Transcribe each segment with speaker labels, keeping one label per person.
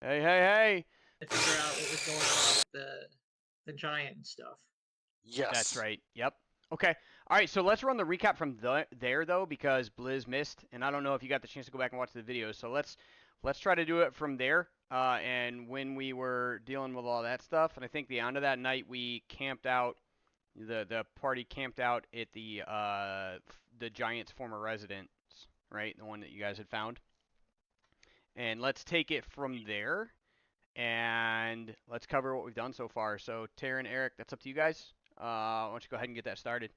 Speaker 1: Hey, hey, hey!
Speaker 2: To figure out what was going on with the giant and stuff.
Speaker 1: That's
Speaker 3: Yes.
Speaker 1: right. Yep. Okay. All right. So let's run the recap from there though, because Blizz missed, and I don't know if you got the chance to go back and watch the videos. So let's try to do it from there. And when we were dealing with all that stuff, and I think the end of that night we camped out. The party camped out at the Giants' former residence, right? The one that you guys had found. And let's take it from there. And let's cover what we've done so far. So, Tara and Eric, that's up to you guys. Why don't you go ahead and get that started?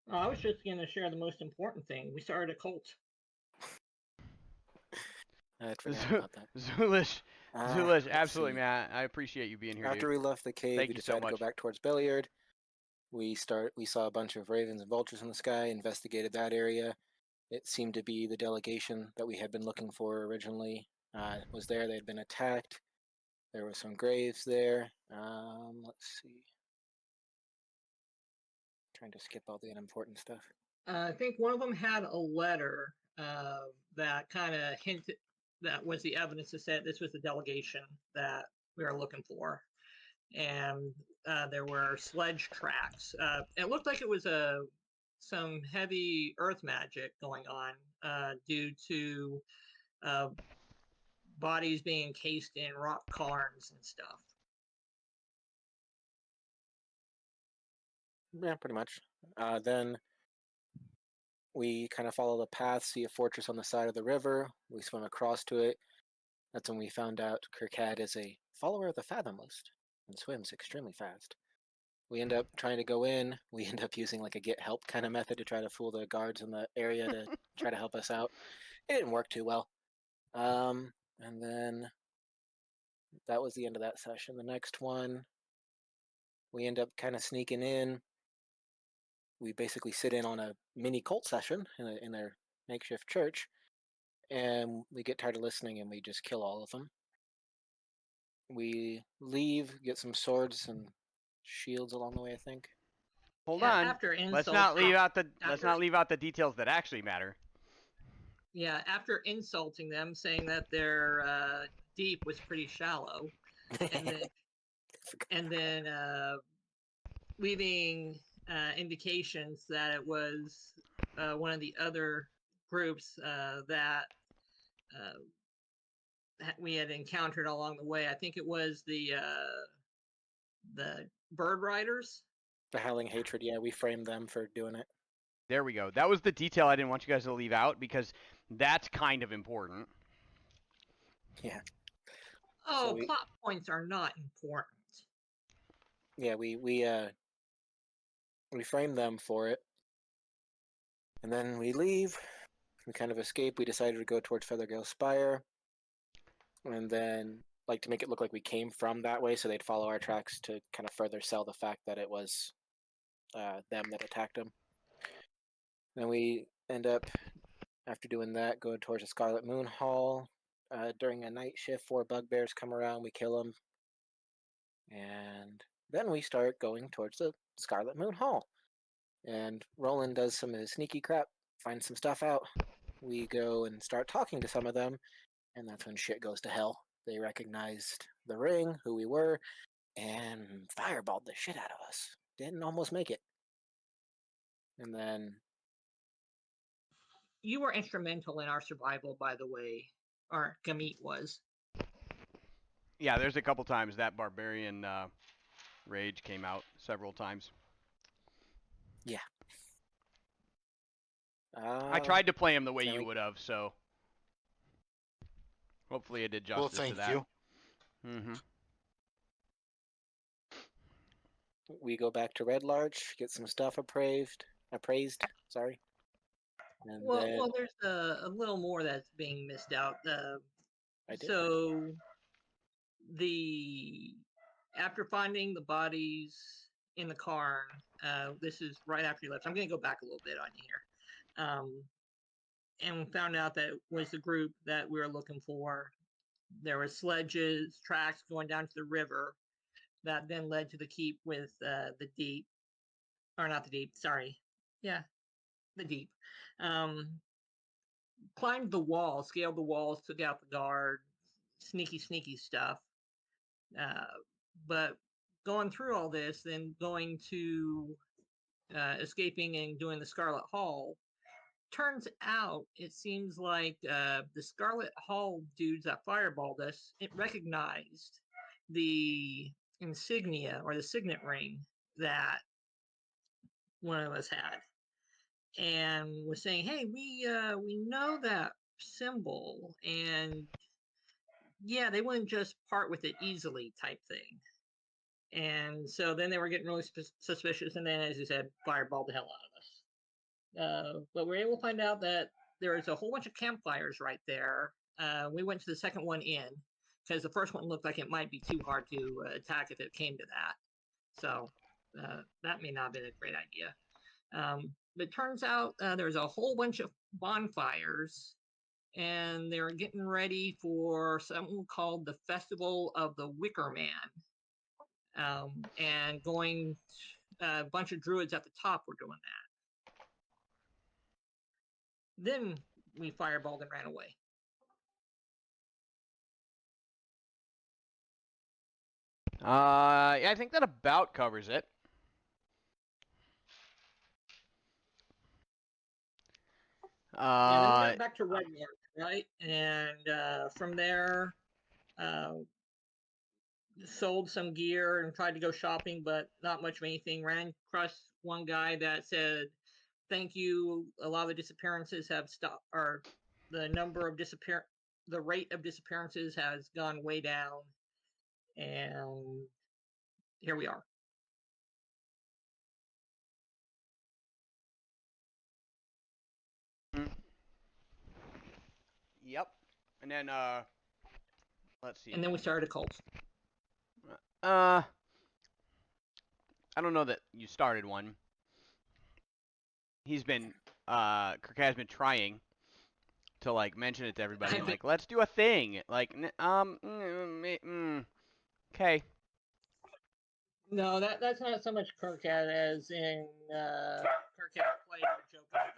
Speaker 2: I was just going to share the most important thing. We started a cult.
Speaker 3: I forgot about that.
Speaker 1: Zulish,
Speaker 3: Let's
Speaker 1: absolutely,
Speaker 3: see.
Speaker 1: man. I appreciate you being here,
Speaker 3: After
Speaker 1: dude.
Speaker 3: we left the cave,
Speaker 1: Thank
Speaker 3: we
Speaker 1: you so
Speaker 3: decided to go
Speaker 1: much.
Speaker 3: back towards Belliard. We saw a bunch of ravens and vultures in the sky, investigated that area. It seemed to be the delegation that we had been looking for originally. Was there. They had been attacked. There were some graves there. Let's see. Trying to skip all the unimportant stuff.
Speaker 2: I think one of them had a letter that kind of hinted that was the evidence that said this was the delegation that we were looking for. And there were sledge tracks. It looked like it was some heavy earth magic going on due to bodies being encased in rock cairns and stuff.
Speaker 3: Yeah, pretty much. Then we kind of follow the path, see a fortress on the side of the river. We swim across to it. That's when we found out Kirkad is a follower of the Fathomless and swims extremely fast. We end up trying to go in. We end up using like a get help kind of method to try to fool the guards in the area to try to help us out. It didn't work too well. And then that was the end of that session. The next one, we end up kind of sneaking in. We basically sit in on a mini cult session in their makeshift church, and we get tired of listening and we just kill all of them. We leave, get some swords and shields along the way, I think.
Speaker 1: Hold
Speaker 2: Yeah,
Speaker 1: on.
Speaker 2: after
Speaker 1: Let's not leave
Speaker 2: insulting,
Speaker 1: out the details that actually matter.
Speaker 2: yeah, after insulting them, saying that their deep was pretty shallow, and then leaving indications that it was one of the other groups that we had encountered along the way. I think it was the bird riders.
Speaker 3: The Howling Hatred, yeah, we framed them for doing it.
Speaker 1: There we go. That was the detail I didn't want you guys to leave out because that's kind of important.
Speaker 3: Yeah.
Speaker 2: Oh, so plot points are not important.
Speaker 3: Yeah, we framed them for it. And then we leave. We kind of escape. We decided to go towards Feathergale Spire. And then, like, to make it look like we came from that way so they'd follow our tracks to kind of further sell the fact that it was them that attacked them. Then we end up, after doing that, going towards the Scarlet Moon Hall. During a night shift, 4 bugbears come around. We kill them. And then we start going towards the Scarlet Moon Hall. And Roland does some of his sneaky crap, finds some stuff out. We go and start talking to some of them, and that's when shit goes to hell. They recognized the ring, who we were, and fireballed the shit out of us. Didn't almost make it. And then...
Speaker 2: You were instrumental in our survival, by the way. Or Gamete was.
Speaker 1: Yeah, there's a couple times that barbarian rage came out several times.
Speaker 3: Yeah.
Speaker 1: I tried to play him the way you would have, so hopefully I did justice to that.
Speaker 3: Well, thank you. We go back to Red Larch, get some stuff appraised. Sorry. And
Speaker 2: well, there's a little more that's being missed out. So after finding the bodies in the cairn, this is right after you left. I'm going to go back a little bit on here. And found out that it was the group that we were looking for. There were sledges, tracks going down to the river that then led to the keep with the deep. Or not the deep, sorry. Yeah, the deep. climbed the wall, scaled the walls, took out the guard, sneaky stuff. But going through all this, then going to escaping and doing the Scarlet Hall, turns out it seems like the Scarlet Hall dudes that fireballed us, it recognized the insignia or the signet ring that one of us had, and was saying, "Hey, we know that symbol, and yeah, they wouldn't just part with it easily," type thing. And so then they were getting really suspicious, and then, as you said, fireballed the hell out of us. But we were able to find out that there was a whole bunch of campfires right there. We went to the second one in because the first one looked like it might be too hard to attack if it came to that. So that may not have been a great idea. But it turns out there's a whole bunch of bonfires, and they're getting ready for something called the Festival of the Wicker Man. And going, a bunch of druids at the top were doing that. Then we fireballed and ran away.
Speaker 1: Yeah, I think that about covers it.
Speaker 2: And then we got back to Red Larch, right? And from there, sold some gear and tried to go shopping, but not much of anything. Ran across one guy that said, "Thank you. A lot of the disappearances have stopped, or the rate of disappearances has gone way down." And here we are.
Speaker 1: Yep. And then let's see.
Speaker 2: And then we started a cult.
Speaker 1: I don't know that you started one. Kirk has been trying to like mention it to everybody, like, let's do a thing. Like, okay.
Speaker 2: No, that's not so much Kirk as in Kirk had played or joking about it.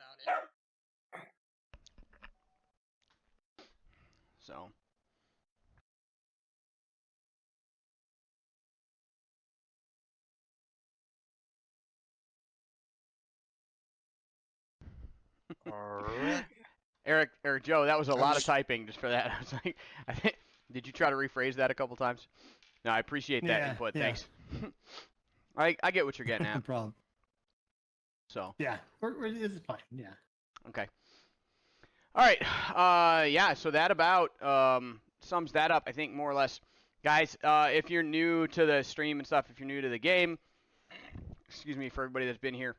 Speaker 1: So. Eric Joe, that was a lot of typing just for that. I was like, did you try to rephrase that a couple times? No, I appreciate that input. Yeah. Thanks. I get what you're getting at.
Speaker 4: No problem.
Speaker 1: So.
Speaker 4: Yeah, it's fine. Yeah.
Speaker 1: Okay. All right. Yeah. So that about sums that up. I think more or less, guys. If you're new to the stream and stuff, if you're new to the game, excuse me, for everybody that's been here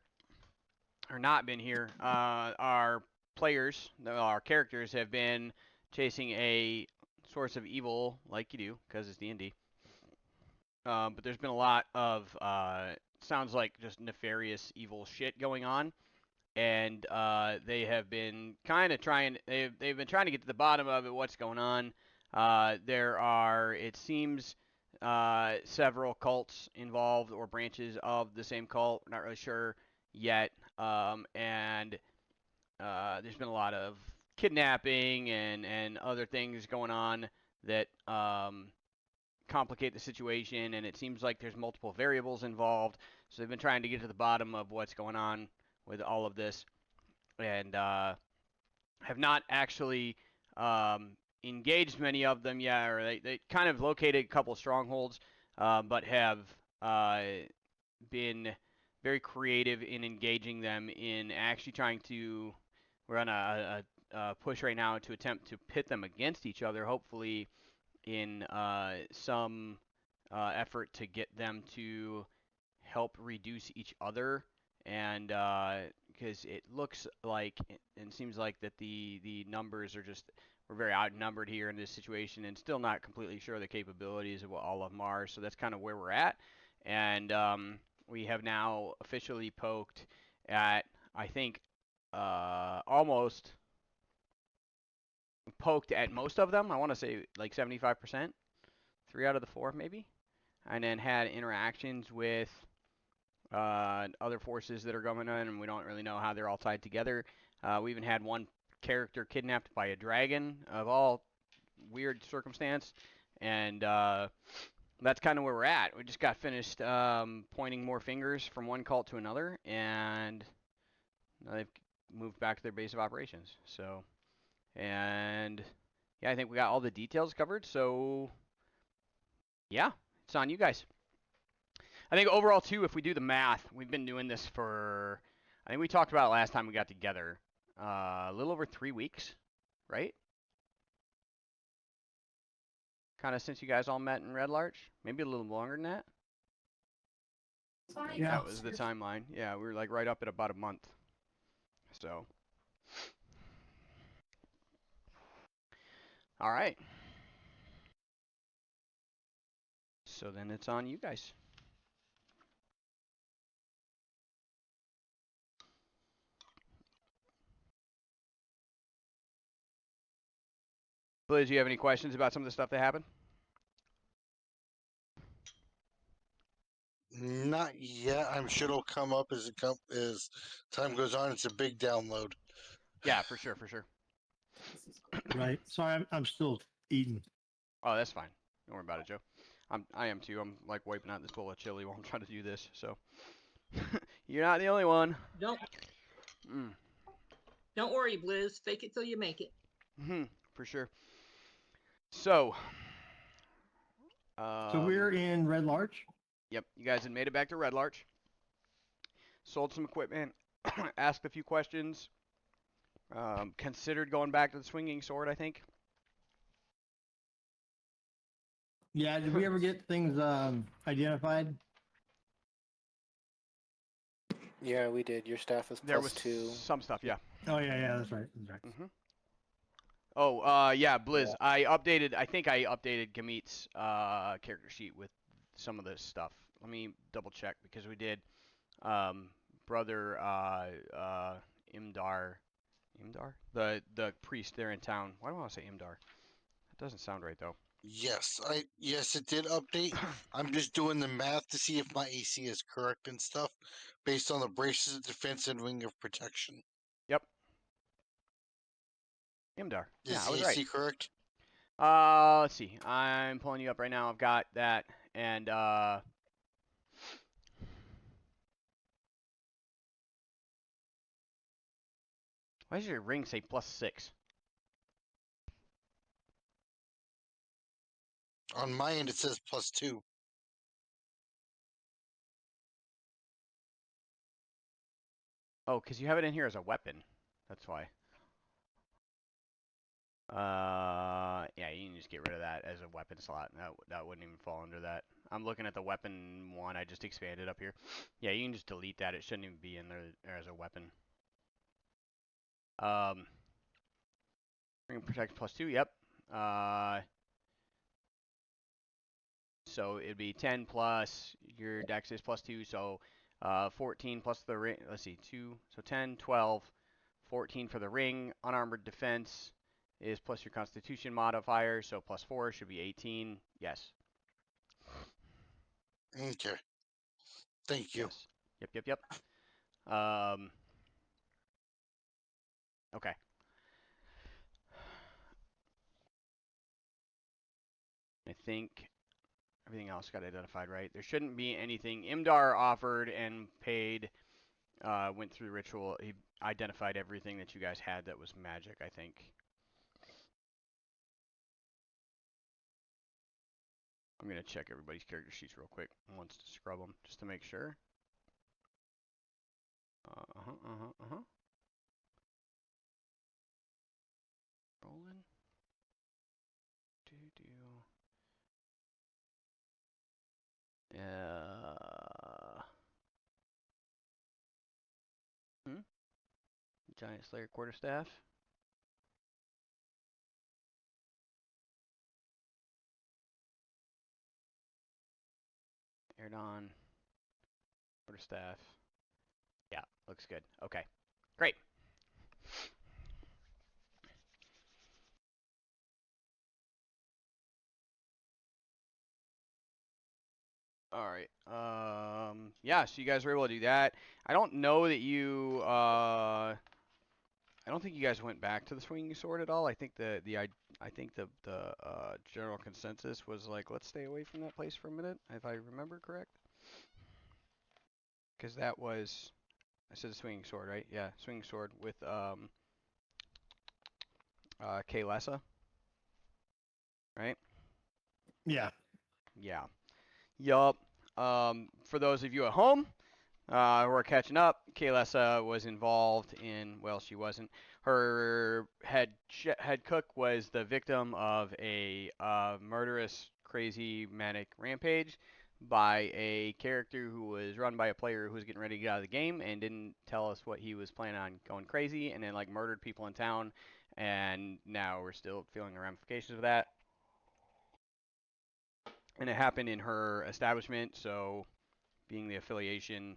Speaker 1: or not been here, our players, our characters have been chasing a source of evil, like you do, because it's D&D. But there's been a lot of sounds like just nefarious, evil shit going on, and they have been kind of trying. They've been trying to get to the bottom of it. What's going on? There are, it seems, several cults involved or branches of the same cult. We're not really sure yet. And there's been a lot of kidnapping and other things going on that complicate the situation, and it seems like there's multiple variables involved. So they've been trying to get to the bottom of what's going on with all of this, and have not actually engaged many of them yet, or they kind of located a couple strongholds, but have been very creative in engaging them in actually trying to. We're on a push right now to attempt to pit them against each other, hopefully in some effort to get them to help reduce each other, and because it looks like and seems like that the numbers are just, we're very outnumbered here in this situation, and still not completely sure of the capabilities of what all of them are. So that's kind of where we're at, and we have now officially poked at, I think, almost poked at most of them. I want to say like 75%, 3 out of the 4 maybe, and then had interactions with other forces that are going on, and we don't really know how they're all tied together. We even had one character kidnapped by a dragon of all weird circumstance, and that's kind of where we're at. We just got finished pointing more fingers from one cult to another, and now they've moved back to their base of operations. So, and yeah, I think we got all the details covered. So, yeah, it's on you guys. I think overall too, if we do the math, we've been doing this for, I think we talked about it last time we got together, a little over 3 weeks, right? Kind of since you guys all met in Red Larch, maybe a little longer than that.
Speaker 4: Yeah.
Speaker 1: That was the timeline. Yeah, we were like right up at about a month. So, all right. So then it's on you guys. Liz, do you have any questions about some of the stuff that happened?
Speaker 5: Not yet. I'm sure it'll come up as as time goes on. It's a big download.
Speaker 1: Yeah, for sure, for sure.
Speaker 4: Right. Sorry, I'm still eating.
Speaker 1: Oh, that's fine. Don't worry about it, Joe. I am too. I'm like wiping out this bowl of chili while I'm trying to do this. So you're not the only one.
Speaker 2: Don't
Speaker 1: Mm.
Speaker 2: don't worry, Blizz. Fake it till you make it.
Speaker 1: For sure. So.
Speaker 4: So we're in Red Larch.
Speaker 1: Yep, you guys had made it back to Red Larch. Sold some equipment. Asked a few questions. Considered going back to the swinging sword, I think.
Speaker 4: Yeah. Did we ever get things identified?
Speaker 3: Yeah, we did. Your staff was
Speaker 1: There was
Speaker 3: +2.
Speaker 1: some stuff, yeah.
Speaker 4: Oh yeah, that's right. That's right.
Speaker 1: Mm-hmm. Oh, yeah, Blizz.
Speaker 3: Yeah.
Speaker 1: I think I updated Gamit's character sheet with some of this stuff. Let me double check because we did. Brother Imdar, the priest there in town. Why do I want to say Imdar? That doesn't sound right though.
Speaker 5: Yes, it did update. I'm just doing the math to see if my AC is correct and stuff, based on the braces of defense and wing of protection.
Speaker 1: Yep. Imdar.
Speaker 5: Is
Speaker 1: Yeah, I
Speaker 5: the
Speaker 1: was
Speaker 5: AC
Speaker 1: right.
Speaker 5: correct?
Speaker 1: Let's see. I'm pulling you up right now. I've got that, and why does your ring say +6?
Speaker 5: On my end, it says +2.
Speaker 1: Oh, because you have it in here as a weapon. That's why. Yeah, you can just get rid of that as a weapon slot. That wouldn't even fall under that. I'm looking at the weapon one I just expanded up here. Yeah, you can just delete that. It shouldn't even be in there as a weapon. Ring protect +2. Yep. So it'd be 10 plus your dex is +2. So 14 plus the ring. Let's see, 2. So 10, 12, 14 for the ring. Unarmored defense is plus your constitution modifier. So +4 should be 18. Yes.
Speaker 5: Okay. Thank you.
Speaker 1: Yes. Yep. Okay. I think everything else got identified right. There shouldn't be anything. Imdar offered and paid. Went through the ritual. He identified everything that you guys had that was magic, I think. I'm going to check everybody's character sheets real quick. Wants to scrub them just to make sure. Rolling. Giant Slayer quarterstaff. Erdon quarterstaff. Yeah, looks good. Okay, great. All right. Yeah, so you guys were able to do that. I don't know that you don't think you guys went back to the swinging sword at all. I think the general consensus was like, let's stay away from that place for a minute, if I remember correct. Because that was, I said the swinging sword, right? Yeah, swinging sword with Kaylessa, right?
Speaker 4: Yeah.
Speaker 1: Yeah. Yup. For those of you at home who are catching up, Kaylessa was involved in, well, she wasn't. Her head cook was the victim of a murderous, crazy, manic rampage by a character who was run by a player who was getting ready to get out of the game and didn't tell us what he was planning on going crazy, and then like murdered people in town, and now we're still feeling the ramifications of that. And it happened in her establishment, so being the affiliation,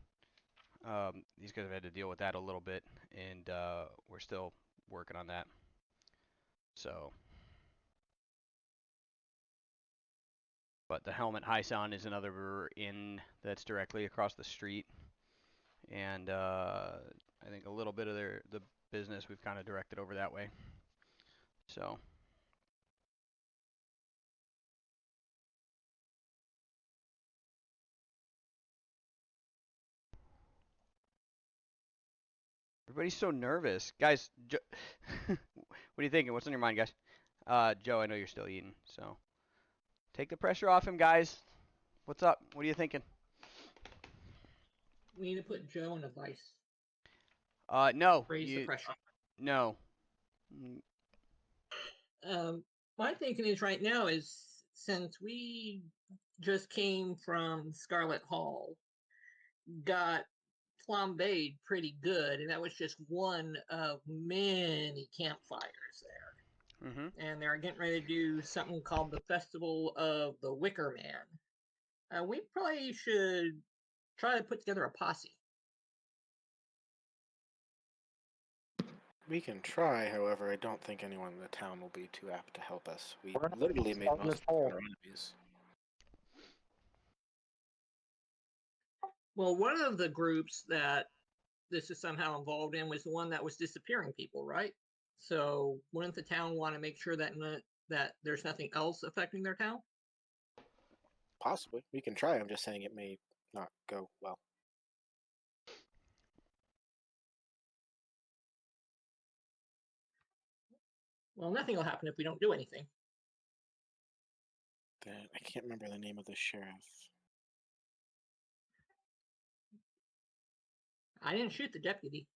Speaker 1: these guys have had to deal with that a little bit, and we're still working on that. So, but the Helmet High Sound is another inn that's directly across the street, and I think a little bit of the business we've kind of directed over that way. So. Everybody's so nervous. Guys, what are you thinking? What's on your mind, guys? Joe, I know you're still eating, so take the pressure off him, guys. What's up? What are you thinking?
Speaker 2: We need to put Joe in a vice.
Speaker 1: No.
Speaker 2: Raise the pressure.
Speaker 1: No.
Speaker 2: My thinking is right now is since we just came from Scarlet Hall, got flambéed pretty good, and that was just one of many campfires there.
Speaker 1: Mm-hmm.
Speaker 2: And they're getting ready to do something called the Festival of the Wicker Man. We probably should try to put together a posse.
Speaker 3: We can try, however, I don't think anyone in the town will be too apt to help us. We
Speaker 4: We're not
Speaker 3: literally made
Speaker 4: starting
Speaker 3: most
Speaker 4: this
Speaker 3: of
Speaker 4: hole.
Speaker 3: our enemies.
Speaker 2: Well, one of the groups that this is somehow involved in was the one that was disappearing people, right? So wouldn't the town want to make sure that that there's nothing else affecting their town?
Speaker 3: Possibly. We can try, I'm just saying it may not go well.
Speaker 2: Well, nothing will happen if we don't do anything.
Speaker 3: I can't remember the name of the sheriff.
Speaker 2: I didn't shoot the deputy.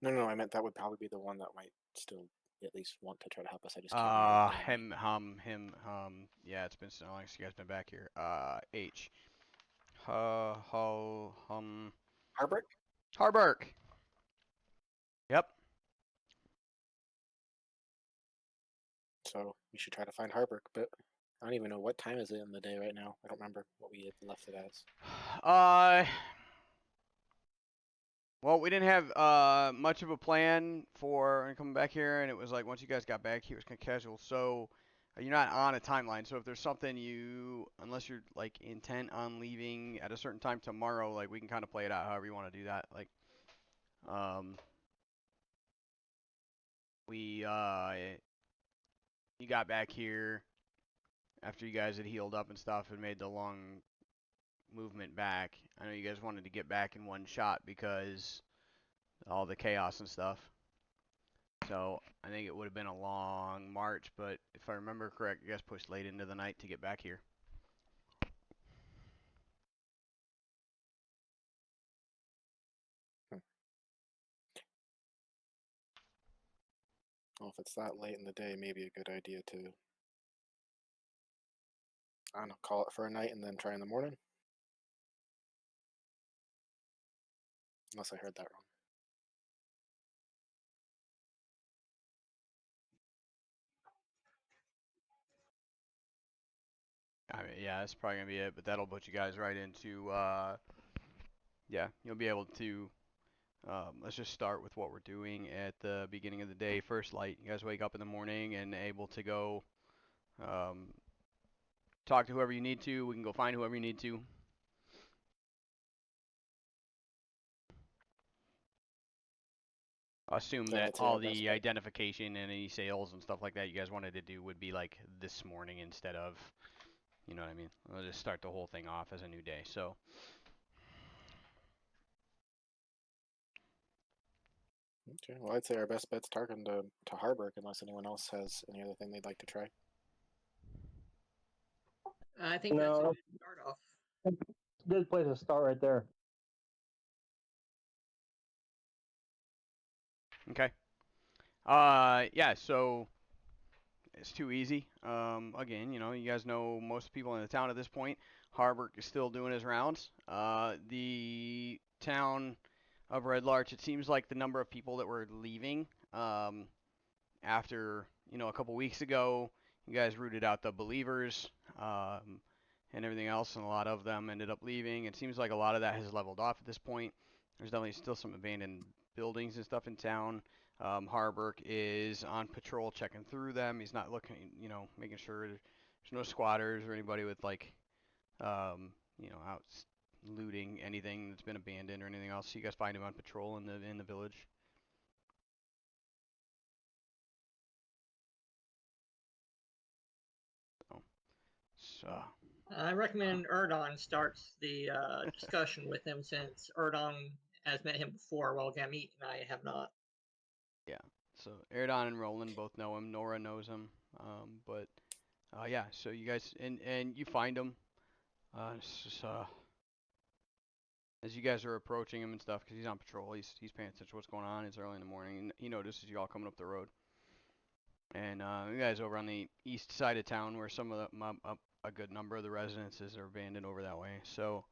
Speaker 3: No, I meant that would probably be the one that might still at least want to try to help us. I just can't remember the name.
Speaker 1: Yeah, it's been so long since you guys been back here. H.
Speaker 3: Harburg?
Speaker 1: Harburg. Yep.
Speaker 3: So we should try to find Harburg, but I don't even know what time is it in the day right now. I don't remember what we had left it as.
Speaker 1: Well, we didn't have much of a plan for coming back here, and it was like once you guys got back here, it was kind of casual. So you're not on a timeline. So if there's something unless you're like intent on leaving at a certain time tomorrow, like we can kind of play it out however you want to do that. Like, you got back here after you guys had healed up and stuff and made the long movement back. I know you guys wanted to get back in one shot because all the chaos and stuff. So I think it would have been a long march, but if I remember correct, you guys pushed late into the night to get back here.
Speaker 3: Well, if it's that late in the day, maybe a good idea to, I don't know, call it for a night and then try in the morning. Unless I heard that wrong.
Speaker 1: I mean, yeah, that's probably gonna be it, but that'll put you guys right into, yeah, you'll be able to, let's just start with what we're doing at the beginning of the day. First light, you guys wake up in the morning and able to go, talk to whoever you need to. We can go find whoever you need to. assume
Speaker 3: Yeah,
Speaker 1: that
Speaker 3: I'd say
Speaker 1: all
Speaker 3: our best
Speaker 1: the
Speaker 3: bet.
Speaker 1: identification and any sales and stuff like that you guys wanted to do would be like this morning instead of, you know what I mean? We'll just start the whole thing off as a new day. So,
Speaker 3: Okay, well, I'd say our best bet's Tarkin to Harburg, unless anyone else has any other thing they'd like to try.
Speaker 2: I think that's a
Speaker 4: No,
Speaker 2: good start off.
Speaker 4: good place to start right there.
Speaker 1: okay. Yeah, so it's too easy. Again, you know, you guys know most people in the town at this point. Harburg is still doing his rounds. The town of Red Larch, it seems like the number of people that were leaving after, you know, a couple weeks ago, you guys rooted out the believers and everything else, and a lot of them ended up leaving. It seems like a lot of that has leveled off at this point. There's definitely still some abandoned buildings and stuff in town. Harburg is on patrol checking through them. He's not looking, you know, making sure there's no squatters or anybody with like, you know, out looting anything that's been abandoned or anything else. So you guys find him on patrol in the village. So,
Speaker 2: I recommend Erdon starts the discussion with him since Erdon has met him before, while Gamete and I have not.
Speaker 1: yeah. So Eridon and Roland both know him. Nora knows him. But yeah. So you guys and you find him. It's just, as you guys are approaching him and stuff, because he's on patrol. He's paying attention to what's going on. It's early in the morning. And he notices you all coming up the road. And you guys over on the east side of town, where some of a good number of the residences are abandoned over that way. So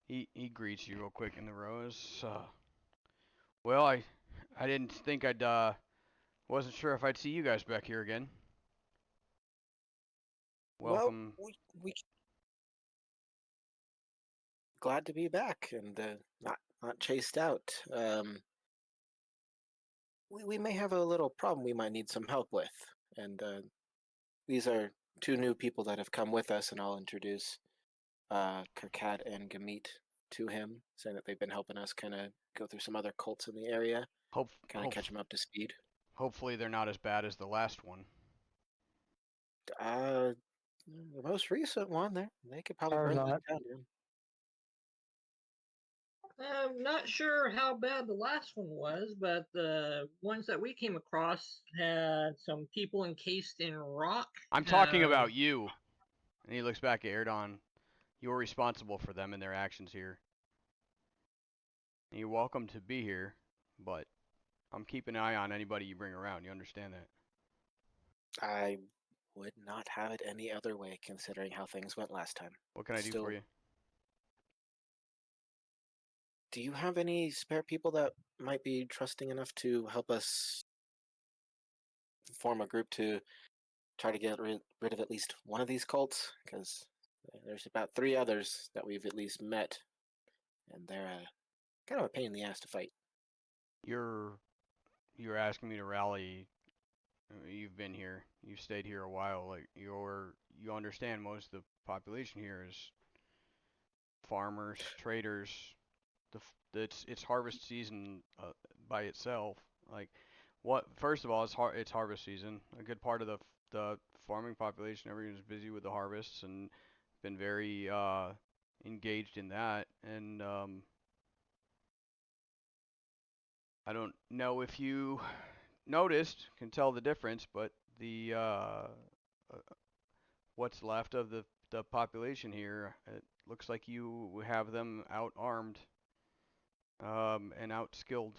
Speaker 1: he greets you real quick in the rows. Well, I didn't think wasn't sure if I'd see you guys back here again.
Speaker 3: Well,
Speaker 1: Welcome.
Speaker 3: we glad to be back and not chased out. We may have a little problem we might need some help with, and these are two new people that have come with us, and I'll introduce Kirkat and Gamete to him, saying that they've been helping us kind of go through some other cults in the area, kind of catch them up to speed.
Speaker 1: Hopefully they're not as bad as the last one.
Speaker 3: The most recent one, they could probably
Speaker 4: Or
Speaker 3: burn that
Speaker 4: not.
Speaker 3: down. Yeah.
Speaker 2: I'm not sure how bad the last one was, but the ones that we came across had some people encased in rock.
Speaker 1: I'm talking about you. And he looks back at Erdon. You're responsible for them and their actions here. And you're welcome to be here, but I'm keeping an eye on anybody you bring around. You understand that?
Speaker 3: I would not have it any other way, considering how things went last time.
Speaker 1: What can I do for you?
Speaker 3: Do you have any spare people that might be trusting enough to help us form a group to try to get rid of at least one of these cults? Because there's about 3 others that we've at least met, and they're kind of a pain in the ass to fight.
Speaker 1: You're asking me to rally. You've been here. You've stayed here a while. Like you understand most of the population here is farmers, traders. It's harvest season by itself. Like what? First of all, it's harvest season. A good part of the farming population, everyone's busy with the harvests and been very engaged in that. And I don't know if you noticed, can tell the difference, but the what's left of the population here, it looks like you have them out armed and out skilled.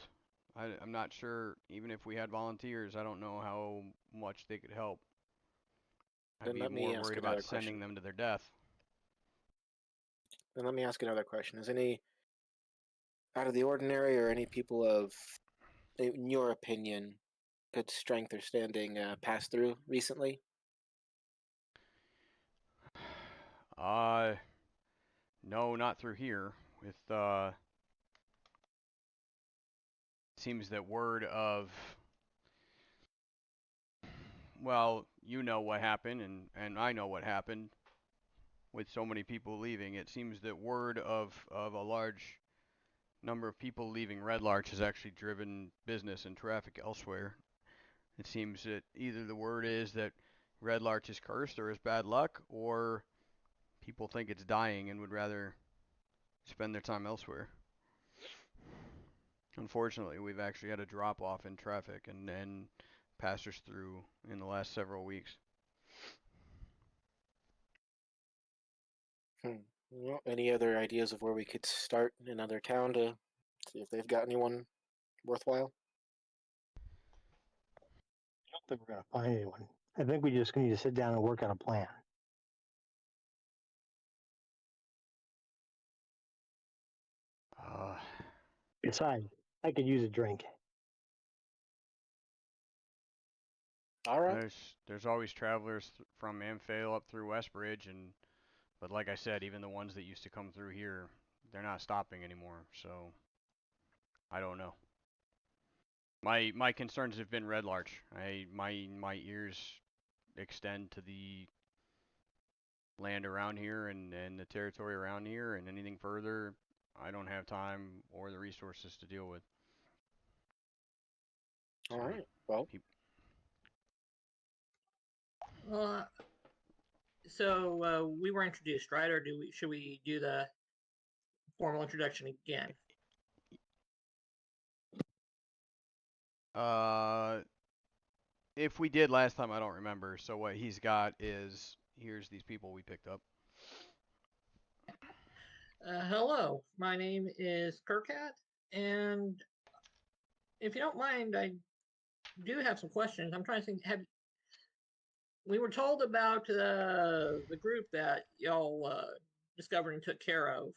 Speaker 1: I'm not sure, even if we had volunteers, I don't know how much they could help. I'd
Speaker 3: Then
Speaker 1: be
Speaker 3: let me
Speaker 1: more
Speaker 3: ask
Speaker 1: worried
Speaker 3: another
Speaker 1: about sending
Speaker 3: question.
Speaker 1: them to their death.
Speaker 3: Then let me ask another question. Is any out of the ordinary, or any people of, in your opinion, good strength or standing passed through recently?
Speaker 1: No, not through here. With seems that word of, well, you know what happened, and I know what happened with so many people leaving. It seems that word of a large number of people leaving Red Larch has actually driven business and traffic elsewhere. It seems that either the word is that Red Larch is cursed or is bad luck, or people think it's dying and would rather spend their time elsewhere. Unfortunately, we've actually had a drop off in traffic and passers through in the last several weeks.
Speaker 3: Well, any other ideas of where we could start in another town to see if they've got anyone worthwhile?
Speaker 6: I don't think we're going to find anyone. I think we just need to sit down and work on a plan.
Speaker 1: Uh,
Speaker 6: Besides, I could use a drink.
Speaker 3: All right.
Speaker 1: there's always travelers from Amphale up through Westbridge, but like I said, even the ones that used to come through here, they're not stopping anymore. So I don't know. My concerns have been Red Larch. My ears extend to the land around here and the territory around here, and anything further, I don't have time or the resources to deal with.
Speaker 3: All
Speaker 1: So,
Speaker 3: right. Well,
Speaker 2: Well, so we were introduced, right? Or should we do the formal introduction again?
Speaker 1: If we did last time, I don't remember. So what he's got is here's these people we picked up.
Speaker 2: Hello, my name is Kirkat, and if you don't mind, I do have some questions. I'm trying to think. We were told about the group that y'all discovered and took care of.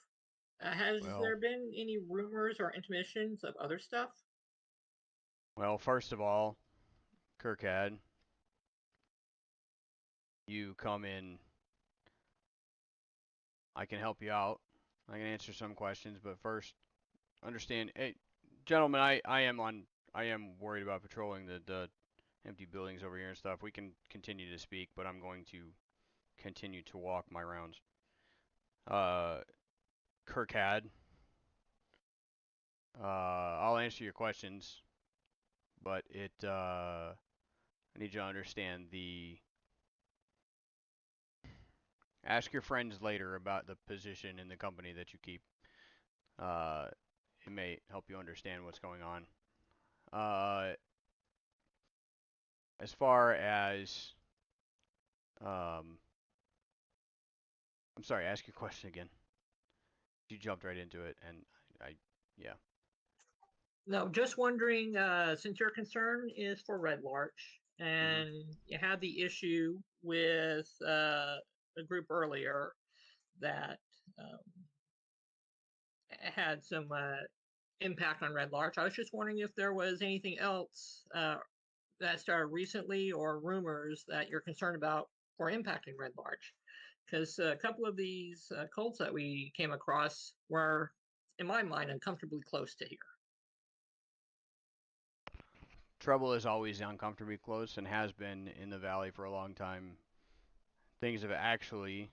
Speaker 2: Has there been any rumors or intimations of other stuff?
Speaker 1: Well, first of all, Kirkad, you come in. I can help you out. I can answer some questions, but first, understand, hey, gentlemen, I am worried about patrolling the empty buildings over here and stuff. We can continue to speak, but I'm going to continue to walk my rounds. Kirkad, I'll answer your questions, but I need you to understand ask your friends later about the position in the company that you keep. It may help you understand what's going on. As far as, I'm sorry, ask your question again. You jumped right into it, and yeah.
Speaker 2: No, just wondering, since your concern is for Red Larch, and you had the issue with a group earlier that had some impact on Red Larch, I was just wondering if there was anything else that started recently or rumors that you're concerned about for impacting Red Larch. Because a couple of these cults that we came across were, in my mind, uncomfortably close to here.
Speaker 1: Trouble is always uncomfortably close and has been in the valley for a long time. Things have actually,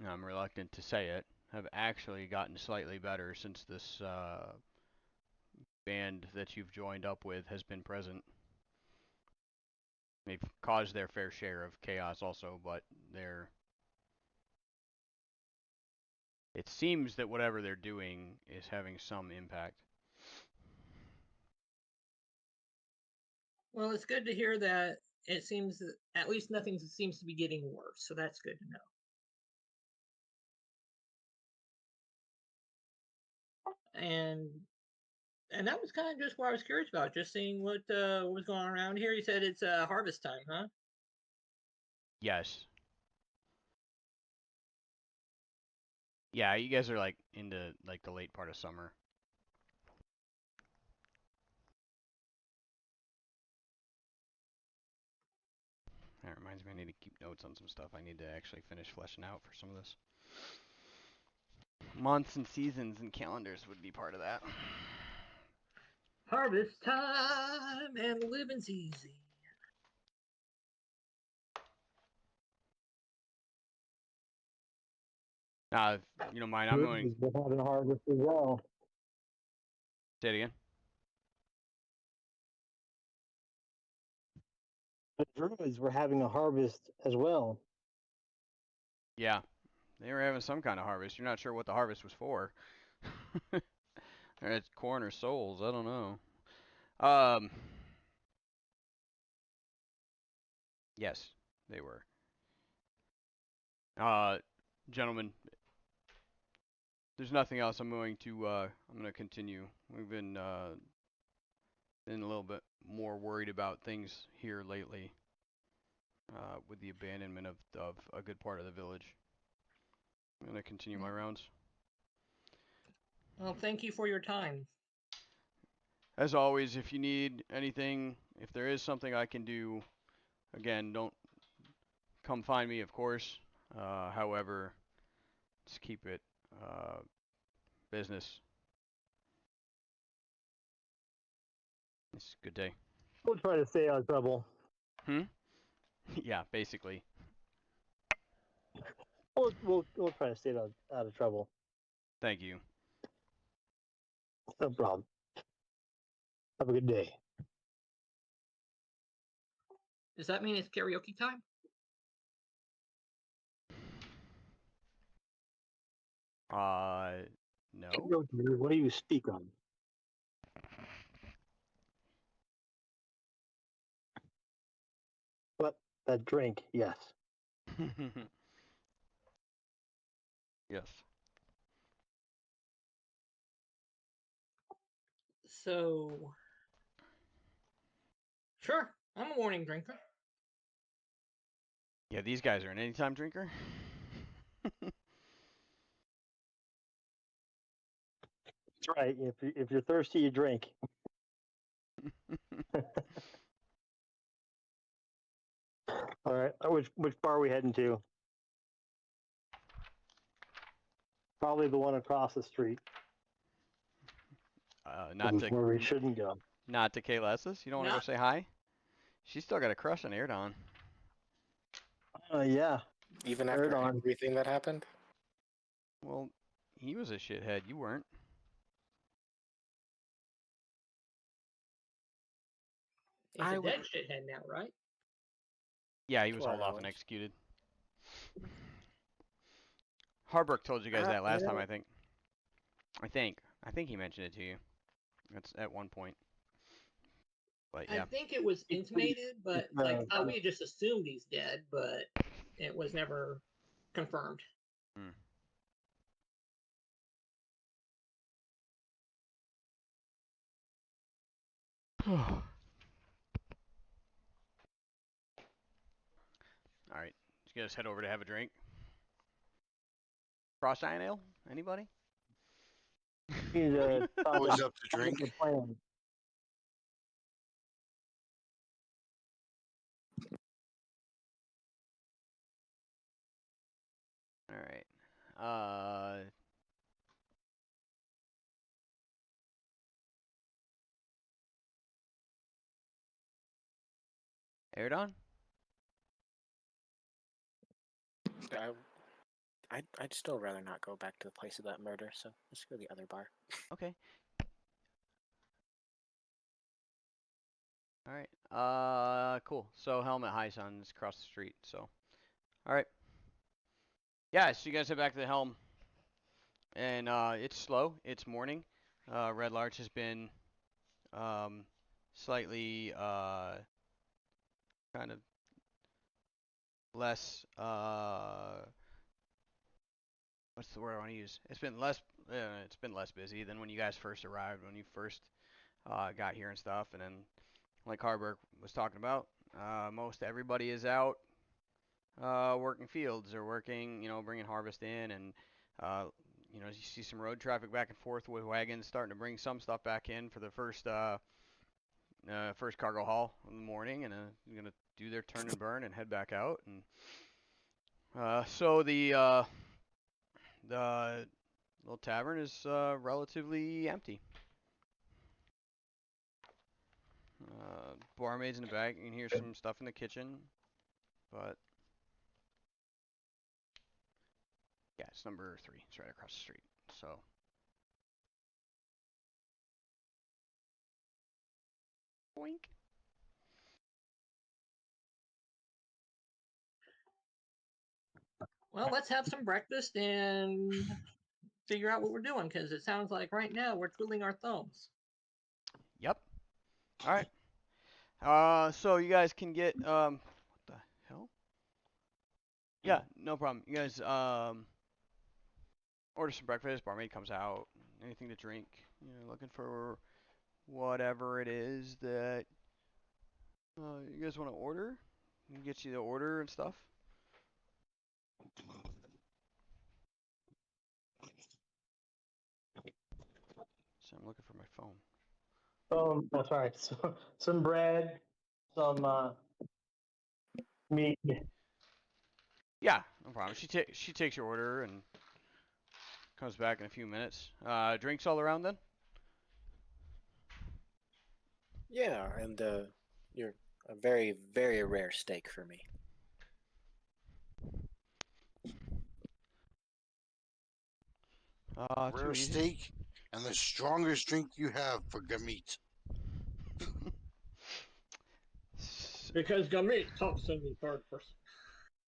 Speaker 1: I'm reluctant to say it, have actually gotten slightly better since this band that you've joined up with has been present. They've caused their fair share of chaos also, but it seems that whatever they're doing is having some impact.
Speaker 2: Well, it's good to hear that it seems that at least nothing seems to be getting worse, so that's good to know. And that was kind of just what I was curious about, just seeing what was going on around here. You said it's harvest time, huh?
Speaker 1: Yes. Yeah, you guys are like into like the late part of summer. That reminds me, I need to keep notes on some stuff. I need to actually finish fleshing out for some of this. Months and seasons and calendars would be part of that.
Speaker 2: Harvest time and the living's easy.
Speaker 1: If you don't mind, I'm going.
Speaker 6: We're having a harvest as well.
Speaker 1: Say it again.
Speaker 6: The druids were having a harvest as well.
Speaker 1: Yeah, they were having some kind of harvest. You're not sure what the harvest was for. It's corn or souls. I don't know. Yes, they were. Gentlemen, there's nothing else. I'm going to continue. We've been a little bit more worried about things here lately, with the abandonment of a good part of the village. I'm going to continue my rounds.
Speaker 2: Well, thank you for your time.
Speaker 1: As always, if you need anything, if there is something I can do, again, don't come find me, of course. However, just keep it business. It's a good day.
Speaker 6: We'll try to stay out of trouble.
Speaker 1: Yeah, basically.
Speaker 6: We'll try to stay out of trouble.
Speaker 1: Thank you.
Speaker 6: No problem. Have a good day.
Speaker 2: Does that mean it's karaoke time?
Speaker 1: No.
Speaker 6: What do you speak on? But that drink, yes.
Speaker 1: Yes.
Speaker 2: So, sure, I'm a morning drinker.
Speaker 1: Yeah, these guys are an anytime drinker.
Speaker 6: That's right. If you're thirsty, you drink. All right. Which bar are we heading to? Probably the one across the street.
Speaker 1: Not to
Speaker 6: where we shouldn't go.
Speaker 1: not to Kaylesis. You don't want to go
Speaker 2: Not-
Speaker 1: say hi? She's still got a crush on Aerdon.
Speaker 6: Yeah.
Speaker 3: Even after
Speaker 6: Heard on.
Speaker 3: everything that happened?
Speaker 1: Well, he was a shithead. You weren't.
Speaker 2: He's a dead shithead now, right?
Speaker 1: Yeah, he was
Speaker 3: To our
Speaker 1: hauled off and
Speaker 3: knowledge.
Speaker 1: executed. Harbrook told you guys that last time,
Speaker 3: Yeah.
Speaker 1: I think. I think he mentioned it to you. That's at one point. But yeah.
Speaker 2: I think it was intimated, but like we just assumed he's dead, but it was never confirmed.
Speaker 1: All right, you guys head over to have a drink. Cross Iron Ale? Anybody?
Speaker 6: He's
Speaker 5: Always up to drink.
Speaker 6: plan.
Speaker 1: All right. Aerdon?
Speaker 3: I'd still rather not go back to the place of that murder, so let's go to the other bar.
Speaker 1: Okay. All right. Cool. So Helmet High Sun's across the street. So, all right. Yeah. So you guys head back to the helm, and it's slow. It's morning. Red Larch has been slightly kind of less what's the word I want to use? It's been less busy than when you guys first arrived, when you first got here and stuff, and then like Harburg was talking about, most everybody is out working fields or working, bringing harvest in, and you see some road traffic back and forth with wagons starting to bring some stuff back in for the first cargo haul in the morning, and you're gonna do their turn and burn and head back out, and so the little tavern is relatively empty. Barmaid's in the back. You can hear some stuff in the kitchen, but yeah, it's number 3. It's right across the street. So. Boink.
Speaker 2: Well, let's have some breakfast and figure out what we're doing, because it sounds like right now we're twiddling our thumbs.
Speaker 1: Yep. All right. So you guys can get what the hell? Yeah, no problem. You guys order some breakfast. Barmaid comes out. Anything to drink. You're looking for whatever it is that you guys want to order. We can get you the order and stuff. So I'm looking for my phone.
Speaker 6: That's right. So, some bread, some meat.
Speaker 1: Yeah, no problem. She takes your order and comes back in a few minutes. Drinks all around then?
Speaker 3: Yeah, and you're a very, very rare steak for me.
Speaker 1: Too
Speaker 5: Rare
Speaker 1: easy.
Speaker 5: steak and the strongest drink you have for Gamit.
Speaker 2: Because Gamit talks in the third person.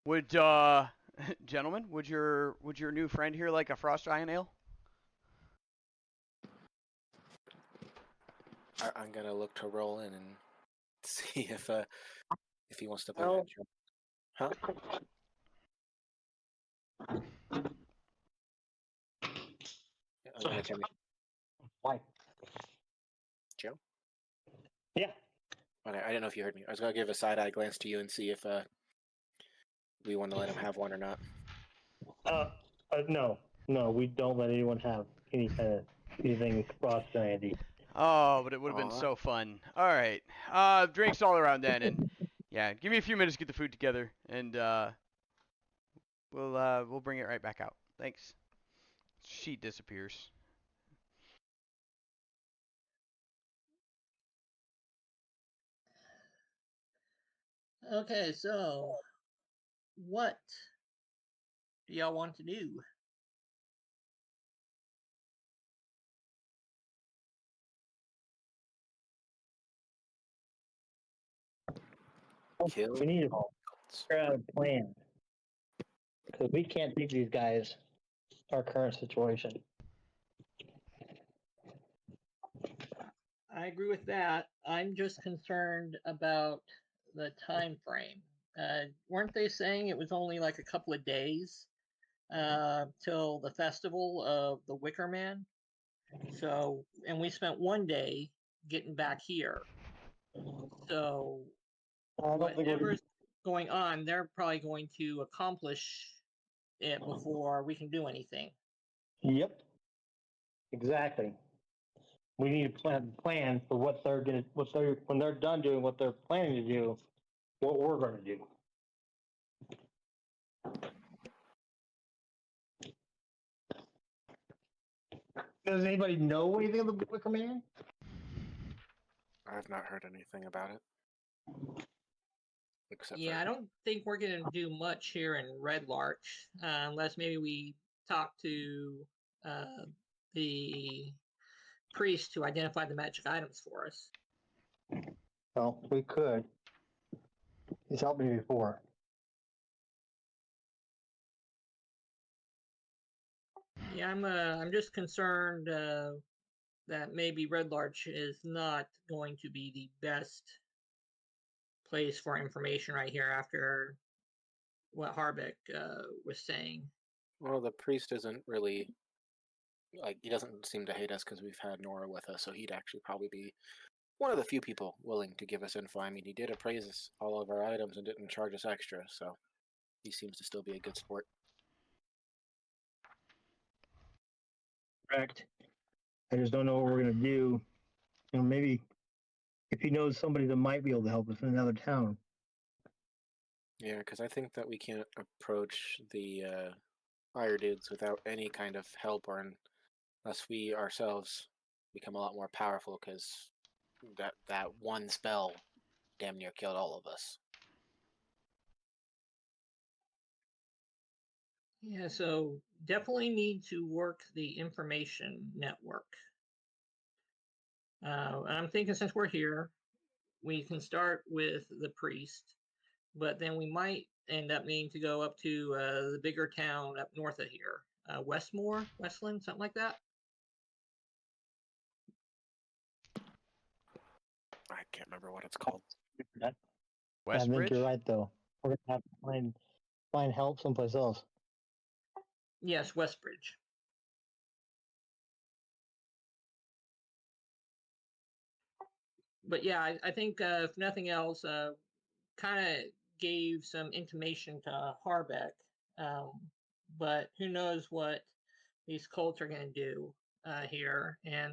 Speaker 1: Would gentlemen, would your new friend here like a frost giant ale?
Speaker 3: I'm gonna look to roll in and see if he wants to play
Speaker 6: Well-
Speaker 3: that joke. Huh? Yeah, I'm gonna tell me,
Speaker 6: Why?
Speaker 3: Joe.
Speaker 6: Yeah.
Speaker 3: Okay, I didn't know if you heard me. I was gonna give a side eye glance to you and see if we want to let him have one or not.
Speaker 6: No, we don't let anyone have any kind of anything cross Andy.
Speaker 1: Oh, but it would have been
Speaker 3: Aw.
Speaker 1: so fun. All right. Drinks all around then, and yeah, give me a few minutes to get the food together, and we'll bring it right back out. Thanks. She disappears.
Speaker 2: Okay, so what do y'all want to do?
Speaker 3: Kill
Speaker 6: We need to
Speaker 3: all cults.
Speaker 6: figure out a plan because we can't take these guys our current situation.
Speaker 2: I agree with that. I'm just concerned about the time frame. Weren't they saying it was only like a couple of days till the festival of the Wicker Man? So, and we spent one day getting back here. So,
Speaker 6: I don't think we're
Speaker 2: whatever's going on, they're probably going to accomplish it before we can do anything.
Speaker 6: Yep. Exactly. We need to plan for what they're gonna when they're done doing what they're planning to do, what we're gonna do. Does anybody know anything of the Wicker Man?
Speaker 3: I've not heard anything about it. Except
Speaker 2: Yeah, I
Speaker 3: for
Speaker 2: don't think we're going to do much here in Red Larch unless maybe we talk to the priest to identify the magic items for us.
Speaker 6: Well, we could. He's helped me before.
Speaker 2: Yeah, I'm just concerned that maybe Red Larch is not going to be the best place for information right here after what Harbeck was saying.
Speaker 3: well, the priest isn't really like he doesn't seem to hate us because we've had Nora with us, so he'd actually probably be one of the few people willing to give us info. I mean, he did appraise us all of our items and didn't charge us extra, so he seems to still be a good sport.
Speaker 6: Correct. I just don't know what we're gonna do. You know, maybe if he knows somebody that might be able to help us in another town.
Speaker 3: Yeah, because I think that we can't approach the fire dudes without any kind of help, or unless we ourselves become a lot more powerful. Because that one spell damn near killed all of us.
Speaker 2: Yeah, so definitely need to work the information network. And I'm thinking since we're here, we can start with the priest, but then we might end up needing to go up to the bigger town up north of here, Westmore, Westland, something like that.
Speaker 3: I can't remember what it's called.
Speaker 6: I think
Speaker 1: Westbridge.
Speaker 6: you're right though. We're gonna have to find help someplace else.
Speaker 2: Yes, Westbridge. But yeah, I think if nothing else, kind of gave some intimation to Harbeck. But who knows what these cults are going to do here. And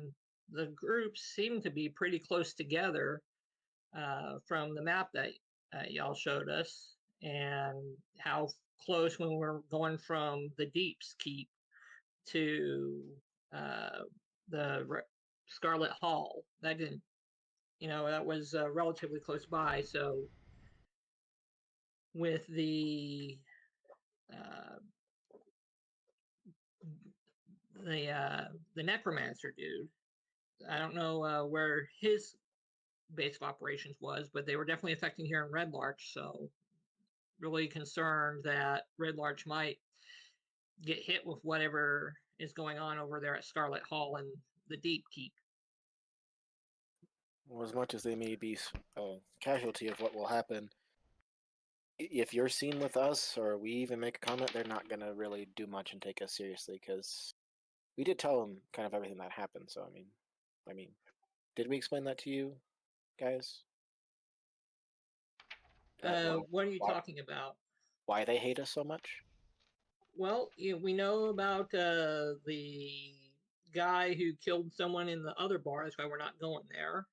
Speaker 2: the groups seem to be pretty close together from the map that y'all showed us, and how close when we're going from the Deep's Keep to the Scarlet Hall. That didn't, that was relatively close by. So with uh, the necromancer dude, I don't know where his base of operations was, but they were definitely affecting here in Red Larch. So really concerned that Red Larch might get hit with whatever is going on over there at Scarlet Hall and the Deep Keep.
Speaker 3: Well, as much as they may be a casualty of what will happen, if you're seen with us or we even make a comment, they're not gonna really do much and take us seriously because we did tell them kind of everything that happened. So I mean, did we explain that to you guys?
Speaker 2: What are you
Speaker 3: Why
Speaker 2: talking about?
Speaker 3: why they hate us so much?
Speaker 2: Well, we know about the guy who killed someone in the other bar. That's why we're not going there,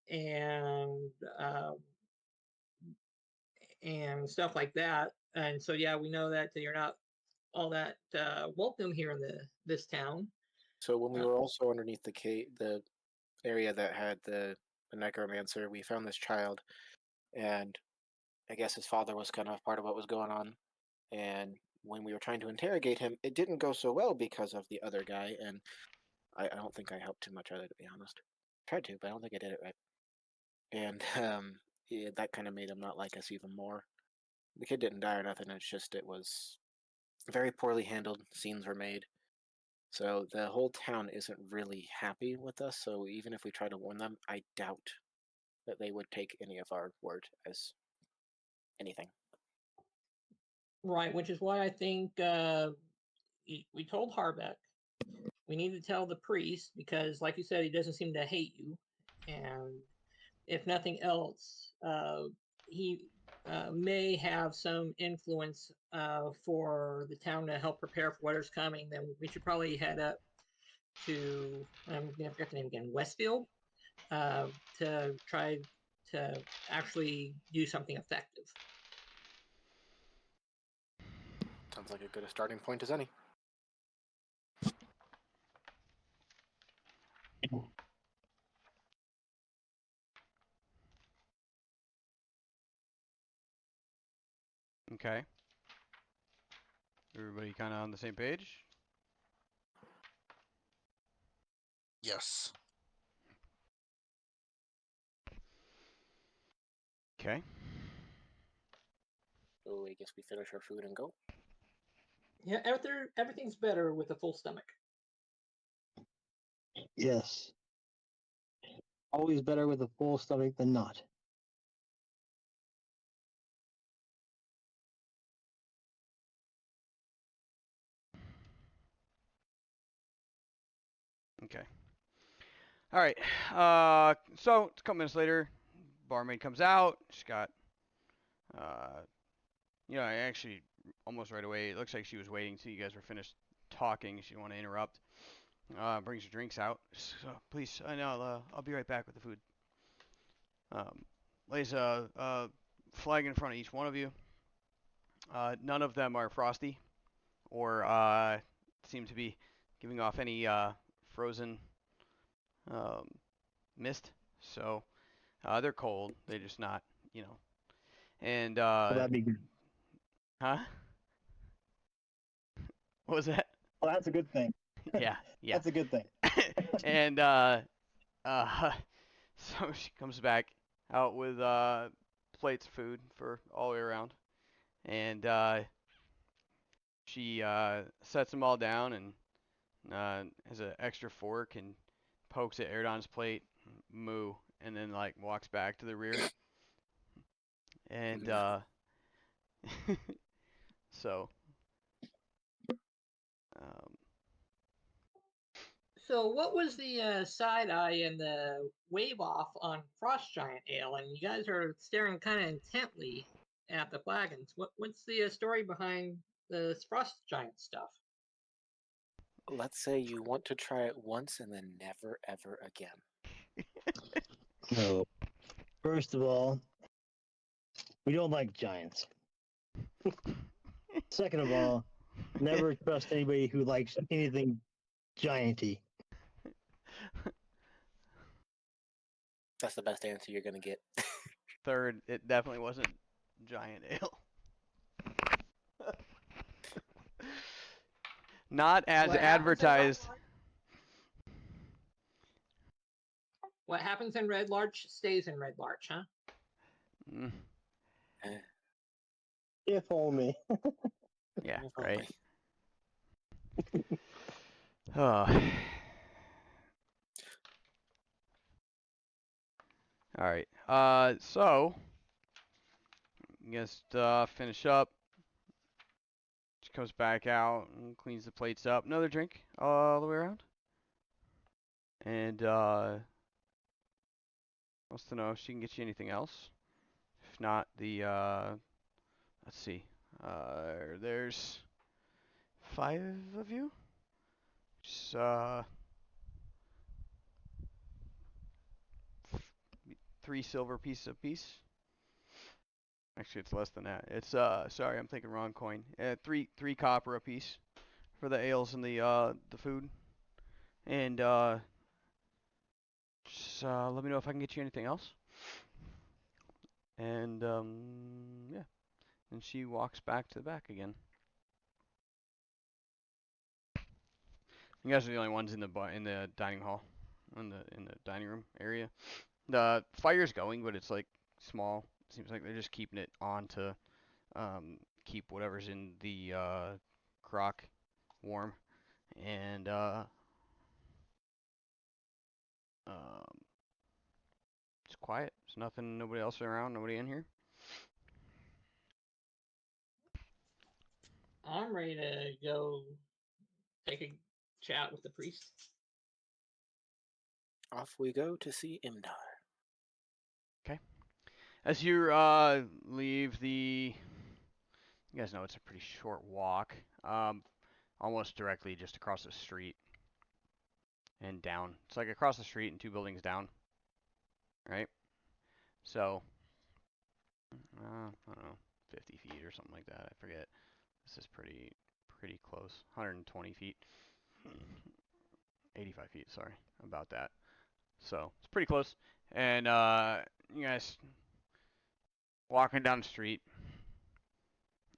Speaker 2: and stuff like that. And so, yeah, we know that you're not all that welcome here in this town.
Speaker 3: So when we were also underneath the area that had the necromancer, we found this child, and I guess his father was kind of part of what was going on. And when we were trying to interrogate him, it didn't go so well because of the other guy, and I don't think I helped too much either, to be honest. Tried to, but I don't think I did it right. And yeah, that kind of made him not like us even more. The kid didn't die or nothing. It's just it was very poorly handled. Scenes were made. So the whole town isn't really happy with us. So even if we try to warn them, I doubt that they would take any of our word as anything.
Speaker 2: Right, which is why I think we told Harbeck we need to tell the priest, because, like you said, he doesn't seem to hate you, and if nothing else, he may have some influence for the town to help prepare for whatever's coming. Then we should probably head up to, I'm gonna forget the name again, Westfield, to try to actually do something effective.
Speaker 3: Sounds like a good a starting point as any.
Speaker 1: Okay. Everybody kind of on the same page?
Speaker 5: Yes.
Speaker 1: Okay.
Speaker 3: So I guess we finish our food and go.
Speaker 2: Yeah, everything's better with a full stomach.
Speaker 6: Yes. Always better with a full stomach than not.
Speaker 1: Okay. All right. So a couple minutes later, barmaid comes out. She's got, uh, actually almost right away. It looks like she was waiting till you guys were finished talking. She didn't want to interrupt. Brings your drinks out. So please, I know. I'll be right back with the food. Lays a flag in front of each one of you. None of them are frosty, or seem to be giving off any frozen um, mist. So they're cold. They're just not, And
Speaker 6: Well, that'd be good.
Speaker 1: huh? What was that?
Speaker 6: Well, that's a good thing.
Speaker 1: Yeah, yeah.
Speaker 6: That's a good thing.
Speaker 1: And so she comes back out with plates of food for all the way around, and she sets them all down and has an extra fork and pokes at Erdon's plate, moo, and then like walks back to the rear. And so um,
Speaker 2: So, what was the side eye and the wave off on Frost Giant Ale? And you guys are staring kind of intently at the flagons. What's the story behind the Frost Giant stuff?
Speaker 3: Let's say you want to try it once and then never ever again.
Speaker 6: No. First of all, we don't like giants. Second of all, never trust anybody who likes anything gianty.
Speaker 3: That's the best answer you're gonna get.
Speaker 1: third, it definitely wasn't giant ale. Not as
Speaker 2: What happens in Red
Speaker 1: advertised.
Speaker 2: Larch- What happens in Red Larch stays in Red Larch, huh?
Speaker 1: Mm,
Speaker 6: If only.
Speaker 1: yeah,
Speaker 3: If
Speaker 1: right.
Speaker 3: only.
Speaker 1: Oh. All right. So just finish up. She comes back out and cleans the plates up. Another drink all the way around. And wants to know if she can get you anything else. If not, let's see. There's 5 of you. Just 3 silver pieces apiece. Actually, it's less than that. It's sorry, I'm thinking wrong coin. 3 copper apiece for the ales and the food. And just let me know if I can get you anything else. And yeah. And she walks back to the back again. You guys are the only ones in the dining hall, in the dining room area. The fire's going, but it's like small. Seems like they're just keeping it on to keep whatever's in the crock warm. And it's quiet. There's nothing, nobody else around, nobody in here.
Speaker 2: I'm ready to go take a chat with the priest.
Speaker 3: Off we go to see Imdar.
Speaker 1: As you leave the, you guys know it's a pretty short walk. Almost directly just across the street and down. It's like across the street and 2 buildings down, right? So, I don't know, 50 feet or something like that. I forget. This is pretty close. 120 feet. 85 feet, sorry, about that. So, it's pretty close. And you guys walking down the street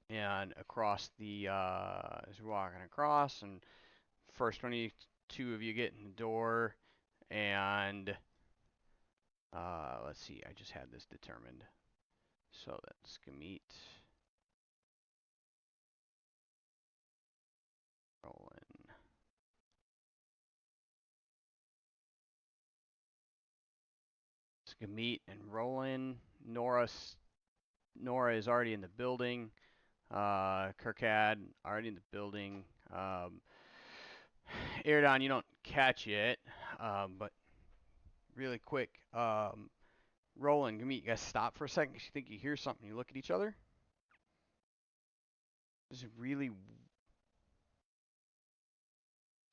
Speaker 1: and across the, as you're walking across, and first 22 of you get in the door, and let's see, I just had this determined. So that's Gamete. Rolling. Gamete and Roland. Nora is already in the building. Kirkad already in the building. Erdon, you don't catch it, but really quick. Roland, Gamete, you guys stop for a second because you think you hear something. You look at each other. This is really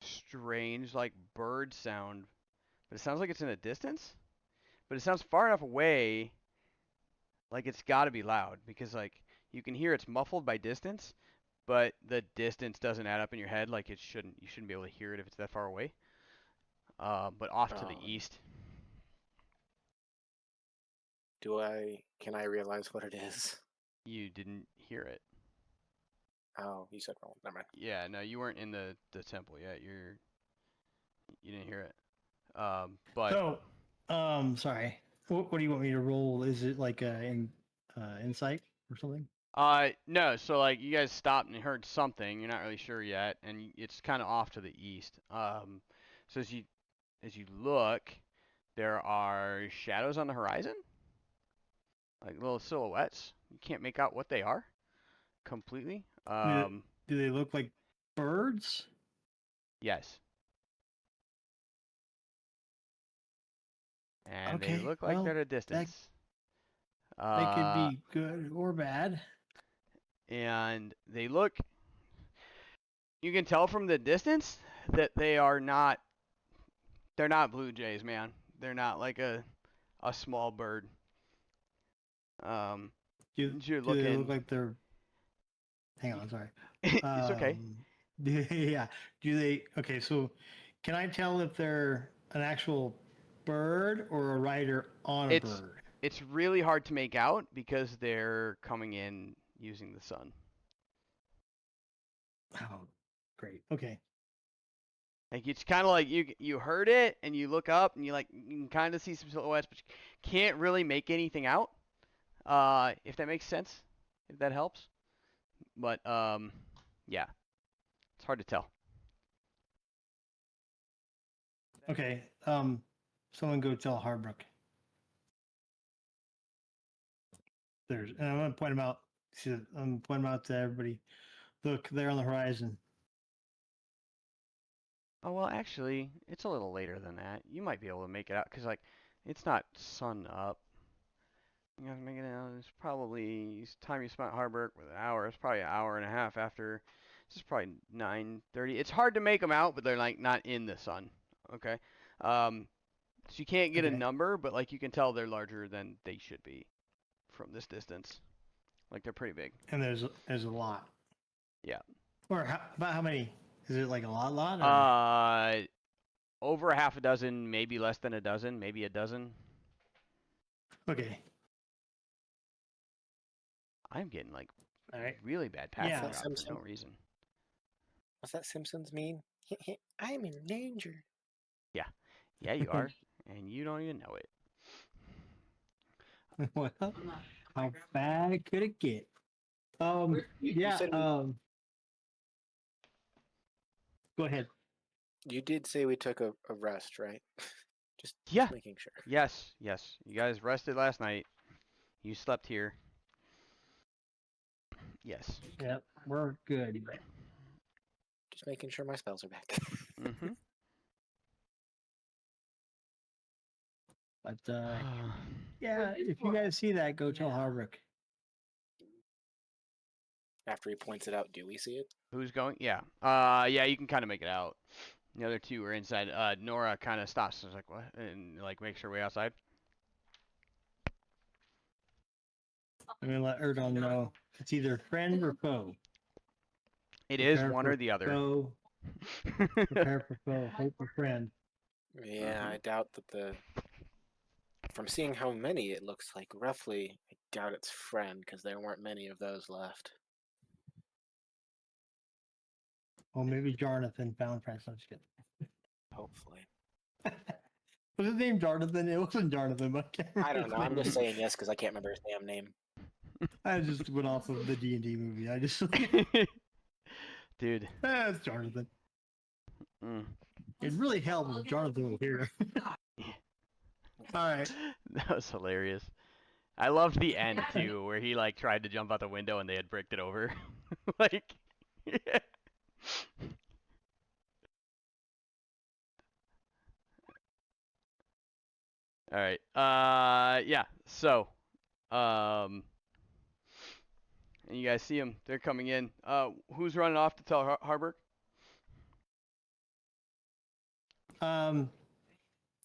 Speaker 1: strange, like bird sound, but it sounds like it's in the distance. But it sounds far enough away, like it's got to be loud because like you can hear it's muffled by distance, but the distance doesn't add up in your head. Like it shouldn't. You shouldn't be able to hear it if it's that far away. But off to the east.
Speaker 3: Can I realize what it is?
Speaker 1: You didn't hear it.
Speaker 3: Oh, you said wrong. Never mind.
Speaker 1: Yeah, no, you weren't in the temple yet. You didn't hear it. But
Speaker 4: So, sorry. What do you want me to roll? Is it like insight or something?
Speaker 1: no, so like you guys stopped and heard something. You're not really sure yet, and it's kind of off to the east. So as you look, there are shadows on the horizon, like little silhouettes. You can't make out what they are completely.
Speaker 4: Do they look like birds?
Speaker 1: Yes. And they
Speaker 4: Okay,
Speaker 1: look like
Speaker 4: well,
Speaker 1: they're at a distance.
Speaker 4: They could be good or bad.
Speaker 1: And they look. You can tell from the distance that they're not blue jays, man. They're not like a small bird.
Speaker 4: Do
Speaker 1: You're
Speaker 4: do they look
Speaker 1: looking.
Speaker 4: like they're? Hang on, sorry.
Speaker 1: It's okay.
Speaker 4: Yeah. Do they? Okay, so can I tell if they're an actual bird or a rider on a bird?
Speaker 1: It's really hard to make out because they're coming in using the sun.
Speaker 4: Oh, great. Okay.
Speaker 1: Like it's kind of like you heard it and you look up and you can kind of see some silhouettes, but you can't really make anything out. If that makes sense, if that helps. But yeah, it's hard to tell.
Speaker 4: Okay. Someone go tell Harbrook. And I'm gonna point them out. I'm gonna point them out to everybody. Look, they're on the horizon.
Speaker 1: Oh well, actually, it's a little later than that. You might be able to make it out because like it's not sun up. You guys make it out. It's probably time you spent Harburg with an hour. It's probably an hour and a half after. This is probably 9:30. It's hard to make them out, but they're like not in the sun. Okay. So you can't get a
Speaker 4: Okay.
Speaker 1: number, but like you can tell they're larger than they should be from this distance. Like they're pretty big.
Speaker 4: And there's a lot.
Speaker 1: Yeah.
Speaker 4: Or about how many? Is it like a lot? Or?
Speaker 1: Over a half a dozen, maybe less than a dozen, maybe a dozen.
Speaker 4: Okay.
Speaker 1: I'm getting like
Speaker 4: All right.
Speaker 1: really bad pattern
Speaker 4: Yeah.
Speaker 1: drop for no reason.
Speaker 3: What's that Simpsons mean? I am in danger.
Speaker 1: Yeah, you are, and you don't even know it.
Speaker 4: Well, how bad could it get? Yeah.
Speaker 3: said-
Speaker 4: Go ahead.
Speaker 3: You did say we took a rest, right? Just
Speaker 1: Yeah.
Speaker 3: making sure.
Speaker 1: Yes. You guys rested last night. You slept here. Yes.
Speaker 4: Yep, we're good.
Speaker 3: Just making sure my spells are back.
Speaker 1: Mm-hmm.
Speaker 4: But yeah, if you guys see that, go tell Harbrook.
Speaker 3: After he points it out, do we see it?
Speaker 1: Who's going? Yeah. Yeah, you can kind of make it out. The other two are inside. Nora kind of stops. She's like, what? And like makes her way outside.
Speaker 4: I'm gonna let Erdon know it's either friend or foe.
Speaker 1: It is
Speaker 4: Prepare
Speaker 1: one
Speaker 4: for
Speaker 1: or the other.
Speaker 4: Foe, prepare for foe, hope for friend.
Speaker 3: Yeah, I doubt that From seeing how many it looks like, roughly, I doubt it's friend, because there weren't many of those left.
Speaker 4: Well, maybe Jonathan found friends. I'm just kidding.
Speaker 3: Hopefully.
Speaker 4: Was his name Jonathan? It wasn't Jonathan, but
Speaker 3: I don't know, I'm just saying yes, because I can't remember his damn name.
Speaker 4: I just went off of the D&D movie. I just
Speaker 1: Dude.
Speaker 4: it's Jonathan.
Speaker 1: Mm.
Speaker 4: It really helped if Jonathan was here. All right.
Speaker 1: That was hilarious. I loved the end too, where he like tried to jump out the window and they had bricked it over. Like, yeah. All right. Yeah. So, and you guys see them. They're coming in. Who's running off to tell Harburg?
Speaker 4: I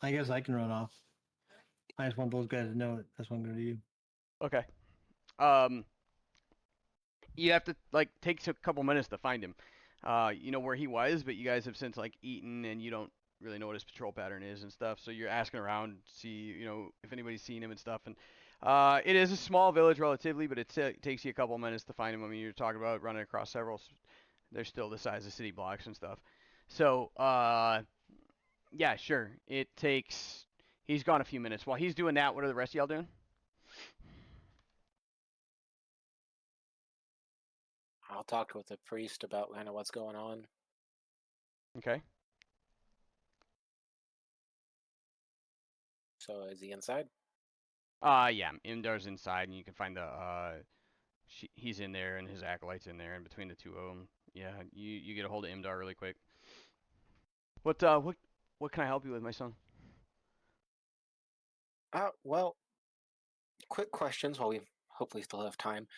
Speaker 4: guess I can run off. I just want those guys to know that that's what I'm gonna do.
Speaker 1: Okay. You have to like takes a couple minutes to find him. You know where he was, but you guys have since like eaten and you don't really know what his patrol pattern is and stuff. So you're asking around, see, you know, if anybody's seen him and stuff. And It is a small village relatively, but it takes you a couple minutes to find them. I mean, you're talking about running across several. They're still the size of city blocks and stuff. So, yeah, sure. It takes. He's gone a few minutes. While he's doing that, what are the rest of y'all doing?
Speaker 3: I'll talk with the priest about kind of what's going on.
Speaker 1: Okay.
Speaker 3: So is he inside?
Speaker 1: Yeah, Imdar's inside, and you can find the he's in there, and his acolyte's in there, and between the two of them, yeah, you get a hold of Imdar really quick. What can I help you with, my son?
Speaker 3: Well, quick questions while we hopefully still have time.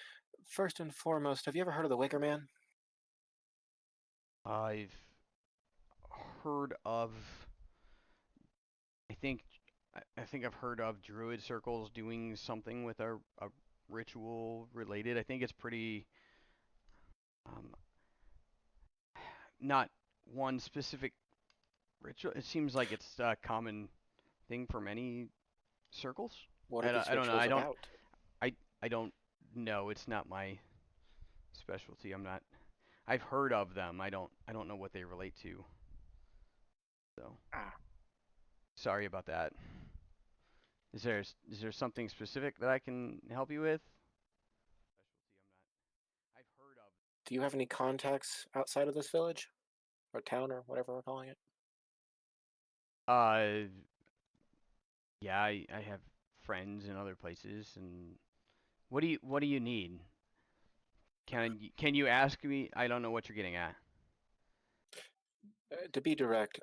Speaker 3: First and foremost, have you ever heard of the Wicker Man?
Speaker 1: I've heard of. I think I've heard of druid circles doing something with a ritual related. I think it's pretty not one specific ritual. It seems like it's a common thing for many circles.
Speaker 3: What are these
Speaker 1: I don't know.
Speaker 3: rituals about?
Speaker 1: I don't know. It's not my specialty. I'm not. I've heard of them. I don't know what they relate to. So sorry about that. Is there something specific that I can help you with? I've heard of.
Speaker 3: Do you have any contacts outside of this village? Or town, or whatever we're calling it?
Speaker 1: Yeah, I have friends in other places, and what do you need? Can you ask me? I don't know what you're getting at.
Speaker 3: To be direct,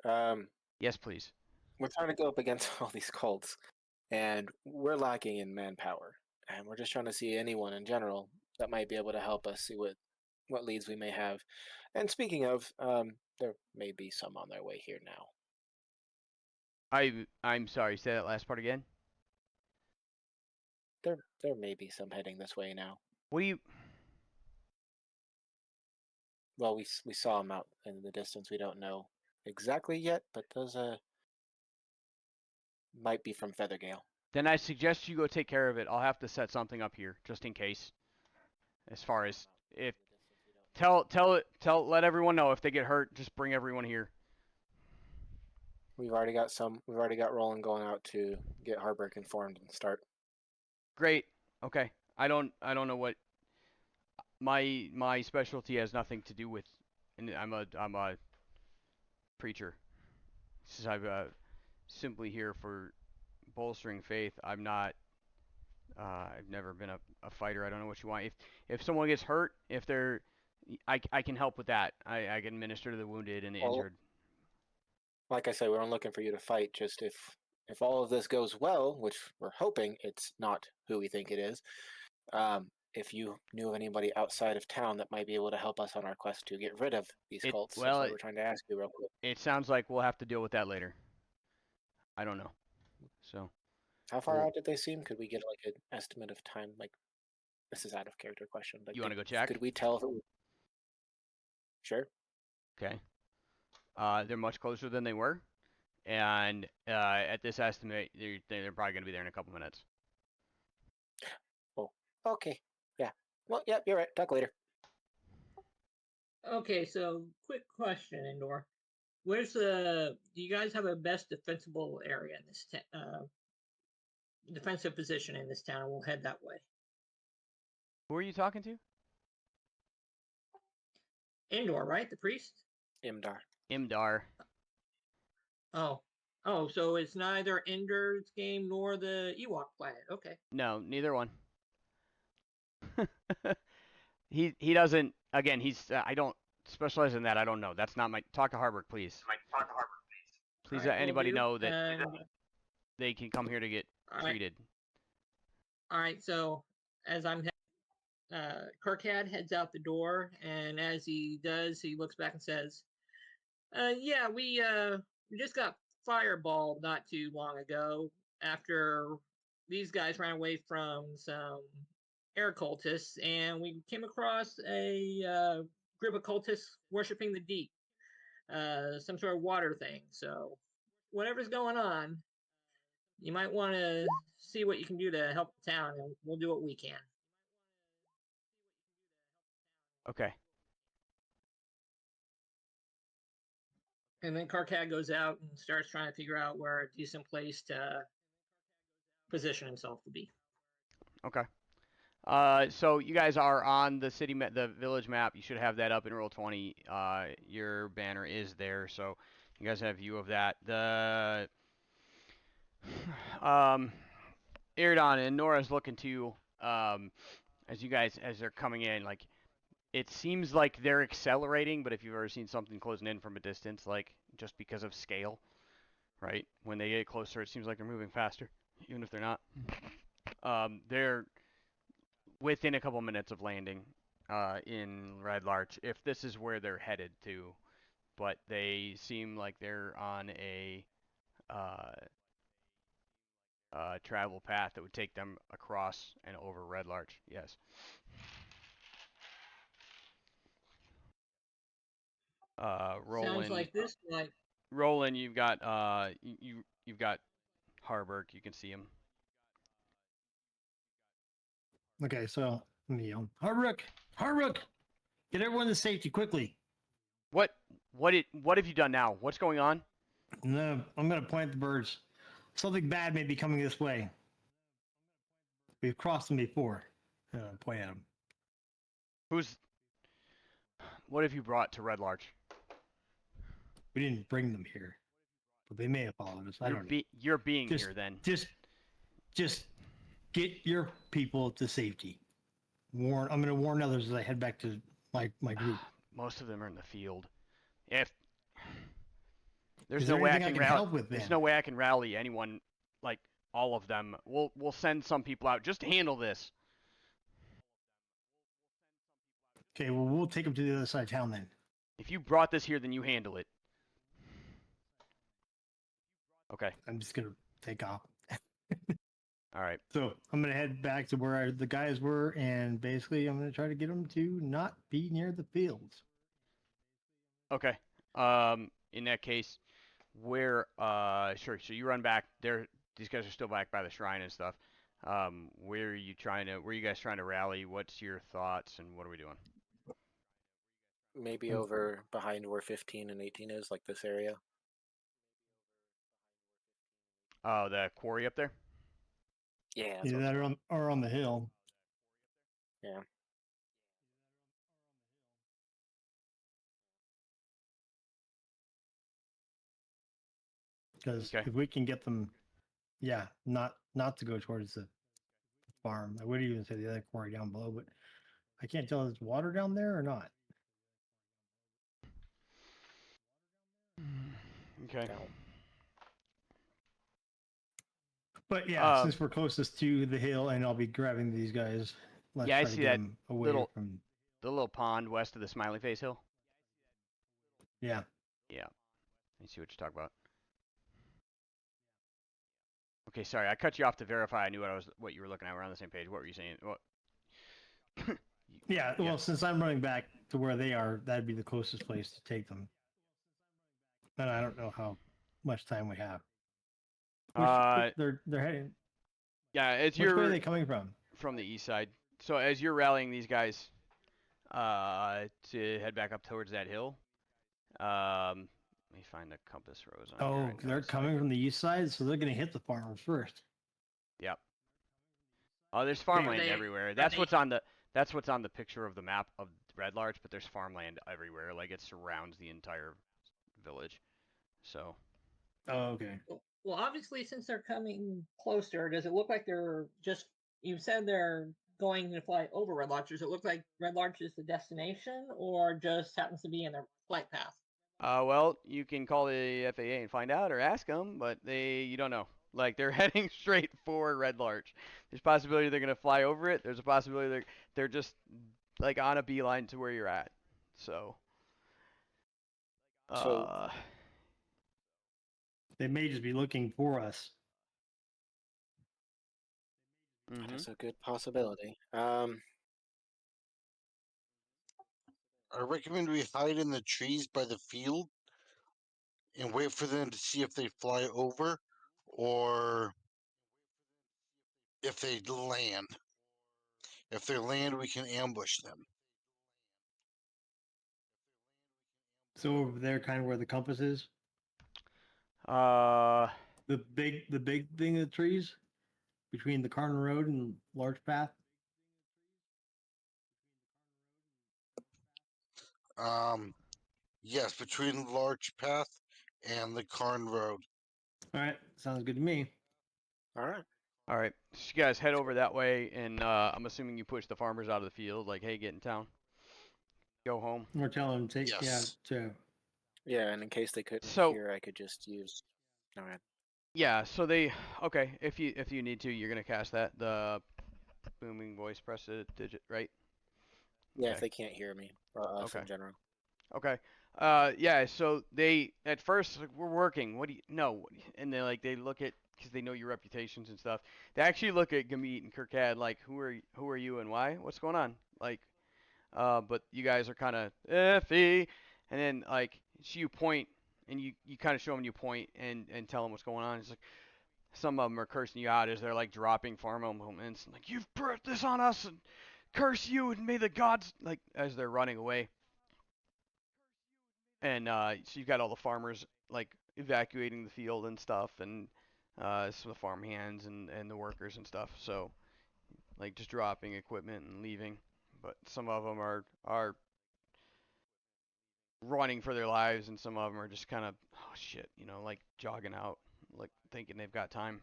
Speaker 1: Yes, please.
Speaker 3: we're trying to go up against all these cults, and we're lacking in manpower. And we're just trying to see anyone in general that might be able to help us see what leads we may have. And speaking of, there may be some on their way here now.
Speaker 1: I'm sorry. Say that last part again.
Speaker 3: There may be some heading this way now.
Speaker 1: What do you?
Speaker 3: Well, we saw them out in the distance. We don't know exactly yet, but those might be from Feathergale.
Speaker 1: Then I suggest you go take care of it. I'll have to set something up here just in case. As far as if let everyone know if they get hurt, just bring everyone here.
Speaker 3: We've already got Roland going out to get Harburg informed and start.
Speaker 1: Great. Okay. I don't know what my specialty has nothing to do with, and I'm a preacher. Since I'm simply here for bolstering faith. I'm not. I've never been a fighter. I don't know what you want. If someone gets hurt, if they're, I can help with that. I can minister to the wounded and the injured.
Speaker 3: Like I said, we're not looking for you to fight. Just if all of this goes well, which we're hoping it's not who we think it is. If you knew of anybody outside of town that might be able to help us on our quest to get rid of these cults, that's what we're trying to ask you real quick.
Speaker 1: It sounds like we'll have to deal with that later. I don't know. So.
Speaker 3: How far out did they seem? Could we get like an estimate of time? Like, this is out of character question. Like,
Speaker 1: you want to go check?
Speaker 3: Could we tell if it was... Sure.
Speaker 1: Okay. They're much closer than they were, and at this estimate, they're probably going to be there in a couple minutes.
Speaker 3: Oh, okay. Yeah. Well, yeah, you're right. Talk later.
Speaker 2: Okay, so quick question, Indoor. Do you guys have a best defensible area in this defensive position in this town? We'll head that way.
Speaker 1: Who are you talking to?
Speaker 2: Indoor, right? The priest?
Speaker 1: Imdar.
Speaker 2: Oh, so it's neither Ender's game nor the Ewok planet. Okay.
Speaker 1: No, neither one. He doesn't. Again, he's. I don't specialize in that. I don't know. That's not my. Talk to Harburg, please. Please
Speaker 2: Right,
Speaker 1: let anybody know that
Speaker 2: and,
Speaker 1: they can come here to get treated.
Speaker 2: All right. So as I'm Kirkad heads out the door, and as he does, he looks back and says, "Yeah, we just got fireballed not too long ago after these guys ran away from some air cultists, and we came across a group of cultists worshiping the deep, some sort of water thing. So whatever's going on, you might want to see what you can do to help the town, and we'll do what we can.
Speaker 1: Okay.
Speaker 2: And then Carcad goes out and starts trying to figure out where a decent place to position himself to be.
Speaker 1: Okay. So you guys are on the the village map. You should have that up in roll 20. Your banner is there, so you guys have view of that. The Iridon and Nora's looking to you, as they're coming in. Like, it seems like they're accelerating, but if you've ever seen something closing in from a distance, like just because of scale, right? When they get closer, it seems like they're moving faster, even if they're not. They're within a couple minutes of landing in Red Larch, if this is where they're headed to. But they seem like they're on a travel path that would take them across and over Red Larch. Yes.
Speaker 2: Sounds
Speaker 1: Roland.
Speaker 2: like this might.
Speaker 1: Roland, you've got you've got Harburg. You can see him.
Speaker 4: Okay, so let me yell, Harrook, get everyone to safety quickly.
Speaker 1: What have you done now? What's going on?
Speaker 4: No, I'm gonna point at the birds. Something bad may be coming this way. We've crossed them before. Point at them.
Speaker 1: What have you brought to Red Larch?
Speaker 4: We didn't bring them here, but they may have followed us. I don't know.
Speaker 1: You're being
Speaker 4: Just-
Speaker 1: here then.
Speaker 4: Just get your people to safety. I'm going to warn others as I head back to my group.
Speaker 1: Most of them are in the field. If there's
Speaker 4: Is
Speaker 1: no
Speaker 4: there
Speaker 1: way I
Speaker 4: anything
Speaker 1: can
Speaker 4: I can
Speaker 1: rally,
Speaker 4: help with
Speaker 1: there's
Speaker 4: then?
Speaker 1: no way I can rally anyone, like all of them. We'll send some people out just to handle this.
Speaker 4: Okay, well, we'll take them to the other side of town then.
Speaker 1: If you brought this here, then you handle it. Okay.
Speaker 4: I'm just going to take off.
Speaker 1: All right.
Speaker 4: So I'm going to head back to where the guys were, and basically I'm going to try to get them to not be near the fields.
Speaker 1: Okay. In that case, sure. So you run back there. These guys are still back by the shrine and stuff. Where are you guys trying to rally? What's your thoughts, and what are we doing?
Speaker 3: Maybe over behind where 15 and 18 is, like this area.
Speaker 1: Oh, the quarry up there?
Speaker 3: Yeah.
Speaker 4: Either that or on the hill.
Speaker 3: Yeah.
Speaker 4: Because
Speaker 1: Okay.
Speaker 4: if we can get them, not to go towards the farm. I would even say the other quarry down below, but I can't tell if there's water down there or not.
Speaker 1: Okay.
Speaker 3: No.
Speaker 4: But yeah, since we're closest to the hill, and I'll be grabbing these guys. Let's
Speaker 1: Yeah, I
Speaker 4: try to
Speaker 1: see
Speaker 4: get
Speaker 1: that
Speaker 4: them away from.
Speaker 1: the little pond west of the Smiley Face Hill.
Speaker 4: Yeah.
Speaker 1: Yeah. I see what you're talking about. Okay, sorry, I cut you off to verify I knew what you were looking at. We're on the same page. What were you saying? What?
Speaker 4: Yeah. Well, since I'm running back to where they are, that'd be the closest place to take them. And I don't know how much time we have. They're heading.
Speaker 1: Yeah,
Speaker 4: Which way are they coming from?
Speaker 1: From the east side. So as you're rallying these guys to head back up towards that hill, let me find the compass rose on here.
Speaker 4: Oh, they're coming from the east side, so they're going to hit the farmers first.
Speaker 1: Yep. Oh, there's farmland everywhere. That's what's on the picture of the map of Red Larch, but there's farmland everywhere. Like, it surrounds the entire village. So.
Speaker 4: Oh, okay.
Speaker 2: Well, obviously, since they're coming closer, does it look like they're just? You said they're going to fly over Red Larch. Does it look like Red Larch is the destination, or just happens to be in their flight path?
Speaker 1: Well, you can call the FAA and find out, or ask them, but you don't know. Like, they're heading straight for Red Larch. There's a possibility they're gonna fly over it. There's a possibility they're just like on a beeline to where you're at. So.
Speaker 4: They may just be looking for us.
Speaker 3: That's a good possibility.
Speaker 5: I recommend we hide in the trees by the field and wait for them to see if they fly over, or if they land. If they land, we can ambush them.
Speaker 4: So over there, kind of where the compass is,
Speaker 1: Uh,
Speaker 4: the big thing of the trees between the Carton Road and Larch Path.
Speaker 5: Yes, between the Larch Path and the Carn Road.
Speaker 4: All right, sounds good to me.
Speaker 3: All right.
Speaker 1: all right. So you guys head over that way, and I'm assuming you push the farmers out of the field. Like, hey, get in town. Go home.
Speaker 4: We're telling them to take
Speaker 5: Yes.
Speaker 3: Yeah, and in case they couldn't
Speaker 1: So-
Speaker 3: hear, I could just use. All right.
Speaker 1: Yeah. So okay. If you need to, you're gonna cast that the booming voice. Press a digit, right?
Speaker 3: Yeah,
Speaker 1: Okay.
Speaker 3: if they can't hear me, or us
Speaker 1: Okay.
Speaker 3: in general.
Speaker 1: Okay. Yeah. So they at first like, we're working. What do you no? And they look at because they know your reputations and stuff. They actually look at Gamete and Kirkad like who are you and why? What's going on? Like, but you guys are kind of iffy. And then like so you point and you kind of show them you point and tell them what's going on. It's like some of them are cursing you out as they're like dropping farm implements and like you've brought this on us and curse you and may the gods like as they're running away. And so you've got all the farmers like evacuating the field and stuff, and some of the farm hands and the workers and stuff. So like just dropping equipment and leaving. But some of them are running for their lives, and some of them are just kind of oh shit, like jogging out, like thinking they've got time.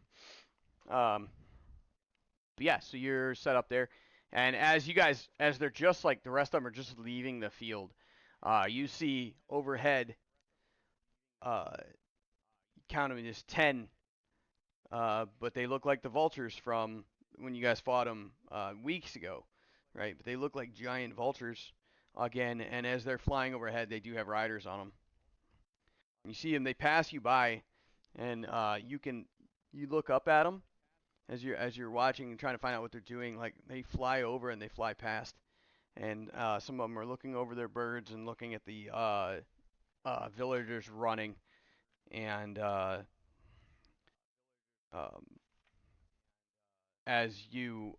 Speaker 1: Um, but yeah, so you're set up there, and as they're just like the rest of them are just leaving the field, you see overhead. Count them as 10, but they look like the vultures from when you guys fought them weeks ago, right? But they look like giant vultures again, and as they're flying overhead, they do have riders on them. You see them; they pass you by, and you look up at them as you're watching and trying to find out what they're doing. Like they fly over and they fly past, and some of them are looking over their birds and looking at the villagers running, and um, as you're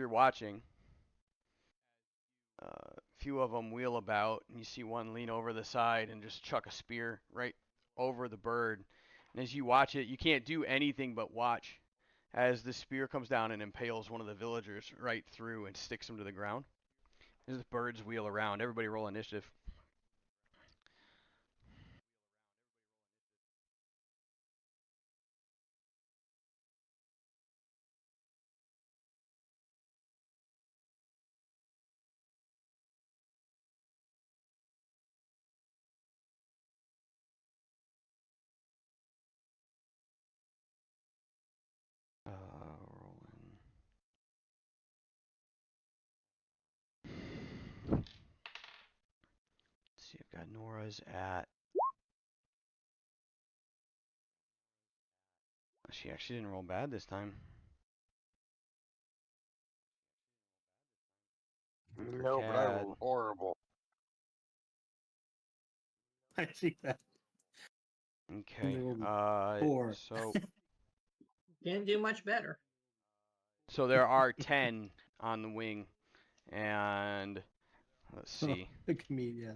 Speaker 1: watching, a few of them wheel about, and you see one lean over the side and just chuck a spear right over the bird. And as you watch it, you can't do anything but watch as the spear comes down and impales one of the villagers right through and sticks him to the ground. As the birds wheel around, everybody roll initiative. Rolling. Let's see, I've got Nora's at. She actually didn't roll bad this time.
Speaker 5: No, but I rolled horrible.
Speaker 4: I see that.
Speaker 1: Okay.
Speaker 4: rolled 4.
Speaker 1: So
Speaker 2: Didn't do much better.
Speaker 1: there are 10 on the wing, and let's see.
Speaker 4: Look at me, yeah.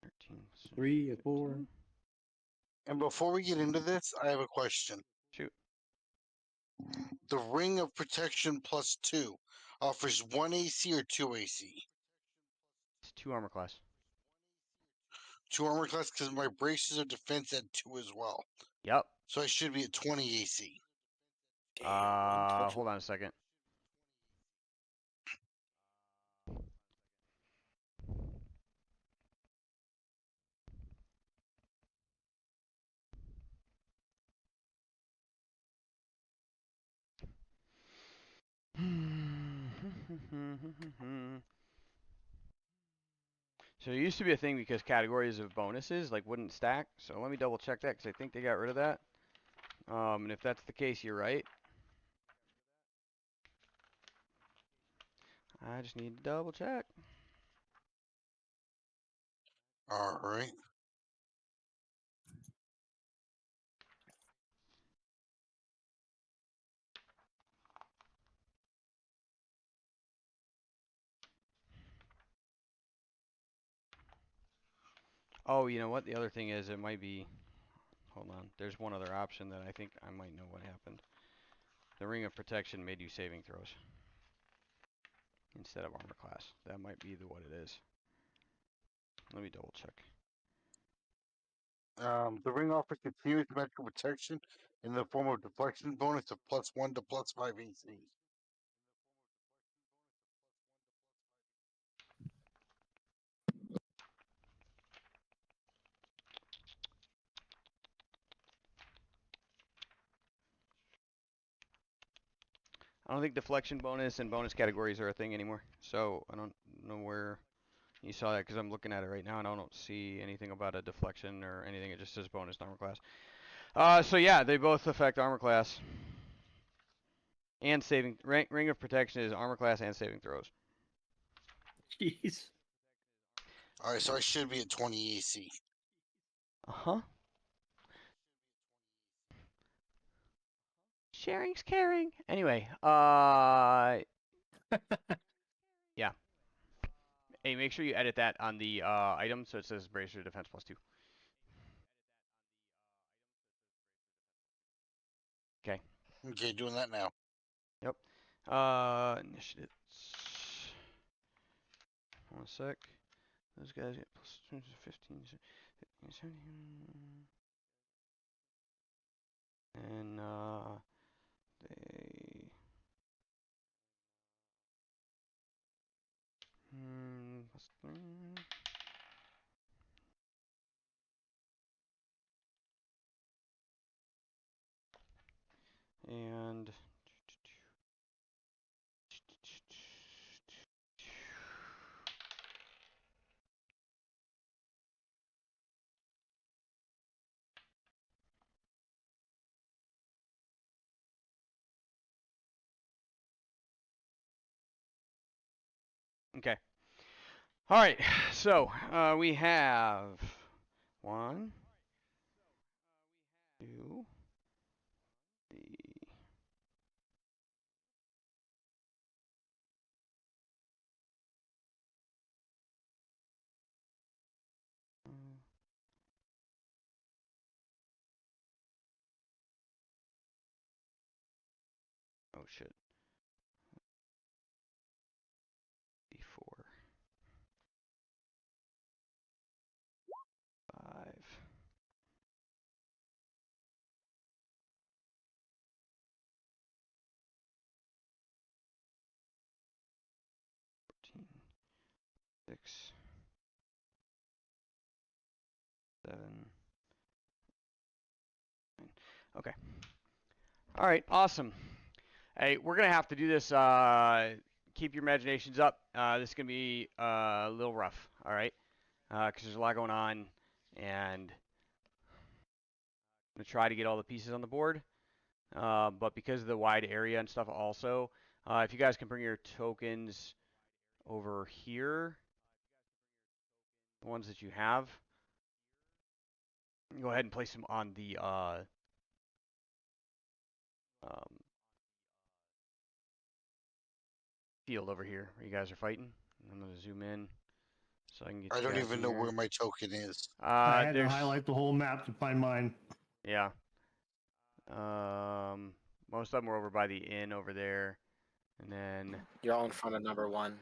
Speaker 1: 13,
Speaker 4: 3 or 4.
Speaker 1: 15.
Speaker 5: And before we get into this, I have a question.
Speaker 1: Shoot.
Speaker 5: The Ring of Protection +2 offers 1 AC or 2 AC?
Speaker 1: It's 2 armor class.
Speaker 5: 2 armor class because my braces of defense at 2 as well.
Speaker 1: Yep.
Speaker 5: So I should be at 20 AC.
Speaker 3: Damn,
Speaker 1: Hold on a second. So there used to be a thing because categories of bonuses like wouldn't stack. So let me double check that because I think they got rid of that. And if that's the case, you're right. I just need to double check.
Speaker 5: All right.
Speaker 1: Oh, you know what? The other thing is, it might be. Hold on. There's one other option that I think I might know what happened. The Ring of Protection made you saving throws instead of armor class. That might be what it is. Let me double check.
Speaker 5: The ring offers continuous magical protection in the form of deflection bonus of +1 to +5 AC.
Speaker 1: I don't think deflection bonus and bonus categories are a thing anymore. So I don't know where you saw that because I'm looking at it right now and I don't see anything about a deflection or anything. It just says bonus armor class. So yeah, they both affect armor class and saving. Ring of Protection is armor class and saving throws.
Speaker 4: Jeez.
Speaker 5: All right, so I should be at 20 AC.
Speaker 1: Uh-huh. Sharing's caring. Anyway, yeah. Hey, make sure you edit that on the item so it says Bracer Defense +2. Okay.
Speaker 5: Okay, doing that now.
Speaker 1: Yep. Initiatives. 1 sec. Those guys get +15, 17. And they +3. And okay. All right. So we have 1, 2, 3. Oh shit. 4, 5. 14, 6, 7, 9. Okay. All right. Awesome. Hey, we're gonna have to do this. Keep your imaginations up. This is gonna be a little rough. All right. Because there's a lot going on, and I'm gonna try to get all the pieces on the board. But because of the wide area and stuff, also, if you guys can bring your tokens over here, the ones that you have, go ahead and place them on the field over here where you guys are fighting. I'm gonna zoom in so I can get
Speaker 5: I
Speaker 1: you
Speaker 5: don't
Speaker 1: guys
Speaker 5: even know
Speaker 1: here.
Speaker 5: where my token is.
Speaker 4: I had to
Speaker 1: There's
Speaker 4: highlight the whole map to find mine.
Speaker 1: yeah. Most of them were over by the inn over there, and then
Speaker 3: You're all in front of number 1.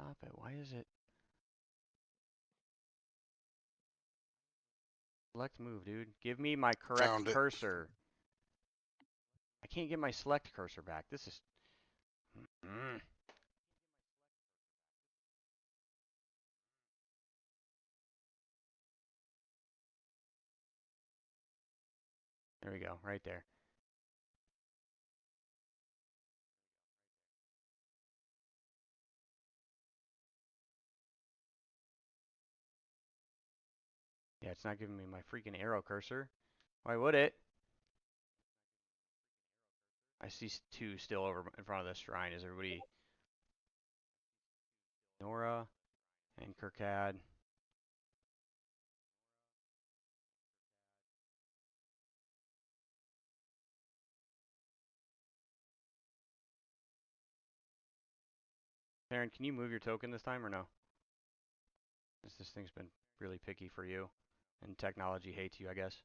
Speaker 1: stop it. Why is it select move, dude? Give me my correct
Speaker 5: Found it.
Speaker 1: cursor. I can't get my select cursor back. This is. There we go, right there. Yeah, it's not giving me my freaking arrow cursor. Why would it? I see 2 still over in front of the shrine. Is everybody? Nora and Kirkad. Aaron, can you move your token this time or no? This thing's been really picky for you, and technology hates you, I guess.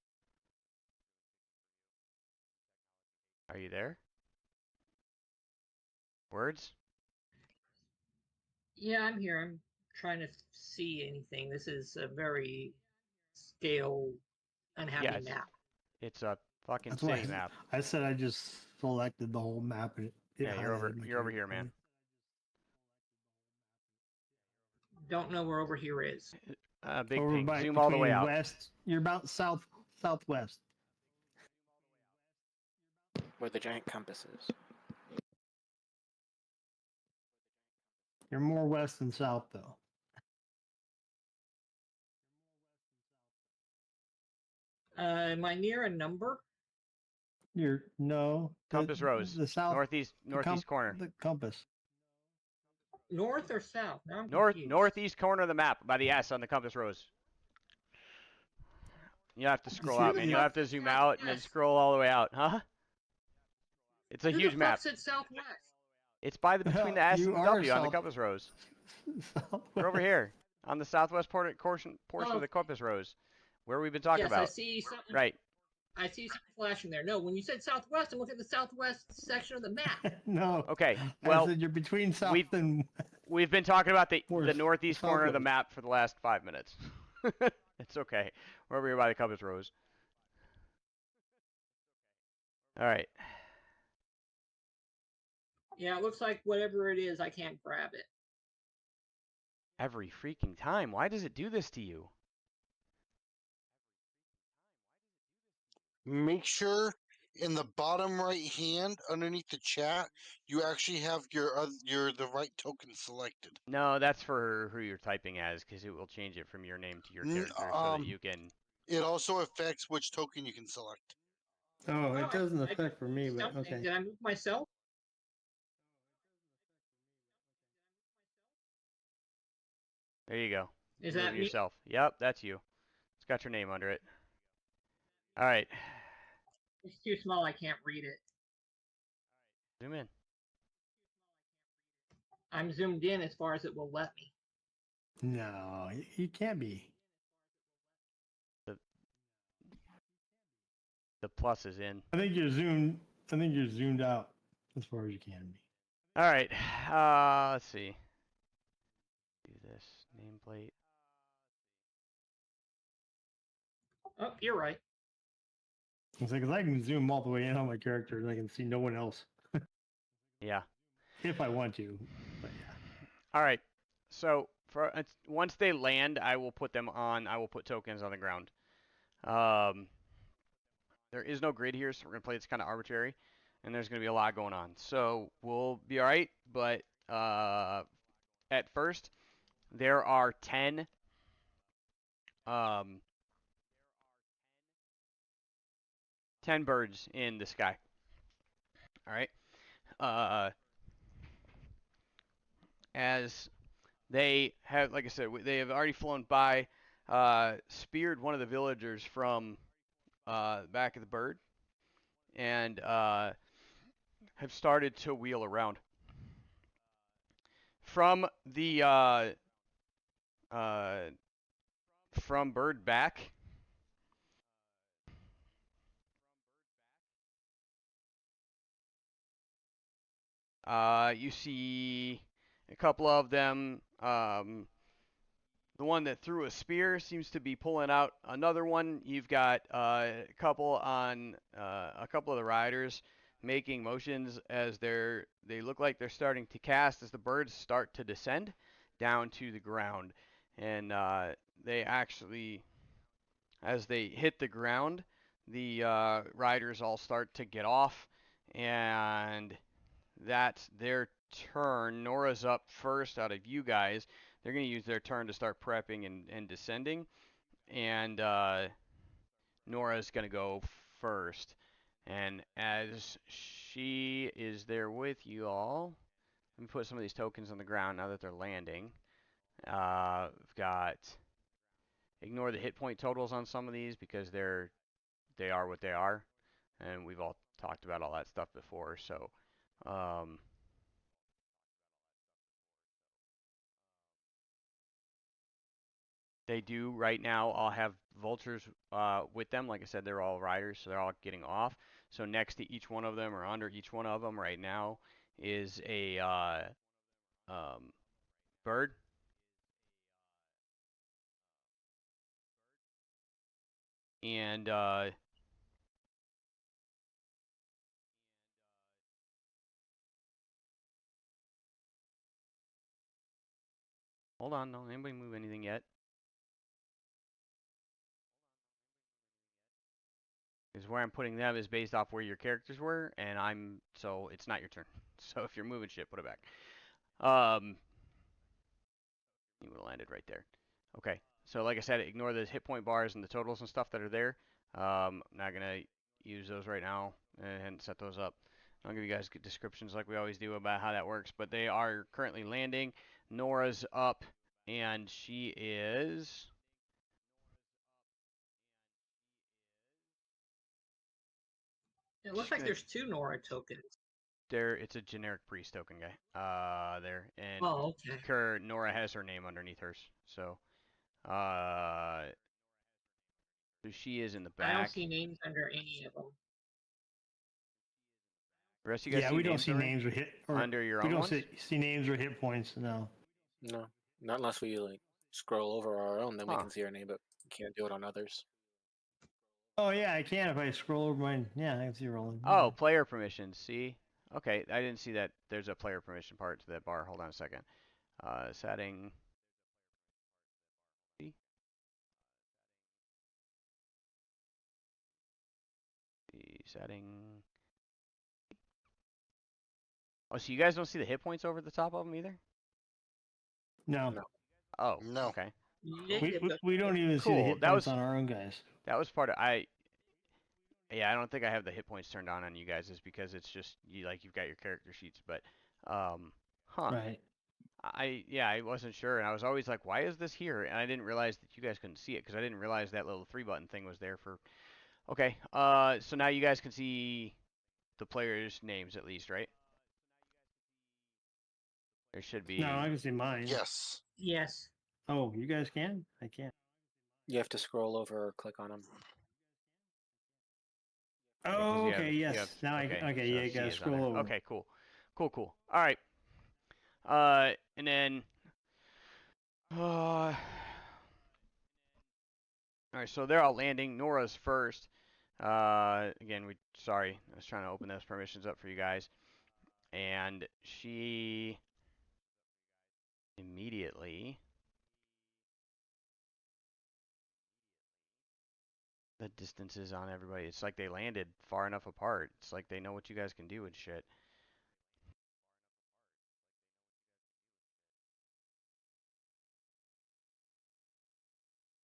Speaker 1: Are you there? Words?
Speaker 2: Yeah, I'm here. I'm trying to see anything. This is a very scale unhappy
Speaker 1: Yeah,
Speaker 2: map.
Speaker 1: it's a fucking
Speaker 4: That's why
Speaker 1: city map.
Speaker 4: I said I just selected the whole map and it
Speaker 1: Yeah, you're over
Speaker 4: highlighted my
Speaker 1: here,
Speaker 4: character.
Speaker 1: man.
Speaker 2: Don't know where over here is.
Speaker 1: Big
Speaker 4: Over
Speaker 1: ping.
Speaker 4: by
Speaker 1: Zoom all the way
Speaker 4: between
Speaker 1: out.
Speaker 4: west. You're about southwest.
Speaker 3: Where the giant compass is.
Speaker 4: You're more west than south though.
Speaker 2: Am I near a number?
Speaker 4: You're no
Speaker 1: Compass rose.
Speaker 4: the south
Speaker 1: Northeast corner.
Speaker 4: the compass.
Speaker 2: North or south? Now I'm confused.
Speaker 1: Northeast corner of the map by the S on the compass rose. You have to scroll
Speaker 4: see,
Speaker 1: out, man.
Speaker 4: yeah.
Speaker 1: You'll have to zoom out and then
Speaker 2: Southwest.
Speaker 1: scroll all the way out, huh? It's a
Speaker 2: Who
Speaker 1: huge
Speaker 2: the
Speaker 1: map.
Speaker 2: fuck said southwest?
Speaker 1: It's by between the S
Speaker 4: You
Speaker 1: and the
Speaker 4: are
Speaker 1: W on the
Speaker 4: south-
Speaker 1: compass rose.
Speaker 4: southwest.
Speaker 1: You're over here on the southwest portion of the compass rose, where we've been talking
Speaker 2: Yes, I
Speaker 1: about.
Speaker 2: see something.
Speaker 1: Right.
Speaker 2: I see something flashing there. No, when you said southwest, I'm looking at the southwest section of the map.
Speaker 4: No.
Speaker 1: Okay.
Speaker 4: I
Speaker 1: Well,
Speaker 4: said you're between south
Speaker 1: we-
Speaker 4: and
Speaker 1: we've been talking about the
Speaker 4: North-
Speaker 1: northeast corner of the
Speaker 4: southwest.
Speaker 1: map for the last 5 minutes. It's okay. We're over here by the compass rose. All right.
Speaker 2: Yeah, it looks like whatever it is, I can't grab it.
Speaker 1: Every freaking time. Why does it do this to you?
Speaker 5: Make sure in the bottom right hand underneath the chat, you actually have the right token selected.
Speaker 1: No, that's for who you're typing as, because it will change it from your name to your character so that you can.
Speaker 5: It also affects which token you can select.
Speaker 4: Oh,
Speaker 2: Oh,
Speaker 4: it doesn't
Speaker 2: I
Speaker 4: affect for me, but
Speaker 2: something.
Speaker 4: okay.
Speaker 2: Did I move myself?
Speaker 1: There you go.
Speaker 2: Is
Speaker 1: Move
Speaker 2: that me?
Speaker 1: yourself. Yep, that's you. It's got your name under it. All right.
Speaker 2: It's too small. I can't read it.
Speaker 1: Zoom in.
Speaker 2: I'm zoomed in as far as it will let me.
Speaker 4: No, you can't be.
Speaker 1: The plus is in.
Speaker 4: I think you're zoomed out as far as you can be.
Speaker 1: All right. Let's see. Do this nameplate.
Speaker 2: Oh, you're right.
Speaker 4: It's like 'cause I can zoom all the way in on my character and I can see no one else
Speaker 1: Yeah.
Speaker 4: if I want to. But yeah.
Speaker 1: All right. So once they land, I will put tokens on the ground. There is no grid here, so we're gonna play this kind of arbitrary, and there's gonna be a lot going on. So we'll be all right. But at first, there are 10 10 birds in the sky. All right. As they have, like I said, they have already flown by, speared one of the villagers from the back of the bird, and have started to wheel around. From the from bird back, you see a couple of them. The one that threw a spear seems to be pulling out another one. You've got a couple of the riders making motions as they look like they're starting to cast as the birds start to descend down to the ground, and they actually, as they hit the ground, the riders all start to get off, and that's their turn. Nora's up first out of you guys. They're going to use their turn to start prepping and descending. And Nora's going to go first. And as she is there with you all, let me put some of these tokens on the ground now that they're landing. We've got, ignore the hit point totals on some of these because they are what they are. And we've all talked about all that stuff before. So, They do right now all have vultures with them. Like I said, they're all riders, so they're all getting off. So next to each one of them, or under each one of them right now, is a bird. And hold on, don't anybody move anything yet? Is where I'm putting them is based off where your characters were, and so it's not your turn. So if you're moving shit, put it back. You would have landed right there. Okay, so like I said, ignore the hit point bars and the totals and stuff that are there. I'm not gonna use those right now and set those up. I'll give you guys good descriptions like we always do about how that works, but they are currently landing. Nora's up, and she is.
Speaker 2: It looks like there's 2 Nora tokens.
Speaker 1: It's a generic priest token guy. There, and
Speaker 2: Oh, okay.
Speaker 1: Nora has her name underneath hers, so she is in the
Speaker 2: I don't
Speaker 1: back.
Speaker 2: see names under any of them.
Speaker 1: The rest of you guys
Speaker 4: Yeah,
Speaker 1: see
Speaker 4: we don't
Speaker 1: names
Speaker 4: see names or hit or
Speaker 1: under your
Speaker 4: we
Speaker 1: own
Speaker 4: don't
Speaker 1: ones?
Speaker 4: see names or hit points. No.
Speaker 3: No, not unless we like scroll over our own, then we
Speaker 1: Huh.
Speaker 3: can see our name, but we can't do it on others.
Speaker 4: Oh yeah, I can if I scroll over mine. Yeah, I can see rolling.
Speaker 1: Oh, player permissions. See? Okay, I didn't see that. There's a player permission part to that bar. Hold on a second. Setting. See? Setting. Oh, so you guys don't see the hit points over the top of them either?
Speaker 4: No.
Speaker 3: No.
Speaker 1: Oh,
Speaker 5: No.
Speaker 1: okay.
Speaker 4: We don't even see the
Speaker 1: Cool.
Speaker 4: hit
Speaker 1: That
Speaker 4: points
Speaker 1: was
Speaker 4: on our own guys.
Speaker 1: that was part of Yeah, I don't think I have the hit points turned on you guys, is because it's just you've got your character sheets, but huh.
Speaker 4: Right.
Speaker 1: I wasn't sure, and I was always like, why is this here? And I didn't realize that you guys couldn't see it because I didn't realize that little 3 button thing was there for. Okay, so now you guys can see the players' names at least, right? There should be.
Speaker 4: No, I can see mine.
Speaker 5: Yes.
Speaker 2: Yes.
Speaker 4: Oh, you guys can? I can't.
Speaker 3: You have to scroll over or click on them.
Speaker 4: Oh,
Speaker 1: you have-
Speaker 4: okay.
Speaker 1: you
Speaker 4: Yes.
Speaker 1: have-
Speaker 4: Now
Speaker 1: okay,
Speaker 4: I okay.
Speaker 1: so
Speaker 4: Yeah, you
Speaker 1: C
Speaker 4: gotta
Speaker 1: is on
Speaker 4: scroll
Speaker 1: there.
Speaker 4: over.
Speaker 1: Okay, cool. All right. And then. All right, so they're all landing. Nora's first. Again, sorry, I was trying to open those permissions up for you guys, and she immediately. The distances on everybody. It's like they landed far enough apart. It's like they know what you guys can do and shit.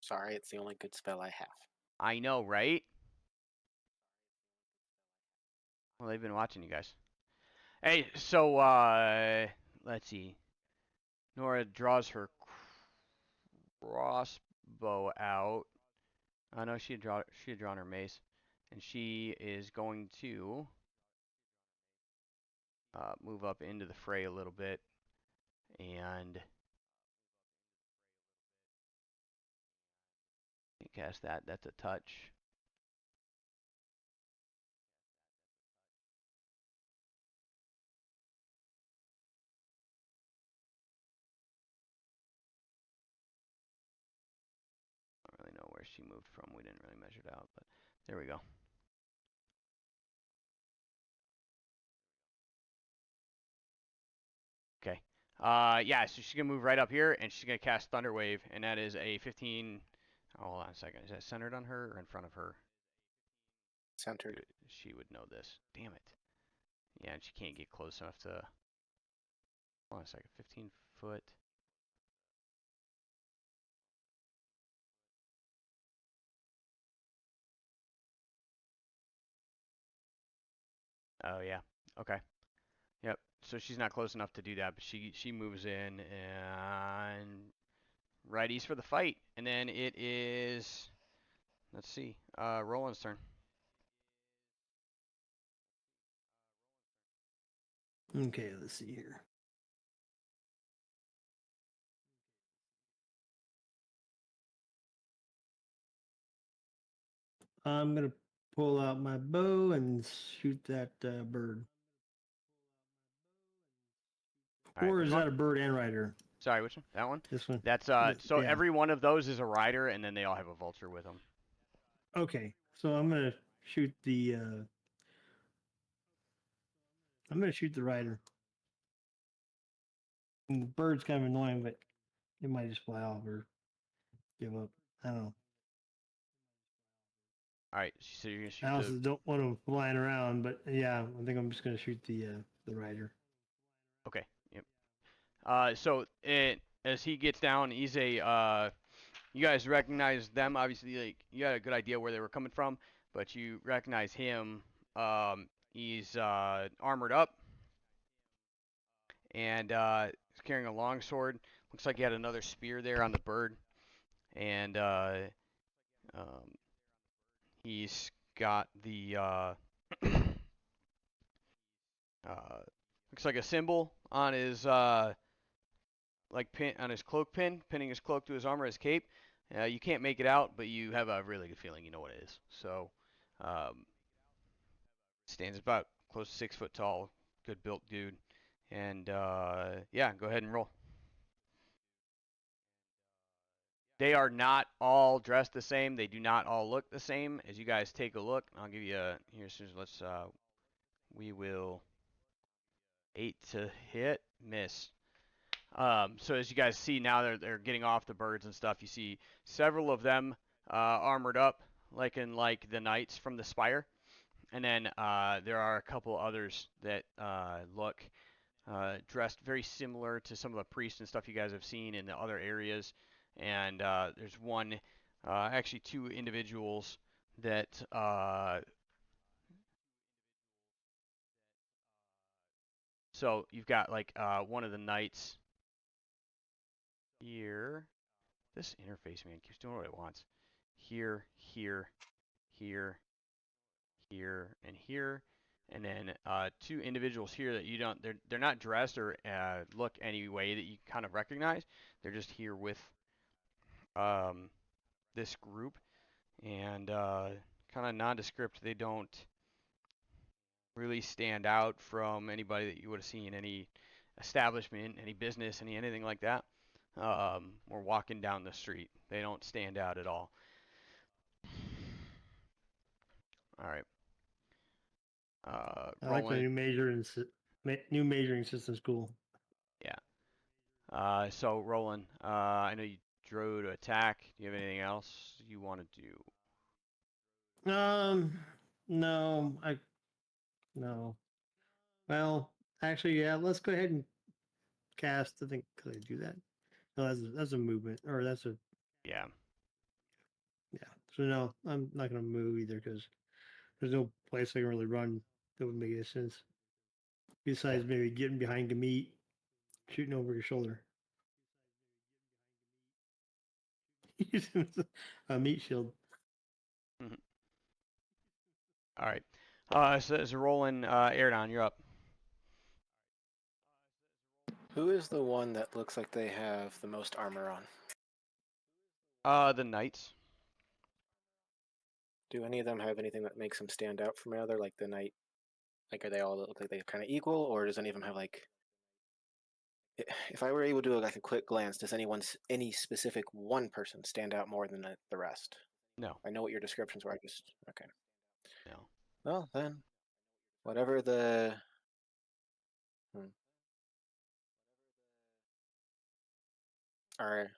Speaker 3: Sorry, it's the only good spell I have.
Speaker 1: I know, right? Well, they've been watching you guys. Hey, so let's see. Nora draws her crossbow out. I know she had drawn her mace, and she is going to move up into the fray a little bit, and cast that. That's a touch. I don't really know where she moved from. We didn't really measure it out, but there we go. Okay. Yeah, so she's gonna move right up here, and she's gonna cast Thunder Wave, and that is a 15. Oh, hold on a second. Is that centered on her or in front of her?
Speaker 3: Centered.
Speaker 1: She would know this. Damn it. Yeah, and she can't get close enough to. Hold on a second. 15 foot. Oh yeah. Okay. Yep. So she's not close enough to do that, but she moves in and right east for the fight, and then it is. Let's see. Roland's turn.
Speaker 4: Okay, let's see here. I'm gonna pull out my bow and shoot that bird.
Speaker 1: All right,
Speaker 4: Or
Speaker 1: which
Speaker 4: is
Speaker 1: one?
Speaker 4: that a bird and rider?
Speaker 1: Sorry, which one? That one?
Speaker 4: This one.
Speaker 1: That's so
Speaker 4: Yeah.
Speaker 1: every one of those is a rider, and then they all have a vulture with them.
Speaker 4: Okay, so I'm gonna shoot the. I'm gonna shoot the rider. And the bird's kind of annoying, but it might just fly off or give up. I don't know.
Speaker 1: All right, so you're gonna shoot
Speaker 4: I also
Speaker 1: the.
Speaker 4: don't want them flying around, but yeah, I think I'm just gonna shoot the rider.
Speaker 1: Okay. Yep. So as he gets down, he's you guys recognize them. Obviously, like you had a good idea where they were coming from, but you recognize him. He's armored up, and he's carrying a long sword. Looks like he had another spear there on the bird, and um, he's got the looks like a symbol on his like pin on his cloak pin, pinning his cloak to his armor, his cape. You can't make it out, but you have a really good feeling you know what it is. So, stands about close to 6 foot tall, good built dude, and yeah, go ahead and roll. They are not all dressed the same. They do not all look the same. As you guys take a look, I'll give you a here. As soon as we will 8 to hit, miss. So as you guys see now, they're getting off the birds and stuff. You see several of them armored up, like in like the knights from the spire, and then there are a couple others that look dressed very similar to some of the priests and stuff you guys have seen in the other areas. And there's one, actually two individuals that so you've got like one of the knights here. This interface, man, keeps doing what it wants. Here, here, here, here, and here, and then two individuals here that you don't. They're not dressed or look any way that you kind of recognize. They're just here with this group, and kind of nondescript. They don't really stand out from anybody that you would have seen in any establishment, any business, anything like that. Or walking down the street. They don't stand out at all. All right.
Speaker 4: I like the
Speaker 1: Roland.
Speaker 4: new measuring system's cool.
Speaker 1: Yeah. So Roland, I know you drew to attack. Do you have anything else you want to do?
Speaker 4: No, no. Well, actually, yeah. Let's go ahead and cast. I think could I do that? No, that's a movement, or that's a
Speaker 1: Yeah.
Speaker 4: yeah. So no, I'm not gonna move either because there's no place I can really run that would make any sense. Besides maybe getting behind Gamete, shooting over your shoulder. Using a meat shield.
Speaker 1: All right. So as Roland, Aerodon, you're up.
Speaker 3: Who is the one that looks like they have the most armor on?
Speaker 1: The knights.
Speaker 3: Do any of them have anything that makes them stand out from another, like the knight? Like, are they all look like they're kind of equal, or does any of them have like? If I were able to do like a quick glance, does any specific one person stand out more than the rest?
Speaker 1: No.
Speaker 3: I know what your descriptions were. I just okay.
Speaker 1: No.
Speaker 3: Well then, whatever the. Are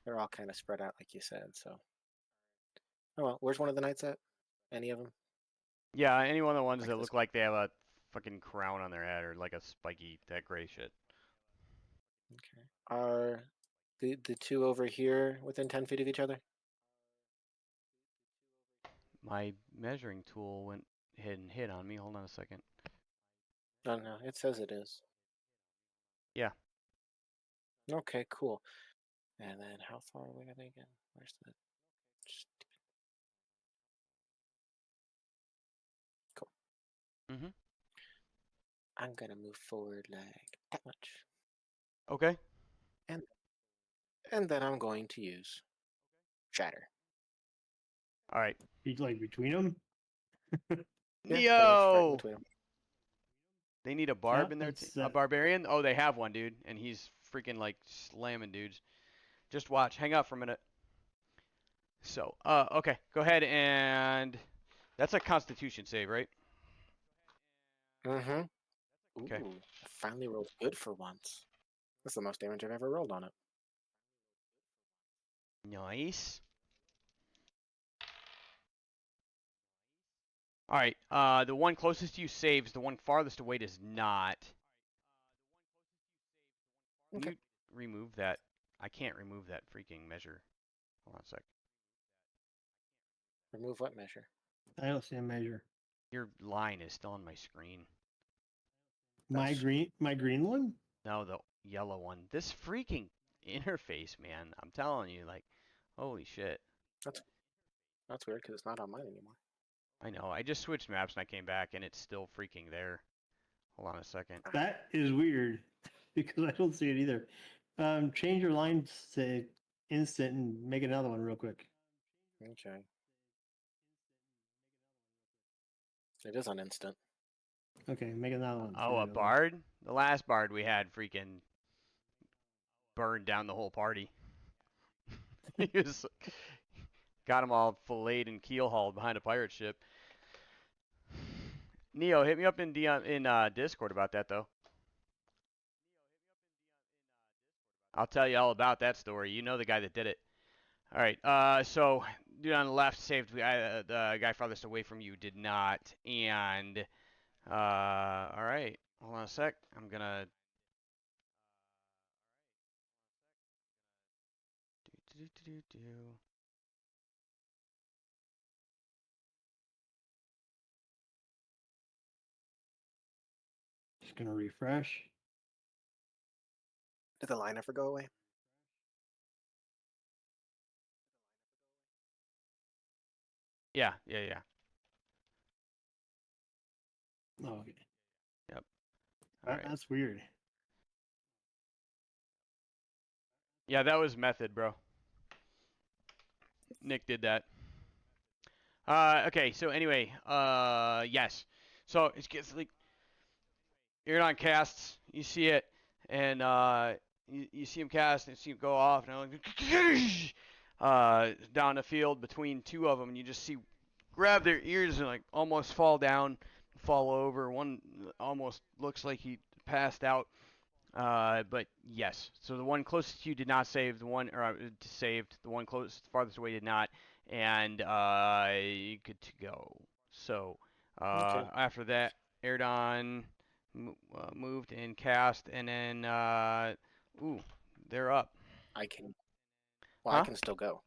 Speaker 3: they're all kind of spread out, like you said. So, oh well. Where's one of the knights at? Any of them?
Speaker 1: Yeah, any one of the ones
Speaker 3: Like
Speaker 1: that
Speaker 3: this.
Speaker 1: look like they have a fucking crown on their head or like a spiky, that gray shit.
Speaker 3: Okay. Are the two over here within 10 feet of each other?
Speaker 1: My measuring tool went ahead and hit on me. Hold on a second.
Speaker 3: Oh no, it says it is.
Speaker 1: Yeah.
Speaker 3: Okay, cool. And then how far away are they again? Where's the? Cool.
Speaker 1: Mhm.
Speaker 3: I'm gonna move forward like that much,
Speaker 1: Okay.
Speaker 3: and then I'm going to use Shatter.
Speaker 1: All right.
Speaker 4: He's like between them.
Speaker 3: Yeah, pretty much right in
Speaker 1: Neo.
Speaker 3: between them.
Speaker 1: They need a barb in their
Speaker 4: It's
Speaker 1: a barbarian. Oh, they have one, dude, and he's freaking like slamming dudes. Just watch. Hang out for a minute. So, okay, go ahead and that's a Constitution save, right?
Speaker 3: Mm-hmm. Ooh,
Speaker 1: Okay.
Speaker 3: I finally rolled good for once. That's the most damage I've ever rolled on it.
Speaker 1: Nice. All right. The one closest to you saves. The one farthest away does not. Can
Speaker 3: Okay.
Speaker 1: you remove that? I can't remove that freaking measure. Hold on a sec.
Speaker 3: Remove what measure?
Speaker 4: I don't see a measure.
Speaker 1: Your line is still on my screen.
Speaker 4: My green one.
Speaker 1: No, the yellow one. This freaking interface, man. I'm telling you, like, holy shit.
Speaker 3: That's weird because it's not on mine anymore.
Speaker 1: I know. I just switched maps and I came back and it's still freaking there. Hold on a second.
Speaker 4: That is weird because I don't see it either. Change your lines to instant and make another one real quick.
Speaker 3: Okay. It is on instant.
Speaker 4: Okay, make another one.
Speaker 1: Oh, a bard? The last bard we had freaking burned down the whole party. He was got them all filleted and keel hauled behind a pirate ship. Neo, hit me up in Discord about that though. I'll tell you all about that story. You know the guy that did it. All right. So dude on the left saved the guy farthest away from you did not. And all right. Hold on a sec. I'm gonna do.
Speaker 4: Just gonna refresh.
Speaker 3: Did the line ever go away?
Speaker 1: Yeah.
Speaker 4: Oh, okay.
Speaker 1: Yep. All right.
Speaker 4: That's weird.
Speaker 1: Yeah, that was method, bro. Nick did that. Okay, so anyway, yes. So it gets like you're on casts, you see it, and you see him cast and see him go off, and I'm like, down the field between two of them, and you just see grab their ears and like almost fall down, fall over. One almost looks like he passed out. But yes, so the one closest to you did not save. The one saved. The one closest, farthest away did not, and good to go. So
Speaker 3: Okay.
Speaker 1: after that, Erdon moved and cast, and then ooh, they're up.
Speaker 3: I can. Well, I
Speaker 1: Huh?
Speaker 3: can still go.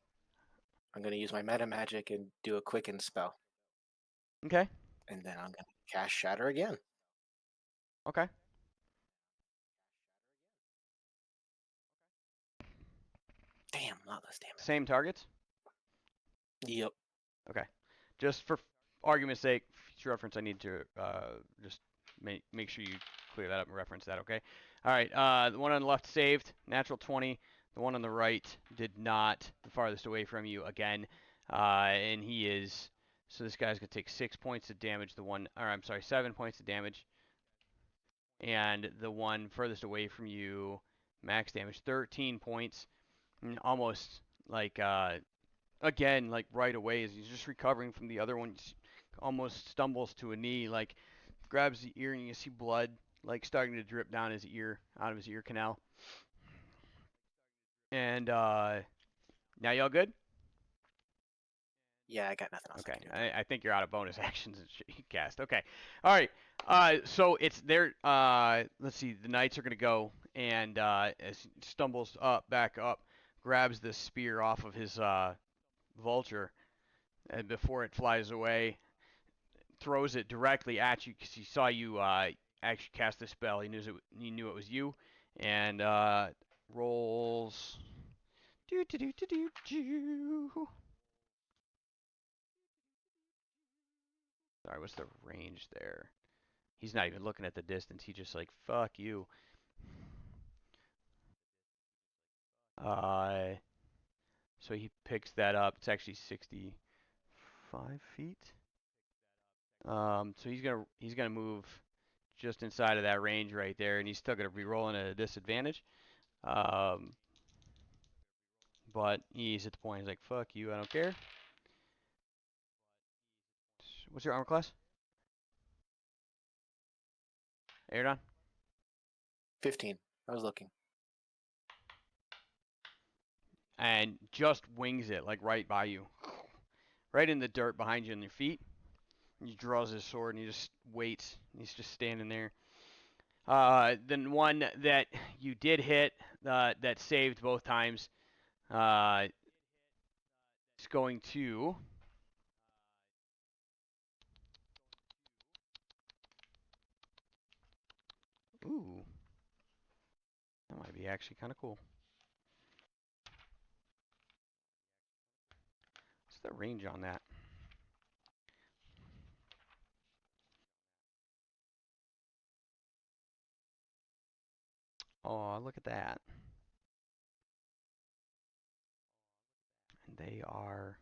Speaker 3: I'm gonna use my meta magic and do a quicken spell,
Speaker 1: Okay.
Speaker 3: and then I'm gonna cast Shatter again.
Speaker 1: Okay.
Speaker 3: Damn, not this damage.
Speaker 1: Same targets.
Speaker 3: Yep.
Speaker 1: Okay. Just for argument's sake, future reference, I need to just make sure you clear that up and reference that, okay? All right, the one on the left saved, natural 20. The one on the right did not, the farthest away from you again. And he is, so this guy's going to take 6 points of damage. The one, or I'm sorry, 7 points of damage. And the one furthest away from you, max damage, 13 points. Almost like, again, like right away, as he's just recovering from the other one, almost stumbles to a knee, like grabs the ear, and you see blood like starting to drip down his ear, out of his ear canal. And now y'all good?
Speaker 3: Yeah, I got nothing else.
Speaker 1: Okay,
Speaker 3: I can do.
Speaker 1: I think you're out of bonus actions and shit you cast. Okay, all right. So it's there. Let's see. The knights are gonna go, and as he stumbles back up, grabs the spear off of his vulture, and before it flies away, throws it directly at you because he saw you actually cast the spell. He knew it was you, and rolls. Do do do do do do. Sorry, what's the range there? He's not even looking at the distance. He just like fuck you. So he picks that up. It's actually 60 5 feet. So he's gonna move just inside of that range right there, and he's still gonna be rolling at a disadvantage. But he's at the point he's like, fuck you, I don't care. What's your armor class? Aerodon?
Speaker 3: 15. I was looking.
Speaker 1: And just wings it, like right by you. Right in the dirt behind you and your feet. He draws his sword and he just waits. He's just standing there. Then one that you did hit, that saved both times, is going to... Ooh. That might be actually kind of cool. What's the range on that? Oh, look at that. And they are...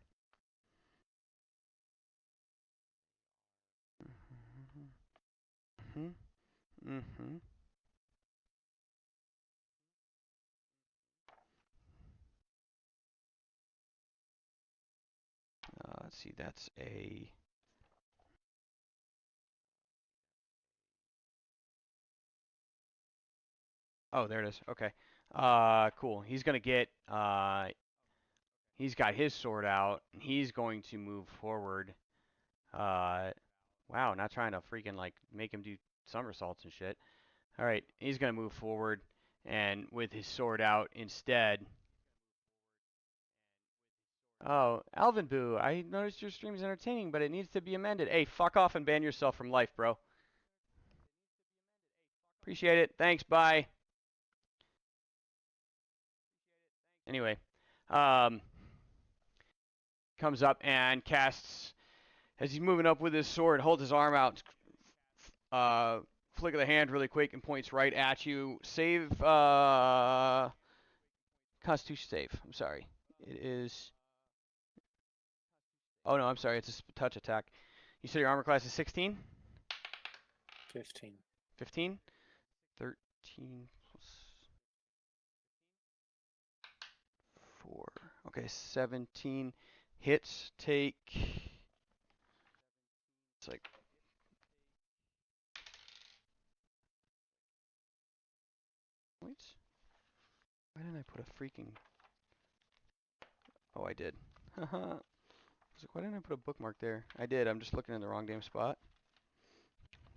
Speaker 1: Mm-hmm. Mm-hmm. Let's see, that's a... Oh, there it is. Okay. Cool. He's gonna get, he's got his sword out, and he's going to move forward. Wow, not trying to freaking, like, make him do somersaults and shit. Alright, he's gonna move forward, and with his sword out instead... Oh, Alvin Boo, I noticed your stream is entertaining, but it needs to be amended. Hey, fuck off and ban yourself from life, bro. Appreciate it. Thanks, bye. Anyway, comes up and casts, as he's moving up with his sword, holds his arm out, flick of the hand really quick and points right at you. Save, Constitution save. I'm sorry. It is... Oh, no, I'm sorry. It's a touch attack. You said your armor class is 16?
Speaker 3: 15.
Speaker 1: 15? 13 plus 4. Okay, 17 hits. Take... It's like... Wait. Why didn't I put a freaking... Oh, I did. Haha. I was like, why didn't I put a bookmark there? I did. I'm just looking in the wrong damn spot.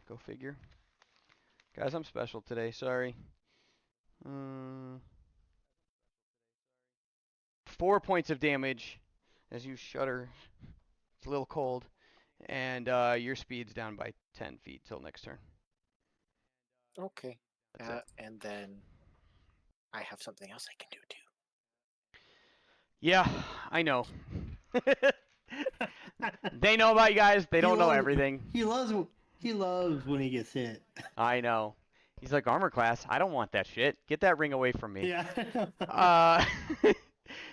Speaker 1: Go figure. Guys, I'm special today. Sorry. 4 points of damage as you shudder. It's a little cold. And your speed's down by 10 feet till next turn.
Speaker 3: Okay.
Speaker 1: That's it.
Speaker 3: And then I have something else I can do too.
Speaker 1: Yeah, I know. They know about you guys. They don't know everything.
Speaker 4: He loves when he gets hit.
Speaker 1: I know. He's like, armor class, I don't want that shit. Get that ring away from me.
Speaker 4: Yeah.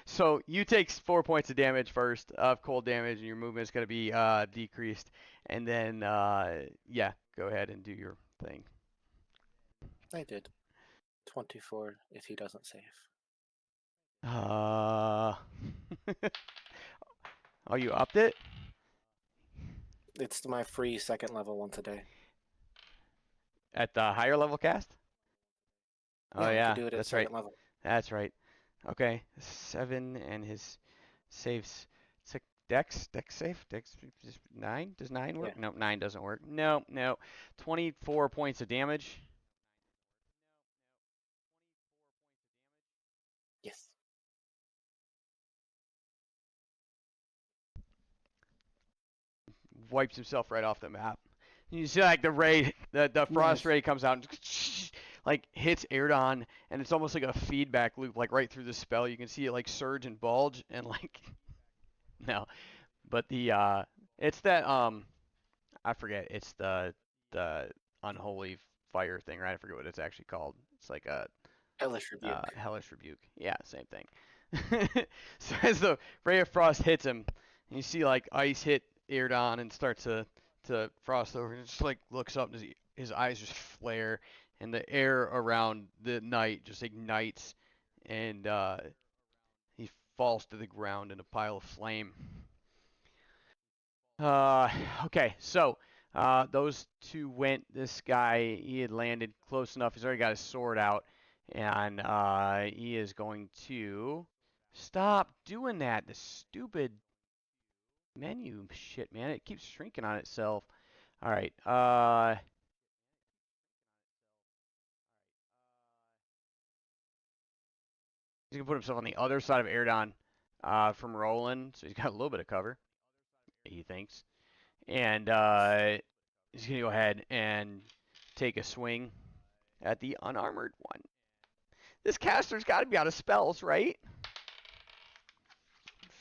Speaker 1: So you take 4 points of damage first, of cold damage, and your movement is going to be decreased. And then, yeah, go ahead and do your thing.
Speaker 3: I did. 24 if he doesn't save.
Speaker 1: Oh, you upped it?
Speaker 3: It's my free second level once a day.
Speaker 1: At the higher level cast? Oh,
Speaker 3: I
Speaker 1: yeah,
Speaker 3: can do it at
Speaker 1: that's right.
Speaker 3: second level.
Speaker 1: That's right. Okay, 7 and his saves. It's a dex save? Dex 9? Does 9 work?
Speaker 3: Yeah.
Speaker 1: Nope, 9 doesn't work. No. 24 points of damage.
Speaker 3: Yes.
Speaker 1: Wipes himself right off the map. You see like the ray, the frost
Speaker 4: Nice.
Speaker 1: ray comes out and like hits Aerodon, and it's almost like a feedback loop, like right through the spell. You can see it like surge and bulge, and like no, but the it's that I forget. It's the unholy fire thing, right? I forget what it's actually called. It's like a
Speaker 3: Hellish Rebuke.
Speaker 1: hellish rebuke. Yeah, same thing. So as the ray of frost hits him, and you see like ice hit Irdon and starts to frost over, and just like looks up, and his eyes just flare, and the air around the knight just ignites, and he falls to the ground in a pile of flame. Okay, so those two went. This guy, he had landed close enough. He's already got his sword out, and he is going to stop doing that. The stupid menu shit, man. It keeps shrinking on itself. All right. He's gonna put himself on the other side of Erdon from Roland, so he's got a little bit of cover, he thinks. And he's gonna go ahead and take a swing at the unarmored one. This caster's got to be out of spells, right?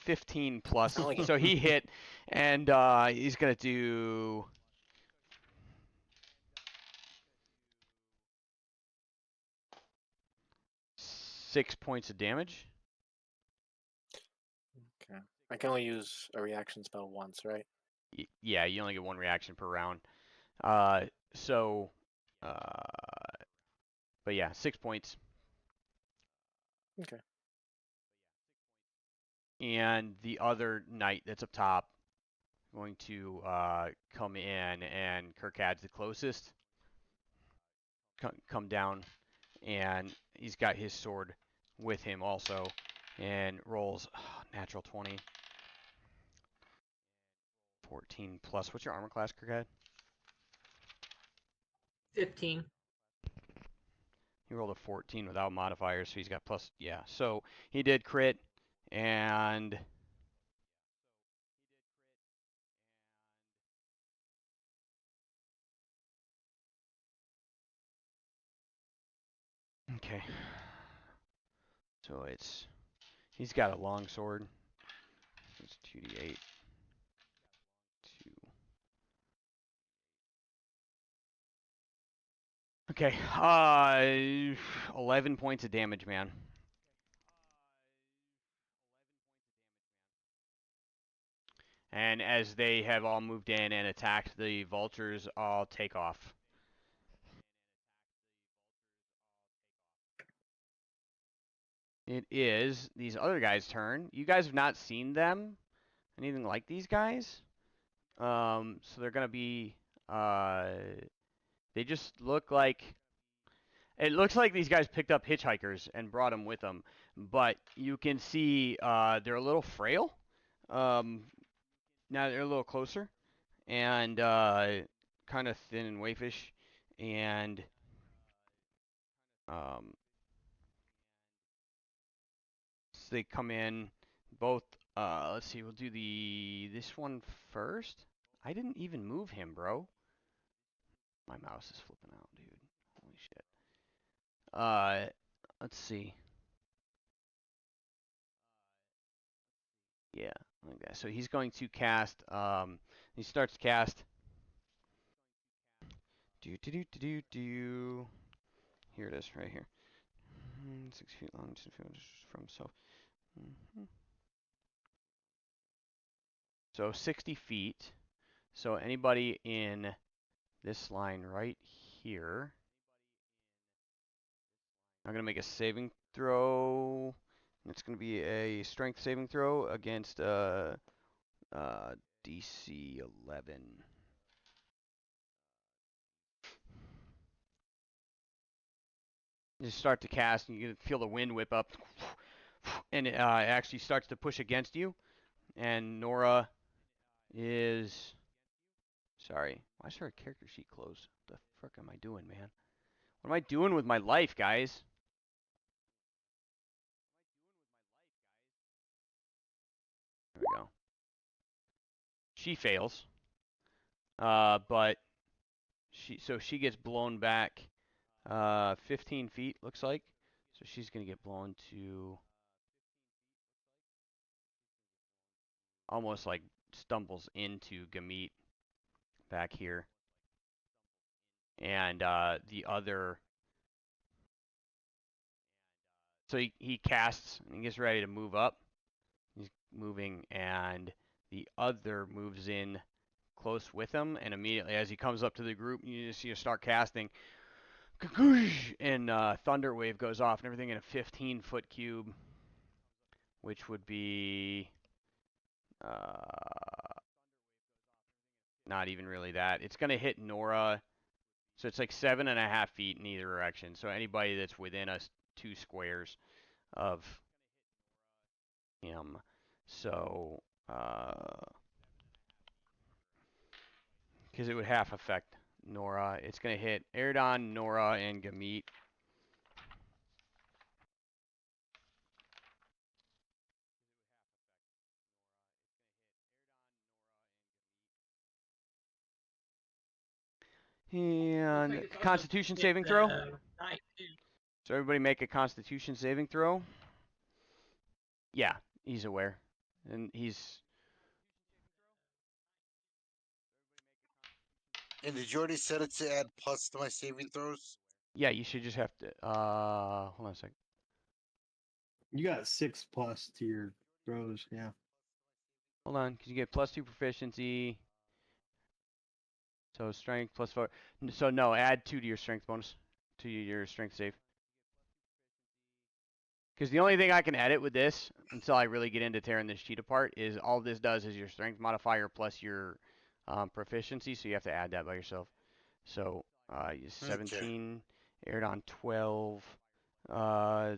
Speaker 1: 15 plus. So he hit, and he's gonna do 6 points of damage.
Speaker 3: Okay. I can only use a reaction spell once, right?
Speaker 1: Yeah, you only get one reaction per round. So, but yeah, 6 points.
Speaker 3: Okay.
Speaker 1: And the other knight that's up top going to come in, and Kirkad's the closest. Come down, and he's got his sword with him also, and rolls natural 20. 14 plus. What's your armor class, Kirkad?
Speaker 2: 15.
Speaker 1: He rolled a 14 without modifiers, so he's got plus. Yeah, so he did crit, and okay. So he's got a long sword. It's 2d8. 2. Okay. 11 points of damage, man. And as they have all moved in and attacked, the vultures all take off. It is these other guys' turn. You guys have not seen them, anything like these guys. So they're gonna be. They just look like. It looks like these guys picked up hitchhikers and brought them with them, but you can see they're a little frail. Now they're a little closer, and kind of thin and waifish, and so they come in both. Let's see, we'll do this one first. I didn't even move him, bro. My mouse is flipping out, dude. Holy shit. Let's see. Yeah, like that. So he's going to cast. He starts to cast. Here it is, right here. 6 feet long, 2 feet from so. So 60 feet. So anybody in this line right here. I'm going to make a saving throw. It's going to be a strength saving throw against DC 11. You start to cast, and you can feel the wind whip up, and it actually starts to push against you. And Nora is... Sorry, why is her character sheet closed? What the frick am I doing, man? What am I doing with my life, guys? There we go. She fails, but she gets blown back 15 feet, looks like. So she's gonna get blown to almost like stumbles into Gamete back here, and the other. So he casts and he gets ready to move up. He's moving, and the other moves in close with him, and immediately as he comes up to the group, you just see him start casting, and Thunder Wave goes off, and everything in a 15-foot cube, which would be not even really that. It's going to hit Nora, so it's like 7.5 feet in either direction. So anybody that's within us 2 squares of him. So, because it would half affect Nora. It's going to hit Erdon, Nora, and Gamit. And
Speaker 2: it's also
Speaker 1: Constitution
Speaker 2: hit
Speaker 1: saving
Speaker 2: the
Speaker 1: throw.
Speaker 2: knight, too.
Speaker 1: So everybody make a Constitution saving throw. Yeah, he's aware. And he's...
Speaker 5: And did you already set it to add plus to my saving throws?
Speaker 1: Yeah, you should just have to... hold on a sec.
Speaker 4: You got 6+ to your throws, yeah.
Speaker 1: Hold on, because you get +2 proficiency. So strength +4. So no, add 2 to your strength bonus. To your strength save. Because the only thing I can edit with this, until I really get into tearing this sheet apart, is all this does is your strength modifier plus your proficiency, so you have to add that by yourself. So 17, aired on 12, so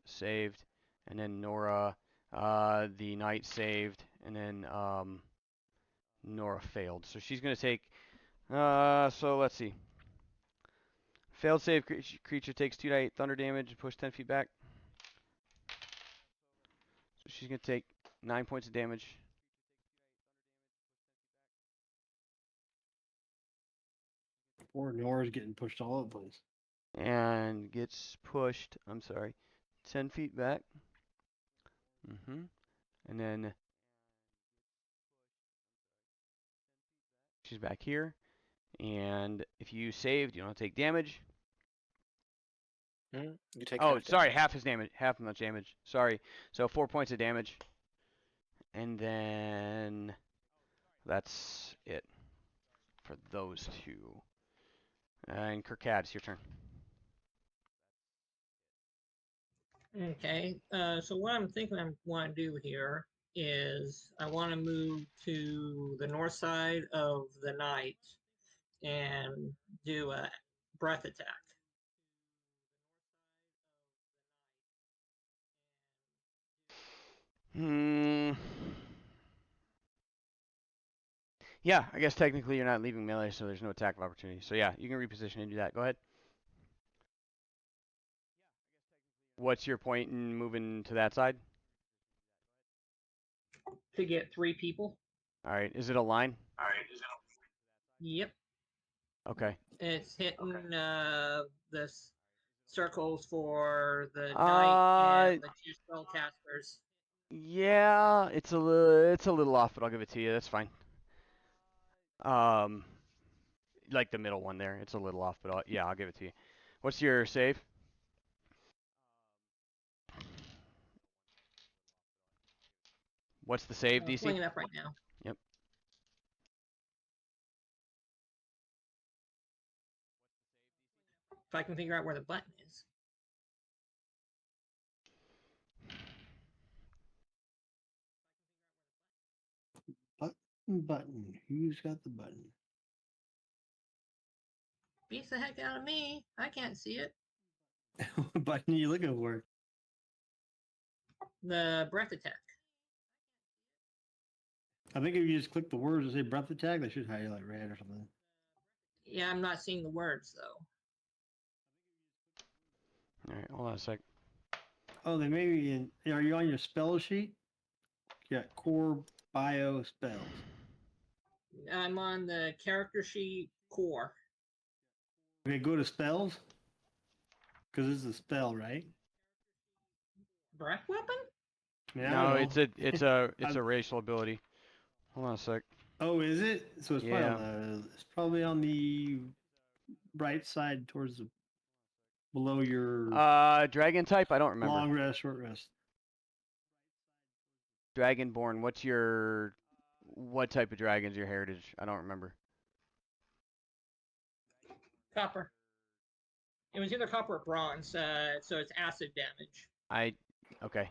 Speaker 1: saved, and then Nora, the knight saved, and then Nora failed. So she's going to take, so let's see. Failed save, creature takes 2d8 thunder damage and push 10 feet back. So she's going to take 9 points of damage.
Speaker 4: Poor Nora's getting pushed all over the place.
Speaker 1: And gets pushed, 10 feet back. And then she's back here. And if you saved, you don't take damage.
Speaker 3: You take
Speaker 1: Oh,
Speaker 3: half
Speaker 1: sorry,
Speaker 3: damage.
Speaker 1: half his damage. Half much damage. Sorry. So 4 points of damage. And then that's it for those two. And Kirkad, it's your turn.
Speaker 2: Okay, so what I'm thinking I want to do here is I want to move to the north side of the knight and do a breath attack.
Speaker 1: Yeah, I guess technically you're not leaving melee, so there's no attack of opportunity. So yeah, you can reposition and do that. Go ahead. What's your point in moving to that side?
Speaker 2: To get 3 people.
Speaker 1: All right, is it a line?
Speaker 2: Yep,
Speaker 1: Okay.
Speaker 2: it's hitting the circles for the knight and the 2 spellcasters.
Speaker 1: Yeah, it's a little off, but I'll give it to you. That's fine. Like the middle one there, it's a little off, but yeah, I'll give it to you. What's your save? What's the save
Speaker 2: I'm
Speaker 1: DC?
Speaker 2: pulling it up right now.
Speaker 1: Yep.
Speaker 2: If I can figure out where the button is.
Speaker 4: Button. Who's got the button?
Speaker 2: Beats the heck out of me. I can't see it.
Speaker 4: What button are you looking for?
Speaker 2: The breath attack.
Speaker 4: I think if you just click the words that say breath attack, they should highlight red or something.
Speaker 2: Yeah, I'm not seeing the words though.
Speaker 1: All right, hold on a sec.
Speaker 4: Oh, they may be in. Are you on your spell sheet? Yeah, core bio spells.
Speaker 2: I'm on the character sheet core.
Speaker 4: Okay, go to spells. Because this is a spell, right?
Speaker 2: Breath weapon?
Speaker 4: I mean, I
Speaker 1: No,
Speaker 4: don't know.
Speaker 1: it's a racial ability. Hold on a sec.
Speaker 4: Oh, is it? So it's
Speaker 1: Yeah.
Speaker 4: probably on the right side towards the below your
Speaker 1: Dragon type, I don't remember.
Speaker 4: long rest, short rest.
Speaker 1: Dragonborn, what's your What type of dragon's your heritage? I don't remember.
Speaker 2: Copper. It was either copper or bronze, so it's acid damage.
Speaker 1: Okay.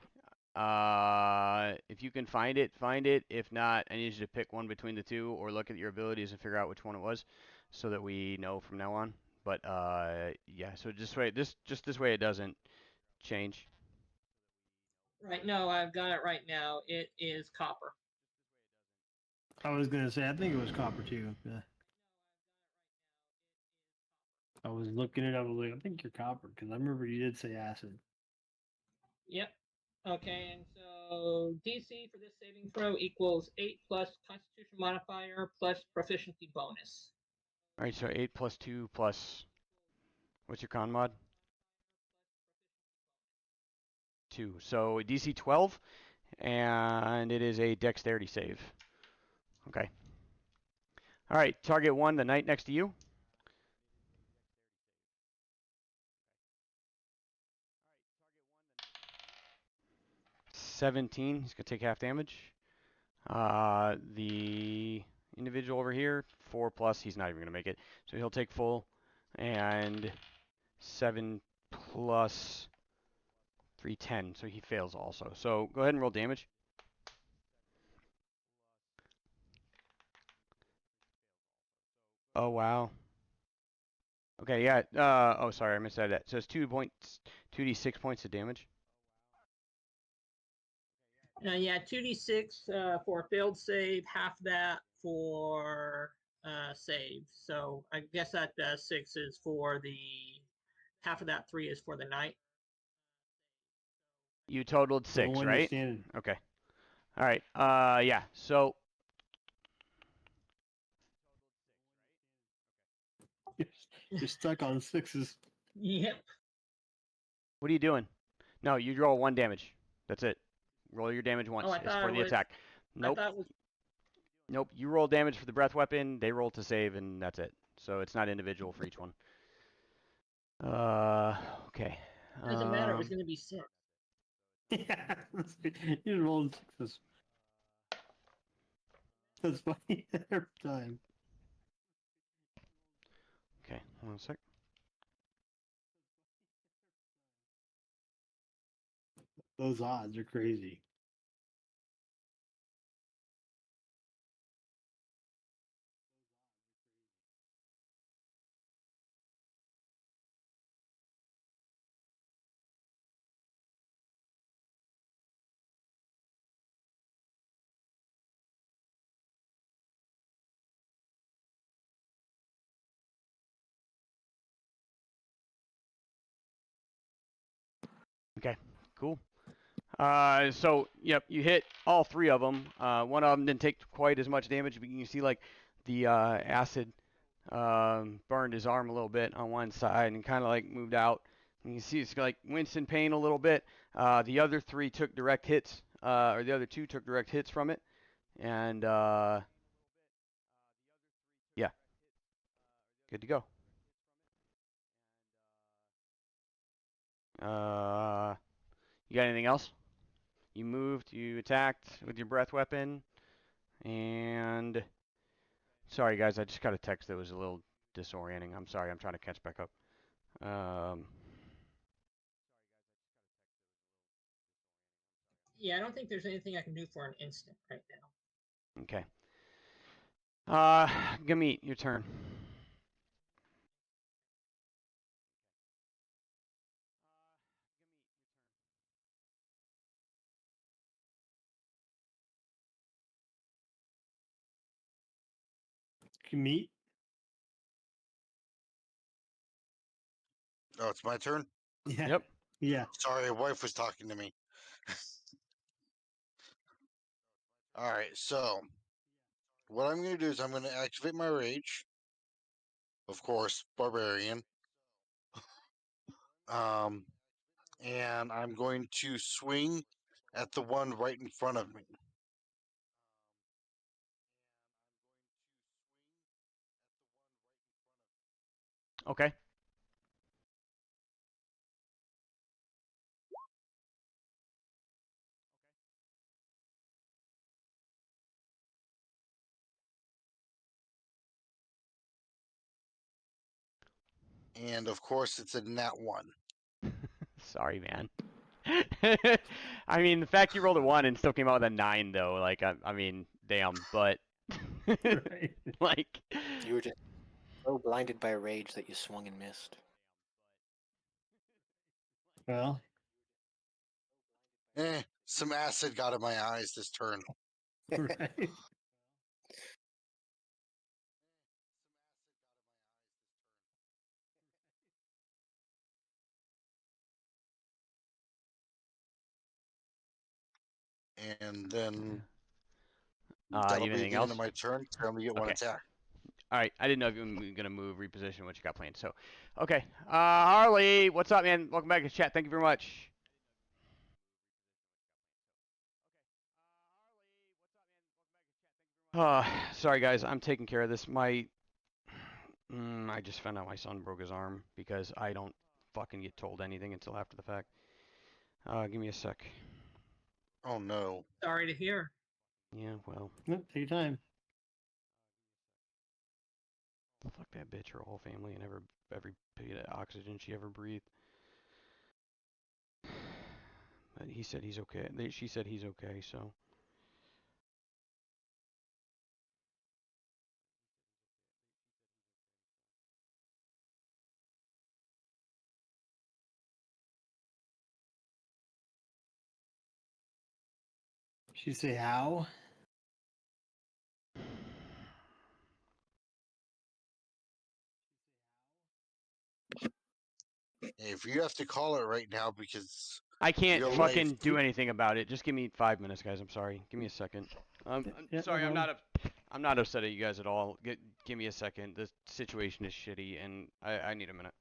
Speaker 1: If you can find it, find it. If not, I need you to pick one between the two, or look at your abilities and figure out which one it was, so that we know from now on. But yeah. So just this way it doesn't change.
Speaker 2: Right. No, I've got it right now. It is copper.
Speaker 4: I was gonna say I think it was copper too. Yeah. I was looking it up. I was like, I think you're copper because I remember you did say acid.
Speaker 2: Yep. Okay, and so DC for this saving throw equals 8 plus Constitution modifier plus proficiency bonus.
Speaker 1: All right. So 8 plus 2 plus. What's your con mod? 2. So DC 12, and it is a dexterity save. Okay. All right. Target 1, the knight next to you. 17. He's gonna take half damage. The individual over here, 4 plus. He's not even gonna make it, so he'll take full. And 7 plus 3, 10. So he fails also. So go ahead and roll damage. Oh wow. Okay, yeah. Oh, sorry, I missaid that. So it's 2d6 points of damage.
Speaker 2: Yeah, 2d6 for a failed save, half that for save. So I guess that 6 is for the half of that 3 is for the knight.
Speaker 1: You totaled
Speaker 4: So
Speaker 1: 6,
Speaker 4: one
Speaker 1: right?
Speaker 4: standing.
Speaker 1: Okay. All right. Yeah. So
Speaker 4: You're stuck on sixes.
Speaker 2: Yep.
Speaker 1: what are you doing? No, you roll 1 damage. That's it. Roll your damage once.
Speaker 2: Oh, I
Speaker 1: It's
Speaker 2: thought
Speaker 1: for
Speaker 2: it
Speaker 1: the
Speaker 2: was.
Speaker 1: attack.
Speaker 2: I
Speaker 1: Nope.
Speaker 2: thought it was.
Speaker 1: Nope. You roll damage for the breath weapon. They roll to save, and that's it. So it's not individual for each one. Okay.
Speaker 2: Doesn't matter. It was going to be 6.
Speaker 4: Yeah, you rolled sixes. That's funny every time.
Speaker 1: Okay. Hold on a sec.
Speaker 4: Those odds are crazy.
Speaker 1: Okay. Cool. So yep, you hit all 3 of them. One of them didn't take quite as much damage, but you can see like the acid burned his arm a little bit on one side and kind of like moved out. And you see it's like winced in pain a little bit. The other 3 took direct hits, or the other 2 took direct hits from it, and yeah, good to go. You got anything else? You moved, you attacked with your breath weapon, and sorry guys, I just got a text that was a little disorienting. I'm sorry, I'm trying to catch back up.
Speaker 2: Yeah, I don't think there's anything I can do for an instant right now.
Speaker 1: Okay. Gamit, your turn.
Speaker 4: Can meet?
Speaker 5: Oh, it's my turn.
Speaker 4: Yeah.
Speaker 1: Yep.
Speaker 4: Yeah.
Speaker 5: Sorry, wife was talking to me. All right, so what I'm going to do is I'm going to activate my rage. Of course, barbarian. Um, and I'm going to swing at the one right in front of me.
Speaker 1: Okay.
Speaker 5: And of course, it's a nat 1.
Speaker 1: Sorry, man. I mean, the fact you rolled a 1 and still came out with a 9, though, like, I mean, damn, but,
Speaker 4: Right.
Speaker 1: like,
Speaker 3: You were just so blinded by rage that you swung and missed.
Speaker 4: Well,
Speaker 5: Some acid got in my eyes this turn.
Speaker 4: right.
Speaker 5: And then
Speaker 1: you
Speaker 5: that'll
Speaker 1: have
Speaker 5: be
Speaker 1: anything
Speaker 5: the end
Speaker 1: else?
Speaker 5: of my turn. So I only get one
Speaker 1: Okay.
Speaker 5: attack.
Speaker 1: All right, I didn't know if you were gonna move, reposition what you got planned. So, okay. Harley, what's up, man? Welcome back to chat. Thank you very much. Sorry guys, I'm taking care of this. I just found out my son broke his arm because I don't fucking get told anything until after the fact. Give me a sec.
Speaker 5: Oh no.
Speaker 2: Sorry to hear.
Speaker 1: Yeah, well,
Speaker 4: Nope, take your time.
Speaker 1: fuck that bitch, her whole family, and every bit of oxygen she ever breathed. But he said he's okay. She said he's okay, so.
Speaker 4: She say how?
Speaker 5: If you have to call it right now because
Speaker 1: I can't
Speaker 5: your life.
Speaker 1: fucking do anything about it. Just give me 5 minutes, guys. I'm sorry. Give me a second. I'm
Speaker 4: Yeah,
Speaker 1: sorry.
Speaker 4: no problem.
Speaker 1: I'm not upset at you guys at all. Give me a second. The situation is shitty, and I need a minute.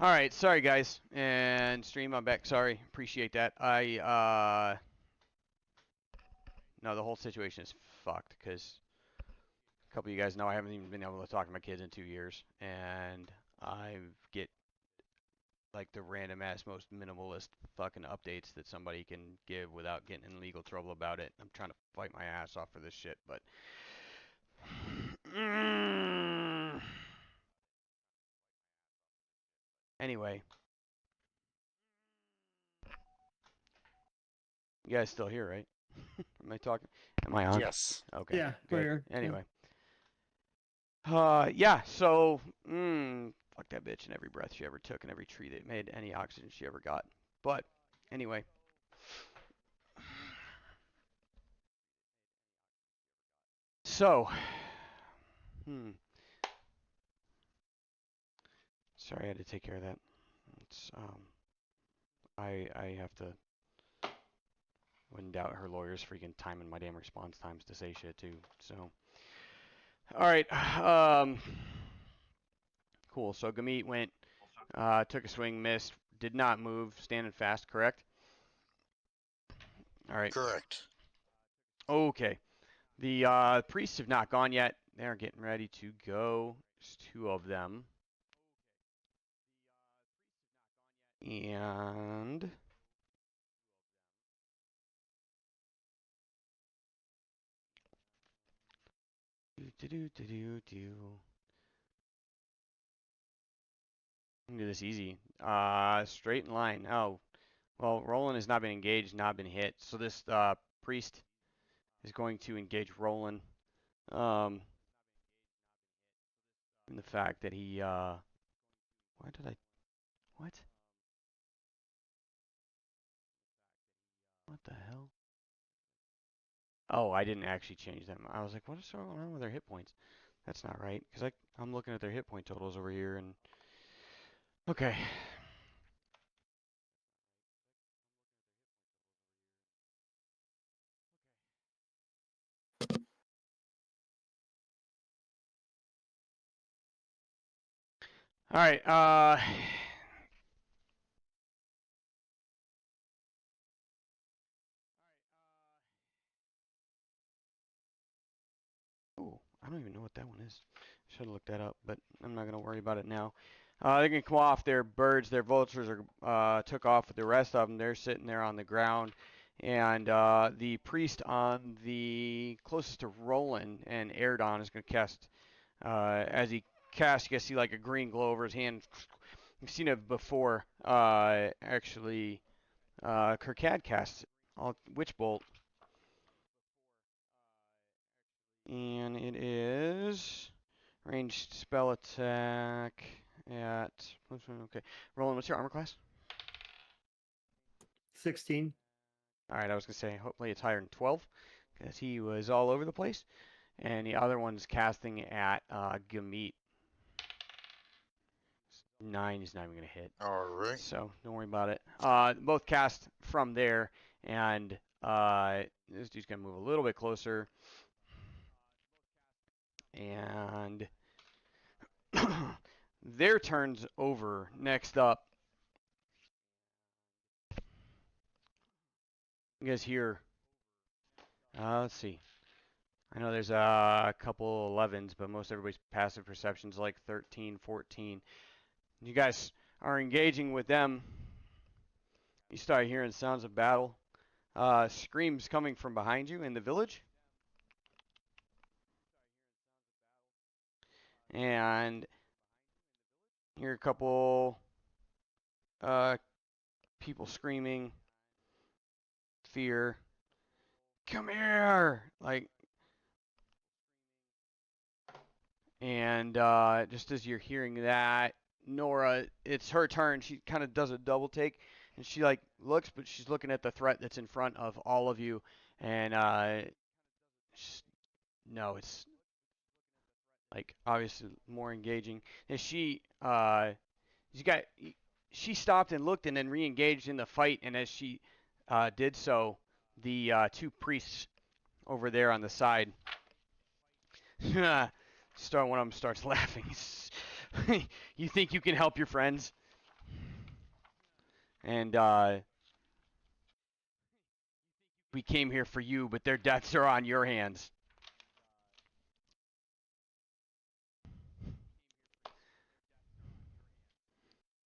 Speaker 1: All right, sorry guys, and stream. I'm back. Sorry, appreciate that. No, the whole situation is fucked because couple of you guys know I haven't even been able to talk to my kids in 2 years, and I get like the random ass, most minimalist fucking updates that somebody can give without getting in legal trouble about it. I'm trying to fight my ass off for this shit, but anyway, you guys still here, right? Am I talking? Am I on?
Speaker 5: Yes.
Speaker 1: Okay.
Speaker 4: Yeah,
Speaker 1: Good.
Speaker 4: we're here.
Speaker 1: Anyway. Yeah, so, fuck that bitch and every breath she ever took and every tree that made any oxygen she ever got. But, anyway. So, sorry, I had to take care of that. It's, I have to, wouldn't doubt her lawyer's freaking timing my damn response times to say shit too, so. Alright, cool, so Gamit went, took a swing, missed, did not move, standing fast, correct? Alright.
Speaker 5: Correct.
Speaker 1: Okay. The priests have not gone yet. They're getting ready to go. There's 2 of them. And do. I'm gonna do this easy. Straight in line. Oh, well, Roland has not been engaged, not been hit. So this priest is going to engage Roland. In the fact that he what? What the hell? Oh, I didn't actually change them. I was like, what is going on with their hit points? That's not right, because I'm looking at their hit point totals over here, and okay. All right. Oh, I don't even know what that one is. Should have looked that up, but I'm not gonna worry about it now. They're gonna come off. Their birds, their vultures are took off with the rest of them. They're sitting there on the ground, and the priest on the closest to Roland and Erdon is gonna cast. As he casts, you can see like a green glow over his hand. You've seen it before. Actually, Kirkad casts Witch Bolt. And it is ranged spell attack at, okay. Roland, what's your armor class?
Speaker 4: 16.
Speaker 1: Alright, I was going to say, hopefully it's higher than 12, because he was all over the place. And the other one's casting at Gamit. 9 is not even going to hit.
Speaker 5: All right.
Speaker 1: So, don't worry about it. Both cast from there, and this dude's going to move a little bit closer. And their turn's over. Next up, you guys hear, let's see. I know there's a couple 11s, but most everybody's passive perception's like 13, 14. You guys are engaging with them. You start hearing sounds of battle. Screams coming from behind you in the village. And you hear a couple people screaming. Fear. Come here! Like, and just as you're hearing that, Nora, it's her turn. She kind of does a double take, and she like looks, but she's looking at the threat that's in front of all of you, and no, it's like obviously more engaging. And she stopped and looked, and then re-engaged in the fight. And as she did so, the 2 priests over there on the side. One of them starts laughing. You think you can help your friends? And we came here for you, but their deaths are on your hands.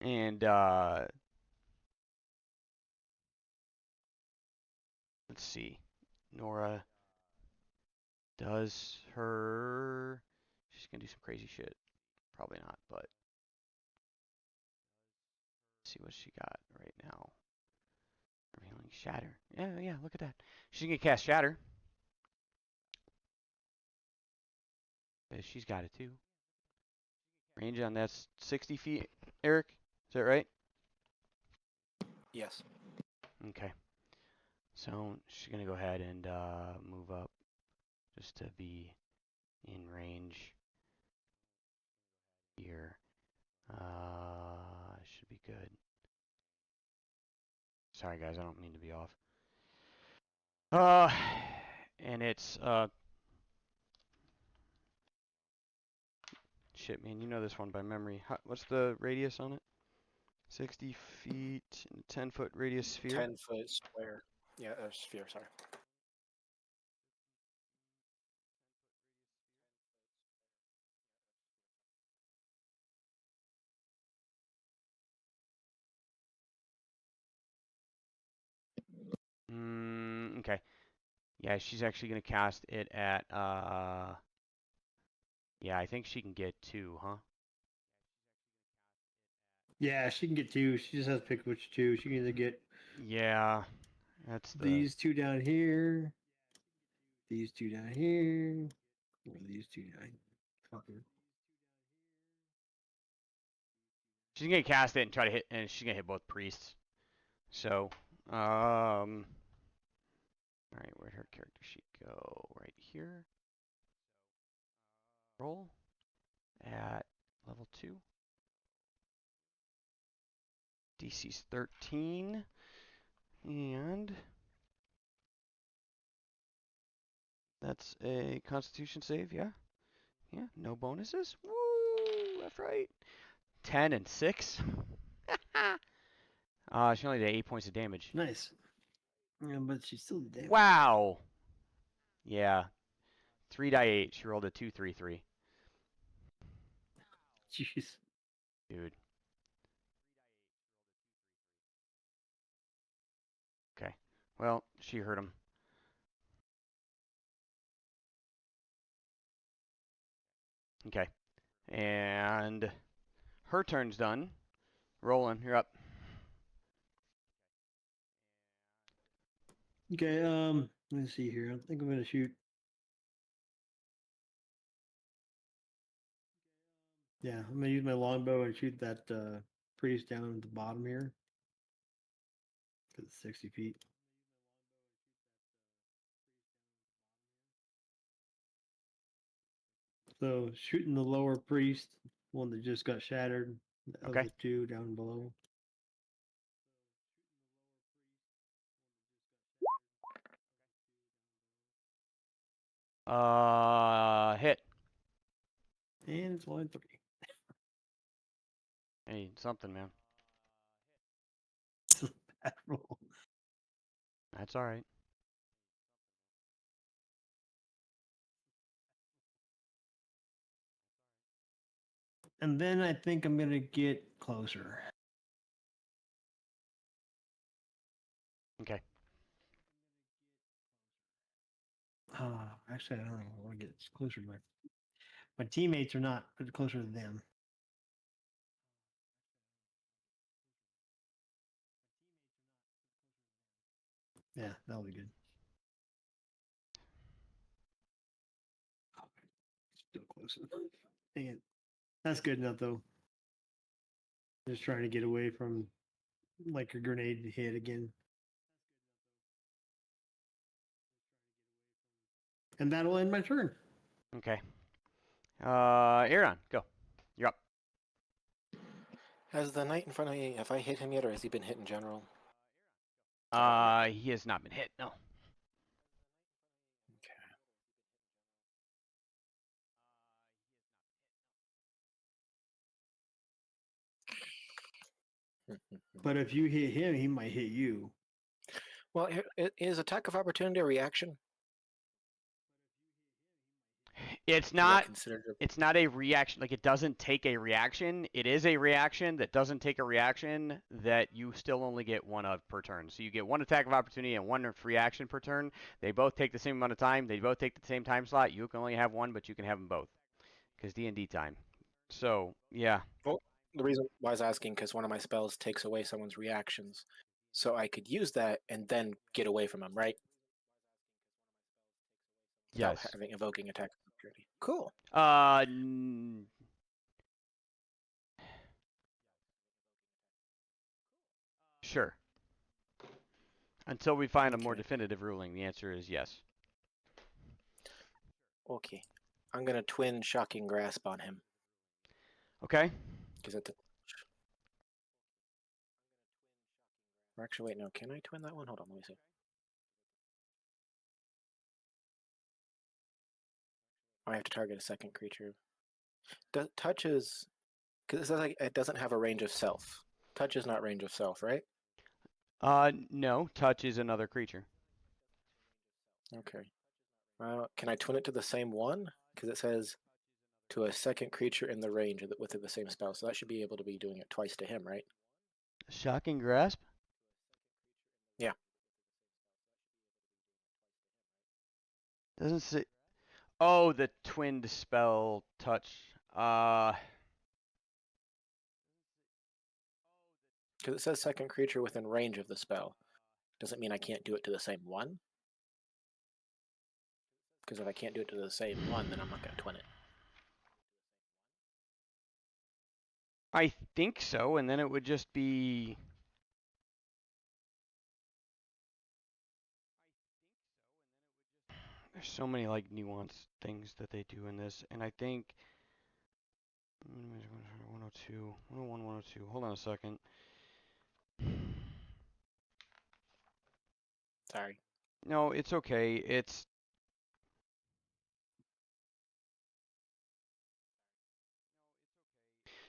Speaker 1: And let's see. Nora does her. She's gonna do some crazy shit. Probably not, but let's see what she got right now. Revealing Shatter. Yeah, look at that. She's gonna cast Shatter. She's got it too. Range on that's 60 feet, Eric. Is that right?
Speaker 3: Yes.
Speaker 1: Okay. So she's gonna go ahead and move up just to be in range here. Should be good. Sorry guys, I don't mean to be off. And it's shit, man, you know this one by memory. What's the radius on it? 60 feet, 10-foot radius sphere.
Speaker 3: 10-foot square. Yeah, sphere. Sorry.
Speaker 1: Okay. Yeah, she's actually gonna cast it at yeah, I think she can get 2, huh?
Speaker 4: Yeah, she can get 2. She just has to pick which 2. She can either get
Speaker 1: Yeah, that's the
Speaker 4: these 2 down here, these 2 down here, or these 2 down here. Fucker.
Speaker 1: she's gonna cast it and try to hit, and she's gonna hit both priests. So, all right, where'd her character sheet go? Right here. Roll at level 2. DC's 13, and that's a Constitution save. Yeah, no bonuses. Woo, that's right. 10 and 6. She only did 8 points of damage.
Speaker 4: Nice. Yeah, but she still did damage.
Speaker 1: Wow. Yeah. 3 die 8. She rolled a 2, 3, 3.
Speaker 4: Jeez.
Speaker 1: Dude. Okay. Well, she hurt him. Okay. And her turn's done. Roland, you're up.
Speaker 4: Okay, let's see here. I think I'm gonna shoot. Yeah, I'm gonna use my longbow and shoot that priest down at the bottom here. Cause it's 60 feet. So shooting the lower priest, one that just got shattered, of
Speaker 1: Okay.
Speaker 4: the 2 down below.
Speaker 1: Hit.
Speaker 4: And it's only 3.
Speaker 1: Hey, something, man.
Speaker 4: It's a bad roll.
Speaker 1: That's all right.
Speaker 4: And then I think I'm gonna get closer.
Speaker 1: Okay.
Speaker 4: Actually, I don't know. I want to get closer to my teammates are not closer to them. Yeah, that'll be good. Still close enough. Dang it. That's good enough though. Just trying to get away from like a grenade hit again. And that'll end my turn.
Speaker 1: Okay. Aaron, go. You're up.
Speaker 3: Has the knight in front of me, have I hit him yet, or has he been hit in general?
Speaker 1: He has not been hit, no.
Speaker 3: Okay.
Speaker 4: But if you hit him, he might hit you.
Speaker 3: Well, is attack of opportunity a reaction?
Speaker 1: It's
Speaker 3: Is that
Speaker 1: not.
Speaker 3: considered a...
Speaker 1: It's not a reaction. Like, it doesn't take a reaction. It is a reaction that doesn't take a reaction that you still only get one of per turn. So you get one attack of opportunity and one reaction per turn. They both take the same amount of time. They both take the same time slot. You can only have one, but you can have them both because D&D time. So yeah.
Speaker 3: Well, the reason why I was asking, because one of my spells takes away someone's reactions. So I could use that and then get away from them, right? Without
Speaker 1: Yes.
Speaker 3: having evoking attack of opportunity. Cool.
Speaker 1: Sure. Until we find a more
Speaker 3: Okay.
Speaker 1: definitive ruling, the answer is yes.
Speaker 3: Okay. I'm gonna twin Shocking Grasp on him.
Speaker 1: Okay.
Speaker 3: Because it's a... Or actually, wait, no. Can I twin that one? Hold on, let me see. I have to target a second creature. Touch is... Because it says like, it doesn't have a range of self. Touch is not range of self, right?
Speaker 1: No. Touch is another creature.
Speaker 3: Okay. Can I twin it to the same one? Because it says to a second creature in the range with the same spell. So that should be able to be doing it twice to him, right?
Speaker 1: Shocking grasp.
Speaker 3: Yeah.
Speaker 1: Doesn't say. Oh, the twinned spell touch.
Speaker 3: Because it says second creature within range of the spell. Doesn't mean I can't do it to the same one. Because if I can't do it to the same one, then I'm not going to twin it.
Speaker 1: I think so, and then it would just be. There's so many like nuanced things that they do in this, and I think 102, 101, 102. Hold on a second.
Speaker 3: Sorry.
Speaker 1: No, it's okay. It's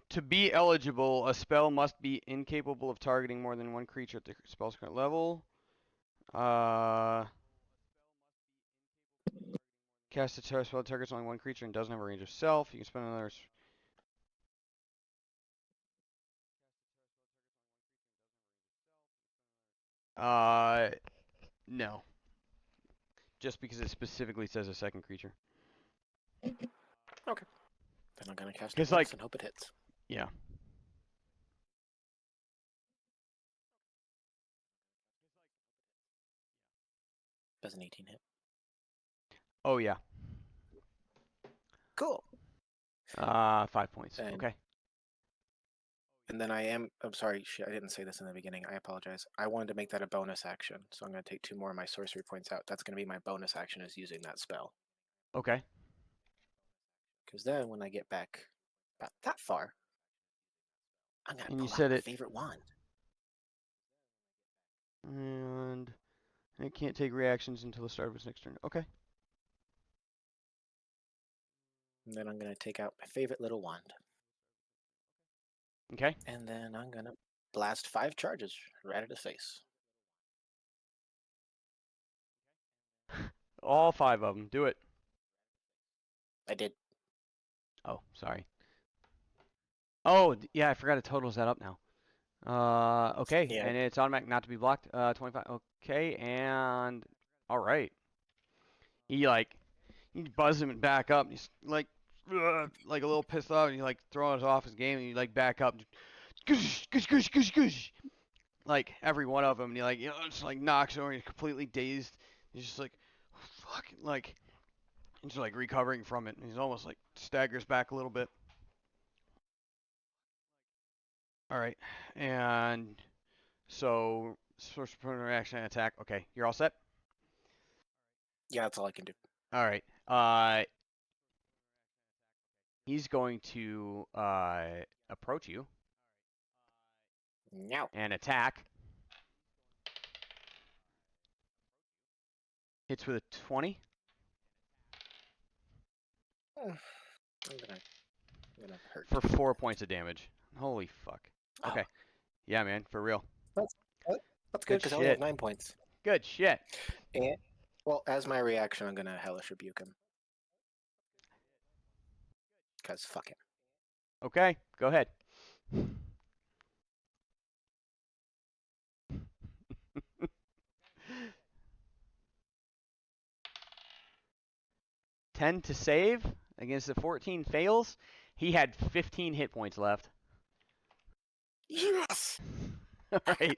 Speaker 1: to be eligible, a spell must be incapable of targeting more than one creature at the spell's current level. Cast a terror spell that targets only one creature and doesn't have a range of self. You can spend another. No. Just because it specifically says a second creature.
Speaker 3: Okay. Then I'm going to cast it
Speaker 1: 'Cause,
Speaker 3: once
Speaker 1: like-
Speaker 3: and hope it hits.
Speaker 1: Yeah.
Speaker 3: Does an 18 hit?
Speaker 1: Oh yeah.
Speaker 3: Cool.
Speaker 1: 5 points.
Speaker 3: And-
Speaker 1: Okay.
Speaker 3: And then I'm sorry, shit, I didn't say this in the beginning. I apologize. I wanted to make that a bonus action, so I'm going to take 2 more of my sorcery points out. That's going to be my bonus action, is using that spell.
Speaker 1: Okay.
Speaker 3: Because then when I get back about that far, I'm going to
Speaker 1: And you
Speaker 3: pull
Speaker 1: said
Speaker 3: out my
Speaker 1: it-
Speaker 3: favorite wand.
Speaker 1: And it can't take reactions until the start of its next turn. Okay.
Speaker 3: And then I'm going to take out my favorite little wand.
Speaker 1: Okay.
Speaker 3: And then I'm going to blast 5 charges right at his face.
Speaker 1: All 5 of them. Do it.
Speaker 3: I did.
Speaker 1: Oh, sorry. Oh, yeah, I forgot it totals that up now. Okay,
Speaker 3: Yeah.
Speaker 1: and it's automatic not to be blocked. 25. Okay, and all right. He buzz him back up. And he's like a little pissed off, and he like throws off his game, and he like back up, goosh, goosh, goosh, goosh, goosh. Like every one of them, and he like just like knocks over. He's completely dazed. He's just like, fuck, like he's just like recovering from it. And he's almost like staggers back a little bit. All right, and so first reaction and attack. Okay, you're all set.
Speaker 3: Yeah, that's all I can do.
Speaker 1: All right. He's going to approach you
Speaker 3: Meow.
Speaker 1: and attack. Hits with a 20
Speaker 3: I'm gonna hurt.
Speaker 1: for 4 points of damage. Holy fuck.
Speaker 3: Oh.
Speaker 1: Okay. Yeah, man, for real.
Speaker 3: That's good
Speaker 1: Good
Speaker 3: because I only have
Speaker 1: shit.
Speaker 3: 9 points.
Speaker 1: Good shit.
Speaker 3: And well, as my reaction, I'm gonna hellish rebuke him. because fuck it.
Speaker 1: Okay, go ahead. 10 to save against the 14 fails. He had 15 hit points left.
Speaker 3: Yes.
Speaker 1: All right.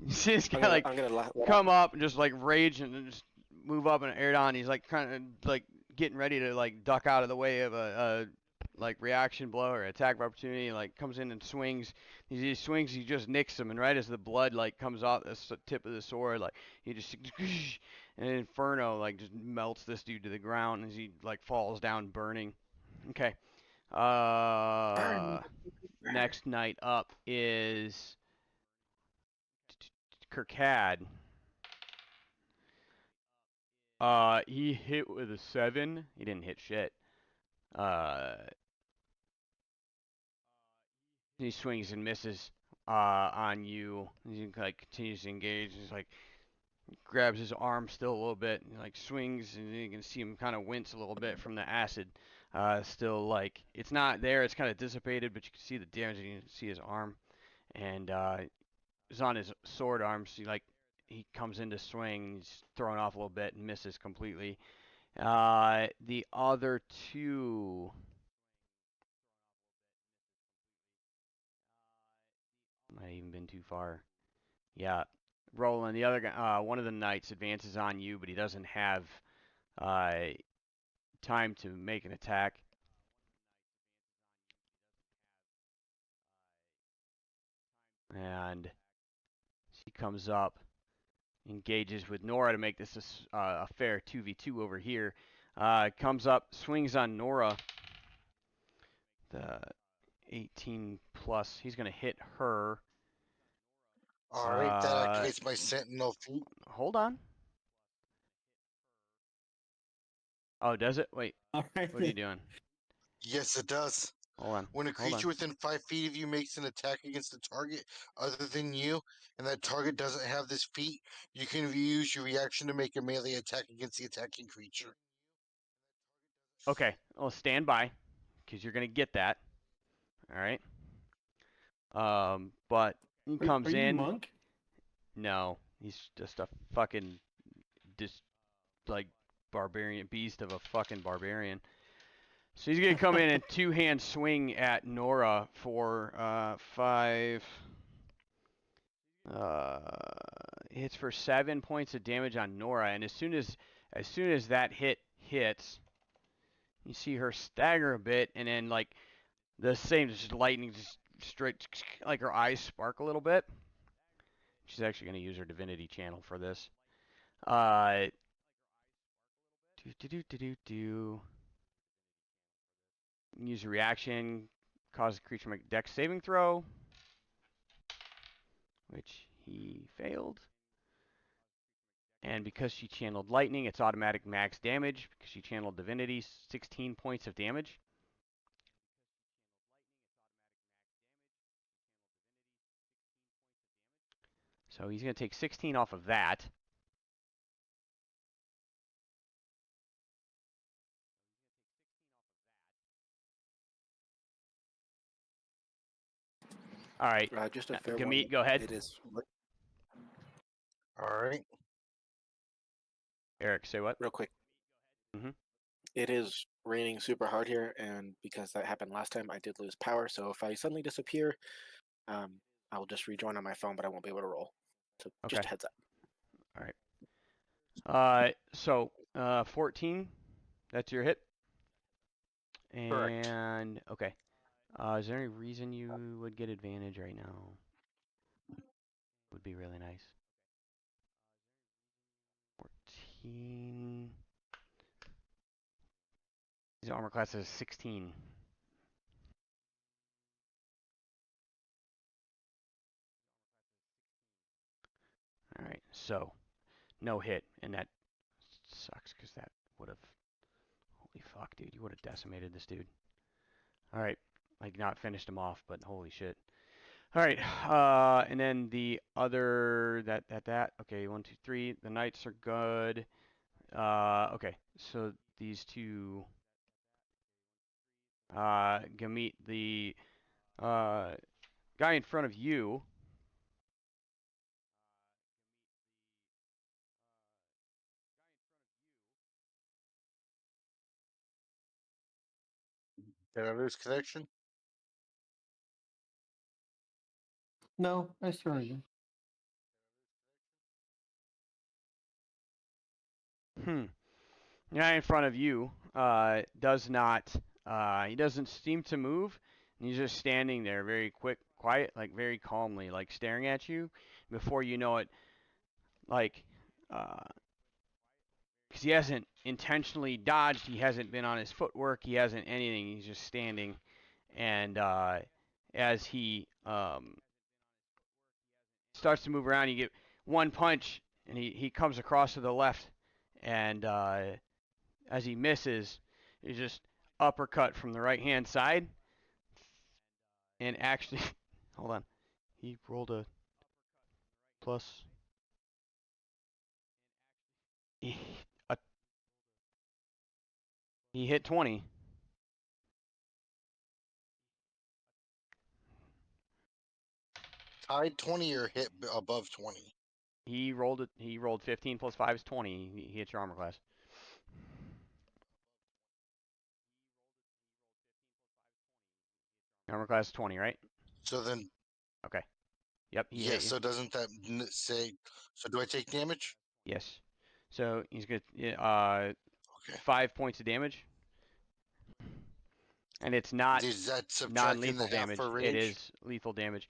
Speaker 1: He's
Speaker 3: I'm
Speaker 1: gonna
Speaker 3: gonna
Speaker 1: come up and just like rage and then just move up and air it on. He's like kind of like getting ready to like duck out of the way of a like reaction blow or attack of opportunity. Like comes in and swings. He swings. He just nicks him, and right as the blood like comes off the tip of the sword, like he just and Inferno like just melts this dude to the ground as he like falls down burning. Okay. Next night up is Kirkad. He hit with a 7. He didn't hit shit. He swings and misses on you. He like continues to engage. He's like grabs his arm still a little bit and like swings, and you can see him kind of wince a little bit from the acid. Still like it's not there. It's kind of dissipated, but you can see the damage. And you can see his arm, and it's on his sword arm. So he comes into swing. He's thrown off a little bit and misses completely. The other two. Might even been too far. Yeah. Roland, the other guy, one of the knights advances on you, but he doesn't have time to make an attack. And he comes up, engages with Nora to make this a fair 2v2 over here. Comes up, swings on Nora. The 18 plus. He's going to hit her.
Speaker 5: All right, that activates my sentinel feat.
Speaker 1: Hold on. Oh, does it? Wait.
Speaker 4: All right.
Speaker 1: What are you doing?
Speaker 5: Yes, it does.
Speaker 1: Hold on.
Speaker 5: When a
Speaker 1: Hold on.
Speaker 5: creature within 5 feet of you makes an attack against a target other than you, and that target doesn't have this feat, you can use your reaction to make a melee attack against the attacking creature.
Speaker 1: Okay. Well, stand by, because you're going to get that. All right. But he comes
Speaker 4: Are you
Speaker 1: in.
Speaker 4: monk?
Speaker 1: No, he's just a fucking like barbarian beast of a fucking barbarian. So he's gonna come in and two-hand swing at Nora for 5. Hits for 7 points of damage on Nora, and as soon as that hits, you see her stagger a bit, and then like the same just lightning just straight like her eyes spark a little bit. She's actually going to use her divinity channel for this. Use a reaction, cause the creature to make a dex saving throw, which he failed. And because she channeled lightning, it's automatic max damage. Because she channeled divinity, 16 points of damage. So he's going to take 16 off of that. All right.
Speaker 3: Just a fair
Speaker 1: Gamit,
Speaker 3: warning.
Speaker 1: go ahead.
Speaker 3: It is.
Speaker 5: All right.
Speaker 1: Eric, say what?
Speaker 3: Real quick.
Speaker 1: Mm-hmm.
Speaker 3: It is raining super hard here, and because that happened last time, I did lose power. So if I suddenly disappear, I'll just rejoin on my phone, but I won't be able to roll. So
Speaker 1: Okay.
Speaker 3: just a heads up.
Speaker 1: All right. So 14. That's your hit.
Speaker 6: Correct.
Speaker 1: And okay. Is there any reason you would get advantage right now? Would be really nice. 14. His armor class is 16. All right, so no hit, and that sucks because that would have. Holy fuck, dude! You would have decimated this dude. All right, like not finished him off, but holy shit. All right, and then the other that. Okay, 1, 2, 3. The knights are good. Okay, so these two. Gamete, the guy in front of you.
Speaker 5: Did I lose connection?
Speaker 4: No, I still heard you.
Speaker 1: The guy in front of you does not. He doesn't seem to move. And he's just standing there, very quiet, like very calmly, like staring at you. Before you know it, like, because he hasn't intentionally dodged, he hasn't been on his footwork, he hasn't anything. He's just standing, and as he starts to move around, you get one punch, and he comes across to the left, and as he misses, he just uppercut from the right hand side, and actually, hold on, he rolled a plus. He, a, he hit 20.
Speaker 5: Tied 20 or hit above 20?
Speaker 1: He rolled it. He rolled 15 plus 5 is 20. He hit your armor class. Armor class is 20, right?
Speaker 5: So then,
Speaker 1: Okay. Yep, he
Speaker 5: yes.
Speaker 1: hit you.
Speaker 5: So doesn't that say? So do I take damage?
Speaker 1: Yes. So he's got
Speaker 5: Okay.
Speaker 1: 5 points of damage, and it's not
Speaker 5: Is that subtracting
Speaker 1: non-lethal
Speaker 5: the half
Speaker 1: damage.
Speaker 5: for rage?
Speaker 1: It is lethal damage.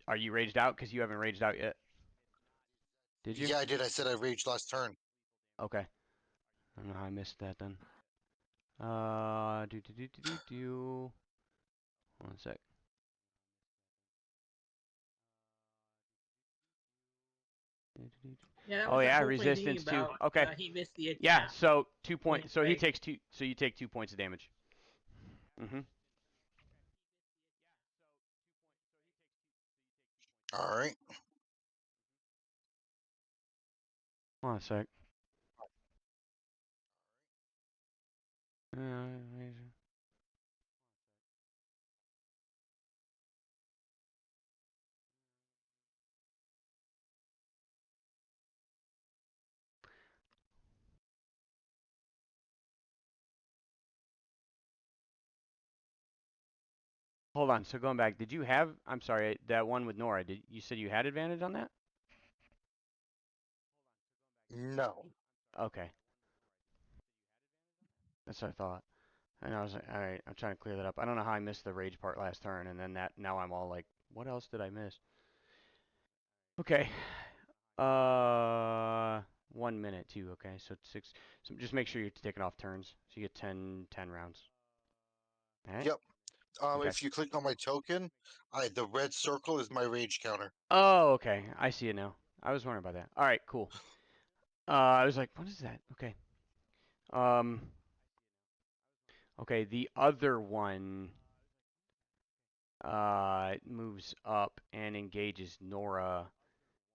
Speaker 1: Are you raged out? Because you haven't raged out yet. Did you?
Speaker 5: Yeah, I did. I said I raged last turn.
Speaker 1: Okay. I don't know how I missed that then. Do. One sec.
Speaker 2: Yeah, that
Speaker 1: Oh
Speaker 2: was the
Speaker 1: yeah,
Speaker 2: whole thing
Speaker 1: resistance too.
Speaker 2: about
Speaker 1: Okay.
Speaker 2: he missed the attack.
Speaker 1: Yeah, so 2 points. So he
Speaker 2: Right.
Speaker 1: takes two. So you take 2 points of damage.
Speaker 5: All right.
Speaker 1: One sec. Hold on. So going back, did you have? I'm sorry, that one with Nora. Did you said you had advantage on that?
Speaker 5: No.
Speaker 1: Okay, that's what I thought. And I was like, all right, I'm trying to clear that up. I don't know how I missed the rage part last turn, and then that now I'm all like, what else did I miss? Okay. 1 minute too. Okay, so 6. So just make sure you're taking off turns. So you get 10 rounds. All right.
Speaker 5: Yep.
Speaker 1: Okay.
Speaker 5: If you click on my token, the red circle is my rage counter.
Speaker 1: Oh, okay. I see it now. I was wondering about that. All right, cool. I was like, what is that? Okay. Um. Okay, the other one moves up and engages Nora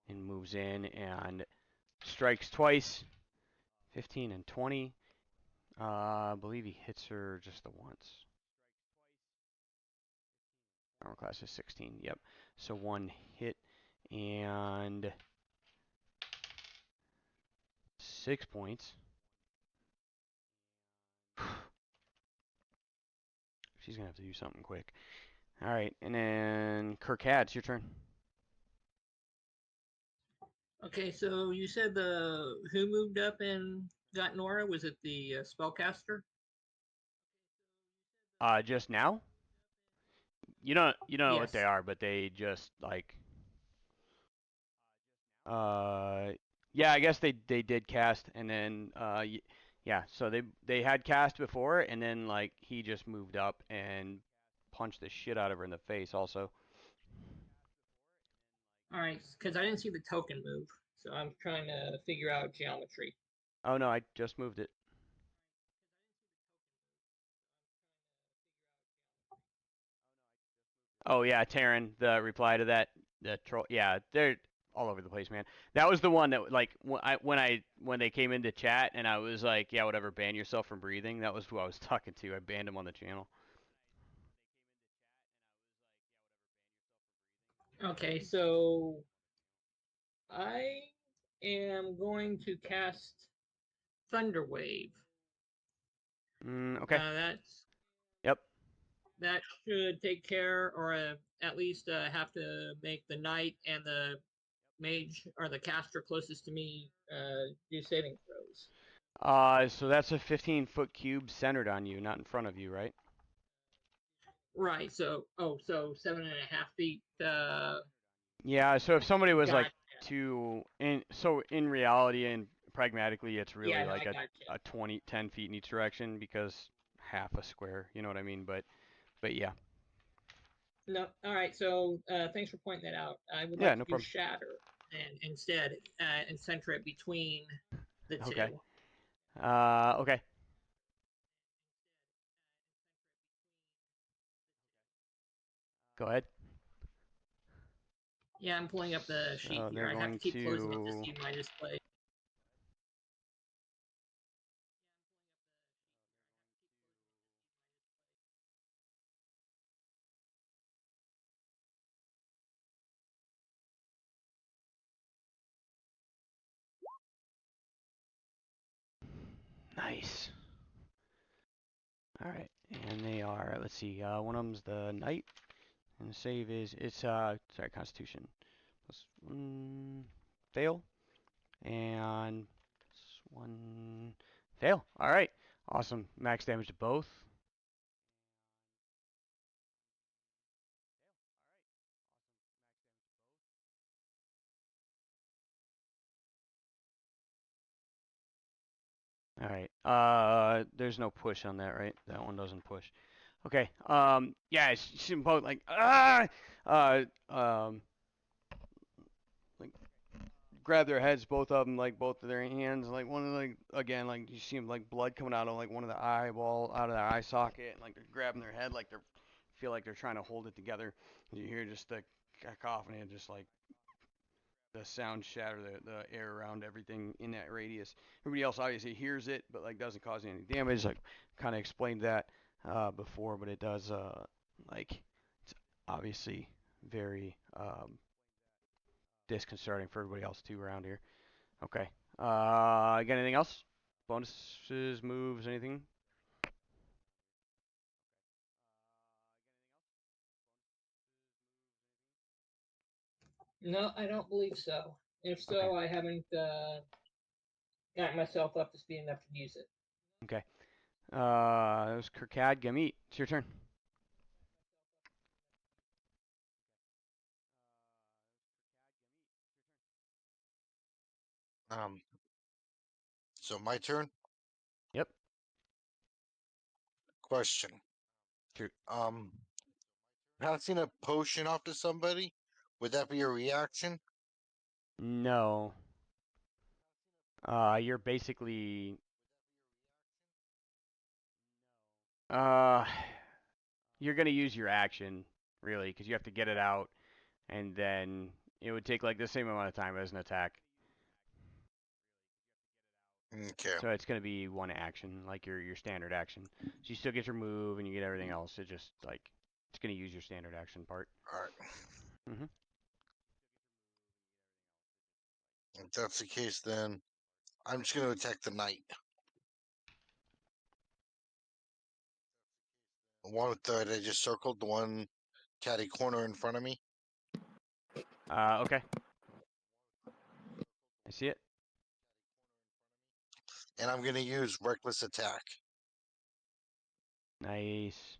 Speaker 1: and moves in and strikes twice. 15 and 20. I believe he hits her just the once. Armor class is 16. Yep. So 1 hit and 6 points. She's gonna have to do something quick. All right, and then Kirkad, it's your turn.
Speaker 2: Okay, so you said who moved up and got Nora? Was it the spellcaster?
Speaker 1: Just now? You don't know what they
Speaker 2: Yes.
Speaker 1: are, but they just like yeah, I guess they did cast, and then yeah, so they had cast before, and then like he just moved up and punched the shit out of her in the face also.
Speaker 2: All right, because I didn't see the token move, so I'm trying to figure out geometry.
Speaker 1: Oh no, I just moved it. Oh yeah, Taryn, the reply to that, the troll. Yeah, they're all over the place, man. That was the one that like when they came into chat and I was like, yeah, whatever, ban yourself from breathing. That was who I was talking to. I banned him on the channel.
Speaker 2: Okay, so I am going to cast Thunder Wave.
Speaker 1: Okay.
Speaker 2: That's
Speaker 1: Yep.
Speaker 2: that should take care, or at least have to make the knight and the mage or the caster closest to me do saving throws.
Speaker 1: So that's a 15-foot cube centered on you, not in front of you, right?
Speaker 2: Right. So, so 7.5 feet.
Speaker 1: Yeah. So if somebody was like
Speaker 2: Gotcha.
Speaker 1: in reality and pragmatically, it's really
Speaker 2: Yeah, no,
Speaker 1: like
Speaker 2: I gotcha.
Speaker 1: a 10 feet in each direction because half a square. You know what I mean? But yeah.
Speaker 2: No, all right. So, thanks for pointing that out. I would
Speaker 1: Yeah.
Speaker 2: like to
Speaker 1: No
Speaker 2: do
Speaker 1: problem.
Speaker 2: shatter and instead and center it between the
Speaker 1: Okay.
Speaker 2: two.
Speaker 1: Okay. Go ahead.
Speaker 2: Yeah, I'm pulling up the sheet
Speaker 1: So
Speaker 2: here.
Speaker 1: they're
Speaker 2: I have to
Speaker 1: going
Speaker 2: keep closing it to
Speaker 1: to.
Speaker 2: see my display.
Speaker 1: Nice. All right. And they are. Let's see. One of them's the knight, and the save is sorry, Constitution plus one fail. And one fail. All right. Awesome. Max damage to both. All right. There's no push on that, right? That one doesn't push. Okay. Yeah, it's both like uh, um, like grab their heads, both of them, like both of their hands, like one of like again, like you see them like blood coming out of like one of the eyeball out of their eye socket, and like they're grabbing their head, like they're feel like they're trying to hold it together. You hear just the cacophony and just like the sound shatter the air around everything in that radius. Everybody else obviously hears it, but like doesn't cause any damage. Like kind of explained that before, but it does like it's obviously very disconcerting for everybody else too around here. Okay. Got anything else? Bonuses, moves, anything?
Speaker 2: No, I don't believe so. If
Speaker 1: Okay.
Speaker 2: so, I haven't got myself up to speed enough to use it.
Speaker 1: Okay. That was Kirkad Gamit. It's your turn.
Speaker 5: Um, so my turn.
Speaker 1: Yep.
Speaker 5: Question.
Speaker 1: True.
Speaker 5: Passing a potion off to somebody, would that be a reaction?
Speaker 1: No. You're basically uh you're gonna use your action really because you have to get it out, and then it would take like the same amount of time as an attack.
Speaker 5: Okay.
Speaker 1: So it's gonna be one action, like your standard action. So you still get your move and you get everything else. It just like it's gonna use your standard action part.
Speaker 5: All right.
Speaker 1: Mhm.
Speaker 5: If that's the case, then I'm just going to attack the knight. The one that I just circled, the one catty corner in front of me.
Speaker 1: Okay. I see it.
Speaker 5: And I'm going to use reckless attack.
Speaker 1: Nice.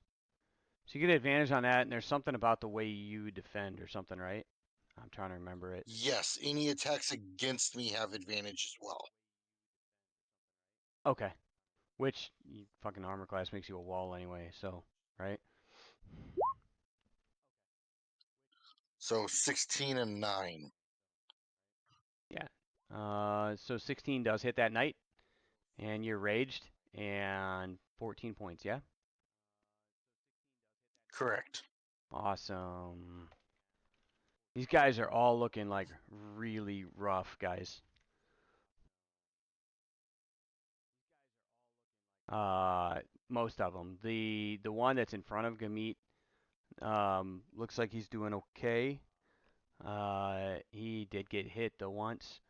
Speaker 1: So you get advantage on that, and there's something about the way you defend or something, right? I'm trying to remember it.
Speaker 5: Yes, any attacks against me have advantage as well.
Speaker 1: Okay. Which fucking armor class makes you a wall anyway, so right?
Speaker 5: So 16 and 9.
Speaker 1: Yeah. So 16 does hit that knight, and you're raged, and 14 points, yeah?
Speaker 5: Correct.
Speaker 1: Awesome. These guys are all looking like really rough, guys. Most of them. The one that's in front of Gamit looks like he's doing okay. He did get hit the once,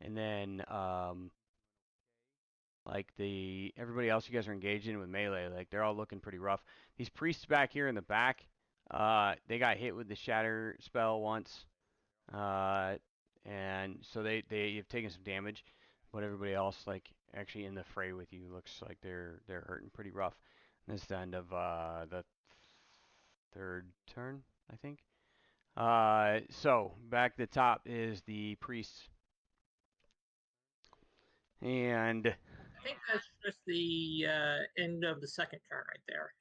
Speaker 1: and then like everybody else you guys are engaged in with melee, like they're all looking pretty rough. These priests back here in the back, they got hit with the shatter spell once, and so they've taken some damage, but everybody else like actually in the fray with you looks like they're hurting pretty rough. And this is the end of the third turn, I think. So back at the top is the priests, and
Speaker 2: I think that's just the end of the second turn right there.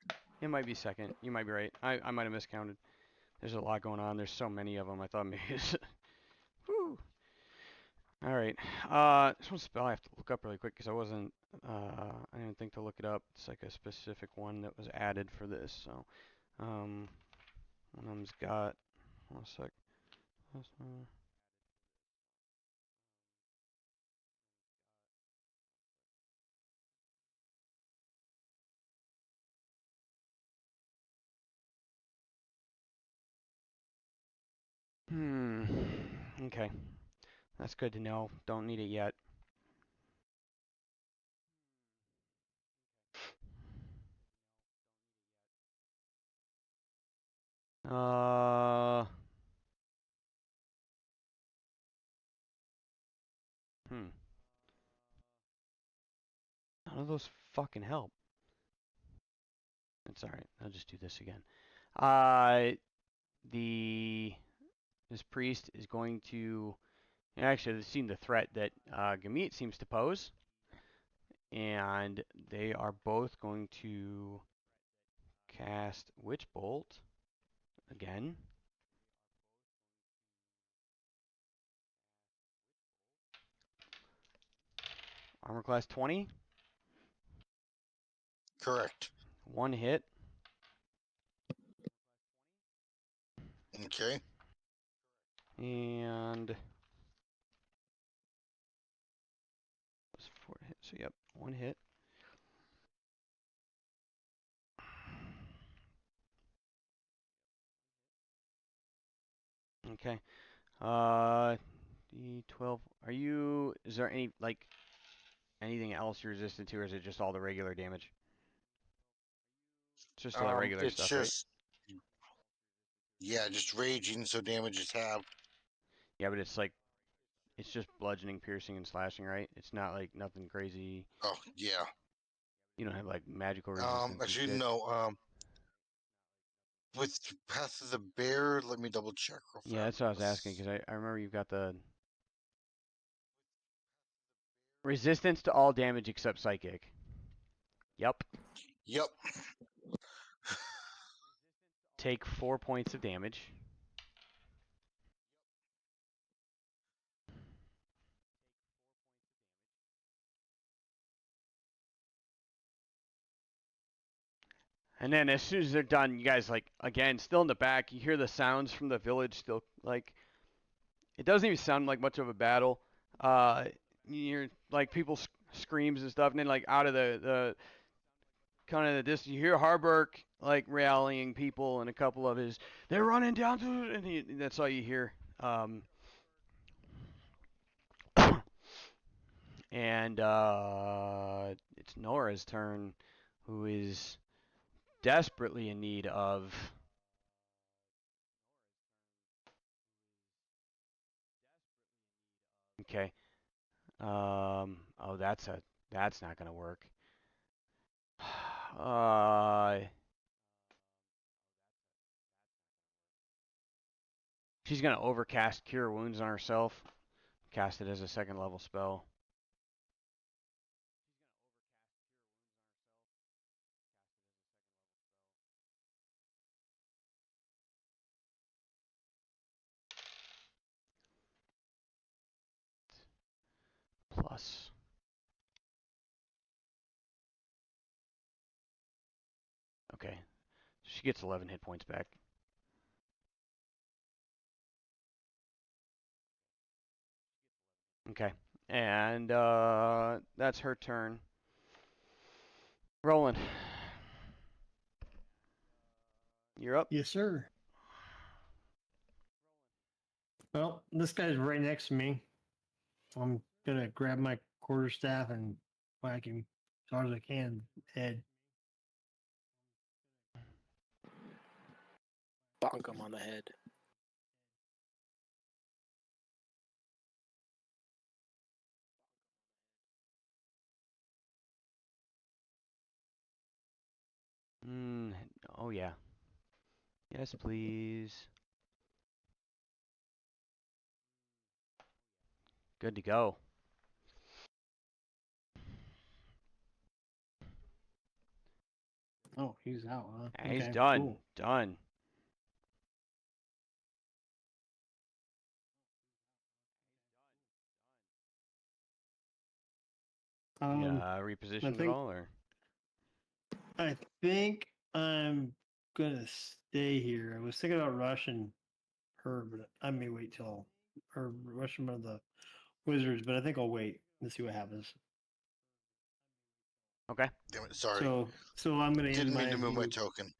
Speaker 1: it might be second. You might be right. I might have miscounted. There's a lot going on. There's so many of them. I thought maybe it's... Whew. All right. This one spell I have to look up really quick because I didn't think to look it up. It's like a specific one that was added for this. So, one of them's got... One sec. Okay. That's good to know. Don't need it yet. Uh... Hmm. None of those fucking help. It's alright. I'll just do this again. This priest is going to... Actually, they've seen the threat that Gamit seems to pose. And they are both going to cast Witch Bolt again. Armor class 20.
Speaker 5: Correct.
Speaker 1: One hit.
Speaker 5: Okay.
Speaker 1: And... That's 4 hits. So, yep, one hit. Okay. D12. Is there any, like, anything else you're resistant to, or is it just all the regular damage? It's just all the regular
Speaker 5: It's
Speaker 1: stuff, right?
Speaker 5: just just raging, so damage is half.
Speaker 1: Yeah, but it's like, it's just bludgeoning, piercing, and slashing, right? It's not like nothing crazy.
Speaker 5: Oh yeah.
Speaker 1: You don't have like magical resistance and
Speaker 5: Actually
Speaker 1: shit.
Speaker 5: no. With Path of the Bear, let me double check real fast.
Speaker 1: Yeah, that's what I was asking, because I remember you've got the resistance to all damage except psychic. Yep.
Speaker 5: Yep.
Speaker 1: Take 4 points of damage. And then as soon as they're done, you guys, like, again, still in the back, you hear the sounds from the village still, like, it doesn't even sound like much of a battle. You hear, like, people screams and stuff, and then, like, out of the kind of the distance, you hear Harburg, like, rallying people, and a couple of his, they're running down to, and that's all you hear. And it's Nora's turn, who is desperately in need of... Okay. Oh, that's not gonna work. She's gonna overcast Cure Wounds on herself. Cast it as a second level spell. Plus. Okay. She gets 11 hit points back. Okay. And that's her turn. Roland. You're up.
Speaker 4: Yes, sir. Well, this guy's right next to me. I'm gonna grab my quarterstaff and whack him as hard as I can. Head.
Speaker 3: Bonk him on the head.
Speaker 1: Oh yeah. Yes, please. Good to go.
Speaker 4: Oh, he's out, huh?
Speaker 1: Yeah, he's
Speaker 4: Okay,
Speaker 1: done.
Speaker 4: cool.
Speaker 1: Done. Yeah,
Speaker 4: I
Speaker 1: repositioned at
Speaker 4: think
Speaker 1: all, or?
Speaker 4: I think I'm gonna stay here. I was thinking about rushing her, but I may wait till or rushing one of the wizards, but I think I'll wait and see what happens.
Speaker 1: Okay.
Speaker 5: Damn it, sorry.
Speaker 4: So I'm gonna end
Speaker 5: Didn't mean
Speaker 4: my
Speaker 5: to move my
Speaker 4: move.
Speaker 5: token.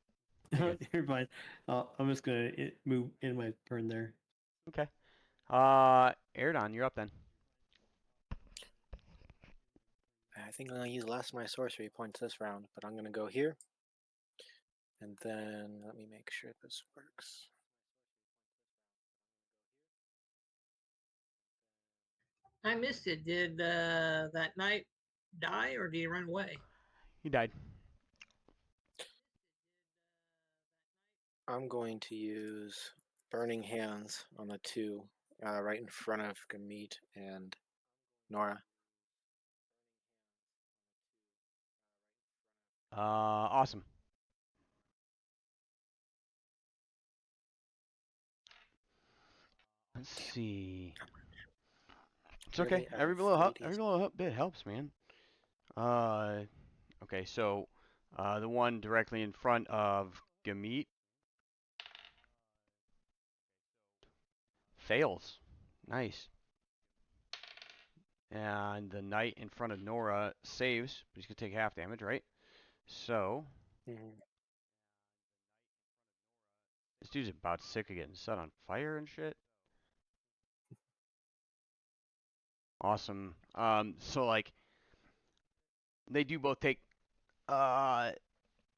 Speaker 1: You're good.
Speaker 4: You're fine. I'm just gonna move in my turn there.
Speaker 1: Okay. Aerodon, you're up then.
Speaker 3: I think I'm gonna use the last of my sorcery points this round, but I'm gonna go here. And then let me make sure this works.
Speaker 2: I missed it. Did that knight die or did he run away?
Speaker 1: He died.
Speaker 3: I'm going to use Burning Hands on the two right in front of Gamit and Nora.
Speaker 1: Awesome. Let's see. It's okay.
Speaker 3: Really out of
Speaker 1: Every
Speaker 3: 3d.
Speaker 1: little bit helps, man. Okay, so the one directly in front of Gamit fails. Nice. And the knight in front of Nora saves, but he's gonna take half damage, right? So
Speaker 3: Mhm.
Speaker 1: this dude's about sick of getting set on fire and shit. Awesome. So like they do both take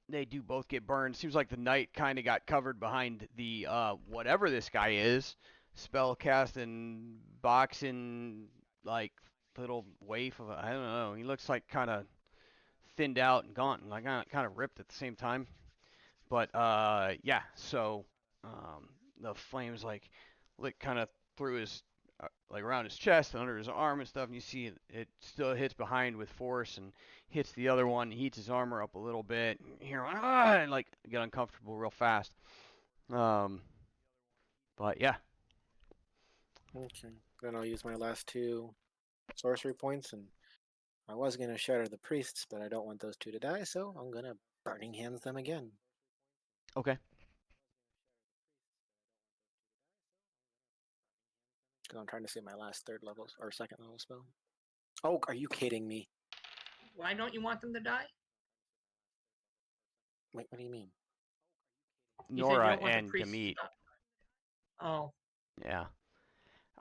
Speaker 1: they do both get burned. Seems like the knight kind of got covered behind the whatever this guy is, spell casting, boxing, like little waif of I don't know. He looks like kind of thinned out and gaunt and like kind of ripped at the same time. But yeah, so the flames like lick kind of through his like around his chest and under his arm and stuff, and you see it still hits behind with force and hits the other one, heats his armor up a little bit. And you're like, and like get uncomfortable real fast. But yeah,
Speaker 3: Okay. Then I'll use my last two sorcery points, and I was gonna shatter the priests, but I don't want those two to die, so I'm gonna Burning Hands them again.
Speaker 1: okay.
Speaker 3: Because I'm trying to save my last third level or second level spell. Oh, are you kidding me?
Speaker 2: Why don't you want them to die?
Speaker 3: Wait, what do you mean?
Speaker 2: You said you
Speaker 1: Nora
Speaker 2: don't want the
Speaker 1: and
Speaker 2: priests to
Speaker 1: Gamit.
Speaker 2: die. Oh,
Speaker 1: Yeah.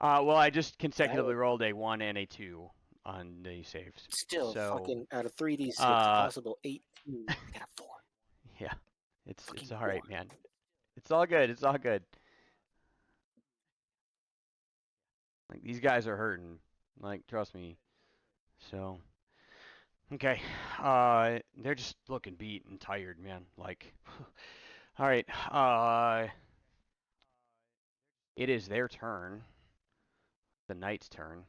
Speaker 1: Well, I just
Speaker 3: That
Speaker 1: consecutively
Speaker 3: was
Speaker 1: rolled a 1 and a 2 on the saves.
Speaker 3: still
Speaker 1: So,
Speaker 3: fucking out of 3d6,
Speaker 1: uh,
Speaker 3: possible 18. I got a 4.
Speaker 1: yeah, it's
Speaker 3: Fucking
Speaker 1: all
Speaker 3: 4.
Speaker 1: right, man. It's all good. It's all good. Like these guys are hurting. Like trust me. So, okay. They're just looking beat and tired, man. Like, all right. It is their turn. The knight's turn.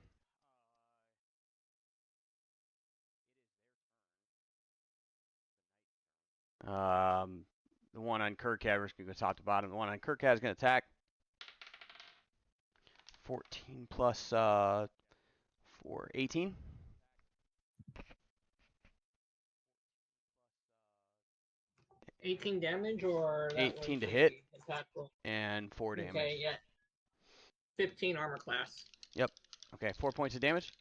Speaker 1: The one on Kirkhav is gonna go top to bottom. The one on Kirkhav is gonna attack. 14 plus 4, 18.
Speaker 2: 18 damage or that
Speaker 1: 18
Speaker 2: was
Speaker 1: to hit
Speaker 2: the attack roll?
Speaker 1: and 4 damage.
Speaker 2: Okay, yeah. 15 armor class.
Speaker 1: Yep. Okay, 4 points of damage.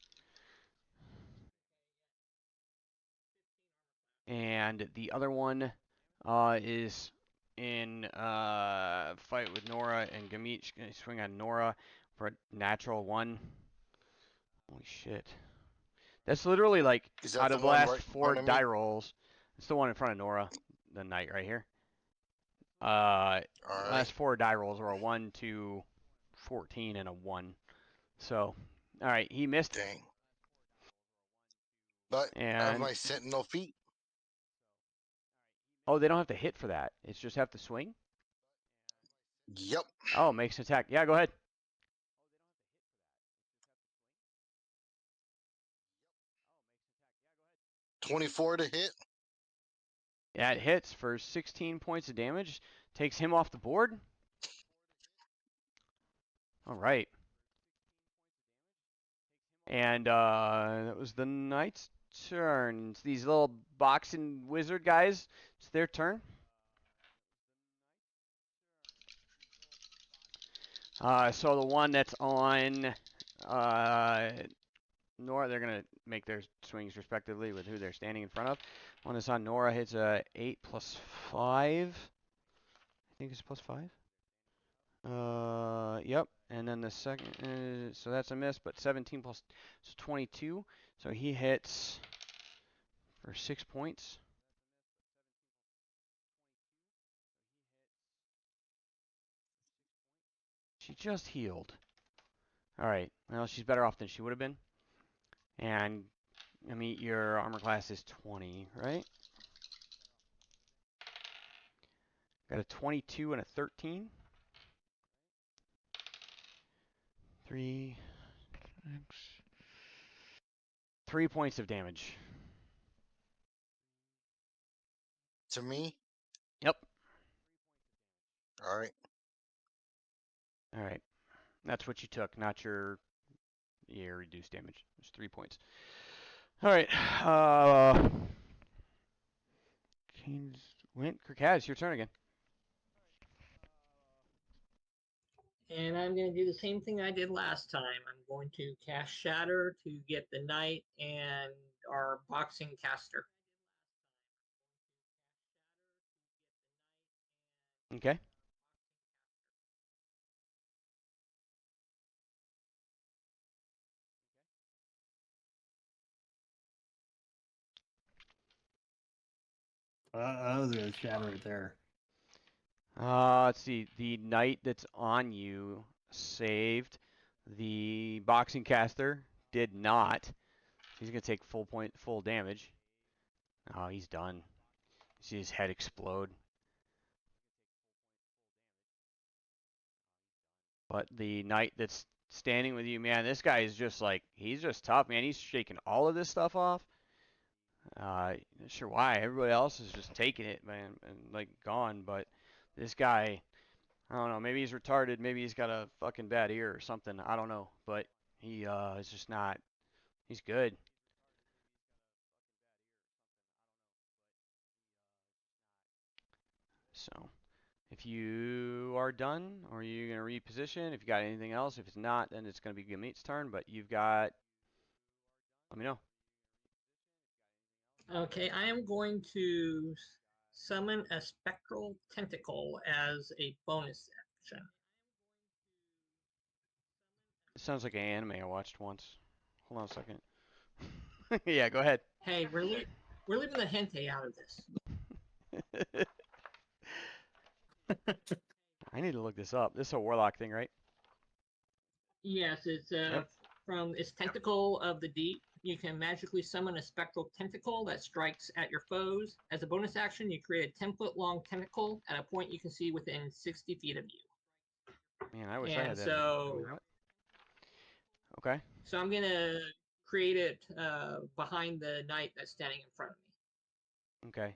Speaker 1: And the other one is in fight with Nora and Gamit. She's gonna swing on Nora for a natural 1. Holy shit. That's literally like
Speaker 5: Is that
Speaker 1: out
Speaker 5: the
Speaker 1: of the
Speaker 5: one
Speaker 1: last
Speaker 5: right in
Speaker 1: 4
Speaker 5: front of me?
Speaker 1: die rolls. It's the one in front of Nora, the knight right here.
Speaker 5: All right.
Speaker 1: Last 4 die rolls were a 1, 2, 14, and a 1. So, all right, he missed.
Speaker 5: Dang. But I have
Speaker 1: And
Speaker 5: my sentinel feet.
Speaker 1: oh, they don't have to hit for that. It's just have to swing.
Speaker 5: Yep.
Speaker 1: Oh, makes an attack. Yeah, go ahead.
Speaker 5: $24 to hit.
Speaker 1: Yeah, it hits for 16 points of damage. Takes him off the board. All right. And that was the knight's turn. It's these little boxing wizard guys. It's their turn. So the one that's on Nora, they're gonna make their swings respectively with who they're standing in front of. One that's on Nora hits a 8 plus 5. I think it's plus 5. Yep. And then the second, so that's a miss, but 17 plus 22. So he hits for 6 points. She just healed. All right. Well, she's better off than she would have been. And I mean, your armor class is 20, right? Got a 22 and a 13. 3 points of damage.
Speaker 5: To me.
Speaker 1: Yep.
Speaker 5: All right.
Speaker 1: All right. That's what you took, not your reduced damage. It's 3 points. All right. Keynes went. Kirkaz, your turn again.
Speaker 2: And I'm going to do the same thing I did last time. I'm going to cast Shatter to get the knight and our boxing caster.
Speaker 1: Okay.
Speaker 4: I was gonna shatter it there.
Speaker 1: Let's see. The knight that's on you saved. The boxing caster did not. He's gonna take full damage. Oh, he's done. You see his head explode. But the knight that's standing with you, man, this guy is just like, he's just tough, man. He's shaking all of this stuff off. Not sure why. Everybody else is just taking it, man, and like gone. But this guy, I don't know. Maybe he's retarded. Maybe he's got a fucking bad ear or something. I don't know. But he is just not. He's good. So, if you are done, or you're gonna reposition, if you got anything else, if it's not, then it's gonna be Gamit's turn. But you've got. Let me know.
Speaker 2: Okay, I am going to summon a spectral tentacle as a bonus action.
Speaker 1: It sounds like an anime I watched once. Hold on a second. Yeah, go ahead.
Speaker 2: Hey, we're leaving the hentai out of this.
Speaker 1: I need to look this up. This is a warlock thing, right?
Speaker 2: Yes, it's
Speaker 1: Yep.
Speaker 2: from its tentacle of the deep. You can magically summon a spectral tentacle that strikes at your foes. As a bonus action, you create a 10-foot long tentacle at a point you can see within 60 feet of you.
Speaker 1: Man, I wish I had
Speaker 2: And
Speaker 1: that.
Speaker 2: so,
Speaker 1: What? Okay.
Speaker 2: so I'm gonna create it behind the knight that's standing in front of me.
Speaker 1: Okay.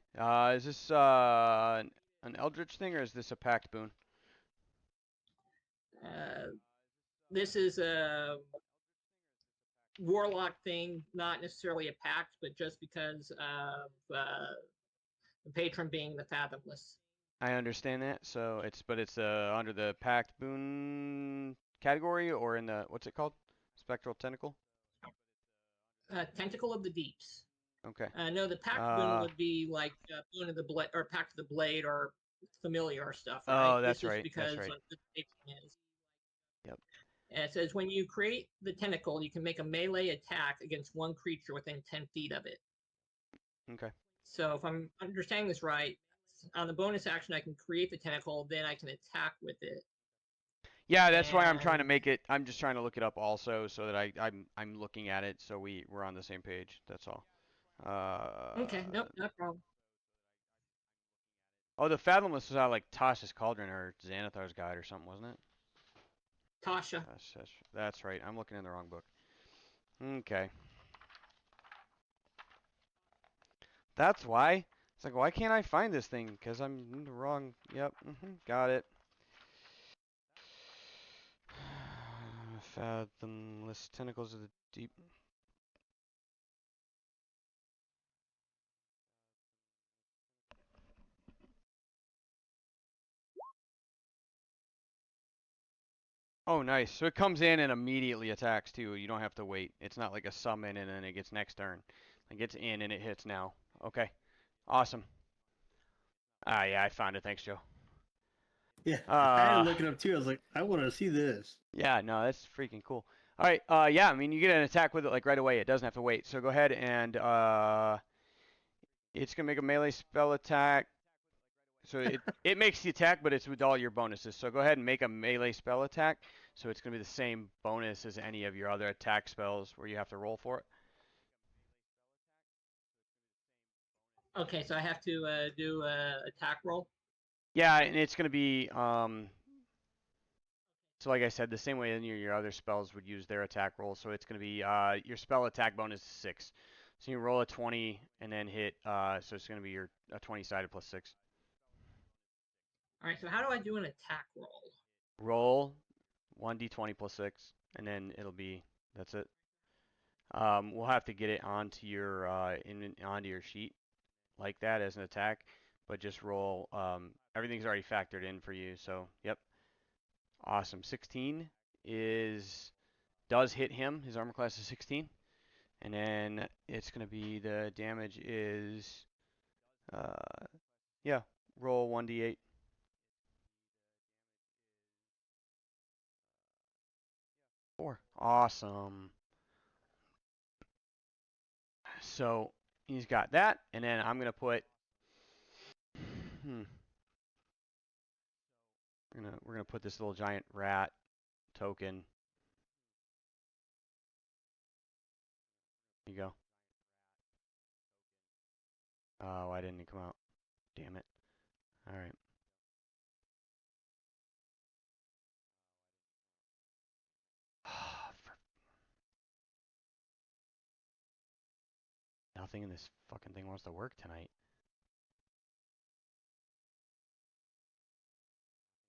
Speaker 1: Is this an eldritch thing or is this a pact boon?
Speaker 2: This is a warlock thing, not necessarily a pact, but just because of the patron being the fathomless.
Speaker 1: I understand that. So it's under the pact boon category or in the what's it called? Spectral tentacle.
Speaker 2: Tentacle of the deeps.
Speaker 1: Okay.
Speaker 2: No, the pact boon would be like boon of the blade or pact of the blade or familiar stuff, right?
Speaker 1: Oh, that's
Speaker 2: this
Speaker 1: right.
Speaker 2: is because
Speaker 1: That's right.
Speaker 2: the patron is.
Speaker 1: Yep.
Speaker 2: And it says when you create the tentacle, you can make a melee attack against one creature within 10 feet of it.
Speaker 1: Okay.
Speaker 2: So if I'm understanding this right, on the bonus action, I can create the tentacle, then I can attack with it.
Speaker 1: Yeah, that's why I'm trying to
Speaker 2: And
Speaker 1: make it. I'm just trying to look it up also, so that I'm looking at it, so we're on the same page. That's all.
Speaker 2: okay, nope, no problem.
Speaker 1: Oh, the Fathomless was out like Tasha's Cauldron or Xanathar's Guide or something, wasn't it?
Speaker 2: Tasha.
Speaker 1: That's right. I'm looking in the wrong book. Okay. That's why. It's like, why can't I find this thing? Because I'm in the wrong. Yep. Got it. Fathomless tentacles of the deep. Oh, nice. So it comes in and immediately attacks too. You don't have to wait. It's not like a summon and then it gets next turn. It gets in and it hits now. Okay. Awesome. Ah, yeah, I found it. Thanks, Joe.
Speaker 4: Yeah, I had to look it up too. I was like, I want to see this.
Speaker 1: Yeah, no, that's freaking cool. All right, yeah, I mean, you get an attack with it like right away. It doesn't have to wait. So go ahead and it's gonna make a melee spell attack. So it makes the attack, but it's with all your bonuses. So go ahead and make a melee spell attack. So it's gonna be the same bonus as any of your other attack spells where you have to roll for it.
Speaker 2: Okay, so I have to do a attack roll.
Speaker 1: Yeah, and it's gonna be so like I said, the same way any of your other spells would use their attack roll. So it's going to be your spell attack bonus is 6. So you roll a 20 and then hit. So it's going to be your 20 sided plus 6.
Speaker 2: All right, so how do I do an attack roll?
Speaker 1: Roll 1d20 plus 6, and then it'll be that's it. We'll have to get it onto your onto your sheet like that as an attack, but just roll. Everything's already factored in for you. So yep, awesome. 16 does hit him. His armor class is 16. And then it's going to be the damage is, yeah, roll 1d8. Four. Awesome. So he's got that. And then I'm going to put, we're gonna put this little giant rat token. Here you go. Oh, why didn't it come out? Damn it. All right. Nothing in this fucking thing wants to work tonight.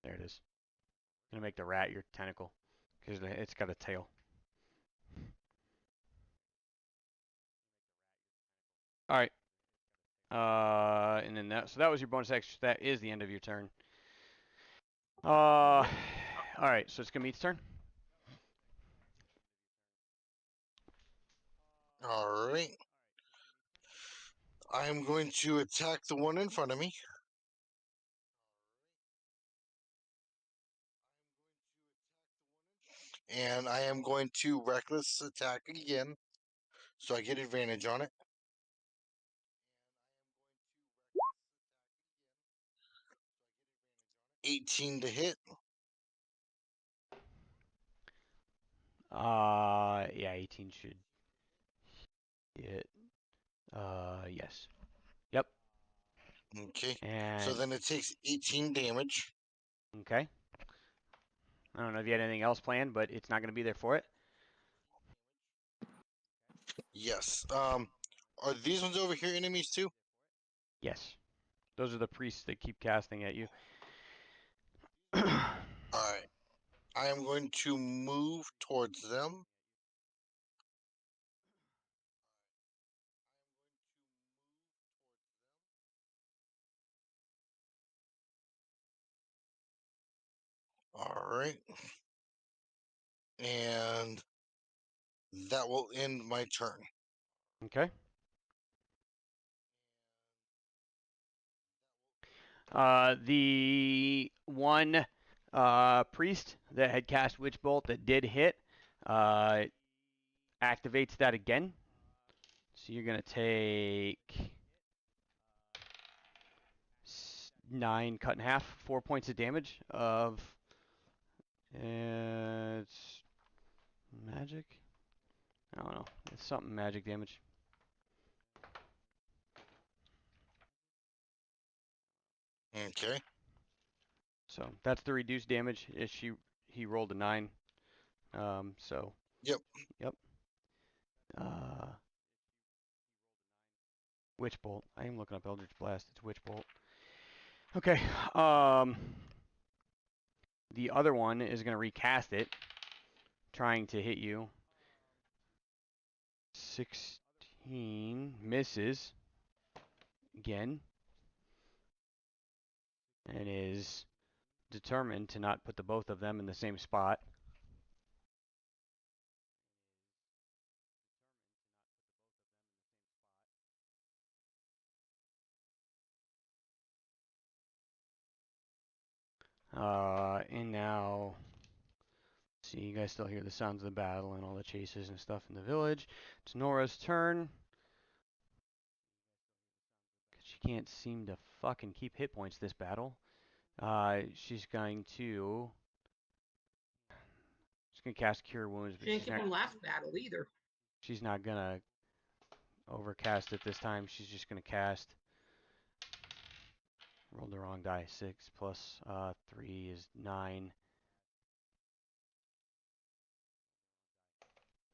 Speaker 1: There it is. I'm gonna make the rat your tentacle because it's got a tail. All right. And then that was your bonus action. That is the end of your turn. All right. So it's gonna be its turn.
Speaker 5: All right. I'm going to attack the one in front of me. And I am going to reckless attack again, so I get advantage on it. 18 to hit.
Speaker 1: Yeah, 18 should hit. Yes. Yep.
Speaker 5: Okay.
Speaker 1: And
Speaker 5: So then it takes 18 damage.
Speaker 1: okay. I don't know if you had anything else planned, but it's not gonna be there for it.
Speaker 5: Yes. Are these ones over here enemies too?
Speaker 1: Yes. Those are the priests that keep casting at you.
Speaker 5: All right. I am going to move towards them. All right. And that will end my turn.
Speaker 1: Okay. The one Priest that had cast Witch Bolt that did hit activates that again. So you're going to take 9 cut in half, 4 points of damage of it's magic. I don't know. It's something magic damage.
Speaker 5: Okay.
Speaker 1: So that's the reduced damage. He rolled a 9. So.
Speaker 5: Yep.
Speaker 1: Yep. Witch Bolt. I am looking up Eldritch Blast. It's Witch Bolt. Okay. The other one is going to recast it, trying to hit you. 16 misses again, and is determined to not put the both of them in the same spot. And now, see, you guys still hear the sounds of the battle and all the chases and stuff in the village. It's Nora's turn. She can't seem to fucking keep hit points this battle. She's going to cast Cure Wounds, but
Speaker 2: She didn't keep them last battle either.
Speaker 1: she's not gonna overcast it this time. She's just gonna cast. Rolled the wrong die. 6 plus 3 is 9.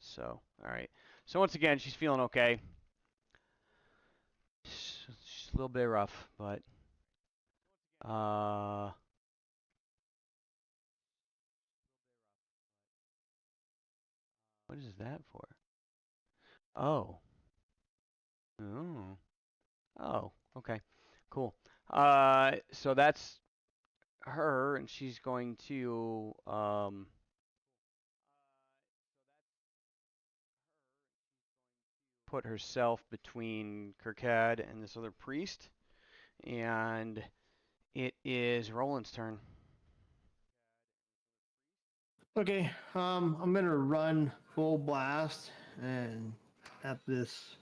Speaker 1: So, alright. So once again, she's feeling okay. She's a little bit rough, but what is that for? Oh. Oh. Oh, okay. Cool. So that's her, and she's going to put herself between Kirkad and this other priest, and it is Roland's turn.
Speaker 4: Okay, I'm gonna run full blast and at this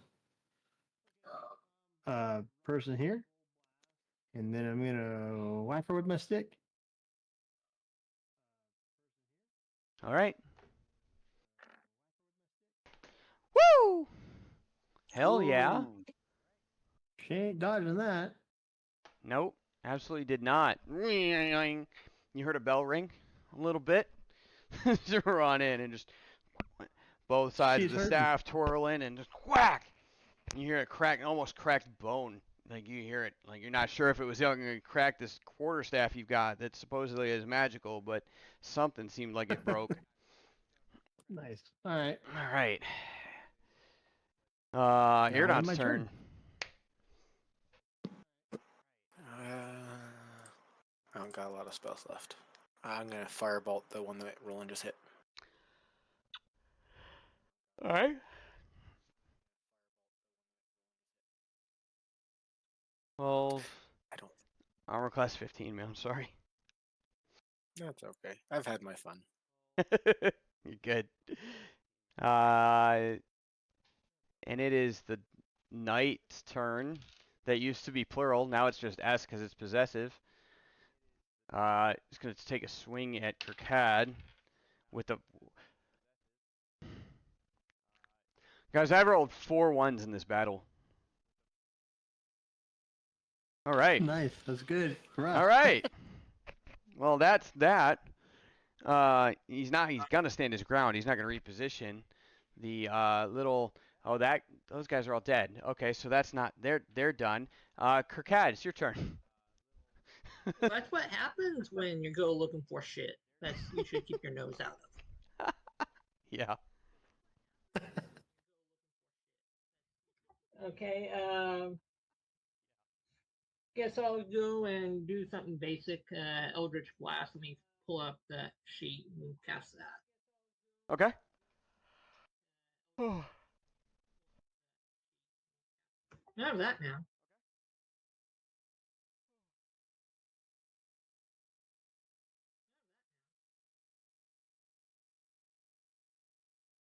Speaker 4: person here, and then I'm gonna whack her with my stick.
Speaker 1: All right. Woo! Hell yeah.
Speaker 5: Ooh.
Speaker 4: She ain't dodging that.
Speaker 1: Nope, absolutely did not. You heard a bell ring a little bit. Just run in and just both sides
Speaker 4: She's
Speaker 1: of the
Speaker 4: hurting.
Speaker 1: staff twirling and just whack. You hear it crack, almost cracked bone. Like you hear it, like you're not sure if it was going to crack this quarterstaff you've got that supposedly is magical, but something seemed like it broke.
Speaker 4: Nice. All right.
Speaker 1: All right.
Speaker 4: Now
Speaker 1: Irdon's
Speaker 4: my
Speaker 1: turn.
Speaker 3: I don't got a lot of spells left. I'm gonna firebolt the one that Roland just hit.
Speaker 1: All right. Well,
Speaker 3: I don't.
Speaker 1: armor class 15, man. I'm sorry.
Speaker 3: That's okay. I've had my fun.
Speaker 1: You're good. And it is the knight's turn. That used to be plural. Now it's just S because it's possessive. It's going to take a swing at Kirkad with the. Guys, I rolled 4 1s in this battle. All right.
Speaker 4: Nice. That's good. Hurrah.
Speaker 1: All right. Well, that's that. He's gonna stand his ground. He's not gonna reposition. The little those guys are all dead. Okay, so that's not they're done. Kirkad, it's your turn.
Speaker 2: That's what happens when you go looking for shit. You should keep your nose out of.
Speaker 1: Yeah.
Speaker 2: Okay, guess I'll go and do something basic. Eldritch Blast. Let me pull up that sheet and cast that.
Speaker 1: Okay.
Speaker 2: I have that now.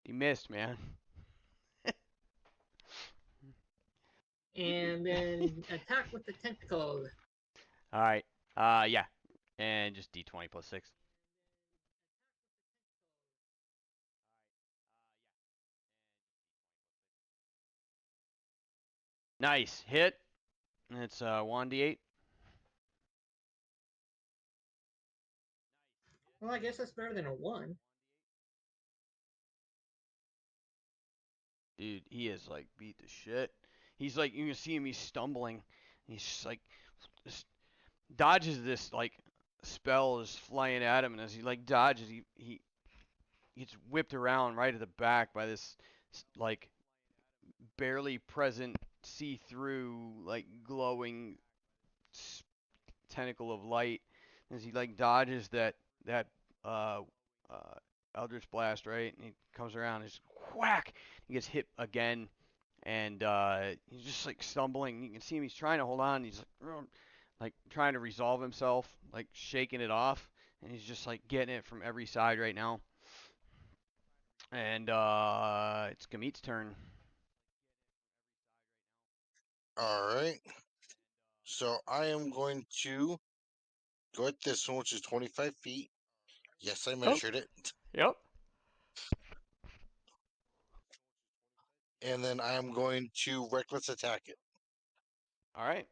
Speaker 1: He missed, man.
Speaker 2: And then attack with the tentacle.
Speaker 1: All right. Yeah. And just D20 plus 6. Nice. Hit. It's 1d8.
Speaker 2: Well, I guess that's better than a 1.
Speaker 1: Dude, he is like beat to shit. He's like, you can see him, he's stumbling. He's just like, just dodges this like spell is flying at him, and as he like dodges, he gets whipped around right at the back by this like barely present see-through like glowing tentacle of light as he like dodges that uh uh Eldritch Blast, right? And he comes around and just whack, he gets hit again, and he's just like stumbling. You can see him, he's trying to hold on, he's like trying to resolve himself, like shaking it off, and he's just like getting it from every side right now. And it's Gamit's turn.
Speaker 5: All right. So I am going to go at this one, which is 25 feet. Yes, I measured it.
Speaker 1: Yep.
Speaker 5: And then I am going to reckless attack it.
Speaker 1: All right.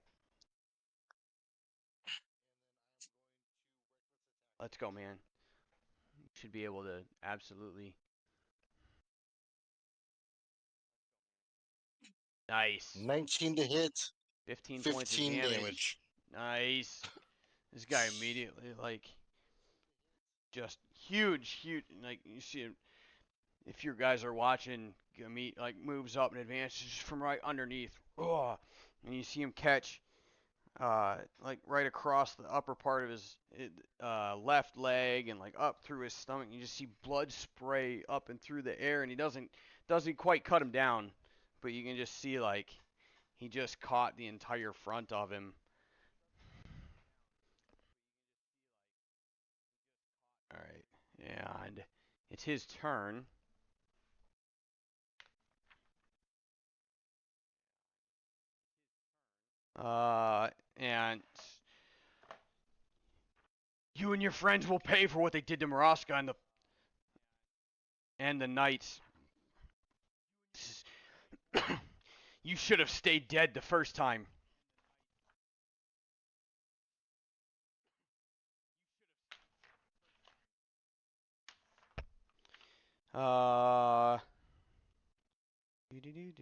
Speaker 1: Let's go, man. You should be able to absolutely. Nice.
Speaker 5: 19 to hit,
Speaker 1: 15 points of
Speaker 5: 15
Speaker 1: damage.
Speaker 5: damage.
Speaker 1: Nice. This guy immediately, like, just huge. Like, you see him. If your guys are watching, Gamit, like, moves up and advances from right underneath. Oh, and you see him catch, like, right across the upper part of his left leg and, like, up through his stomach. You just see blood spray up and through the air, and he doesn't quite cut him down, but you can just see, like, he just caught the entire front of him. All right, and it's his turn. And you and your friends will pay for what they did to Maraska and the knights. You should have stayed dead the first time. Uh.
Speaker 3: We didn't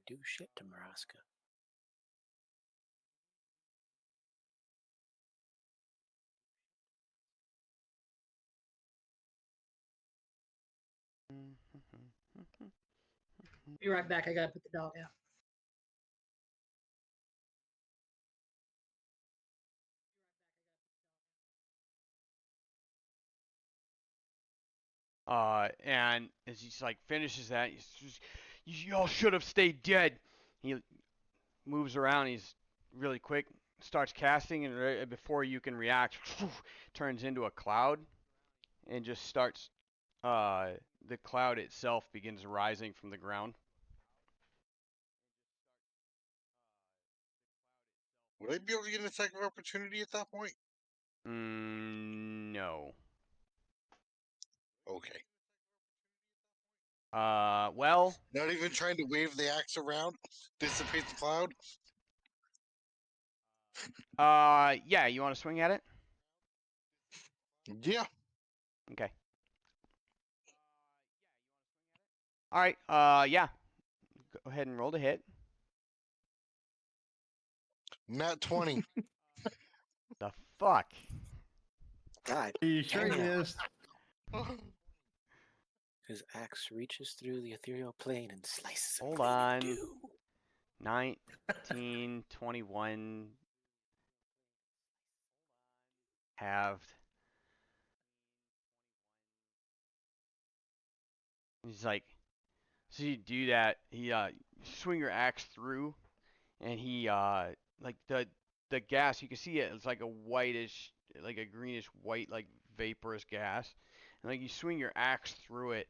Speaker 3: do shit to Maraska.
Speaker 2: Be right back. I gotta put the dog out.
Speaker 1: And as he like finishes that, he's just, you all should have stayed dead. He moves around. He's really quick. Starts casting, and right before you can react, turns into a cloud, and just starts. The cloud itself begins rising from the ground.
Speaker 5: Would I be able to get an attack of opportunity at that point?
Speaker 1: No.
Speaker 5: Okay.
Speaker 1: Well.
Speaker 5: Not even trying to wave the axe around, dissipate the cloud.
Speaker 1: Yeah. You want to swing at it?
Speaker 5: Yeah.
Speaker 1: Okay. All right. Yeah. Go ahead and roll the hit.
Speaker 5: Nat 20.
Speaker 1: The fuck?
Speaker 3: God.
Speaker 4: Are you sure
Speaker 3: damn
Speaker 4: he
Speaker 3: it.
Speaker 4: missed?
Speaker 3: His axe reaches through the ethereal plane and slices him
Speaker 1: Hold
Speaker 3: clean in
Speaker 1: on.
Speaker 3: two.
Speaker 1: 19, 21. Halved. He's like, so you do that. He swing your axe through, and he like the gas. You can see it. It's like a whitish, like a greenish white, like vaporous gas, and like you swing your axe through it,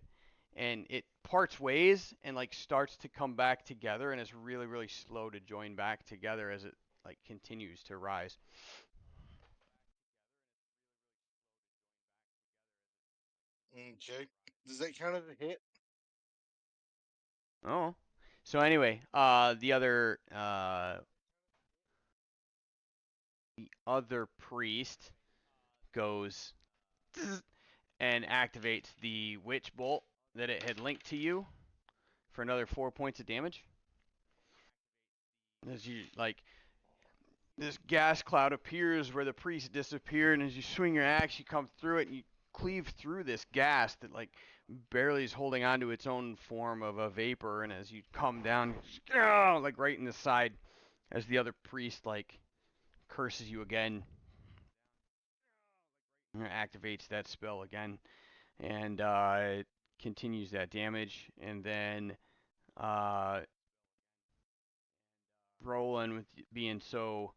Speaker 1: and it parts ways and like starts to come back together, and it's really really slow to join back together as it like continues to rise.
Speaker 5: Okay. Does that count as a hit?
Speaker 1: Oh, so anyway, the other priest goes and activates the witch bolt that it had linked to you for another 4 points of damage. As you like, this gas cloud appears where the priest disappeared, and as you swing your axe, you come through it and you cleave through this gas that like barely is holding on to its own form of a vapor. And as you come down, like right in the side, as the other priest like curses you again, and activates that spell again, and it continues that damage, and then Roland, with being so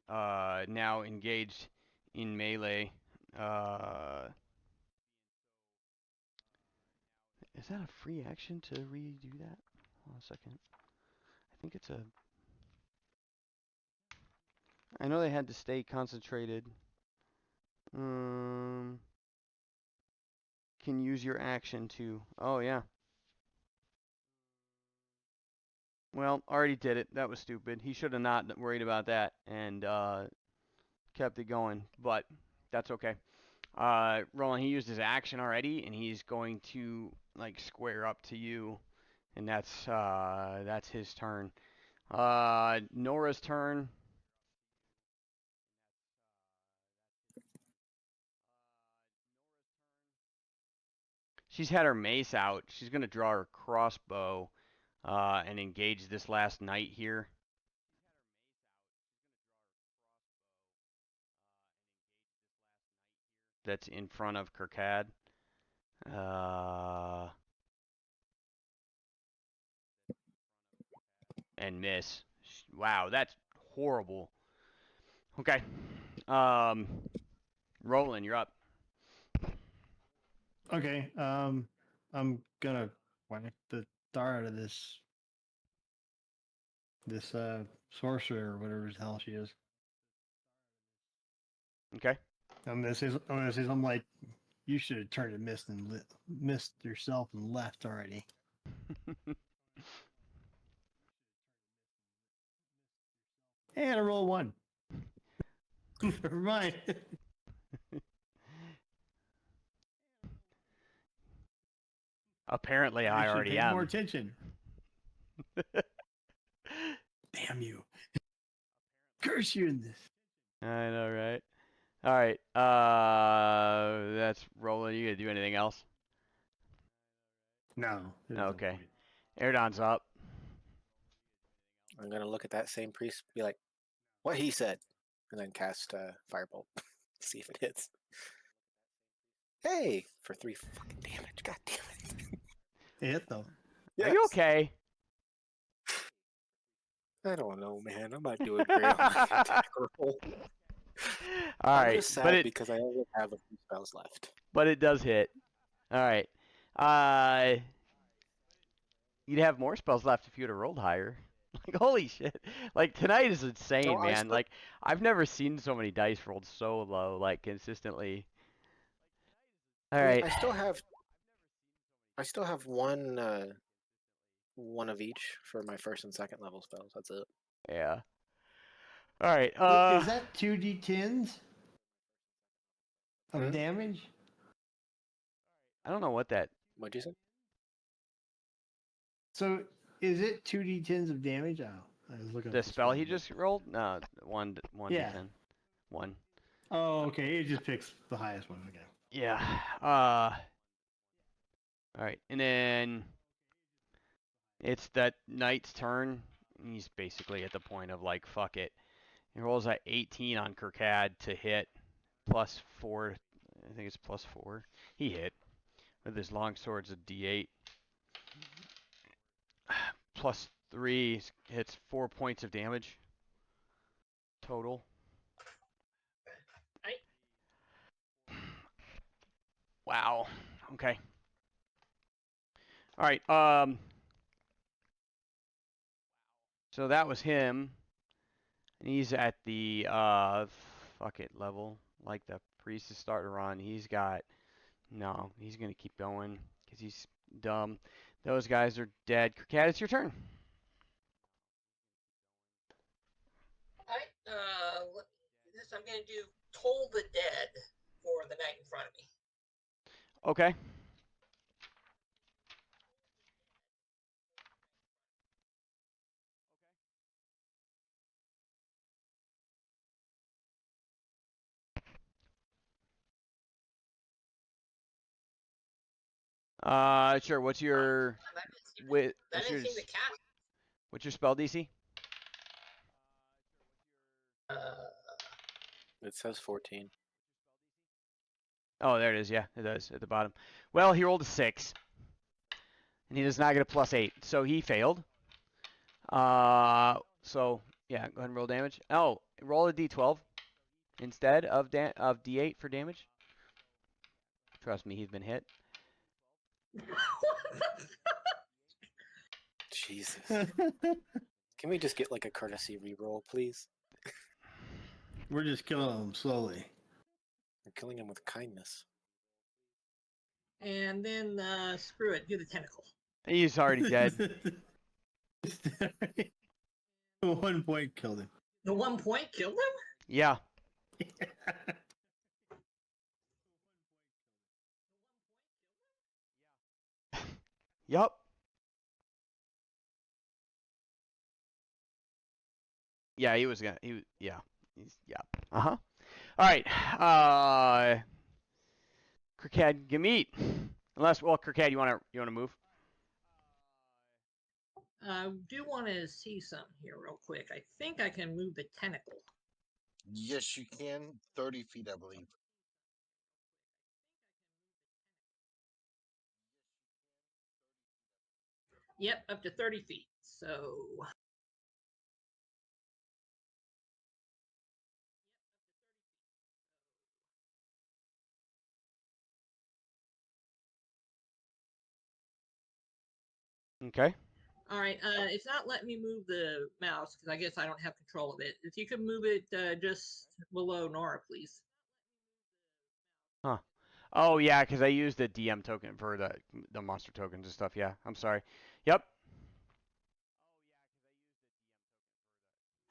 Speaker 1: now engaged in melee, is that a free action to redo that? Hold on a second. I think it's a. I know they had to stay concentrated. Can use your action to. Oh yeah. Well, already did it. That was stupid. He should have not worried about that and kept it going. But that's okay. Roland, he used his action already, and he's going to like square up to you, and that's his turn. Nora's turn. She's had her mace out. She's gonna draw her crossbow, and engage this last knight here. That's in front of Kirkad. And miss. Wow, that's horrible. Okay. Roland, you're up.
Speaker 4: Okay. I'm gonna whack the star out of this sorcerer or whatever the hell she is.
Speaker 1: Okay.
Speaker 4: I'm gonna say something like, "You should have turned and missed yourself and left already." And I roll 1. Never mind.
Speaker 1: Apparently, I
Speaker 4: should
Speaker 1: already
Speaker 4: pay
Speaker 1: am.
Speaker 4: more attention. Damn you! Curse you in this.
Speaker 1: I know, right? All right. That's Roland. You gonna do anything else?
Speaker 4: No.
Speaker 1: Okay. Erdon's up.
Speaker 3: I'm gonna look at that same priest, be like, "What he said," and then cast Firebolt. See if it hits. Hey, for 3 fucking damage. God damn it.
Speaker 4: It hit though.
Speaker 1: Are you okay?
Speaker 3: I don't know, man. I'm not doing great on my attack roll.
Speaker 1: All
Speaker 3: I'm
Speaker 1: right,
Speaker 3: just sad
Speaker 1: but it
Speaker 3: because I only have a few spells left.
Speaker 1: does hit. All right. You'd have more spells left if you'd have rolled higher. Like holy shit! Like tonight is insane,
Speaker 3: No,
Speaker 1: man. Like I've never seen so many dice rolled so low, like consistently. All
Speaker 3: I mean,
Speaker 1: right.
Speaker 3: I still have one of each for my first and second level spells. That's it.
Speaker 1: Yeah. All right.
Speaker 4: Is that 2d10s of damage?
Speaker 1: I don't know what that.
Speaker 3: What'd you say?
Speaker 4: So is it 2d10s of damage? Oh, I was looking
Speaker 1: The
Speaker 4: at the
Speaker 1: spell he
Speaker 4: book.
Speaker 1: just rolled? No, one
Speaker 4: Yeah.
Speaker 1: d10. 1.
Speaker 4: Oh, okay. It just picks the highest one. Okay.
Speaker 1: Yeah. All right, and then it's that knight's turn. He's basically at the point of like fuck it. He rolls at 18 on Kirkad to hit, +4. I think it's +4. He hit with his long sword's a D8. +3 hits 4 points of damage total. Wow. Okay. All right. So that was him. And he's at the fuck it level. Like the priest is starting to run. He's got no. He's gonna keep going because he's dumb. Those guys are dead. Cat, it's your turn.
Speaker 2: All right. This I'm going to do Toll the Dead for the knight in front of me.
Speaker 1: Okay. Sure. What's your
Speaker 2: That didn't seem to cast.
Speaker 1: what's your spell DC?
Speaker 3: It says 14.
Speaker 1: Oh, there it is. Yeah, it does at the bottom. Well, he rolled a 6, and he does not get a +8, so he failed. So yeah, go ahead and roll damage. Oh, roll a D12 instead of D8 for damage. Trust me, he's been hit.
Speaker 3: Jesus. Can we just get like a courtesy reroll, please?
Speaker 4: We're just killing them slowly.
Speaker 3: We're killing him with kindness.
Speaker 2: And then screw it, do the tentacle.
Speaker 1: He's already dead.
Speaker 4: 1 point killed him.
Speaker 2: The 1 point killed him?
Speaker 1: Yeah. Yup. Yeah, he was gonna. Yeah. Yeah. Uh-huh. All right. Krikad, Gamete. Unless, well, Krikad, you wanna move?
Speaker 2: I do want to see something here real quick. I think I can move the tentacle.
Speaker 5: Yes, you can. 30 feet, I believe.
Speaker 2: Yep, up to 30 feet. So
Speaker 1: Okay.
Speaker 2: all right, it's not letting me move the mouse because I guess I don't have control of it. If you could move it just below Nora, please.
Speaker 1: Huh. Oh yeah, because I used the DM token for the monster tokens and stuff. Yeah, I'm sorry. Yep.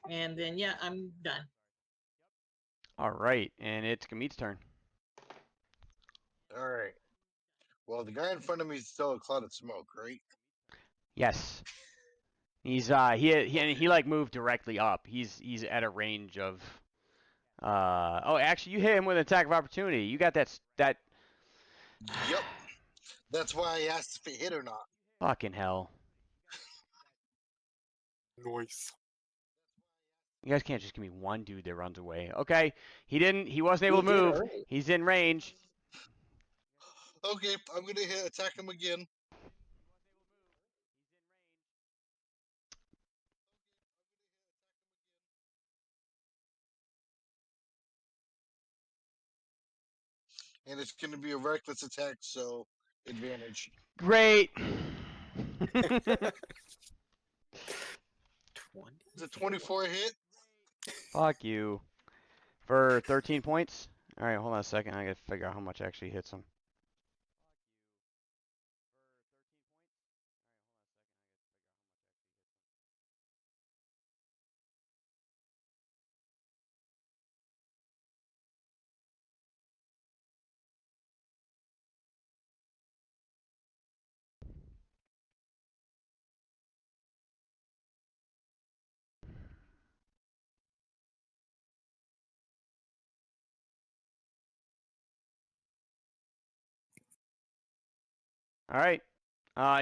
Speaker 2: And then yeah, I'm done.
Speaker 1: All right, and it's Gamete's turn.
Speaker 5: All right. Well, the guy in front of me is still a cloud of smoke, right?
Speaker 1: Yes. He's he like moved directly up. He's at a range of oh, actually you hit him with an attack of opportunity. You got that
Speaker 5: Yep. That's why I asked if it hit or not.
Speaker 1: fucking hell.
Speaker 3: Noise.
Speaker 1: You guys can't just give me one dude that runs away. Okay. He wasn't able to
Speaker 6: We did
Speaker 1: move.
Speaker 6: already.
Speaker 1: He's in range.
Speaker 5: Okay, I'm gonna attack him again. And it's gonna be a reckless attack, so advantage.
Speaker 1: Great.
Speaker 3: 20?
Speaker 5: Is it 24 hit?
Speaker 1: Fuck you. For 13 points? Alright, hold on a second. I gotta figure out how much actually hits him. Alright.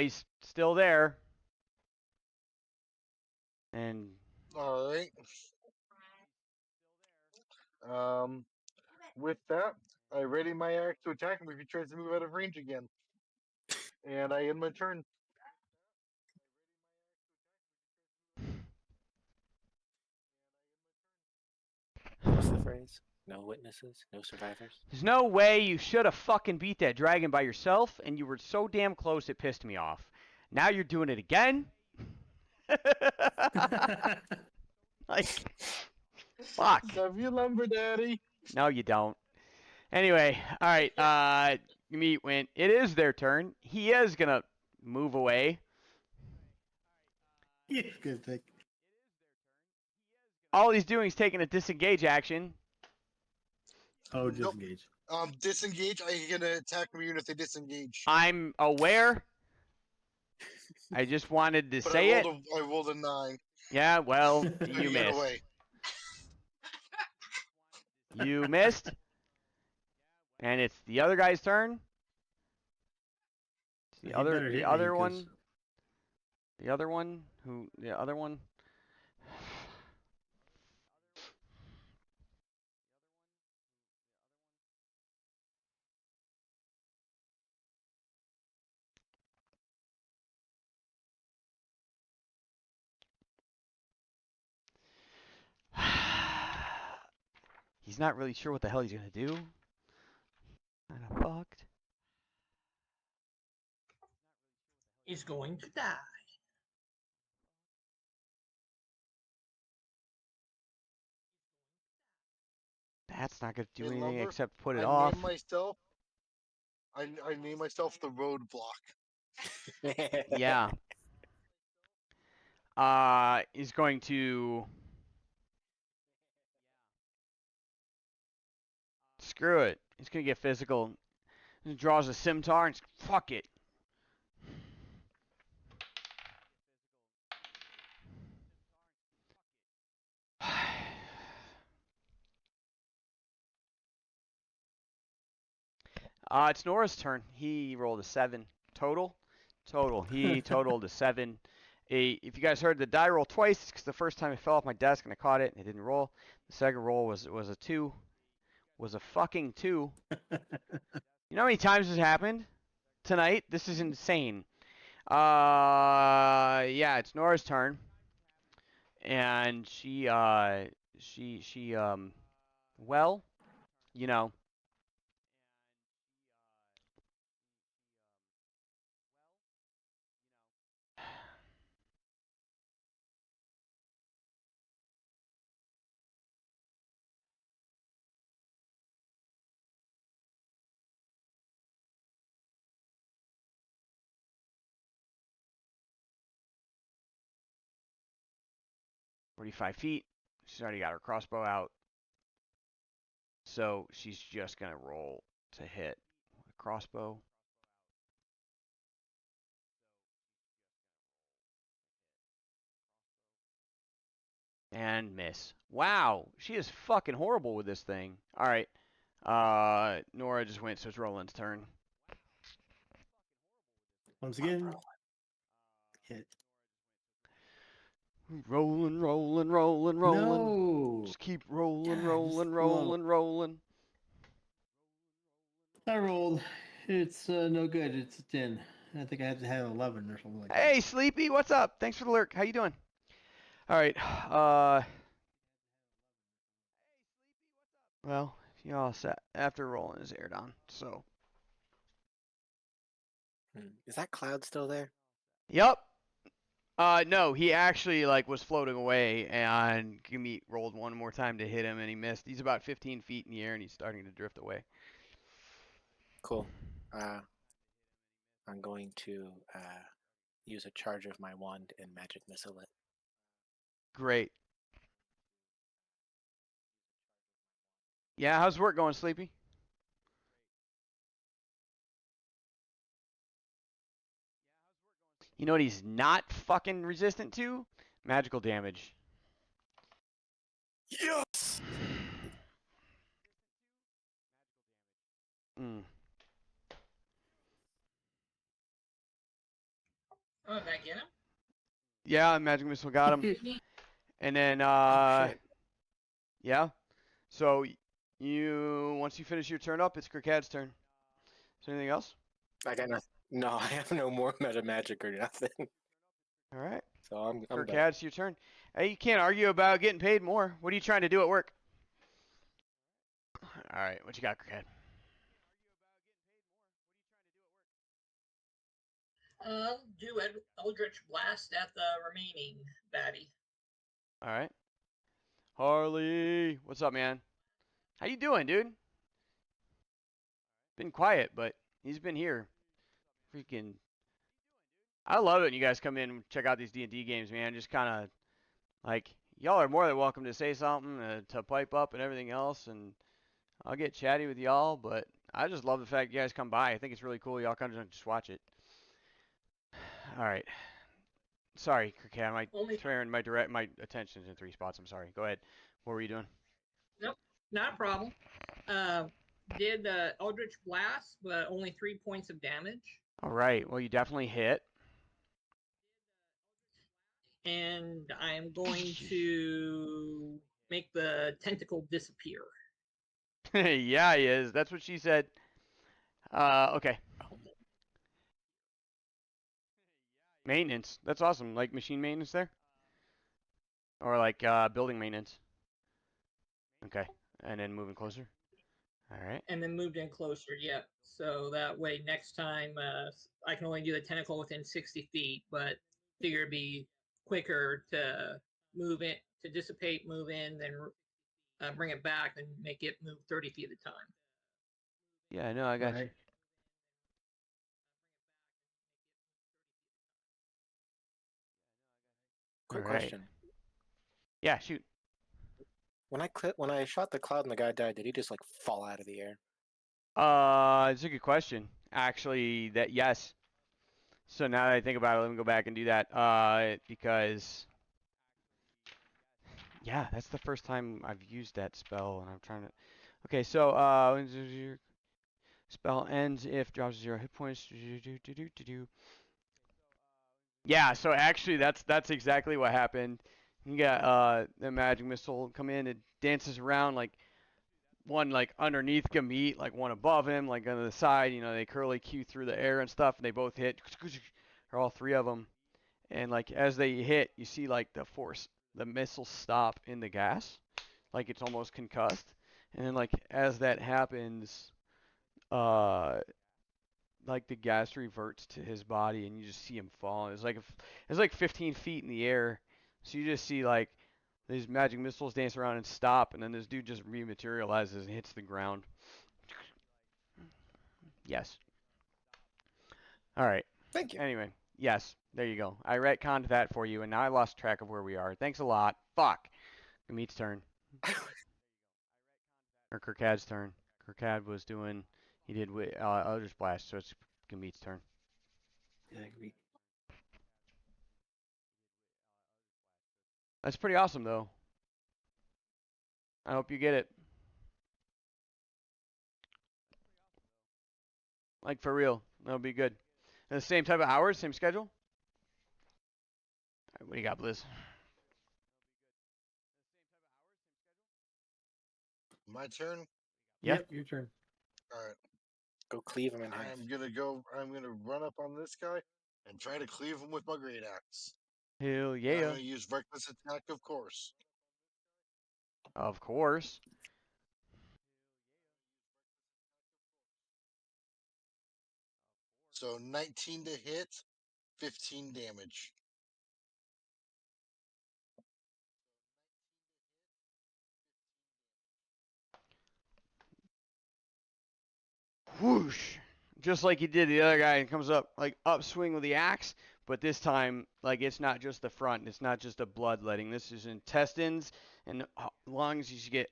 Speaker 1: He's still there. And
Speaker 5: All right. With that, I ready my axe to attack him if he tries to move out of range again. And I end my turn.
Speaker 3: What's the phrase? No witnesses? No survivors?
Speaker 1: There's no way you should have fucking beat that dragon by yourself, and you were so damn close it pissed me off. Now you're doing it again? Like, fuck.
Speaker 5: Love you, Lumber Daddy.
Speaker 1: No, you don't. Anyway, all right. Meat went. It is their turn. He is gonna move away.
Speaker 4: Yeah, good thing.
Speaker 1: All he's doing is taking a disengage action.
Speaker 4: Oh,
Speaker 5: Nope.
Speaker 4: disengage.
Speaker 5: Disengage. I'm gonna attack them even if they disengage.
Speaker 1: I'm aware. I just wanted to
Speaker 5: But
Speaker 1: say it.
Speaker 5: I rolled a 9.
Speaker 1: Yeah, well,
Speaker 5: When
Speaker 1: you
Speaker 5: get
Speaker 1: missed.
Speaker 5: away.
Speaker 1: You missed. And it's the other guy's turn. It's
Speaker 4: He
Speaker 1: the
Speaker 4: better
Speaker 1: other
Speaker 4: hit
Speaker 1: the
Speaker 4: me,
Speaker 1: other
Speaker 4: 'cause-
Speaker 1: one. The other one who the other one. He's not really sure what the hell he's gonna do. Kinda fucked.
Speaker 2: He's going to die.
Speaker 1: That's not gonna do
Speaker 5: Hey,
Speaker 1: anything
Speaker 5: Lumber,
Speaker 1: except put it
Speaker 5: I
Speaker 1: off.
Speaker 5: named myself. I named myself the Roadblock.
Speaker 1: Yeah. He's going to screw it. He's gonna get physical. He draws a scimitar and fuck it. It's Nora's turn. He rolled a 7 total. He totaled a 7. If you guys heard the die roll twice, it's because the first time it fell off my desk and I caught it and it didn't roll. The second roll was a 2. Was a fucking 2. You know how many times this happened tonight? This is insane. Yeah, it's Nora's turn, and well, you know. "45 feet. She's already got her crossbow out, so she's just gonna roll to hit with a crossbow. And miss. Wow, she is fucking horrible with this thing. All right. Nora just went, so it's Roland's turn.
Speaker 4: Once again, hit.
Speaker 1: Rolling.
Speaker 4: No.
Speaker 1: Just keep rolling,
Speaker 4: God,
Speaker 1: rolling.
Speaker 4: I rolled. It's no good. It's a 10. I think I had to have 11 or something like that.
Speaker 1: Hey, Sleepy, what's up? Thanks for the lurk. How you doing? All right. Well, you all set after rolling his air down. So.
Speaker 3: Is that cloud still there?
Speaker 1: Yep. No, he actually was floating away, and Gummy rolled one more time to hit him, and he missed. He's about 15 feet in the air, and he's starting to drift away.
Speaker 3: Cool. I'm going to use a charge of my wand and magic missile it.
Speaker 1: Great. Yeah, how's work going, Sleepy? You know what he's not fucking resistant to? Magical damage.
Speaker 3: Yes!
Speaker 1: Mm.
Speaker 2: Oh, did I get him?
Speaker 1: Yeah, magic missile got him. And then,
Speaker 3: Oh, shit.
Speaker 1: yeah. So once you finish your turn up, it's Kirkad's turn. Is there anything else?
Speaker 3: I got nothing. No, I have no more meta magic or nothing.
Speaker 1: All right.
Speaker 3: So I'm done.
Speaker 1: Kirkad, it's your turn. Hey, you can't argue about getting paid more. What are you trying to do at work? All right, what you got, Crackhead?
Speaker 2: Do Eldritch Blast at the remaining baddie.
Speaker 1: All right. Harley, what's up, man? How you doing, dude? Been quiet, but he's been here. Freaking, I love it when you guys come in and check out these D&D games, man. Just kind of like y'all are more than welcome to say something, to pipe up and everything else, and I'll get chatty with y'all. But I just love the fact you guys come by. I think it's really cool. Y'all kind of just watch it. All right. Sorry, Kirkad. My attention's in 3 spots. I'm sorry. Go ahead. What were you doing?
Speaker 2: Nope, not a problem. Did the Eldritch Blast, but only 3 points of damage.
Speaker 1: All right. Well, you definitely hit.
Speaker 2: And I'm going to make the tentacle disappear.
Speaker 1: Yeah, he is. That's what she said. Okay. Maintenance. That's awesome. Like machine maintenance there? Or like building maintenance. Okay. And then moving closer. All right.
Speaker 2: And then moved in closer, yep. So that way next time I can only do the tentacle within 60 feet, but figure it'd be quicker to move it, to dissipate, move in, then bring it back and make it move 30 feet at a time.
Speaker 1: Yeah, no, I got you.
Speaker 4: Right.
Speaker 3: Quick
Speaker 1: All right.
Speaker 3: question.
Speaker 1: Yeah, shoot.
Speaker 3: When I shot the cloud and the guy died, did he just like fall out of the air?
Speaker 1: It's a good question. Actually, yes. So now that I think about it, let me go back and do that. Because yeah, that's the first time I've used that spell, and I'm trying to. Okay, so your spell ends if drops 0 hit points. Yeah, so actually, that's exactly what happened. You got the magic missile come in, it dances around like one like underneath Gamete, like one above him, like on the side. You know, they curly Q through the air and stuff, and they both hit, or all 3 of them. And like as they hit, you see like the missile stop in the gas, like it's almost concussed. And then like as that happens, uh, like the gas reverts to his body, and you just see him fall. It's like 15 feet in the air, so you just see like these magic missiles dance around and stop, and then this dude just rematerializes and hits the ground. Yes. All right.
Speaker 3: Thank you.
Speaker 1: Anyway, yes, there you go. I retconned that for you, and now I lost track of where we are. Thanks a lot. Fuck. Gameet's turn. Or Kirkad's turn. Kirkad was doing. He did Eldritch Blast, so it's Gameet's turn.
Speaker 4: Yeah, it could be.
Speaker 1: That's pretty awesome, though. I hope you get it. Like, for real. That'll be good. And the same type of hours, same schedule? All right, what do you got, Blizz?
Speaker 5: My turn.
Speaker 1: Yep.
Speaker 4: Your turn.
Speaker 5: All right.
Speaker 3: Go cleave him in half.
Speaker 5: I'm gonna run up on this guy and try to cleave him with my great axe.
Speaker 1: Hell
Speaker 5: I'm
Speaker 1: yeah.
Speaker 5: gonna use reckless attack, of course.
Speaker 1: Of course.
Speaker 5: So 19 to hit, 15 damage.
Speaker 1: Whoosh. Just like he did the other guy, and comes up, like, upswing with the axe, but this time, like, it's not just the front, it's not just the bloodletting. This is intestines and lungs. You get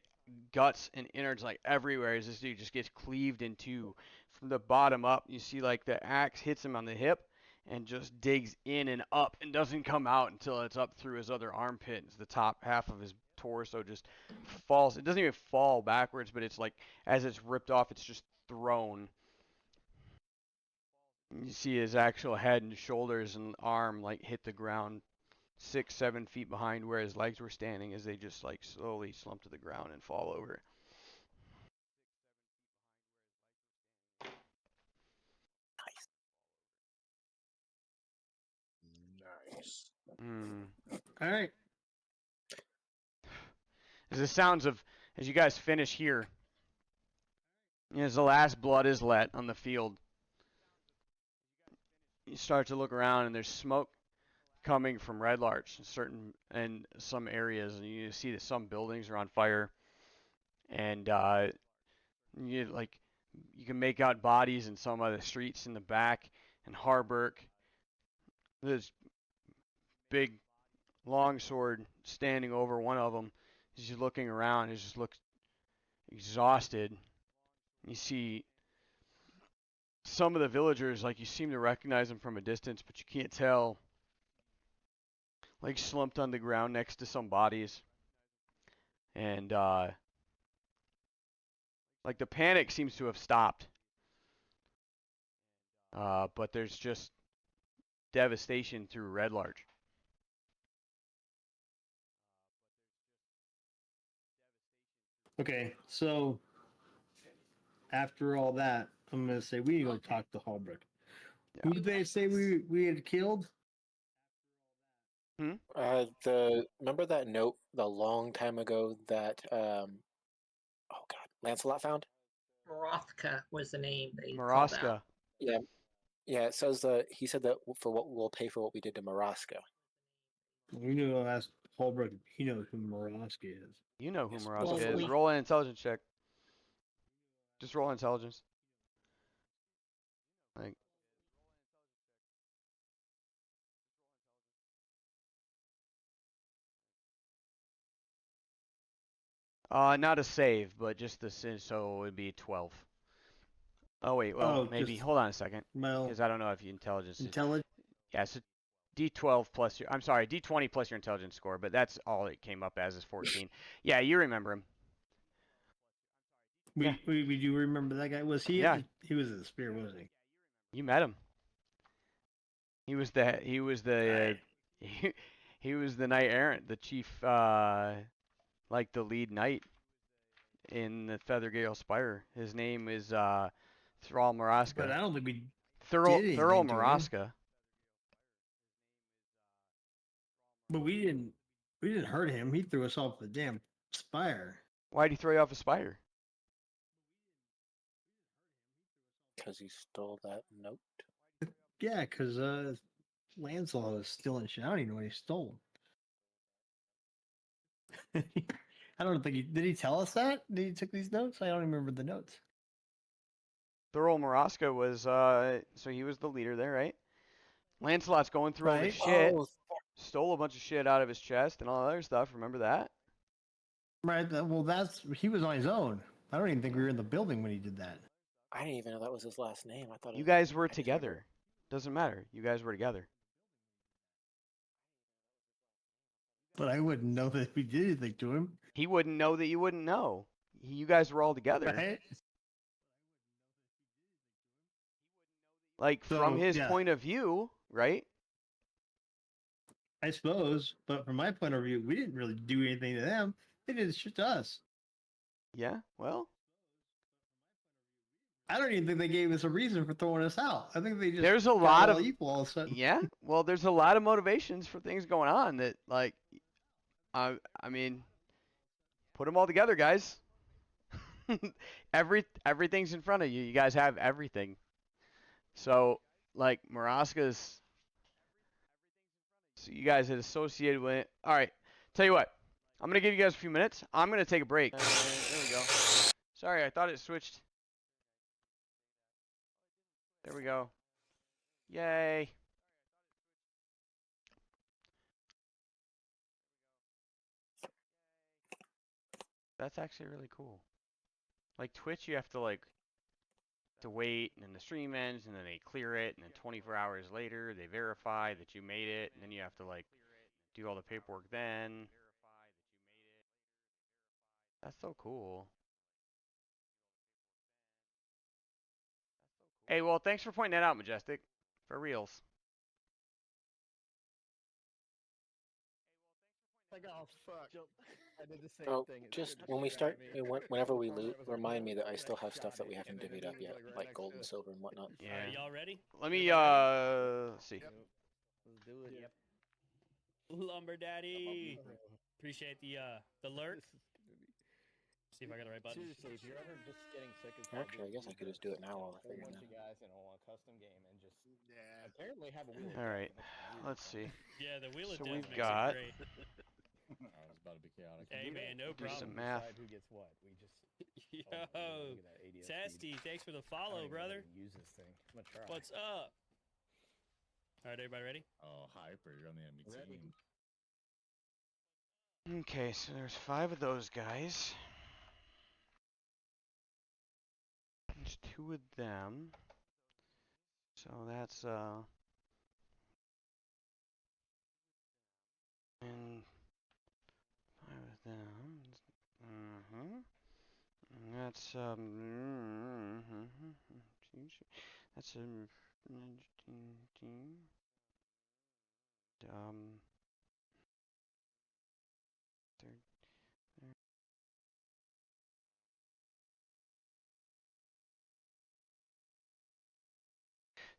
Speaker 1: guts and innards, like, everywhere as this dude just gets cleaved in two. From the bottom up, you see, like, the axe hits him on the hip and just digs in and up and doesn't come out until it's up through his other armpit. It's the top half of his torso just falls. It doesn't even fall backwards, but it's like, as it's ripped off, it's just thrown. You see his actual head and shoulders and arm like hit the ground 6, 7 feet behind where his legs were standing as they just like slowly slump to the ground and fall over.
Speaker 5: Nice.
Speaker 4: All right.
Speaker 1: As the sounds of, as you guys finish here, As the last blood is let on the field, you start to look around and there's smoke coming from Red Larch in some areas, and you see that some buildings are on fire, and you can make out bodies in some of the streets in the back. And Harburg, this big longsword standing over one of them, he's just looking around. He just looks exhausted. You see some of the villagers, like you seem to recognize them from a distance, but you can't tell. Like slumped on the ground next to some bodies, and like the panic seems to have stopped. But there's just devastation through Red Larch.
Speaker 4: Okay, so after all that, I'm gonna say we need to go talk to Holbrook.
Speaker 1: Yeah.
Speaker 4: Who did they say we had killed?
Speaker 3: Remember that note the long time ago that oh god, Lancelot found?
Speaker 2: Morothka was the name they called out.
Speaker 1: Moroska.
Speaker 3: Yeah. Yeah, it says that he said that for what we'll pay for what we did to Moroska.
Speaker 4: We need to ask Holbrook if he knows who Moroski is.
Speaker 1: You know who
Speaker 3: Yes,
Speaker 1: Moroska
Speaker 2: well,
Speaker 1: is.
Speaker 2: we-
Speaker 1: Roll an intelligence check. Just roll intelligence. Like, not a save, but just the so it would be 12. Oh wait, well
Speaker 4: Oh,
Speaker 1: maybe.
Speaker 4: just-
Speaker 1: Hold on a second,
Speaker 4: Well,
Speaker 1: because I don't know if you intelligence.
Speaker 4: intelligence.
Speaker 1: Yeah, so D12 plus your. I'm sorry, D20 plus your intelligence score, but that's all it came up as is 14. Yeah, you remember him. Yeah.
Speaker 4: We do remember that guy. Was he?
Speaker 1: Yeah.
Speaker 4: He was at the spear, wasn't he?
Speaker 1: You met him. He was the he was the knight errant, the chief, like the lead knight in the Feathergale Spire. His name is Thrall
Speaker 4: But
Speaker 1: Maraska.
Speaker 4: I don't think we.
Speaker 1: Thurl
Speaker 4: anything
Speaker 1: Thurl
Speaker 4: to him.
Speaker 1: Maraska.
Speaker 4: But we didn't hurt him. He threw us off the damn spire.
Speaker 1: Why'd he throw you off a spider?
Speaker 3: Because he stole that note.
Speaker 4: Yeah, because Lancelot was still in shouting when he stole them. I don't think did he tell us that? Did he took these notes? I don't remember the notes.
Speaker 1: Thurl Maraska was so he was the leader there, right? Lancelot's going through all this
Speaker 4: Right.
Speaker 1: shit,
Speaker 3: Oh,
Speaker 1: stole a bunch of shit out of his chest and all that other stuff. Remember that?
Speaker 4: Right. Well, he was on his own. I don't even think we were in the building when he did that.
Speaker 3: I didn't even know that was his last name. I thought
Speaker 1: You
Speaker 3: it,
Speaker 1: guys were
Speaker 3: I just remember-
Speaker 1: together. Doesn't matter. You guys were together.
Speaker 4: But I wouldn't know that we did anything to him.
Speaker 1: He wouldn't know that you wouldn't know. You guys were all together.
Speaker 4: Right?
Speaker 1: Like from
Speaker 4: So,
Speaker 1: his
Speaker 4: yeah.
Speaker 1: point of view, right?
Speaker 4: I suppose. But from my point of view, we didn't really do anything to them. They did shit to us.
Speaker 1: Yeah. Well,
Speaker 4: I don't even think they gave us a reason for throwing us out. I think they just
Speaker 1: there's a
Speaker 4: got
Speaker 1: lot
Speaker 4: all
Speaker 1: of
Speaker 4: equal all of a sudden.
Speaker 1: yeah. Well, there's a lot of motivations for things going on that like I mean, put them all together, guys. Everything's in front of you. You guys have everything. So, like Maraska's, so you guys had associated with it. All right. Tell you what, I'm gonna give you guys a few minutes. I'm gonna take a break. There we go. Sorry, I thought it switched. There we go. Yay. That's actually really cool. Like Twitch, you have to wait, and then the stream ends, and then they clear it, and then 24 hours later they verify that you made it, and then you have to like do all the paperwork then. That's so cool. Hey, well, thanks for pointing that out, Majestic. For reals.
Speaker 7: Like, oh fuck! I did the same
Speaker 3: Oh,
Speaker 7: thing. It
Speaker 3: just
Speaker 7: scared the
Speaker 3: when we
Speaker 7: shit out of
Speaker 3: start,
Speaker 7: me.
Speaker 3: whenever we
Speaker 7: Farmer
Speaker 3: loot,
Speaker 7: was like,
Speaker 3: remind
Speaker 7: "Oh,
Speaker 3: me that I
Speaker 7: right,
Speaker 3: still have
Speaker 7: shot
Speaker 3: stuff that
Speaker 7: it."
Speaker 3: we haven't
Speaker 7: And then
Speaker 3: divvied up
Speaker 7: he
Speaker 3: yet,
Speaker 7: was, right
Speaker 3: like
Speaker 7: next
Speaker 3: gold
Speaker 7: to
Speaker 3: and
Speaker 7: us.
Speaker 3: silver and whatnot.
Speaker 1: Yeah.
Speaker 8: Y'all ready?
Speaker 1: Let me let's see.
Speaker 7: Yep. Let's do it.
Speaker 8: Yep. Lumber Daddy. Appreciate the alert. See if I got the right button.
Speaker 7: Seriously, if you're ever just getting sick of
Speaker 3: Actually, I guess I could just do it now while we're
Speaker 7: a whole
Speaker 3: figuring
Speaker 7: bunch
Speaker 3: that
Speaker 7: of guys in a custom game and just
Speaker 9: Yeah.
Speaker 7: apparently have a wheel of
Speaker 1: All
Speaker 7: death.
Speaker 1: right,
Speaker 7: and that's weird,
Speaker 1: let's
Speaker 7: so-
Speaker 1: see.
Speaker 8: Yeah, the wheel of
Speaker 1: So
Speaker 8: death
Speaker 1: we've
Speaker 8: makes
Speaker 1: got-
Speaker 8: it great.
Speaker 7: Oh, it's about to be chaotic.
Speaker 8: Hey man, no
Speaker 1: Do some
Speaker 8: problem.
Speaker 1: math.
Speaker 7: Decide who gets what. We just
Speaker 8: Yo,
Speaker 7: oh, look at that ADS speed.
Speaker 8: Testy, thanks for the
Speaker 7: I don't
Speaker 8: follow,
Speaker 7: even know how
Speaker 8: brother.
Speaker 7: to use this thing. I'm gonna try.
Speaker 8: What's up? All right, everybody ready?
Speaker 10: Oh, hyper, you're on the enemy
Speaker 7: Ready.
Speaker 10: team.
Speaker 1: Okay, so there's 5 of those guys. There's 2 of them. So that's and 5 of them. And that's that's third.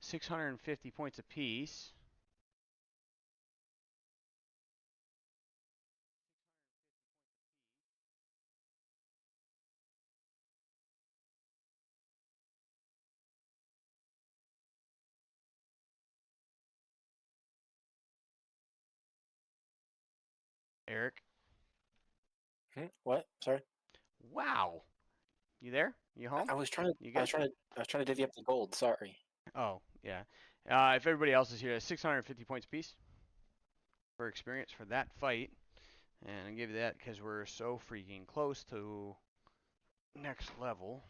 Speaker 1: 650 points apiece. Eric.
Speaker 3: What? Sorry.
Speaker 1: Wow. You there? You home?
Speaker 3: I was trying to.
Speaker 1: You
Speaker 3: I was
Speaker 1: guys?
Speaker 3: trying to divvy up the gold. Sorry.
Speaker 1: Oh, yeah. If everybody else is here, that's 650 points apiece for experience for that fight. And I'll give you that because we're so freaking close to next level.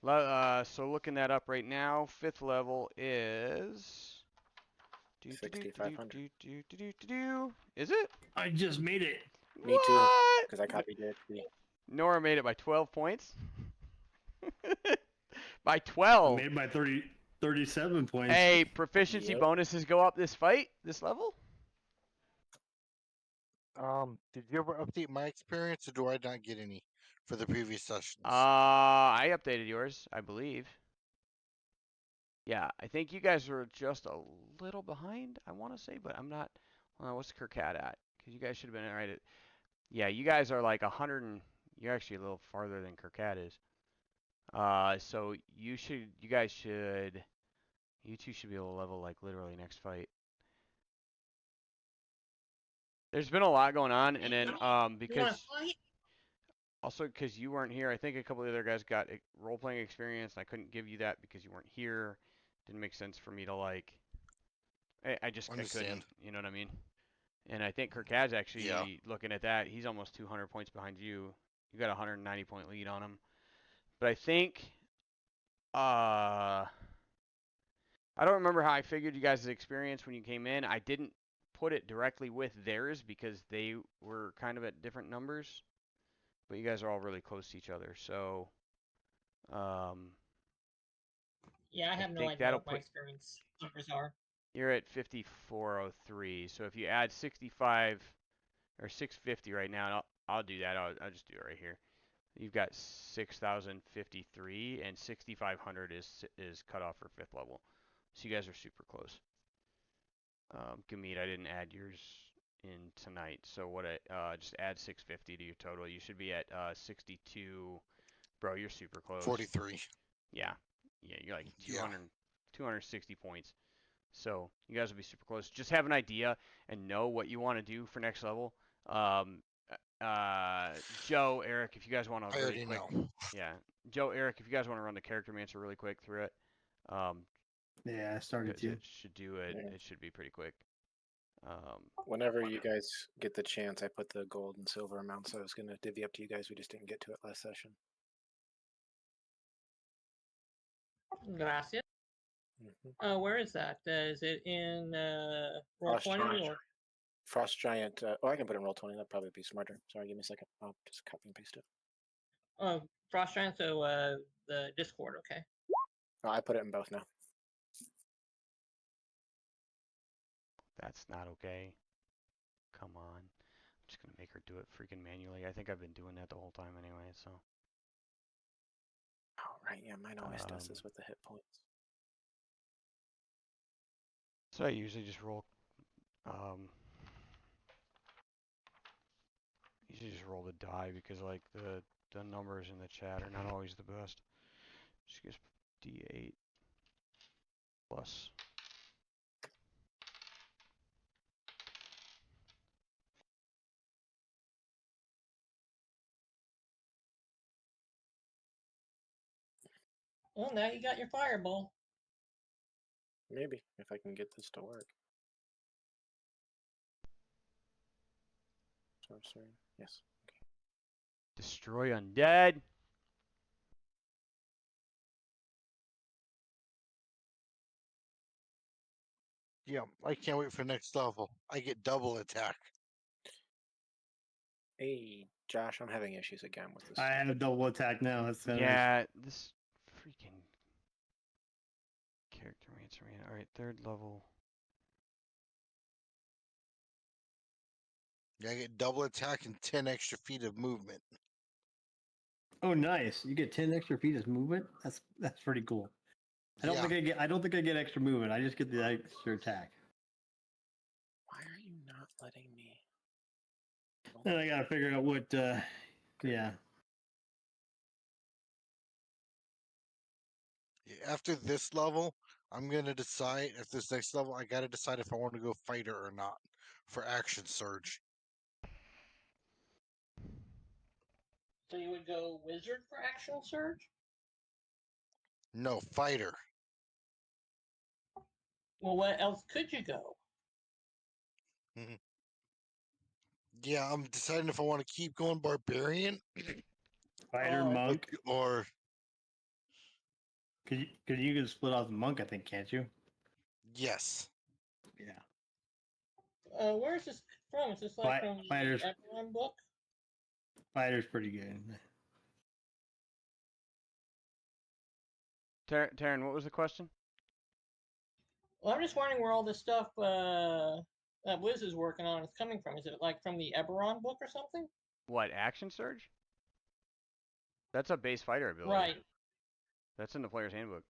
Speaker 1: So looking that up right now, 5th level is
Speaker 3: 6,500.
Speaker 1: Is it?
Speaker 4: I just made it.
Speaker 3: Me too,
Speaker 1: What?
Speaker 3: because I copied it.
Speaker 1: Nora made it by 12 points. By
Speaker 4: I
Speaker 1: 12.
Speaker 4: made it by 37 points.
Speaker 1: Hey, proficiency
Speaker 3: Yep.
Speaker 1: bonuses go up this fight, this level?
Speaker 5: Did you ever update my experience, or do I not get any for the previous sessions?
Speaker 1: I updated yours, I believe. Yeah, I think you guys were just a little behind, I want to say, but I'm not. Well, what's Kirkat at? Because you guys should have been right at. Yeah, you guys are like 100 and you're actually a little farther than Kirkat is. So you guys should, you two should be able to level like literally next fight. There's been a lot going on, and then
Speaker 2: You want to
Speaker 1: because
Speaker 2: fight?
Speaker 1: also because you weren't here, I think a couple of the other guys got role playing experience. And I couldn't give you that because you weren't here. Didn't make sense for me to like. I just I couldn't.
Speaker 5: Understand.
Speaker 1: You know what I mean? And I think Kirkad's actually
Speaker 5: Yeah.
Speaker 1: looking at that. He's almost 200 points behind you. You got a 190 point lead on him. But I think I don't remember how I figured you guys' experience when you came in. I didn't put it directly with theirs because they were kind of at different numbers. But you guys are all really close to each other. So
Speaker 2: Yeah, I have no
Speaker 1: think
Speaker 2: idea
Speaker 1: that'll
Speaker 2: what my
Speaker 1: put-
Speaker 2: experience numbers are.
Speaker 1: you're at 5403. So if you add 65 or 650 right now, and I'll do that. I'll just do it right here. You've got 6,053 and 6,500 is cut off for 5th level. So you guys are super close. Gamete, I didn't add yours in tonight. So what just add 650 to your total. You should be at 62. Bro, you're super close.
Speaker 5: 43.
Speaker 1: Yeah. Yeah, you're like
Speaker 5: Yeah.
Speaker 1: 260 points. So you guys will be super close. Just have an idea and know what you want to do for next level. Joe, Eric, if you guys want to
Speaker 5: I
Speaker 1: really
Speaker 5: already
Speaker 1: quick,
Speaker 5: know.
Speaker 1: yeah, Joe, Eric, if you guys want to run the character mancer really quick through it,
Speaker 4: Yeah, I started
Speaker 1: because
Speaker 4: to.
Speaker 1: it should do it.
Speaker 3: Yeah.
Speaker 1: It should be pretty quick.
Speaker 3: Whenever you guys get the chance, I put the gold and silver amounts. I was going to divvy up to you guys. We just didn't get to it last session.
Speaker 2: Gracias.
Speaker 3: Mhm.
Speaker 2: Where is that? Is it in roll
Speaker 3: Frost
Speaker 2: 20
Speaker 3: Giant.
Speaker 2: or?
Speaker 3: Frost Giant. I can put it in roll 20. That'd probably be smarter. Sorry, give me a second. I'll just copy and paste it.
Speaker 2: Oh, Frost Giant, so the Discord, okay.
Speaker 3: Oh, I put it in both now.
Speaker 1: That's not okay. Come on. I'm just gonna make her do it freaking manually. I think I've been doing that the whole time anyway. So.
Speaker 3: Oh, right. Yeah, mine always does this with the hit points.
Speaker 1: So I usually just roll. You should just roll the die because like the numbers in the chat are not always the best. Just gives D8 plus.
Speaker 2: Well, now you got your fireball.
Speaker 3: Maybe, if I can get this to work. Sorcery. Yes. Okay.
Speaker 1: Destroy undead.
Speaker 5: Yeah, I can't wait for next level. I get double attack.
Speaker 3: Hey, Josh, I'm having issues again with this.
Speaker 4: I have a double attack now. That's
Speaker 1: Yeah, this freaking character answer man. All right, 3rd level.
Speaker 5: Yeah, I get double attack and 10 extra feet of movement.
Speaker 4: Oh, nice! You get 10 extra feet of movement. That's pretty cool. I don't think I get extra movement. I just get the extra attack.
Speaker 3: Why are you not letting me?
Speaker 4: Then I gotta figure out what. Yeah.
Speaker 5: After this level, I'm gonna decide at this next level. I gotta decide if I want to go fighter or not for action surge.
Speaker 2: So you would go wizard for action surge?
Speaker 5: No, fighter.
Speaker 2: Well, what else could you go?
Speaker 5: Yeah, I'm deciding if I want to keep going barbarian
Speaker 4: Fighter
Speaker 2: Oh.
Speaker 4: monk.
Speaker 5: or
Speaker 4: Cause you can split off the monk, I think, can't you?
Speaker 5: yes.
Speaker 4: Yeah.
Speaker 2: Where is this from? Is this like from the
Speaker 4: Fighters.
Speaker 2: Eberron book?
Speaker 4: Fighter's pretty good.
Speaker 1: Taryn, what was the question?
Speaker 2: Well, I'm just wondering where all this stuff that Wiz is working on is coming from. Is it like from the Eberron book or something?
Speaker 1: What, action surge? That's a base fighter ability.
Speaker 2: Right.
Speaker 1: That's in the player's handbook.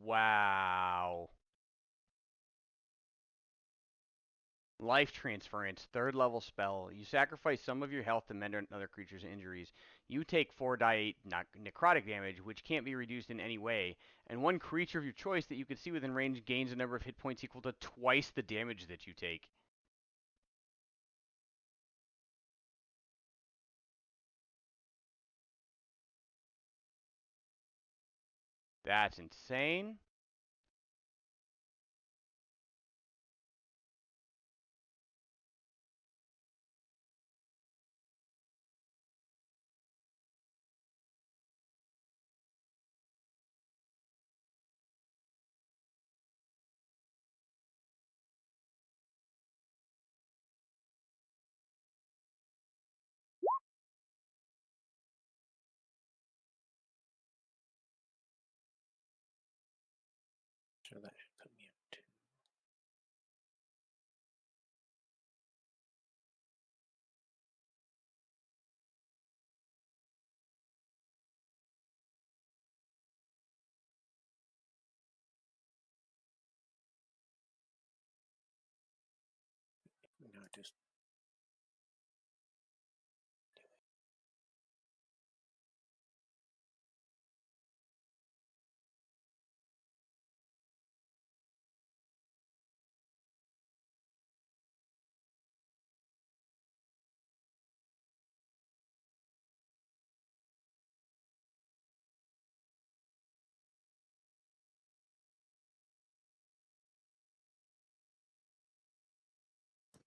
Speaker 1: Wow. Life Transference, 3rd level spell. You sacrifice some of your health to mend another creature's injuries. You take 4d8 necrotic damage, which can't be reduced in any way, and one creature of your choice that you can see within range gains a number of hit points equal to twice the damage that you take. That's insane.
Speaker 3: So that should put me at 2. No, just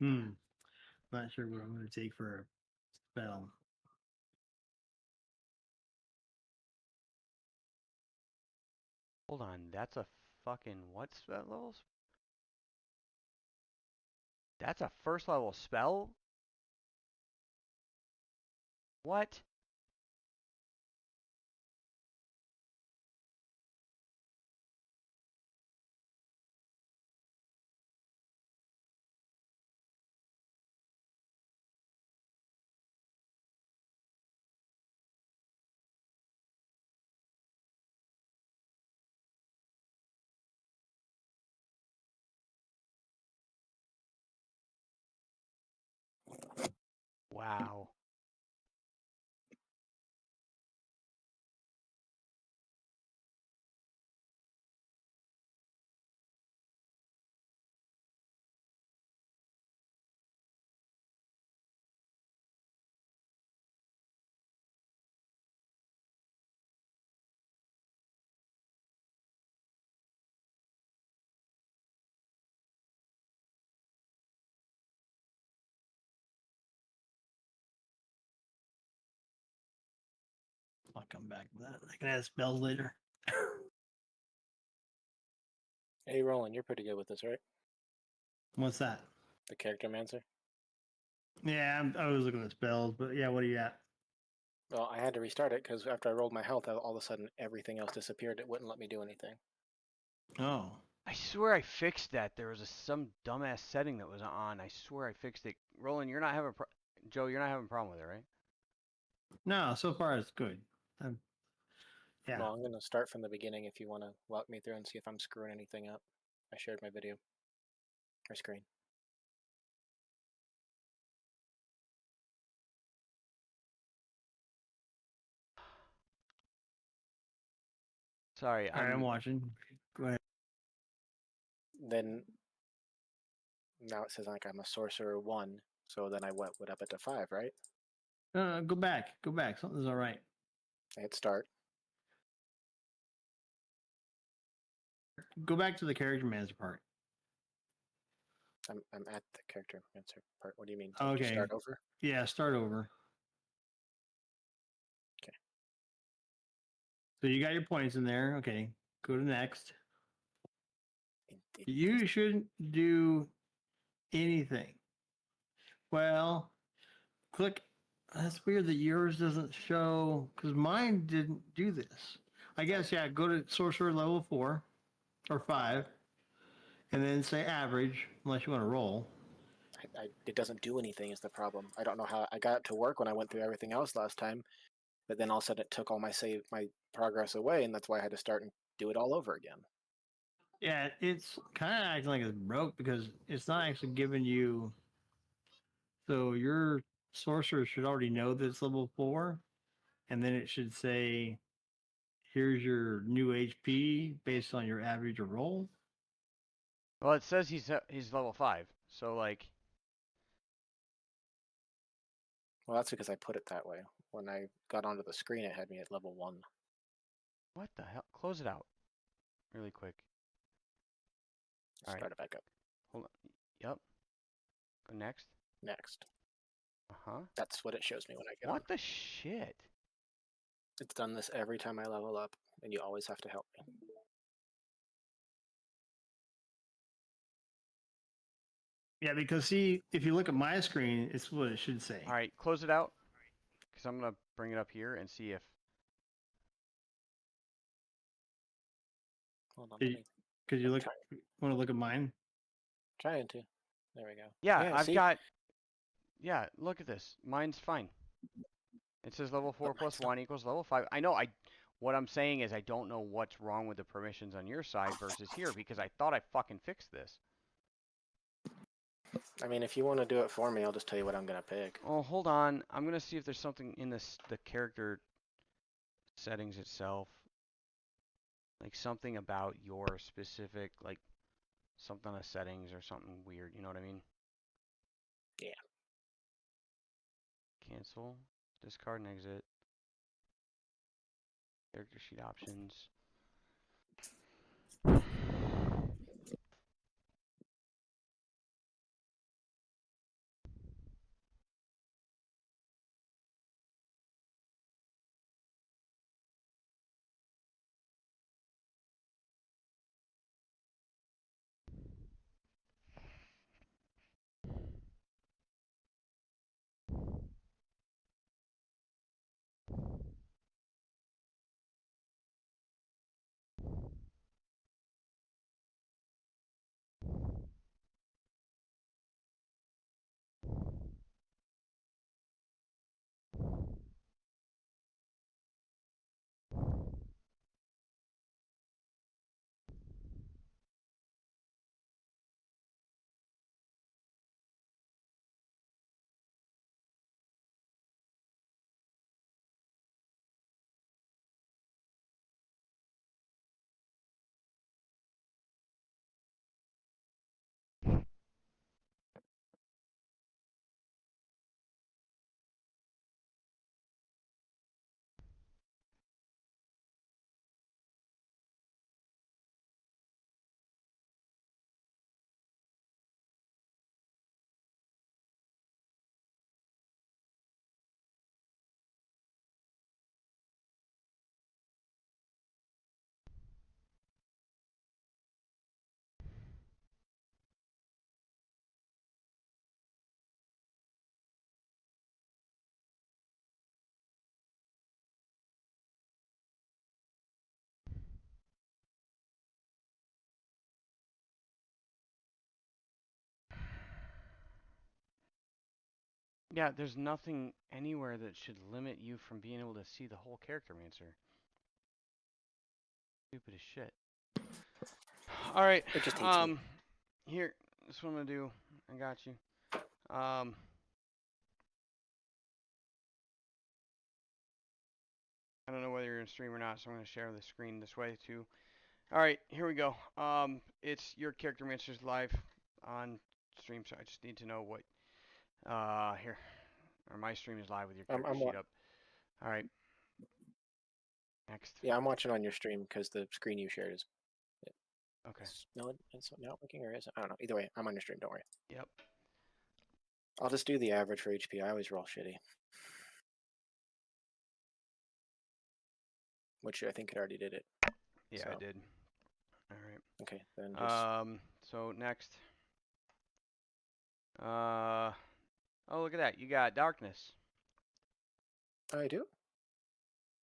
Speaker 4: Not sure what I'm gonna take for a spell.
Speaker 1: Hold on, that's a fucking what spell levels? That's a first level spell? What? Wow.
Speaker 4: I'll come back to that. I can add spells later.
Speaker 3: Hey, Roland, you're pretty good with this, right?
Speaker 4: What's that?
Speaker 3: The character mancer.
Speaker 4: Yeah, I was looking at spells, but yeah, what do you got?
Speaker 3: Well, I had to restart it because after I rolled my health, all of a sudden everything else disappeared. It wouldn't let me do anything.
Speaker 4: Oh.
Speaker 1: I swear I fixed that. There was some dumbass setting that was on. I swear I fixed it. Roland, you're not having Joe, you're not having a problem with it, right?
Speaker 4: No, so far it's good. Yeah.
Speaker 3: Well, I'm going to start from the beginning if you want to walk me through and see if I'm screwing anything up. I shared my video or screen.
Speaker 1: Sorry,
Speaker 4: All right, I'm watching. Go ahead.
Speaker 3: Then now it says like I'm a sorcerer 1, so then I would up it to 5, right?
Speaker 4: Go back. Go back. Something's all right.
Speaker 3: I hit start.
Speaker 4: Go back to the character manager part.
Speaker 3: I'm at the character mancer part. What do you mean? So just
Speaker 4: Okay.
Speaker 3: start over?
Speaker 4: Yeah, start over.
Speaker 3: Okay.
Speaker 4: So you got your points in there. Okay. Go to next. You shouldn't do anything. Well, click. That's weird that yours doesn't show because mine didn't do this. I guess, yeah, go to sorcerer level 4 or 5 and then say average unless you want to roll.
Speaker 3: It doesn't do anything is the problem. I don't know how I got it to work when I went through everything else last time, but then all of a sudden it took all my progress away, and that's why I had to start and do it all over again.
Speaker 4: Yeah, it's kind of acting like it's broke because it's not actually giving you. So your sorcerer should already know that it's level 4, and then it should say, "Here's your new HP based on your average or roll."
Speaker 1: well, it says he's level 5. So like
Speaker 3: Well, that's because I put it that way. When I got onto the screen, it had me at level 1.
Speaker 1: what the hell? Close it out really quick. All right.
Speaker 3: Start it back up.
Speaker 1: Hold on. Yep. Go next.
Speaker 3: Next.
Speaker 1: Uh-huh.
Speaker 3: That's what it shows me when I get on.
Speaker 1: What the shit?
Speaker 3: It's done this every time I level up, and you always have to help me.
Speaker 4: Yeah, because see, if you look at my screen, it's what it should say.
Speaker 1: All right, close it out because I'm gonna bring it up here and see if.
Speaker 3: Hold on,
Speaker 4: Could you want to look at mine?
Speaker 3: Trying to. There we go.
Speaker 1: Yeah, I've
Speaker 3: see?
Speaker 1: got. Yeah, look at this. Mine's fine. It says level 4 plus 1 equals level 5. I know. What I'm saying is I don't know what's wrong with the permissions on your side versus here because I thought I fucking fixed this.
Speaker 3: I mean, if you want to do it for me, I'll just tell you what I'm gonna pick.
Speaker 1: Oh, hold on. I'm gonna see if there's something in the character settings itself, like something about your specific, like something on the settings or something weird. You know what I mean?
Speaker 3: Yeah.
Speaker 1: Cancel, discard and exit. Character sheet options. Yeah, there's nothing anywhere that should limit you from being able to see the whole character mancer. Stupid as shit. All right.
Speaker 3: It just hates me.
Speaker 1: Here, this is what I'm gonna do. I got you. I don't know whether you're in stream or not, so I'm gonna share the screen this way too. All right, here we go. It's your character mancer's live on stream, so I just need to know what. Here, or my stream is live with your character sheet up. All right. Next.
Speaker 3: Yeah, I'm watching on your stream because the screen you shared is.
Speaker 1: Okay.
Speaker 3: No, it's not working, or is it? I don't know. Either way, I'm on your stream. Don't worry.
Speaker 1: Yep.
Speaker 3: I'll just do the average for HP. I always roll shitty. Which I think it already did it.
Speaker 1: Yeah,
Speaker 3: so.
Speaker 1: I did. All right.
Speaker 3: Okay, then just...
Speaker 1: So next. Oh, look at that. You got darkness.
Speaker 3: I do?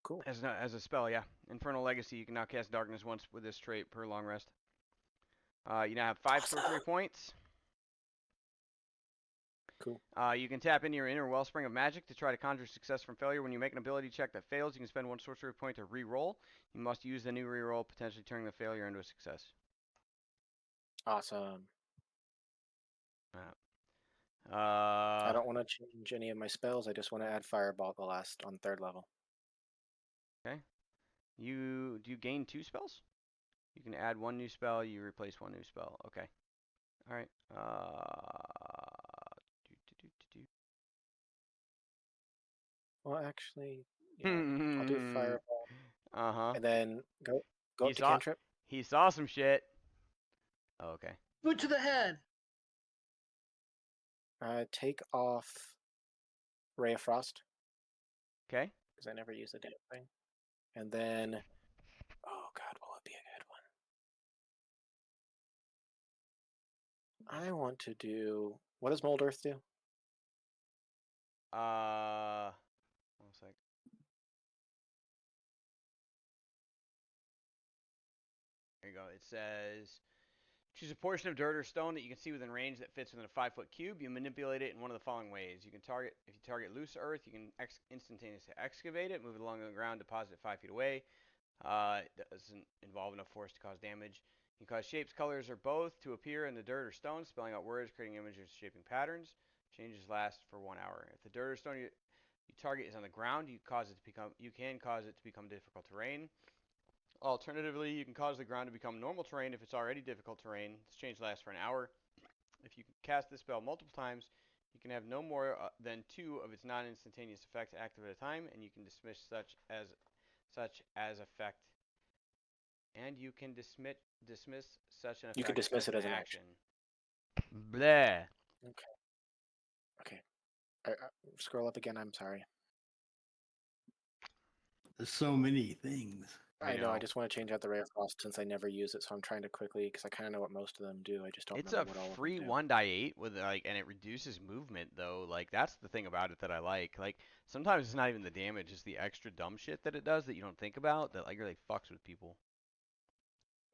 Speaker 3: Cool.
Speaker 1: As a spell, yeah. Infernal Legacy, you can now cast darkness once with this trait per long rest. You now have 5 sorcery points.
Speaker 3: Cool.
Speaker 1: You can tap into your inner wellspring of magic to try to conjure success from failure. When you make an ability check that fails, you can spend 1 sorcery point to re-roll. You must use the new re-roll, potentially turning the failure into a success.
Speaker 3: Awesome.
Speaker 1: I
Speaker 3: don't want to change any of my spells. I just want to add Fireball on 3rd level.
Speaker 1: Okay. Do you gain 2 spells? You can add 1 new spell. You replace 1 new spell. Okay. All right.
Speaker 3: Well, actually, yeah, I'll do Fireball. And then go up to cantrip.
Speaker 1: He saw some shit. Oh, okay.
Speaker 2: Boot to the head.
Speaker 3: Take off Ray of Frost.
Speaker 1: Okay.
Speaker 3: Because I never use the damn thing. And then, oh god, will it be a good one? I want to do. What does Mold Earth do?
Speaker 1: 1 sec. There you go. It says, choose a portion of dirt or stone that you can see within range that fits within a 5-foot cube. You manipulate it in one of the following ways. You can target, if you target loose earth, you can instantaneously excavate it, move it along the ground, deposit it 5 feet away. It doesn't involve enough force to cause damage. You can cause shapes, colors, or both to appear in the dirt or stone, spelling out words, creating images, shaping patterns. Changes last for 1 hour. If the dirt or stone you target is on the ground, you can cause it to become difficult terrain. Alternatively, you can cause the ground to become normal terrain if it's already difficult terrain. This change lasts for an hour. If you cast this spell multiple times, you can have no more than 2 of its non-instantaneous effects active at a time, and you can dismiss such as effect. And you can dismiss such an effect.
Speaker 3: You can dismiss it as an action.
Speaker 1: Bleh.
Speaker 3: Okay. Scroll up again. I'm sorry.
Speaker 4: There's so many things.
Speaker 3: I know. I just want to change out the Ray of Frost since I never use it, so I'm trying to quickly because I kind of know what most of them do. I just don't.
Speaker 1: It's
Speaker 3: remember
Speaker 1: a
Speaker 3: what all
Speaker 1: free
Speaker 3: of them do.
Speaker 1: 1 die 8 with and it reduces movement though. Like that's the thing about it that I like. Like sometimes it's not even the damage, it's the extra dumb shit that it does that you don't think about that like really fucks with people.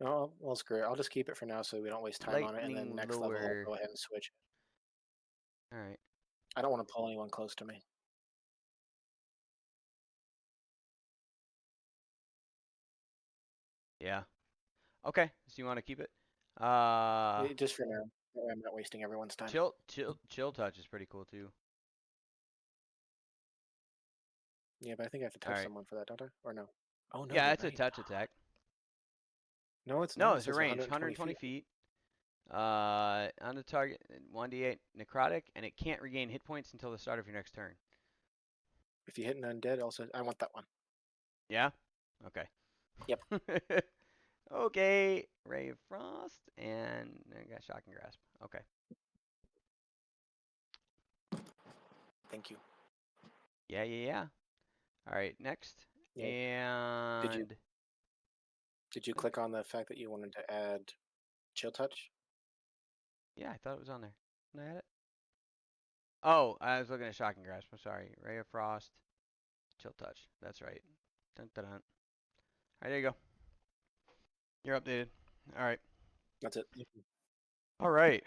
Speaker 3: Oh, well, screw it. I'll just keep it for now so we don't waste time on it, and then next level I'll go ahead and switch.
Speaker 1: All right.
Speaker 3: I don't want to pull anyone close to me.
Speaker 1: Yeah. Okay. So you want to keep it?
Speaker 3: Just for now. I'm not wasting everyone's time.
Speaker 1: Chill touch is pretty cool too.
Speaker 3: Yeah, but I think I have to touch someone for that, don't I? Or no? Oh no.
Speaker 1: Yeah, it's a touch attack.
Speaker 3: No, it's
Speaker 1: not.
Speaker 3: No,
Speaker 1: it's a range, 120 feet. On the target, 1d8 necrotic, and it can't regain hit points until the start of your next turn.
Speaker 3: If you hit an undead, also I want that one.
Speaker 1: Yeah. Okay.
Speaker 3: Yep.
Speaker 1: Okay. Ray of Frost, and I got Shocking Grasp. Okay.
Speaker 3: Thank you.
Speaker 1: Yeah. All right, next.
Speaker 3: Yeah.
Speaker 1: And
Speaker 3: did you click on the fact that you wanted to add Chill Touch? Yeah,
Speaker 1: I thought it was on there. Can I add it? Oh, I was looking at Shocking Grasp. I'm sorry. Ray of Frost, Chill Touch. That's right. Dun, dun, dun. All right, there you go. You're updated. All right.
Speaker 3: That's it.
Speaker 1: All right.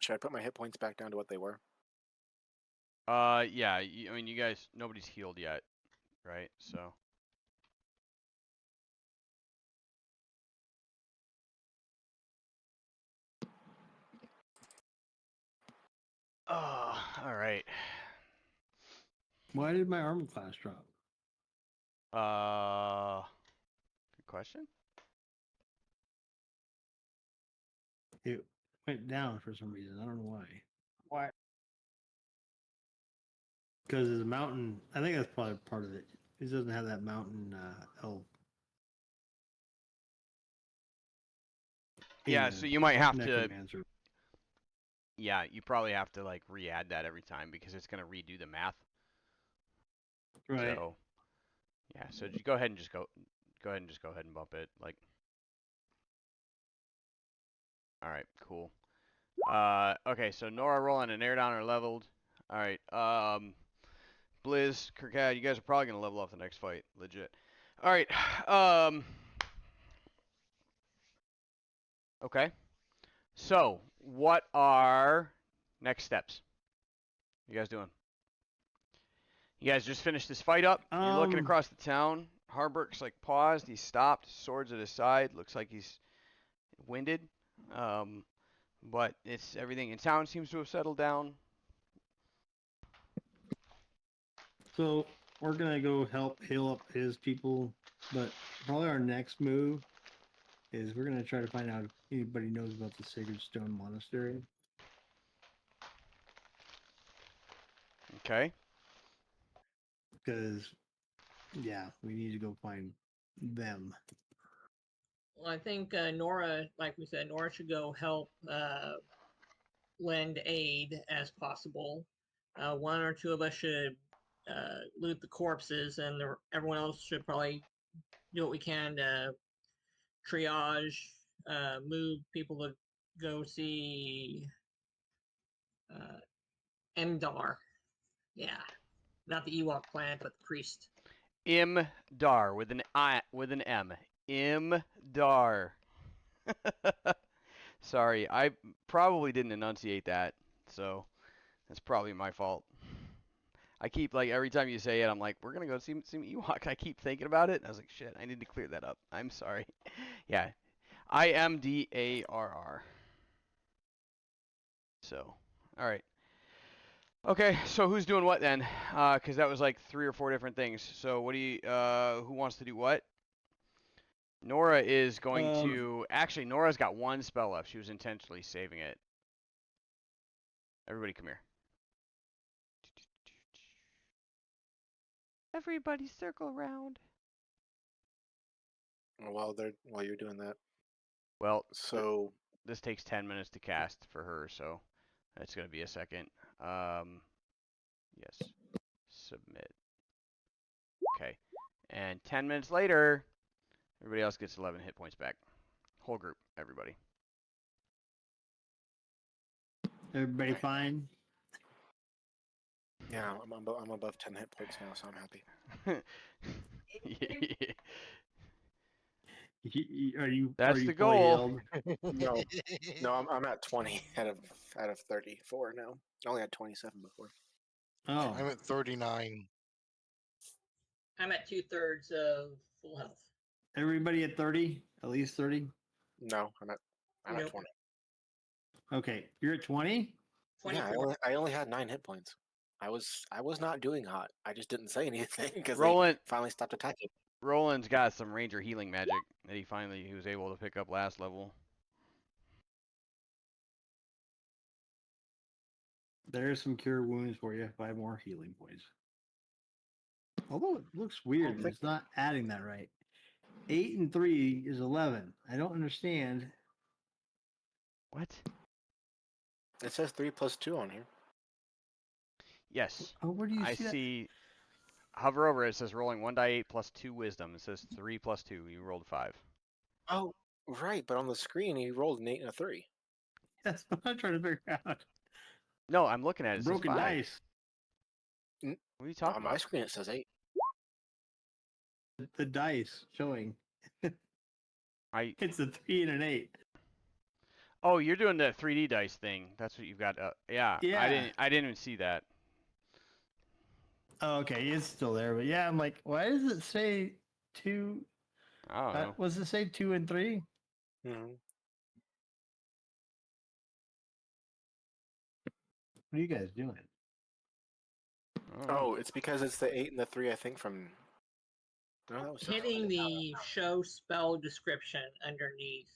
Speaker 3: Should I put my hit points back down to what they were?
Speaker 1: Yeah. I mean, you guys, nobody's healed yet, right? So. Oh, all right.
Speaker 4: Why did my armor class drop?
Speaker 1: Good question.
Speaker 4: It went down for some reason. I don't know why.
Speaker 6: Why?
Speaker 4: Because there's a mountain. I think that's probably part of it. It doesn't have that mountain elf.
Speaker 1: Yeah,
Speaker 4: in
Speaker 1: so you might have to.
Speaker 4: Necromancer.
Speaker 1: Yeah, you probably have to like re-add that every time because it's gonna redo the math.
Speaker 4: Right.
Speaker 1: So, yeah. So you go ahead and just go ahead and bump it. Like. All right. Cool. Okay. So Nora rolling and air down are leveled. All right. Blizz, Kirkad, you guys are probably gonna level off the next fight. Legit. All right. Okay. So, what are next steps? You guys doing? You guys just finished this fight up. You're looking across the town. Harburg's like paused. He's stopped. Swords at his side. Looks like he's winded. But it's everything in town seems to have settled down.
Speaker 4: So we're gonna go help heal up his people, but probably our next move is we're gonna try to find out if anybody knows about the Sacred Stone Monastery.
Speaker 1: Okay.
Speaker 4: Because, yeah, we need to go find them.
Speaker 2: Well, I think Nora, like we said, Nora should go help lend aid as possible. One or two of us should loot the corpses, and everyone else should probably do what we can to triage, move people to go see Emdar. Yeah, not the Ewok planet, but the priest.
Speaker 1: Imdar with an I with an M. Imdar. Sorry, I probably didn't enunciate that, so that's probably my fault. I keep like every time you say it, I'm like, we're gonna go see Ewok. I keep thinking about it, and I was like, shit, I need to clear that up. I'm sorry. Yeah, Imdarr. So, all right. Okay, so who's doing what then? Because that was like 3 or 4 different things. So what do you? Who wants to do what? Nora is going to. Actually, Nora's got 1 spell left. She was intentionally saving it. Everybody, come here. Everybody, circle around.
Speaker 3: While you're doing that,
Speaker 1: Well,
Speaker 3: so
Speaker 1: this takes 10 minutes to cast for her, so it's gonna be a second. Yes. Submit. Okay. And 10 minutes later, everybody else gets 11 hit points back. Whole group, everybody.
Speaker 4: Everybody fine?
Speaker 3: yeah, I'm above 10 hit points now, so I'm happy.
Speaker 4: Are you?
Speaker 1: That's
Speaker 4: are you
Speaker 1: the
Speaker 4: fully
Speaker 1: goal.
Speaker 4: healed?
Speaker 3: No, I'm at 20 out of 34 now. I only had 27 before.
Speaker 4: Oh,
Speaker 5: I'm at 39.
Speaker 2: I'm at 2/3 of full health.
Speaker 4: everybody at 30? At least 30?
Speaker 3: No, I'm at
Speaker 2: Nope.
Speaker 3: 20.
Speaker 4: Okay, you're at 20?
Speaker 2: 24.
Speaker 3: Yeah, I only had 9 hit points. I was not doing hot. I just didn't say anything because they
Speaker 1: Roland,
Speaker 3: finally stopped attacking.
Speaker 1: Roland's got some ranger healing magic that he was able to pick up last level.
Speaker 4: There's some cure wounds for you. 5 more healing points. Although it looks weird, that it's not adding that right. 8 and 3 is 11. I don't understand.
Speaker 1: What?
Speaker 3: It says 3 plus 2 on here.
Speaker 1: Yes.
Speaker 4: Oh, where do you
Speaker 1: I
Speaker 4: see that?
Speaker 1: see. Hover over it. It says rolling 1d8 plus 2 wisdom. It says 3 plus 2. You rolled 5.
Speaker 3: Oh, right, but on the screen he rolled an 8 and a 3.
Speaker 4: That's what I'm trying to figure out.
Speaker 1: No, I'm looking at it. It says
Speaker 4: Broken
Speaker 1: 5.
Speaker 4: dice.
Speaker 1: What are you talking
Speaker 3: On my
Speaker 1: about?
Speaker 3: screen it says 8.
Speaker 4: The dice showing.
Speaker 1: I
Speaker 4: It's a 3 and an 8.
Speaker 1: Oh, you're doing the 3D dice thing. That's what you've got. Yeah.
Speaker 4: Yeah.
Speaker 1: I didn't even see that.
Speaker 4: Oh, okay, it's still there, but yeah, I'm like, why does it say 2?
Speaker 1: I don't know.
Speaker 4: Was it say 2 and 3?
Speaker 3: Mm-hmm.
Speaker 4: What are you guys doing?
Speaker 1: I don't know.
Speaker 3: Oh, it's because it's the 8 and the 3, I think, from. No, that was
Speaker 2: Hitting the show spell description underneath.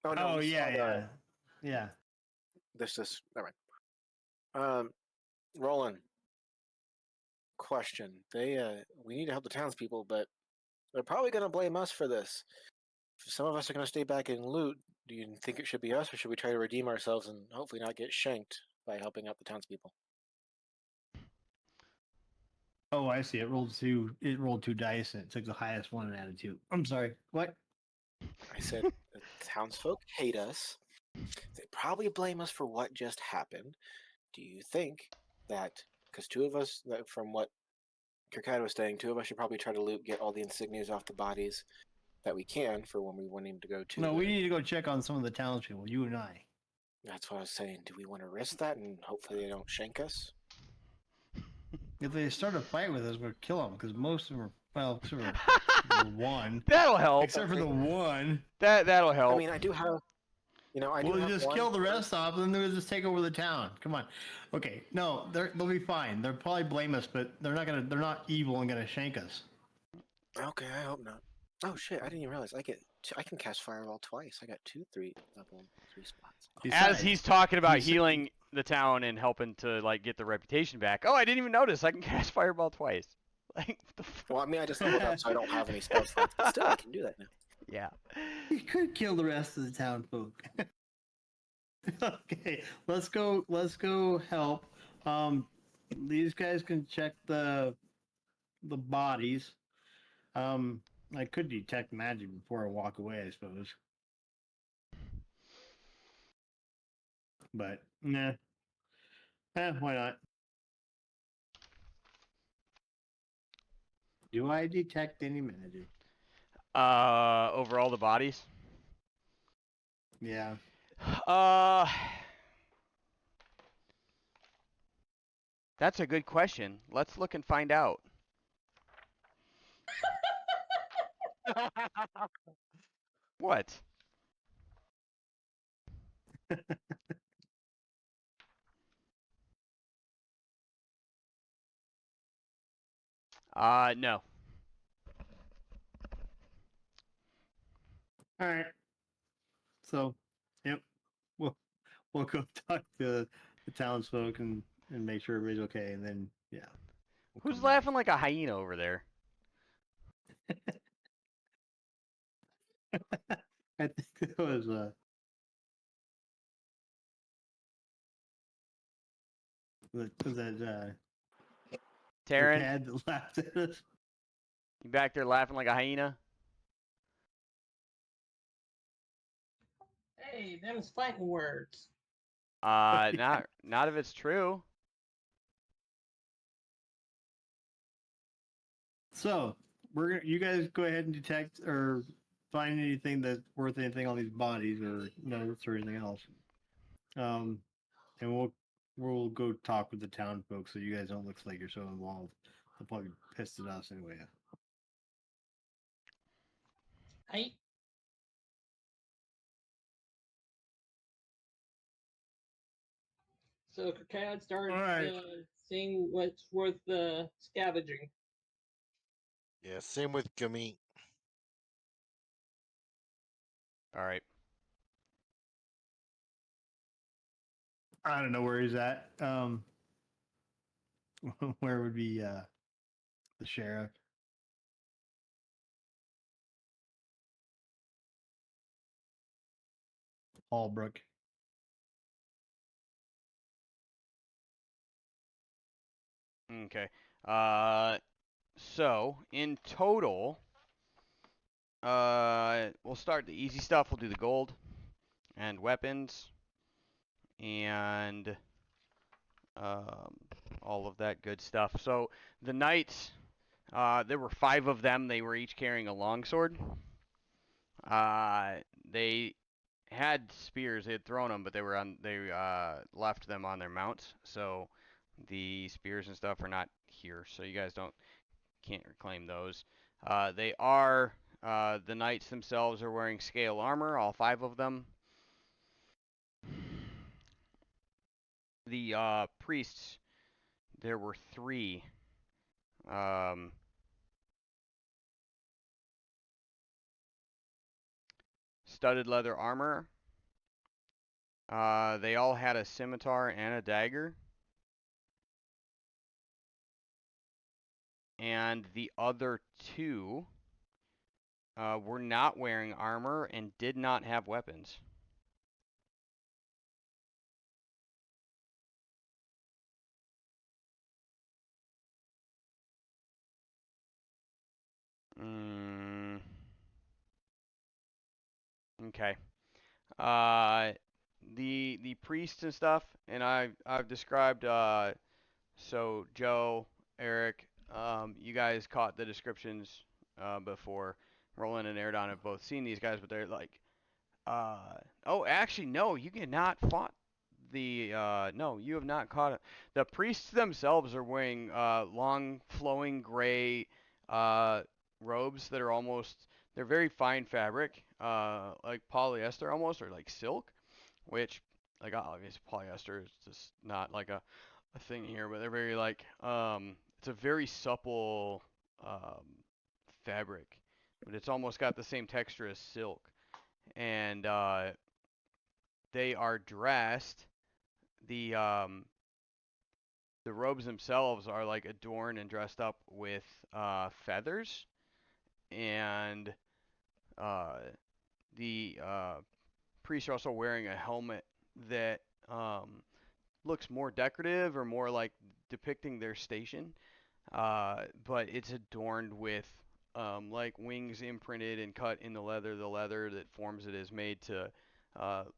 Speaker 3: Oh no.
Speaker 4: Oh
Speaker 3: we
Speaker 4: yeah,
Speaker 3: saw
Speaker 4: yeah, yeah.
Speaker 3: This is all right. Roland. Question. We need to help the townspeople, but they're probably going to blame us for this. If some of us are going to stay back and loot. Do you think it should be us, or should we try to redeem ourselves and hopefully not get shanked by helping out the townspeople?
Speaker 4: Oh, I see. It rolled 2. It rolled 2 dice, and it took the highest one and added 2. I'm sorry. What?
Speaker 3: I said the townsfolk hate us. They probably blame us for what just happened. Do you think that, because two of us, from what Kirkad was saying, two of us should probably try to loot, get all the insignias off the bodies that we can for when we want him to go to.
Speaker 4: No, we need to go check on some of the townspeople. You and I.
Speaker 3: That's what I was saying. Do we want to risk that and hopefully they don't shank us?
Speaker 4: If they start a fight with us, we'll kill them because most of them are, well, except for the one.
Speaker 1: That'll help.
Speaker 4: Except for the one.
Speaker 1: That'll help.
Speaker 3: I mean, I do have.
Speaker 4: We'll just kill the rest off, and then we'll just take over the town. Come on. Okay, no, they'll be fine. They'll probably blame us, but they're not evil and gonna shank us.
Speaker 3: Okay, I hope not. Oh shit! I didn't even realize I can cast Fireball twice. I got 2 level 3 spots.
Speaker 1: As he's talking about healing the town and helping to like get the reputation back. Oh, I didn't even notice. I can cast Fireball twice. Like, what the fuck?
Speaker 3: Well, I mean, I just leveled up, so I don't have any spell slots, but still, I can do that now.
Speaker 1: Yeah.
Speaker 4: You could kill the rest of the town folk. Okay, let's go help. These guys can check the bodies. I could detect magic before I walk away, I suppose. But nah. Why not? Do I detect any magic?
Speaker 1: Over all the bodies.
Speaker 4: Yeah.
Speaker 1: That's a good question. Let's look and find out. What? No.
Speaker 4: All right. So, yep. We'll go talk to the townsfolk and make sure everybody's okay, and then yeah.
Speaker 1: Who's
Speaker 4: come back.
Speaker 1: laughing like a hyena over there?
Speaker 4: I think it was that
Speaker 1: Taryn,
Speaker 4: Cat that laughed at us.
Speaker 1: you back there laughing like a hyena?
Speaker 2: Hey, them's fighting words.
Speaker 1: Not if it's true.
Speaker 4: So you guys go ahead and detect or find anything that's worth anything on these bodies or notes or anything else. And we'll go talk with the town folks so you guys don't look like you're so involved. They'll probably be pissed at us anyway.
Speaker 2: So Kakad starts
Speaker 4: Alright.
Speaker 2: seeing what's worth scavenging.
Speaker 5: Yeah, same with Gamit.
Speaker 1: All right.
Speaker 4: I don't know where he's at. Where would be the sheriff? Hallbrook.
Speaker 1: Okay. So in total, we'll start the easy stuff. We'll do the gold and weapons and all of that good stuff. So the knights, there were 5 of them. They were each carrying a longsword. They had spears. They had thrown them, but they left them on their mounts. So the spears and stuff are not here. So you guys can't reclaim those. They are the knights themselves are wearing scale armor, all 5 of them. The priests, there were 3. Studded leather armor. They all had a scimitar and a dagger. And the other 2 were not wearing armor and did not have weapons. Okay. The priests and stuff, and I've described. So Joe, Eric, you guys caught the descriptions before. Roland and Erdon have both seen these guys, but they're like, oh, actually, no, you have not fought the. No, you have not caught it. The priests themselves are wearing long, flowing gray robes that are almost. They're very fine fabric, like polyester almost, or like silk, which, like, obviously polyester is just not like a thing here, but they're very like it's a very supple fabric, but it's almost got the same texture as silk, and they are dressed. The robes themselves are like adorned and dressed up with feathers, and the priests are also wearing a helmet that looks more decorative or more like depicting their station, but it's adorned with like wings imprinted and cut in the leather. The leather that forms it is made to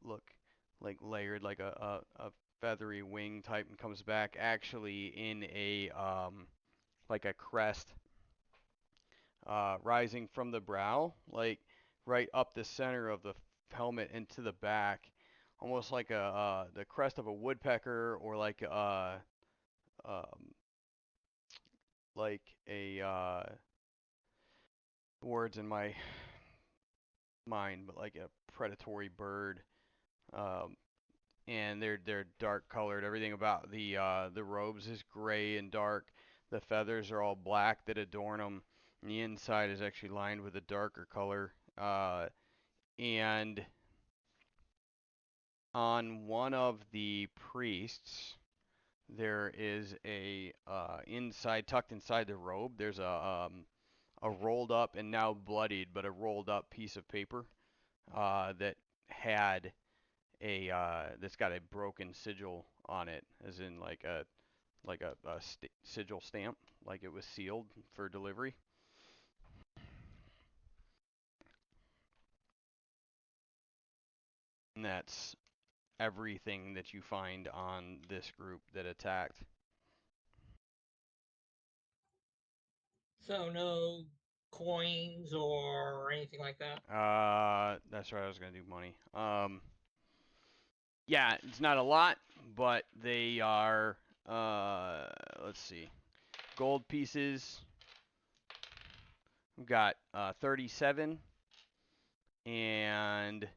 Speaker 1: look like layered, like a feathery wing type, and comes back actually in a like a crest rising from the brow, like right up the center of the helmet and to the back, almost like the crest of a woodpecker, or um, like a words in my mind, but like a predatory bird. Um, and they're dark colored. Everything about the robes is gray and dark. The feathers are all black that adorn them. And the inside is actually lined with a darker color. And on one of the priests, there is a tucked inside the robe. There's a rolled up and now bloodied, but a rolled up piece of paper that had that's got a broken sigil on it, as in like a sigil stamp, like it was sealed for delivery. And that's everything that you find on this group that attacked.
Speaker 2: So no coins or anything like that?
Speaker 1: That's right, I was gonna do money. Yeah, it's not a lot, but they are, let's see, gold pieces. We've got 37, and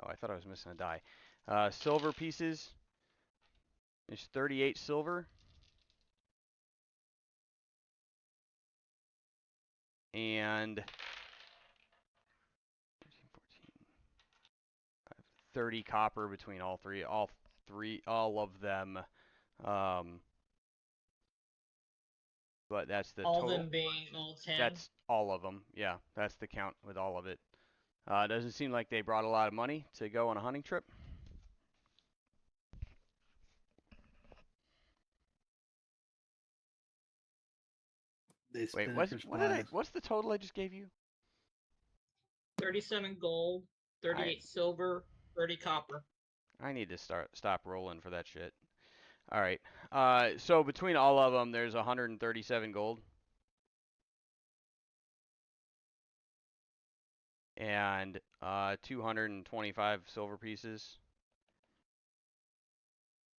Speaker 1: oh, I thought I was missing a die. Silver pieces. There's 38 silver. And 30 copper between all of them. But that's the
Speaker 2: all
Speaker 1: total.
Speaker 2: Them being all 10?
Speaker 1: That's all of them. Yeah, that's the count with all of it. Doesn't seem like they brought a lot of money to go on a hunting trip. Wait, what's the total I just gave you?
Speaker 2: 37 gold, 38 silver, 30 copper.
Speaker 1: I need to stop rolling for that shit. All right. So between all of them, there's 137 gold. And 225 silver pieces.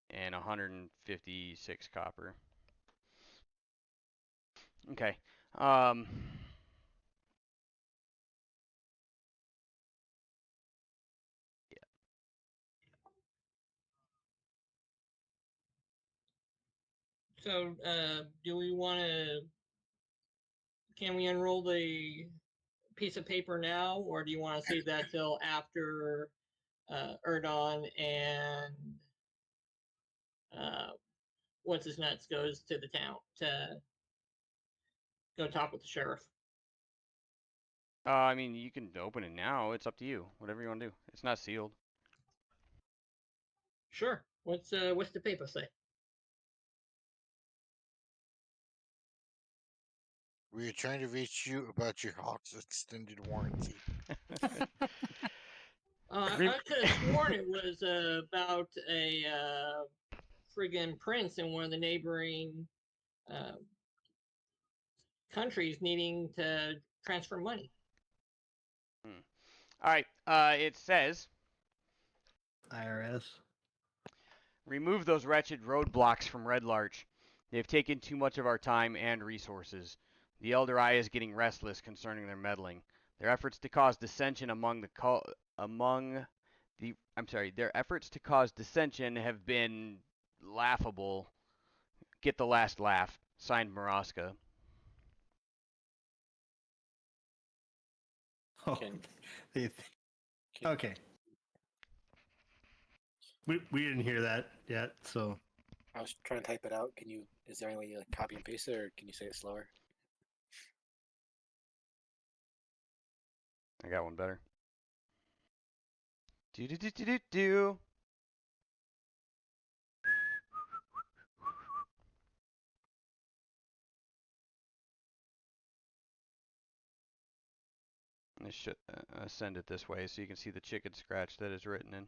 Speaker 1: And 156 copper. Okay.
Speaker 2: So, do we want to? Can we unroll the piece of paper now, or do you want to save that till after Erdon and what's his nuts goes to the town to go talk with the sheriff?
Speaker 1: I mean, you can open it now. It's up to you. Whatever you want to do. It's not sealed.
Speaker 2: Sure. What's the paper say?
Speaker 5: We are trying to reach you about your Hawks extended warranty.
Speaker 2: I could have sworn it was about a friggin' prince in one of the neighboring countries needing to transfer money.
Speaker 1: All right. It says
Speaker 4: IRS.
Speaker 1: remove those wretched roadblocks from Red Larch. They've taken too much of our time and resources. The Elder Eye is getting restless concerning their meddling. Their efforts to cause dissension their efforts to cause dissension have been laughable. Get the last laugh. Signed, Maraska.
Speaker 4: Oh,
Speaker 3: Can-
Speaker 4: okay. We didn't hear that yet, so
Speaker 3: I was trying to type it out. Is there any way you like copy and paste it, or can you say it slower?
Speaker 1: I got one better. Do. I should send it this way so you can see the chicken scratch that is written in.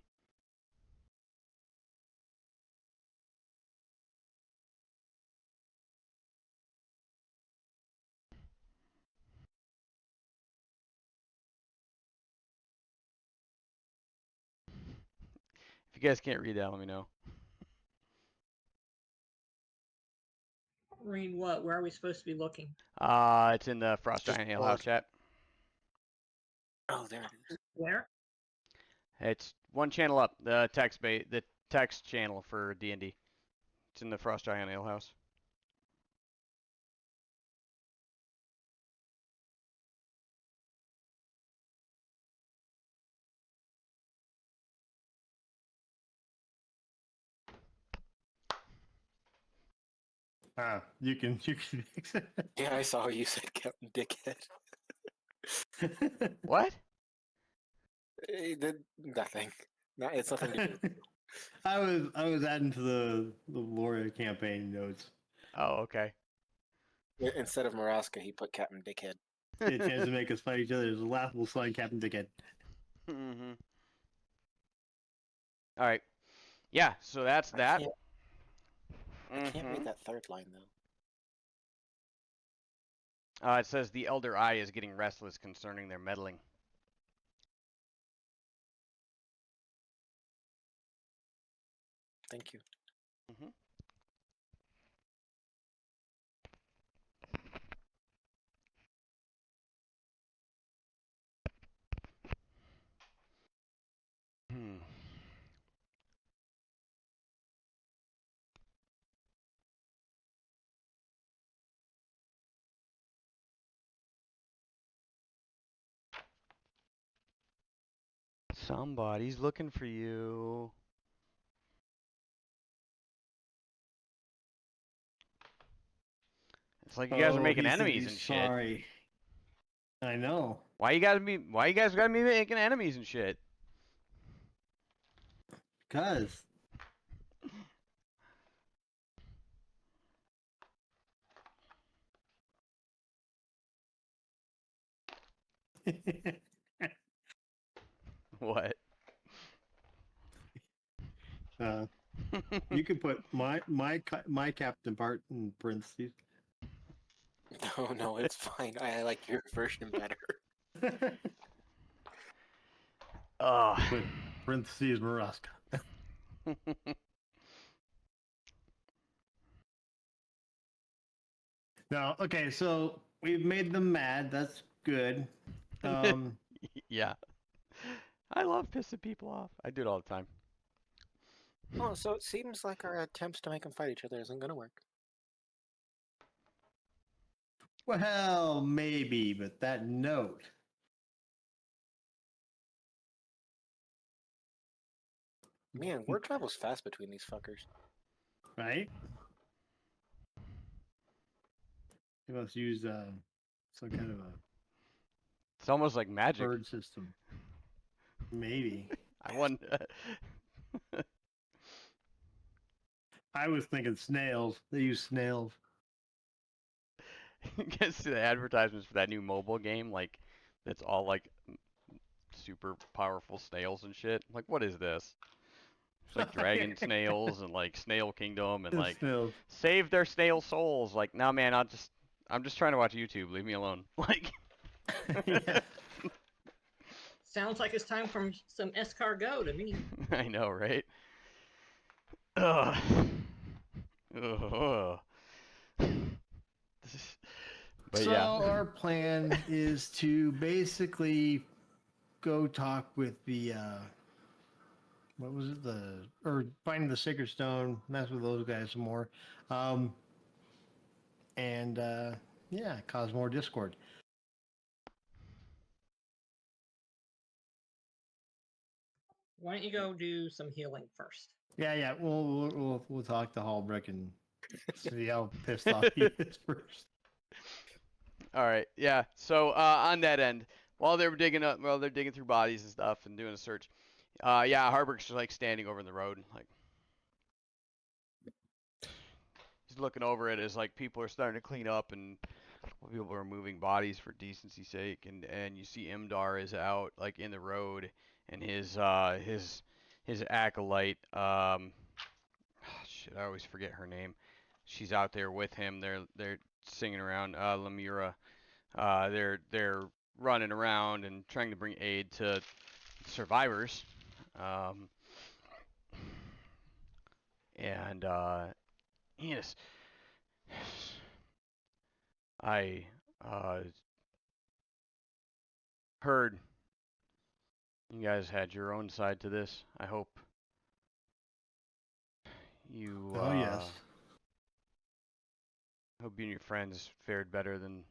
Speaker 1: If you guys can't read that, let me know.
Speaker 2: Read what? Where are we supposed to be looking?
Speaker 1: It's in the Frost
Speaker 5: Just
Speaker 1: Giant Ale
Speaker 5: board.
Speaker 1: House chat.
Speaker 3: Oh, there it is.
Speaker 2: Where?
Speaker 1: It's one channel up, the text channel for D&D. It's in the Frost Giant Ale House.
Speaker 4: you can fix it.
Speaker 3: Yeah, I saw you said Captain Dickhead.
Speaker 1: What?
Speaker 3: It did nothing. It's nothing to do.
Speaker 4: I was adding to the Laura campaign notes.
Speaker 1: Oh, okay.
Speaker 3: Instead of Maraska, he put Captain Dickhead.
Speaker 4: Get a chance to make us fight each other. There's a laughable sign, Captain Dickhead.
Speaker 1: Mm-hmm. All right. Yeah, so that's that.
Speaker 3: I can't read that third line, though.
Speaker 1: It says the Elder Eye is getting restless concerning their meddling.
Speaker 3: Thank you.
Speaker 1: Mm-hmm. Hmm. Somebody's looking for you. It's like you guys are making
Speaker 4: he said
Speaker 1: enemies
Speaker 4: he's
Speaker 1: and shit.
Speaker 4: sorry. I know.
Speaker 1: Why you guys gotta be making enemies and shit?
Speaker 4: Cause
Speaker 1: What?
Speaker 4: you could put my captain part in parentheses.
Speaker 3: No, it's fine. I like your version better.
Speaker 4: with parentheses Maraska. Now, okay, so we've made them mad. That's good.
Speaker 1: Yeah. I love pissing people off. I do it all the time.
Speaker 3: Oh, so it seems like our attempts to make them fight each other isn't going to work.
Speaker 4: Well, maybe, but that note.
Speaker 3: Man, word travels fast between these fuckers.
Speaker 4: Right? They must use some kind of a
Speaker 1: It's almost like magic.
Speaker 4: bird system. Maybe.
Speaker 1: I want.
Speaker 4: I was thinking snails. They use snails.
Speaker 1: Gets to the advertisements for that new mobile game, like that's all like super powerful snails and shit. Like, what is this? It's like dragon snails and like Snail Kingdom and like
Speaker 4: Snails.
Speaker 1: save their snail souls. Like, nah, man, I'm just trying to watch YouTube. Leave me alone. Like,
Speaker 4: Yeah.
Speaker 2: Sounds like it's time for some escargot to me.
Speaker 1: I know, right? Ugh. Ugh. But
Speaker 4: So
Speaker 1: yeah.
Speaker 4: our plan is to basically go talk with the what was it, or finding the sacred stone, mess with those guys some more, and yeah, cause more discord.
Speaker 2: Why don't you go do some healing first?
Speaker 4: Yeah. We'll talk to Hallbrook and see how pissed off he is first.
Speaker 1: All right. Yeah. So on that end, while they're digging through bodies and stuff and doing a search, yeah, Harburg's just like standing over in the road, like he's looking over it as like people are starting to clean up and people are moving bodies for decency's sake, and you see Imdar is out like in the road, and his acolyte, shit, I always forget her name. She's out there with him. They're singing around Lemura. They're running around and trying to bring aid to survivors. And yes, I heard you guys had your own side to this. I hope you
Speaker 4: Oh yes.
Speaker 1: hope you and your friends fared better than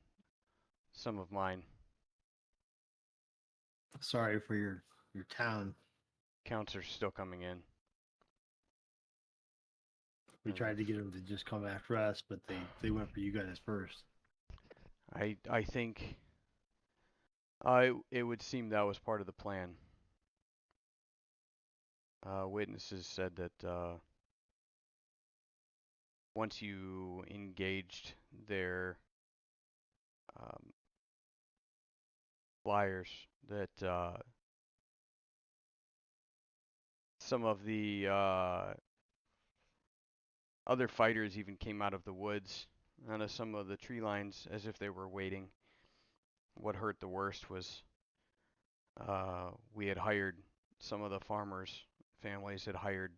Speaker 1: some of mine.
Speaker 4: Sorry for your town.
Speaker 1: Counts are still coming in.
Speaker 4: We tried to get them to just come after us, but they went for you guys first.
Speaker 1: I think it would seem that was part of the plan. Witnesses said that once you engaged their flyers, that some of the other fighters even came out of the woods out of some of the tree lines as if they were waiting. What hurt the worst was we had hired some of the farmers' families had hired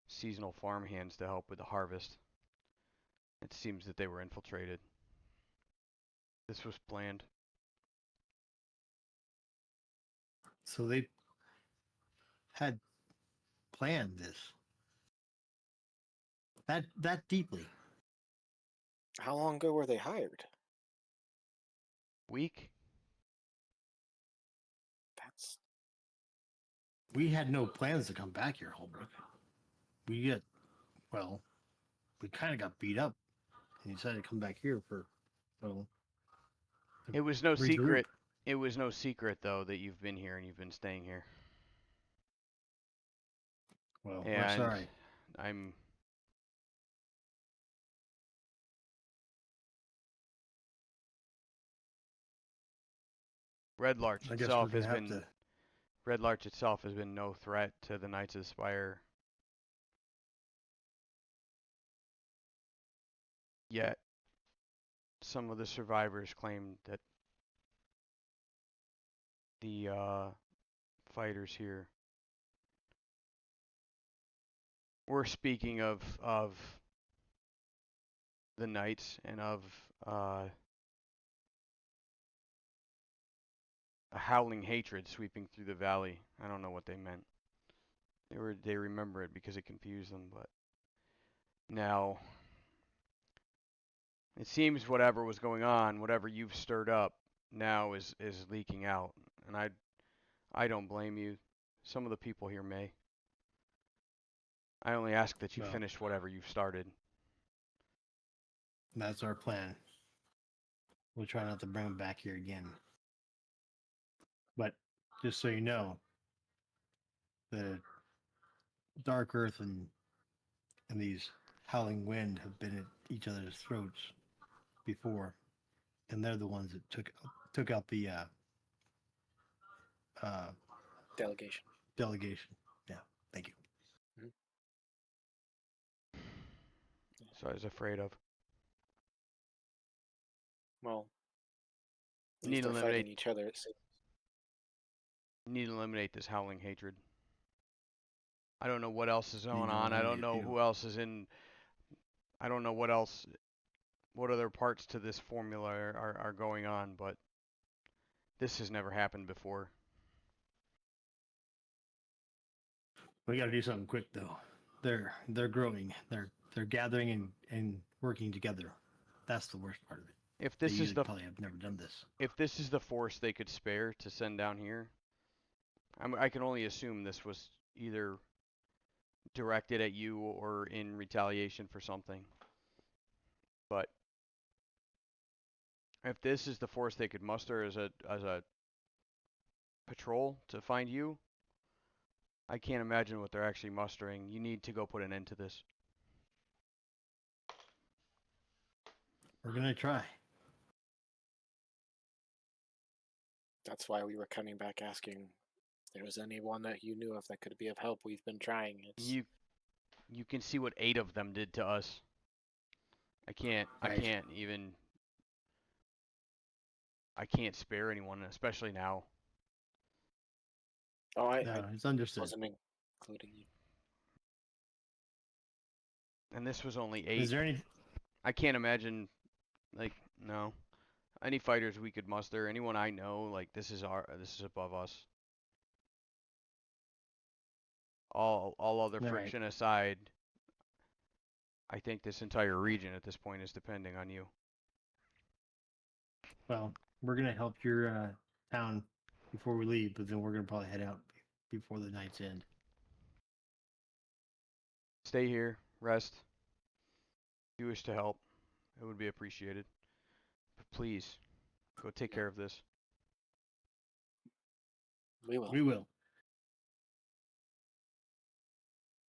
Speaker 1: seasonal farm hands to help with the harvest. It seems that they were infiltrated. This was planned.
Speaker 4: So they had planned this that deeply.
Speaker 3: How long ago were they hired?
Speaker 1: Week?
Speaker 3: That's
Speaker 4: We had no plans to come back here, Holbrook. We kind of got beat up and decided to come back here for, well,
Speaker 1: It was no
Speaker 4: regroup.
Speaker 1: secret. It was no secret though that you've been here and you've been staying here.
Speaker 4: Well, we're
Speaker 1: And
Speaker 4: sorry.
Speaker 1: I'm Red Larch
Speaker 4: I guess
Speaker 1: itself
Speaker 4: we're
Speaker 1: has
Speaker 4: gonna
Speaker 1: been
Speaker 4: have to.
Speaker 1: Red Larch itself has been no threat to the Knights of the Spire. Yet some of the survivors claimed that the fighters here. We're speaking of the knights and of a howling hatred sweeping through the valley. I don't know what they meant. They remember it because it confused them, but now it seems whatever was going on, whatever you've stirred up now is leaking out, and I don't blame you. Some of the people here may. I only ask that you
Speaker 4: Well.
Speaker 1: finish whatever you've started.
Speaker 4: That's our plan. We'll try not to bring them back here again. But just so you know, the Dark Earth and these Howling Wind have been at each other's throats before, and they're the ones that took out the
Speaker 3: Delegation.
Speaker 4: delegation. Yeah, thank you.
Speaker 1: So I was afraid of.
Speaker 3: Well,
Speaker 1: You need to
Speaker 3: they're fighting
Speaker 1: eliminate.
Speaker 3: each other. It seems.
Speaker 1: You need to eliminate this howling hatred. I don't know what else is going
Speaker 4: to
Speaker 1: on. I don't
Speaker 4: eliminate
Speaker 1: know
Speaker 4: who?
Speaker 1: who else is in. I don't know what else. What other parts to this formula are going on, but this has never happened before.
Speaker 4: We got to do something quick though. They're growing. They're gathering and working together. That's the worst part of it.
Speaker 1: If this is the
Speaker 4: probably have never done this.
Speaker 1: if this is the force they could spare to send down here, I can only assume this was either directed at you or in retaliation for something. But if this is the force they could muster as a patrol to find you, I can't imagine what they're actually mustering. You need to go put an end to this.
Speaker 4: We're gonna try.
Speaker 3: That's why we were coming back asking if there was anyone that you knew of that could be of help. We've been trying.
Speaker 1: You can see what 8 of them did to us. I can't spare anyone, especially now.
Speaker 3: Oh,
Speaker 4: No,
Speaker 3: I
Speaker 4: it's understood.
Speaker 3: wasn't including you.
Speaker 1: And this was only 8.
Speaker 4: Is there any?
Speaker 1: I can't imagine, like, no. Any fighters we could muster, anyone I know, like, this is above us. All other
Speaker 4: All right.
Speaker 1: friction aside, I think this entire region at this point is depending on you.
Speaker 4: Well, we're gonna help your town before we leave, but then we're gonna probably head out before the night's end.
Speaker 1: Stay here, rest. If you wish to help, it would be appreciated. But please, go take care of this.
Speaker 3: We will.
Speaker 4: We will.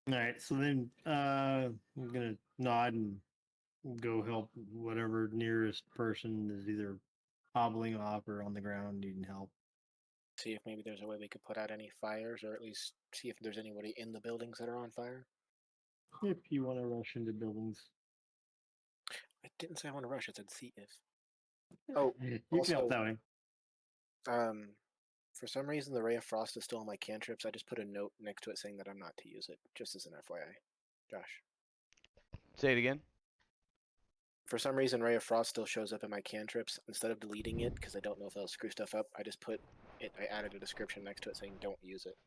Speaker 4: All right. So then, I'm gonna nod and go help whatever nearest person is either hobbling off or on the ground needing help.
Speaker 3: See if maybe there's a way we could put out any fires, or at least see if there's anybody in the buildings that are on fire.
Speaker 4: If you want to rush into buildings,
Speaker 3: I didn't say I want to rush. I said see if. Oh,
Speaker 4: you can
Speaker 3: also,
Speaker 4: help that way.
Speaker 3: For some reason the Ray of Frost is still on my cantrips. I just put a note next to it saying that I'm not to use it, just as an FYI. Josh.
Speaker 1: Say it again.
Speaker 3: For some reason, Ray of Frost still shows up in my cantrips. Instead of deleting it, because I don't know if that'll screw stuff up, I just put it. I added a description next to it saying don't use it.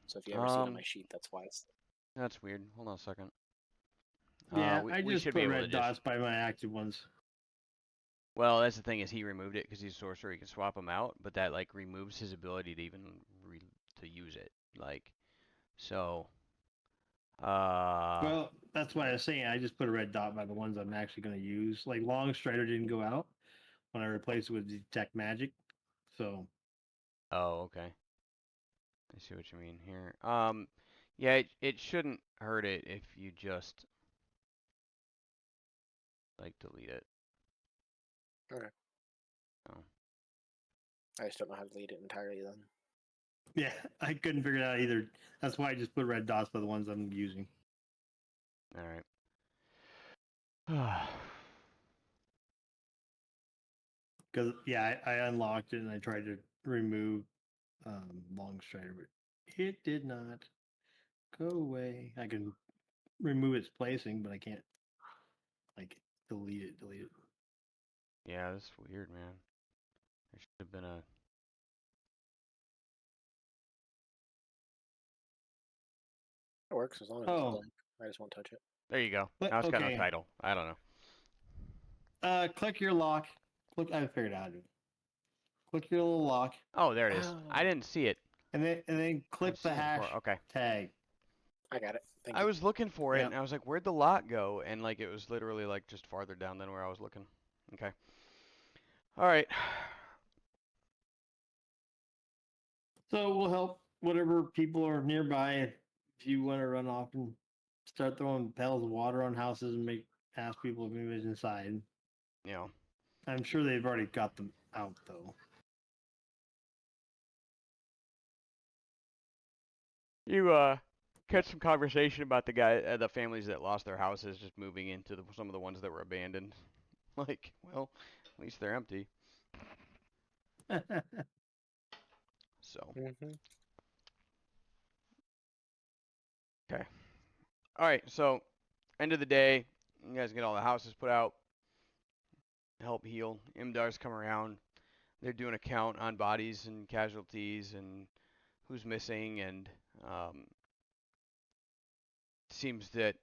Speaker 3: So if you ever see it on my sheet, that's why it's.
Speaker 1: That's weird. Hold on a second.
Speaker 4: Yeah,
Speaker 1: we
Speaker 4: I just
Speaker 1: should
Speaker 4: put
Speaker 1: be able
Speaker 4: red
Speaker 1: to just.
Speaker 4: dots by my active ones.
Speaker 1: Well, that's the thing is he removed it because he's a sorcerer. He can swap them out, but that like removes his ability to even to use it. Like, so.
Speaker 4: Well, that's why I was saying I just put a red dot by the ones I'm actually going to use. Like Long Strider didn't go out when I replaced it with Detect Magic, so.
Speaker 1: Oh, okay. I see what you mean here. Yeah, it shouldn't hurt it if you just like delete it.
Speaker 3: Okay.
Speaker 1: Oh.
Speaker 3: I just don't know how to delete it entirely then.
Speaker 4: Yeah, I couldn't figure it out either. That's why I just put red dots by the ones I'm using.
Speaker 1: All right.
Speaker 4: Because yeah, I unlocked it and I tried to remove Long Strider, but It did not go away. I can remove its placing, but I can't like delete it.
Speaker 1: Yeah, that's weird, man. There should have been a.
Speaker 3: It works as long as it's
Speaker 4: Oh.
Speaker 3: blank. I just won't touch it.
Speaker 1: There you go.
Speaker 4: But-
Speaker 1: Now it's got no
Speaker 4: okay.
Speaker 1: title. I don't know.
Speaker 4: Click your lock. Click. I figured out how to do it. Click your little lock,
Speaker 1: Oh, there it is. I
Speaker 3: Oh.
Speaker 1: didn't see it.
Speaker 4: and then click
Speaker 1: I've seen
Speaker 4: the
Speaker 1: it before.
Speaker 4: hash
Speaker 1: Okay.
Speaker 4: tag.
Speaker 3: I got it. Thank
Speaker 1: I
Speaker 3: you.
Speaker 1: was looking for it,
Speaker 4: Yep.
Speaker 1: and I was like, "Where'd the lot go?" And like, it was literally like just farther down than where I was looking. Okay. All right.
Speaker 4: So we'll help whatever people are nearby if you want to run off and start throwing pails of water on houses and ask people if anybody's inside.
Speaker 1: You know.
Speaker 4: I'm sure they've already got them out though.
Speaker 1: You catch some conversation about the families that lost their houses, just moving into some of the ones that were abandoned. Like, well, at least they're empty. So.
Speaker 3: Mm-hmm.
Speaker 1: Okay. All right. So, end of the day, you guys get all the houses put out. Help heal. IMDARs come around. They're doing a count on bodies and casualties and who's missing, and seems that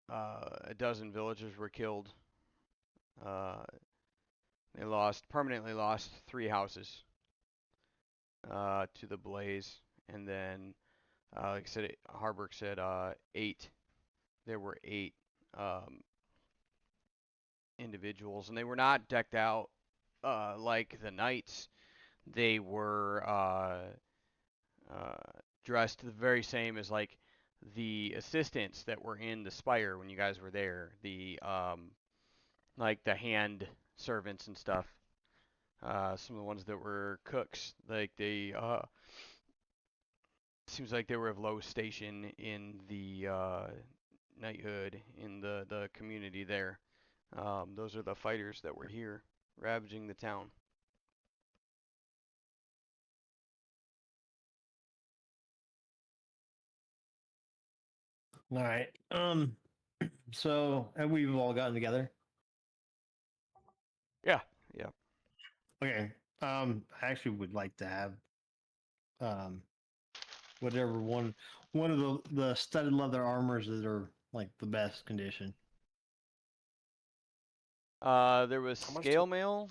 Speaker 1: a dozen villagers were killed. They permanently lost 3 houses to the blaze, and then, like I said, Harburg said 8. There were 8 individuals, and they were not decked out like the knights. They were dressed the very same as like the assistants that were in the spire when you guys were there. The like the hand servants and stuff. Some of the ones that were cooks, like they seems like they were of low station in the knighthood in the community there. Those are the fighters that were here, ravaging the town.
Speaker 4: All right. So and we've all gotten together.
Speaker 1: Yeah, yeah.
Speaker 4: Okay. I actually would like to have whatever one of the studded leather armors that are like the best condition.
Speaker 1: There was
Speaker 3: How much
Speaker 1: scale mail,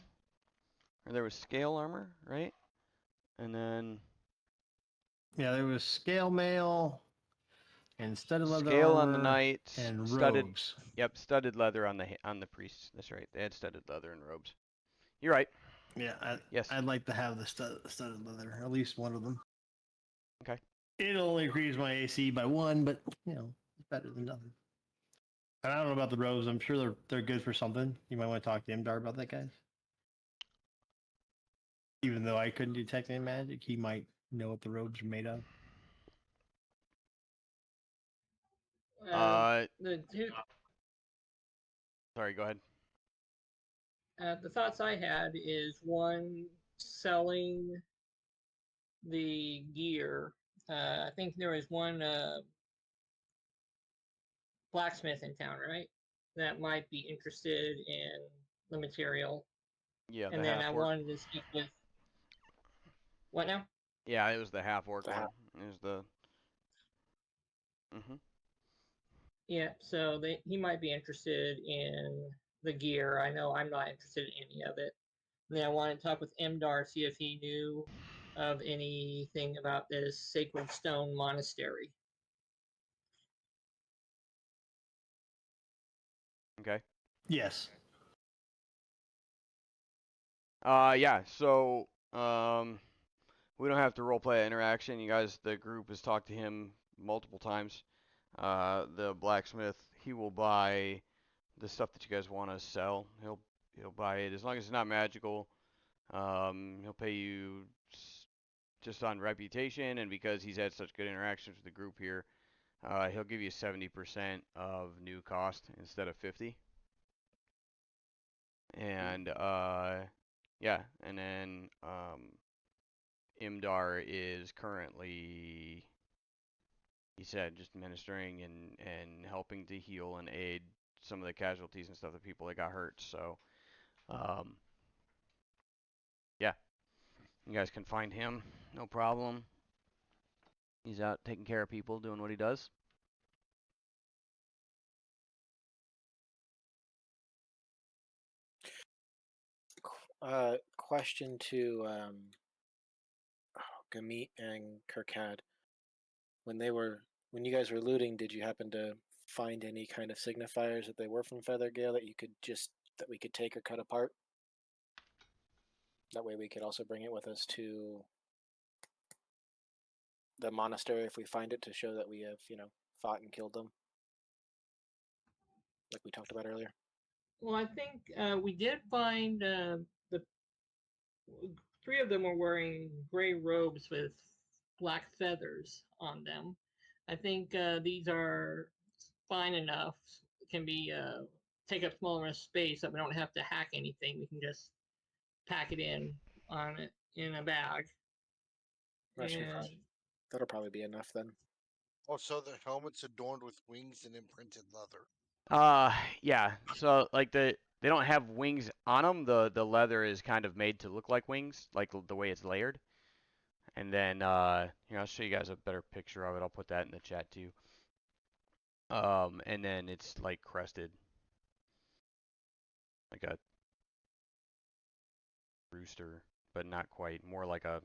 Speaker 1: or there was scale armor, right? And then
Speaker 4: Yeah, there was scale mail and studded leather
Speaker 1: scale
Speaker 4: armor
Speaker 1: on the knights,
Speaker 4: and
Speaker 1: studded.
Speaker 4: robes.
Speaker 1: Yep, studded leather on the priests. That's right. They had studded leather and robes. You're right.
Speaker 4: Yeah,
Speaker 1: Yes.
Speaker 4: I'd like to have the studded leather, at least one of them.
Speaker 1: Okay.
Speaker 4: It'll only increase my AC by 1, but you know, it's better than nothing. And I don't know about the robes. I'm sure they're good for something. You might want to talk to Imdar about that, guys. Even though I couldn't detect any magic, he might know what the robes are made of.
Speaker 2: The two
Speaker 1: Sorry. Go ahead.
Speaker 2: the thoughts I had is one selling the gear. I think there was one blacksmith in town, right? That might be interested in the material.
Speaker 1: Yeah,
Speaker 2: And
Speaker 1: the
Speaker 2: then I
Speaker 1: half orc.
Speaker 2: wanted to speak with what now?
Speaker 1: Yeah, it was the half orc
Speaker 3: The
Speaker 1: one.
Speaker 3: half-
Speaker 1: It was the. Mhm.
Speaker 2: Yeah, so he might be interested in the gear. I know I'm not interested in any of it. And then I wanted to talk with Mdar, see if he knew of anything about this Sacred Stone Monastery.
Speaker 1: Okay.
Speaker 4: Yes.
Speaker 1: Yeah. So we don't have to roleplay interaction. You guys, the group has talked to him multiple times. The blacksmith, he will buy the stuff that you guys want to sell. He'll buy it as long as it's not magical. He'll pay you just on reputation, and because he's had such good interactions with the group here, he'll give you 70% of new cost instead of 50. And yeah, and then Imdar is currently, he said, just ministering and helping to heal and aid some of the casualties and stuff, the people that got hurt. So, yeah, you guys can find him, no problem. He's out taking care of people, doing what he does.
Speaker 3: Question to Gamit and Kirkad. When you guys were looting, did you happen to find any kind of signifiers that they were from Feathergale that we could take or cut apart? That way we could also bring it with us to the monastery if we find it, to show that we have, fought and killed them, like we talked about earlier.
Speaker 2: Well, I think we did find the 3 of them were wearing gray robes with black feathers on them. I think these are fine enough. Can be take up small enough space that we don't have to hack anything. We can just pack it in a bag.
Speaker 3: That'll probably be enough then.
Speaker 5: Also, the helmets adorned with wings and imprinted leather.
Speaker 1: Yeah. So like they don't have wings on them. The leather is kind of made to look like wings, like the way it's layered. And then here, I'll show you guys a better picture of it. I'll put that in the chat too. And then it's like crested, like a rooster, but not quite. More like a,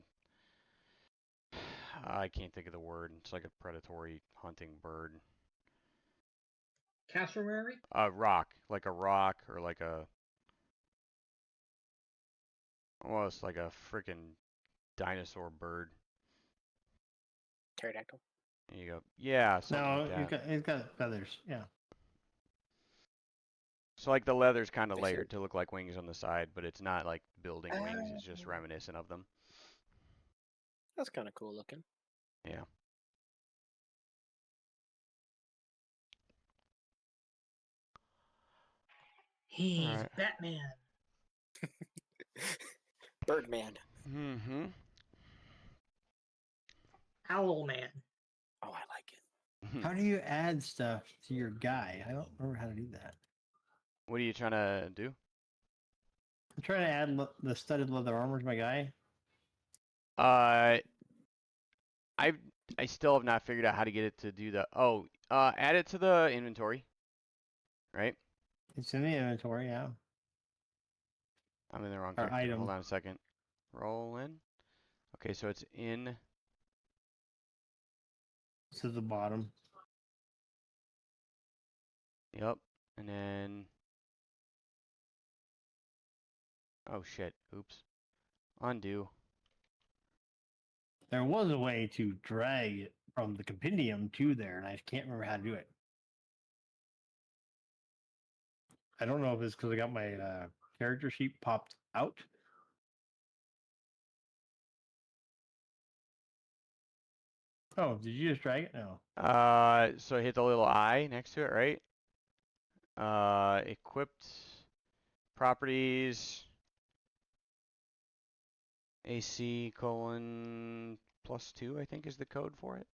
Speaker 1: I can't think of the word. It's like a predatory hunting bird.
Speaker 2: Cassowary?
Speaker 1: Rock, like a rock, or like a, almost like a freaking dinosaur bird.
Speaker 3: Pterodactyl.
Speaker 1: There you go. Yeah, something like that.
Speaker 4: It's got feathers. Yeah.
Speaker 1: So like the leather's kind of layered to look like wings on the side, but it's not like building wings. It's just reminiscent of them.
Speaker 3: That's kind of cool looking.
Speaker 1: Yeah.
Speaker 2: He's
Speaker 1: right.
Speaker 2: Batman.
Speaker 3: Birdman.
Speaker 1: Mm-hmm.
Speaker 2: Owlman.
Speaker 3: Oh, I like it.
Speaker 4: How do you add stuff to your guy? I don't remember how to do that.
Speaker 1: What are you trying to do?
Speaker 4: I'm trying to add the studded leather armor to my guy.
Speaker 1: I still have not figured out how to get it to do the. Oh, add it to the inventory. Right.
Speaker 4: It's in the inventory, yeah.
Speaker 1: I'm in the wrong
Speaker 4: Or
Speaker 1: character.
Speaker 4: item.
Speaker 1: Hold on a second. Roll in. Okay, so it's in.
Speaker 4: To the bottom.
Speaker 1: Yep. And then. Oh shit. Oops. Undo.
Speaker 4: There was a way to drag it from the compendium to there, and I can't remember how to do it. I don't know if it's because I got my character sheet popped out. Oh, did you just drag it? No.
Speaker 1: So hit the little I next to it, right? Equipped properties. AC colon +2, I think, is the code for it.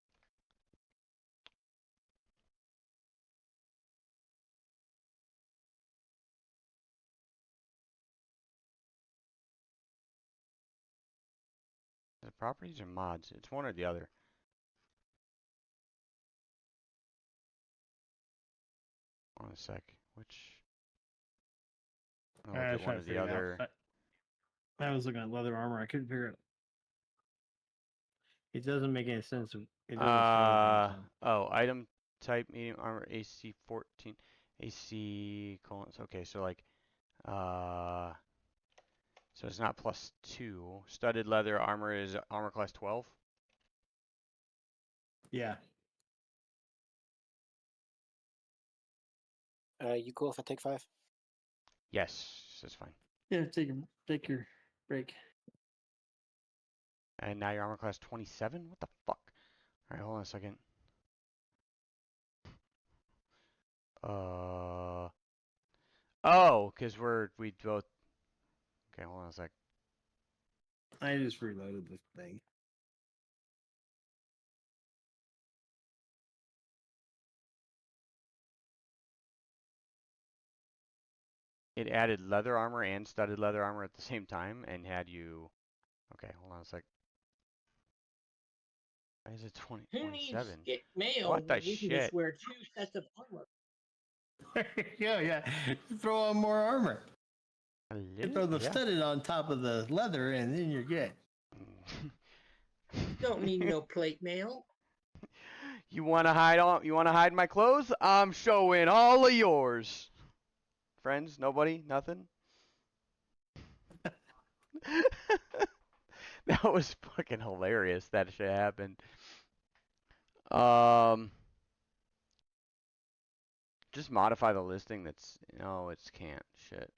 Speaker 1: The properties or mods? It's one or the other. Hold on a sec. Which? Oh,
Speaker 4: I was
Speaker 1: one
Speaker 4: trying
Speaker 1: or
Speaker 4: to
Speaker 1: the
Speaker 4: figure it
Speaker 1: other.
Speaker 4: out. I was looking at leather armor. I couldn't figure it out. It doesn't make any sense. It doesn't
Speaker 1: Oh, item type medium armor AC 14. AC colons. Okay, so like, so it's not +2. Studded leather armor is armor class 12.
Speaker 4: Yeah.
Speaker 3: You cool if I take 5?
Speaker 1: Yes, that's fine.
Speaker 4: Yeah, take your break.
Speaker 1: And now your armor class 27? What the fuck? Alright, hold on a second. Oh, because we both. Okay, hold on a sec.
Speaker 4: I just reloaded the thing.
Speaker 1: It added leather armor and studded leather armor at the same time, and had you. Okay, hold on a sec. Why is it
Speaker 2: Who needs
Speaker 1: 27?
Speaker 2: mail
Speaker 1: What the
Speaker 2: when we can just
Speaker 1: shit?
Speaker 2: wear 2 sets of armor?
Speaker 4: Yeah. Throw on more armor.
Speaker 1: A
Speaker 4: You
Speaker 1: little,
Speaker 4: throw the
Speaker 1: yeah.
Speaker 4: studded on top of the leather, and then you're good.
Speaker 2: Don't need no plate mail.
Speaker 1: You want to hide all? You want to hide my clothes? I'm showing all of yours. Friends, nobody, nothing. That was fucking hilarious. That shit happened. Just modify the listing. That's no, it can't. Shit.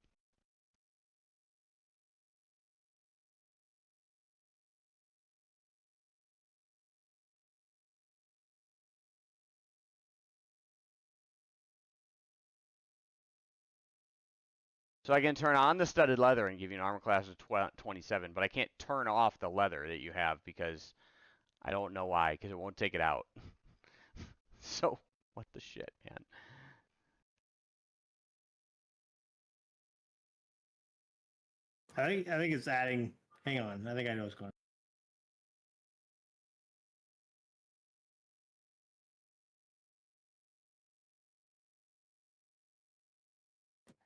Speaker 1: So I can turn on the studded leather and give you an armor class of 27, but I can't turn off the leather that you have because I don't know why, because it won't take it out. So, what the shit, man?
Speaker 4: I think it's adding. Hang on, I think I know what's going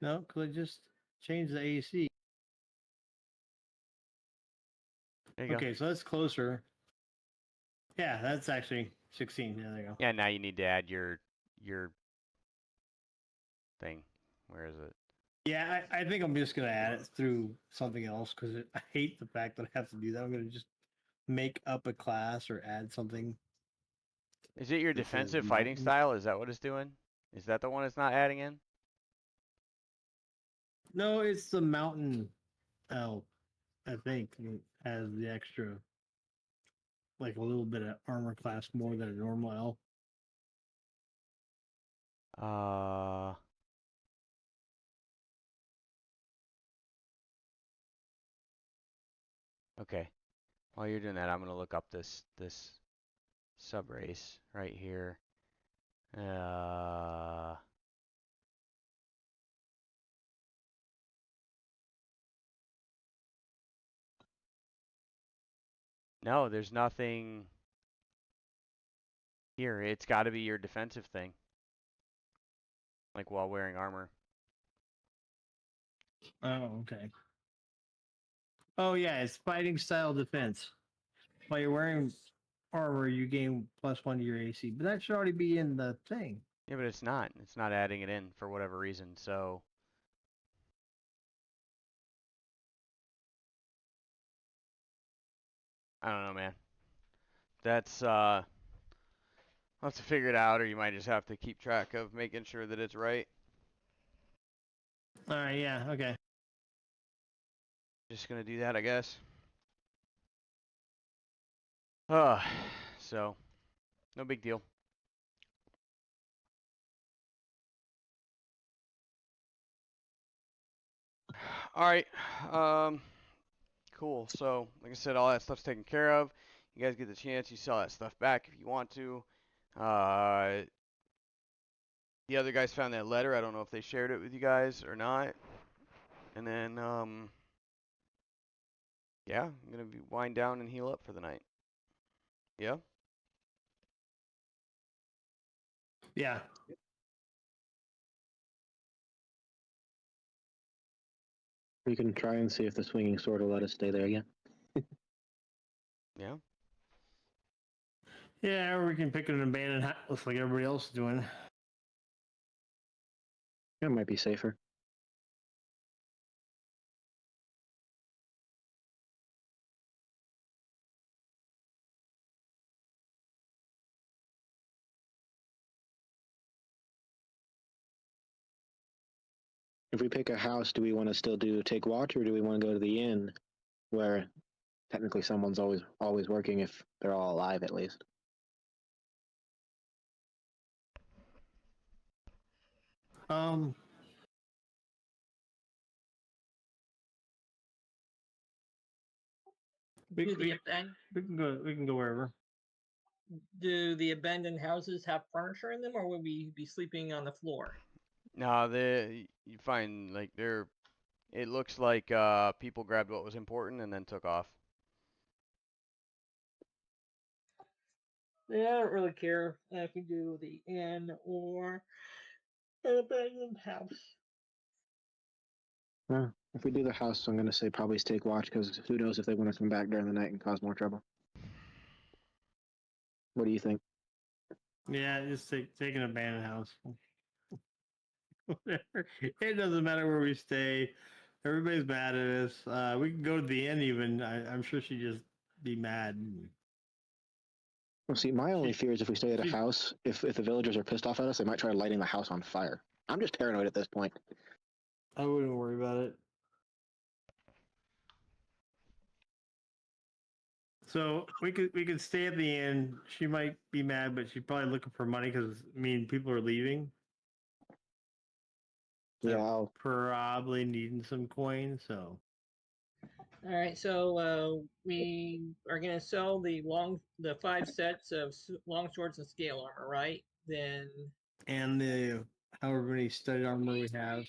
Speaker 4: on. No, could just change the AC.
Speaker 1: There you go.
Speaker 4: Okay, so that's closer. Yeah, that's actually 16. Yeah, there you go.
Speaker 1: Yeah, now you need to add your thing. Where is it?
Speaker 4: Yeah, I think I'm just gonna add it through something else because I hate the fact that I have to do that. I'm gonna just make up a class or add something.
Speaker 1: Is it your
Speaker 4: that says
Speaker 1: defensive fighting
Speaker 4: mountain.
Speaker 1: style? Is that what it's doing? Is that the one it's not adding in?
Speaker 4: No, it's the mountain elk. I think it has the extra, like a little bit of armor class more than a normal elk.
Speaker 1: Okay. While you're doing that, I'm gonna look up this sub race right here. No, there's nothing here. It's got to be your defensive thing, like while wearing armor.
Speaker 4: Oh, okay. Oh yeah, it's fighting style defense. While you're wearing armor, you gain +1 to your AC, but that should already be in the thing.
Speaker 1: Yeah, but it's not. It's not adding it in for whatever reason. So I don't know, man. That's I'll have to figure it out, or you might just have to keep track of making sure that it's right.
Speaker 4: All right, yeah, okay.
Speaker 1: Just gonna do that, I guess. So no big deal. All right. Cool. So, like I said, all that stuff's taken care of. You guys get the chance. You sell that stuff back if you want to. The other guys found that letter. I don't know if they shared it with you guys or not. And then, yeah, I'm gonna be wind down and heal up for the night. Yeah.
Speaker 4: Yeah.
Speaker 3: We can try and see if the swinging sword will let us stay there again.
Speaker 1: Yeah.
Speaker 4: Yeah, or we can pick an abandoned house like everybody else is doing.
Speaker 3: That might be safer. If we pick a house, do we want to still take watch, or do we want to go to the inn, where technically someone's always working if they're all alive at least?
Speaker 4: We
Speaker 2: Do the,
Speaker 4: can go wherever.
Speaker 2: do the abandoned houses have furniture in them, or will we be sleeping on the floor?
Speaker 1: No, you find like it looks like people grabbed what was important and then took off.
Speaker 2: Yeah, I don't really care if we do the inn or an abandoned house.
Speaker 3: If we do the house, I'm going to say probably stake watch because who knows if they want to come back during the night and cause more trouble. What do you think?
Speaker 4: Yeah, just take an abandoned house. Whatever. It doesn't matter where we stay. Everybody's mad at us. We can go to the inn even. I'm sure she'd just be mad.
Speaker 3: Well, see, my only
Speaker 4: She-
Speaker 3: fear is if we stay at a
Speaker 4: she-
Speaker 3: house, if the villagers are pissed off at us, they might try lighting the house on fire. I'm just paranoid at this point.
Speaker 4: I wouldn't worry about it. So we could stay at the inn. She might be mad, but she's probably looking for money because people are leaving.
Speaker 3: Yeah,
Speaker 4: They're probably needing some coin. So
Speaker 2: All right, so we are going to sell the 5 sets of long swords and scale armor, right? Then
Speaker 4: and the however many studded armor we have.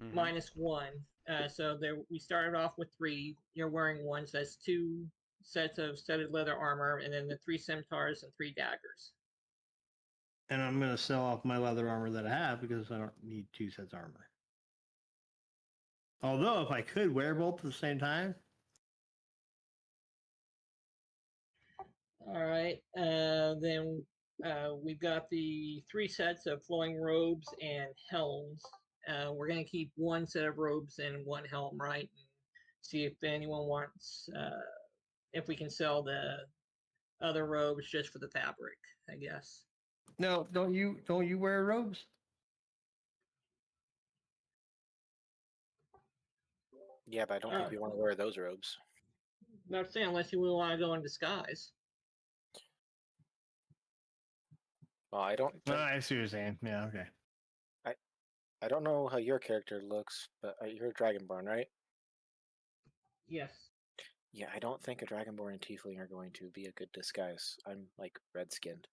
Speaker 1: Mm-hmm.
Speaker 2: -1. So there we started off with 3. You're wearing 1, so that's 2 sets of studded leather armor, and then the 3 scimitars and 3 daggers.
Speaker 4: And I'm gonna sell off my leather armor that I have because I don't need 2 sets of armor. Although if I could wear both at the same time.
Speaker 2: All right, then we've got the 3 sets of flowing robes and helms. We're going to keep 1 set of robes and 1 helm, right? And see if anyone wants, if we can sell the other robes just for the fabric, I guess.
Speaker 4: No, don't you wear robes?
Speaker 3: Yeah, but I don't think we want to wear those robes.
Speaker 2: Not saying unless you want to go in disguise.
Speaker 3: Well, I don't.
Speaker 4: I see what you're saying. Yeah, okay.
Speaker 3: I don't know how your character looks, but you're a Dragonborn, right?
Speaker 2: Yes.
Speaker 3: Yeah, I don't think a Dragonborn and Tiefling are going to be a good disguise. I'm like red-skinned,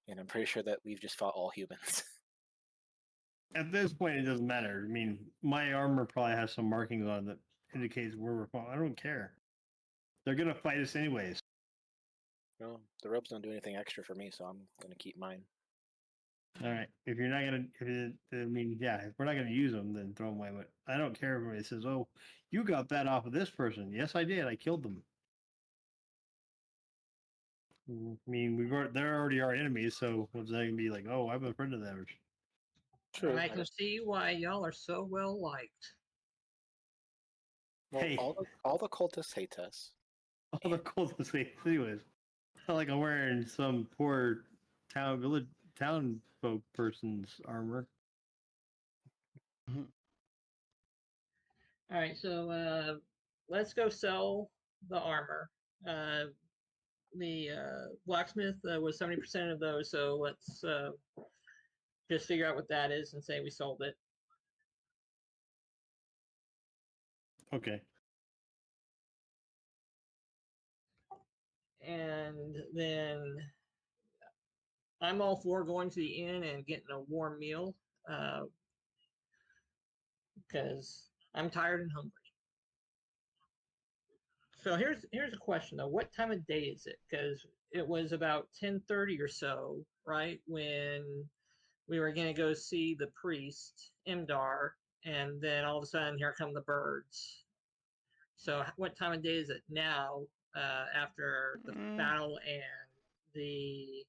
Speaker 3: and I'm pretty sure that we've just fought all humans.
Speaker 4: At this point, it doesn't matter. I mean, my armor probably has some markings on it that indicates where we're from. I don't care. They're gonna fight us anyways.
Speaker 3: Well, the robes don't do anything extra for me, so I'm gonna keep mine.
Speaker 4: All right. If you're not gonna, if we're not gonna use them, then throw them away. But I don't care if it says, "Oh, you got that off of this person." Yes, I did. I killed them. I mean, they're already our enemies, so what's that gonna be like? Oh, I'm a friend of theirs.
Speaker 3: True.
Speaker 2: And I can see why y'all are so well liked.
Speaker 3: Well,
Speaker 4: Hey.
Speaker 3: all the cultists hate us.
Speaker 4: All the coolest things, anyways. Not like I'm wearing some poor town folk person's armor.
Speaker 2: All right, so let's go sell the armor. The blacksmith was 70% of those, so let's just figure out what that is and say we sold it.
Speaker 4: Okay.
Speaker 2: And then I'm all for going to the inn and getting a warm meal because I'm tired and hungry. So here's a question though: what time of day is it? Because it was about 10:30 or so, right, when we were gonna go see the priest Imdar, and then all of a sudden here come the birds. So what time of day is it now? After the battle and the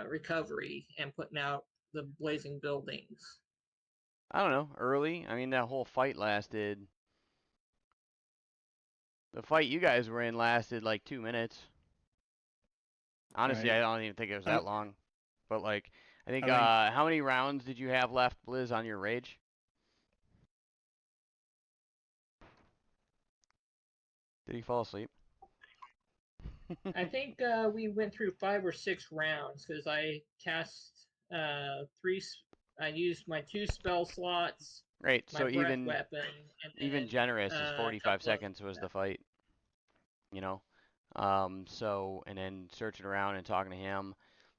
Speaker 2: recovery and putting out the blazing buildings.
Speaker 1: I don't know. Early. I mean, that whole fight lasted. The fight you guys were in lasted like 2 minutes. Honestly,
Speaker 4: Right.
Speaker 1: I don't even think it was that long. But like, I think,
Speaker 4: I
Speaker 1: how many rounds did you have left, Blizz, on your rage? Did he fall asleep?
Speaker 2: I think we went through 5 or 6 rounds because I cast 3. I used my 2 spell slots.
Speaker 1: Right.
Speaker 2: My
Speaker 1: So
Speaker 2: breath weapon. And
Speaker 1: even
Speaker 2: then,
Speaker 1: generous is 45
Speaker 2: couple
Speaker 1: seconds was the fight. You know. So and then searching around and talking to him,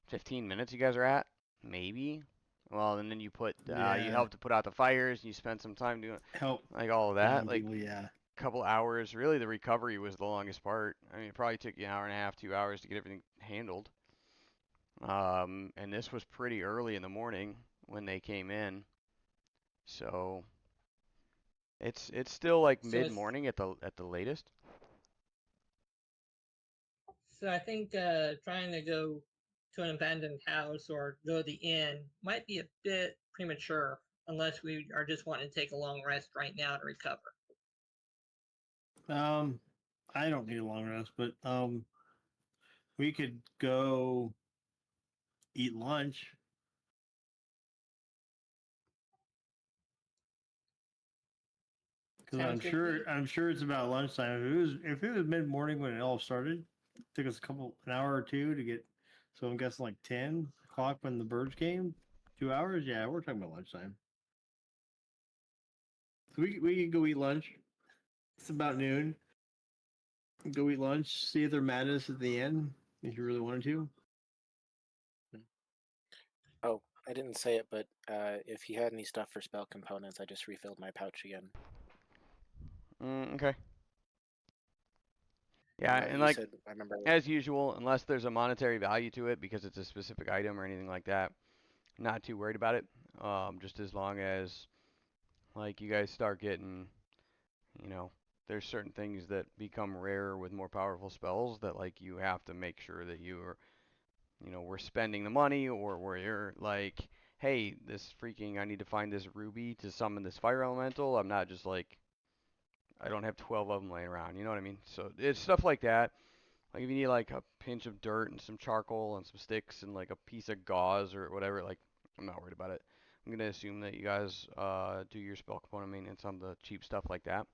Speaker 1: 15 minutes you guys are at, maybe. Well, and then you put you
Speaker 4: Yeah.
Speaker 1: help to put out the fires. And you spend some time doing
Speaker 4: Help
Speaker 1: like all of that,
Speaker 4: down
Speaker 1: like
Speaker 4: people, yeah.
Speaker 1: couple hours. Really, the recovery was the longest part. I mean, it probably took you an hour and a half, 2 hours to get everything handled. And this was pretty early in the morning when they came in, so it's still like
Speaker 2: So
Speaker 1: mid
Speaker 2: it's,
Speaker 1: morning at the latest.
Speaker 2: so I think trying to go to an abandoned house or go to the inn might be a bit premature unless we are just wanting to take a long rest right now to recover.
Speaker 4: I don't need a long rest, but we could go eat lunch. Because
Speaker 2: Sounds good to me.
Speaker 4: I'm sure it's about lunchtime. If it was mid morning when it all started, it took us an hour or two to get. So I'm guessing like 10 o'clock when the birds came. 2 hours, yeah, we're talking about lunchtime. So we can go eat lunch. It's about noon. Go eat lunch. See if they're mad at us at the end. If you really wanted to.
Speaker 3: Oh, I didn't say it, but if you had any stuff for spell components, I just refilled my pouch again.
Speaker 1: Okay. Yeah, and
Speaker 3: You
Speaker 1: like
Speaker 3: said, I remember.
Speaker 1: as usual, unless there's a monetary value to it because it's a specific item or anything like that, not too worried about it. Just as long as like you guys start getting, you know, there's certain things that become rare with more powerful spells that like you have to make sure that you're, we're spending the money or where you're like, hey, this freaking, I need to find this ruby to summon this fire elemental. I'm not just like, I don't have 12 of them laying around. You know what I mean? So it's stuff like that. Like if you need like a pinch of dirt and some charcoal and some sticks and like a piece of gauze or whatever, like I'm not worried about it. I'm gonna assume that you guys do your spell component maintenance on the cheap stuff like that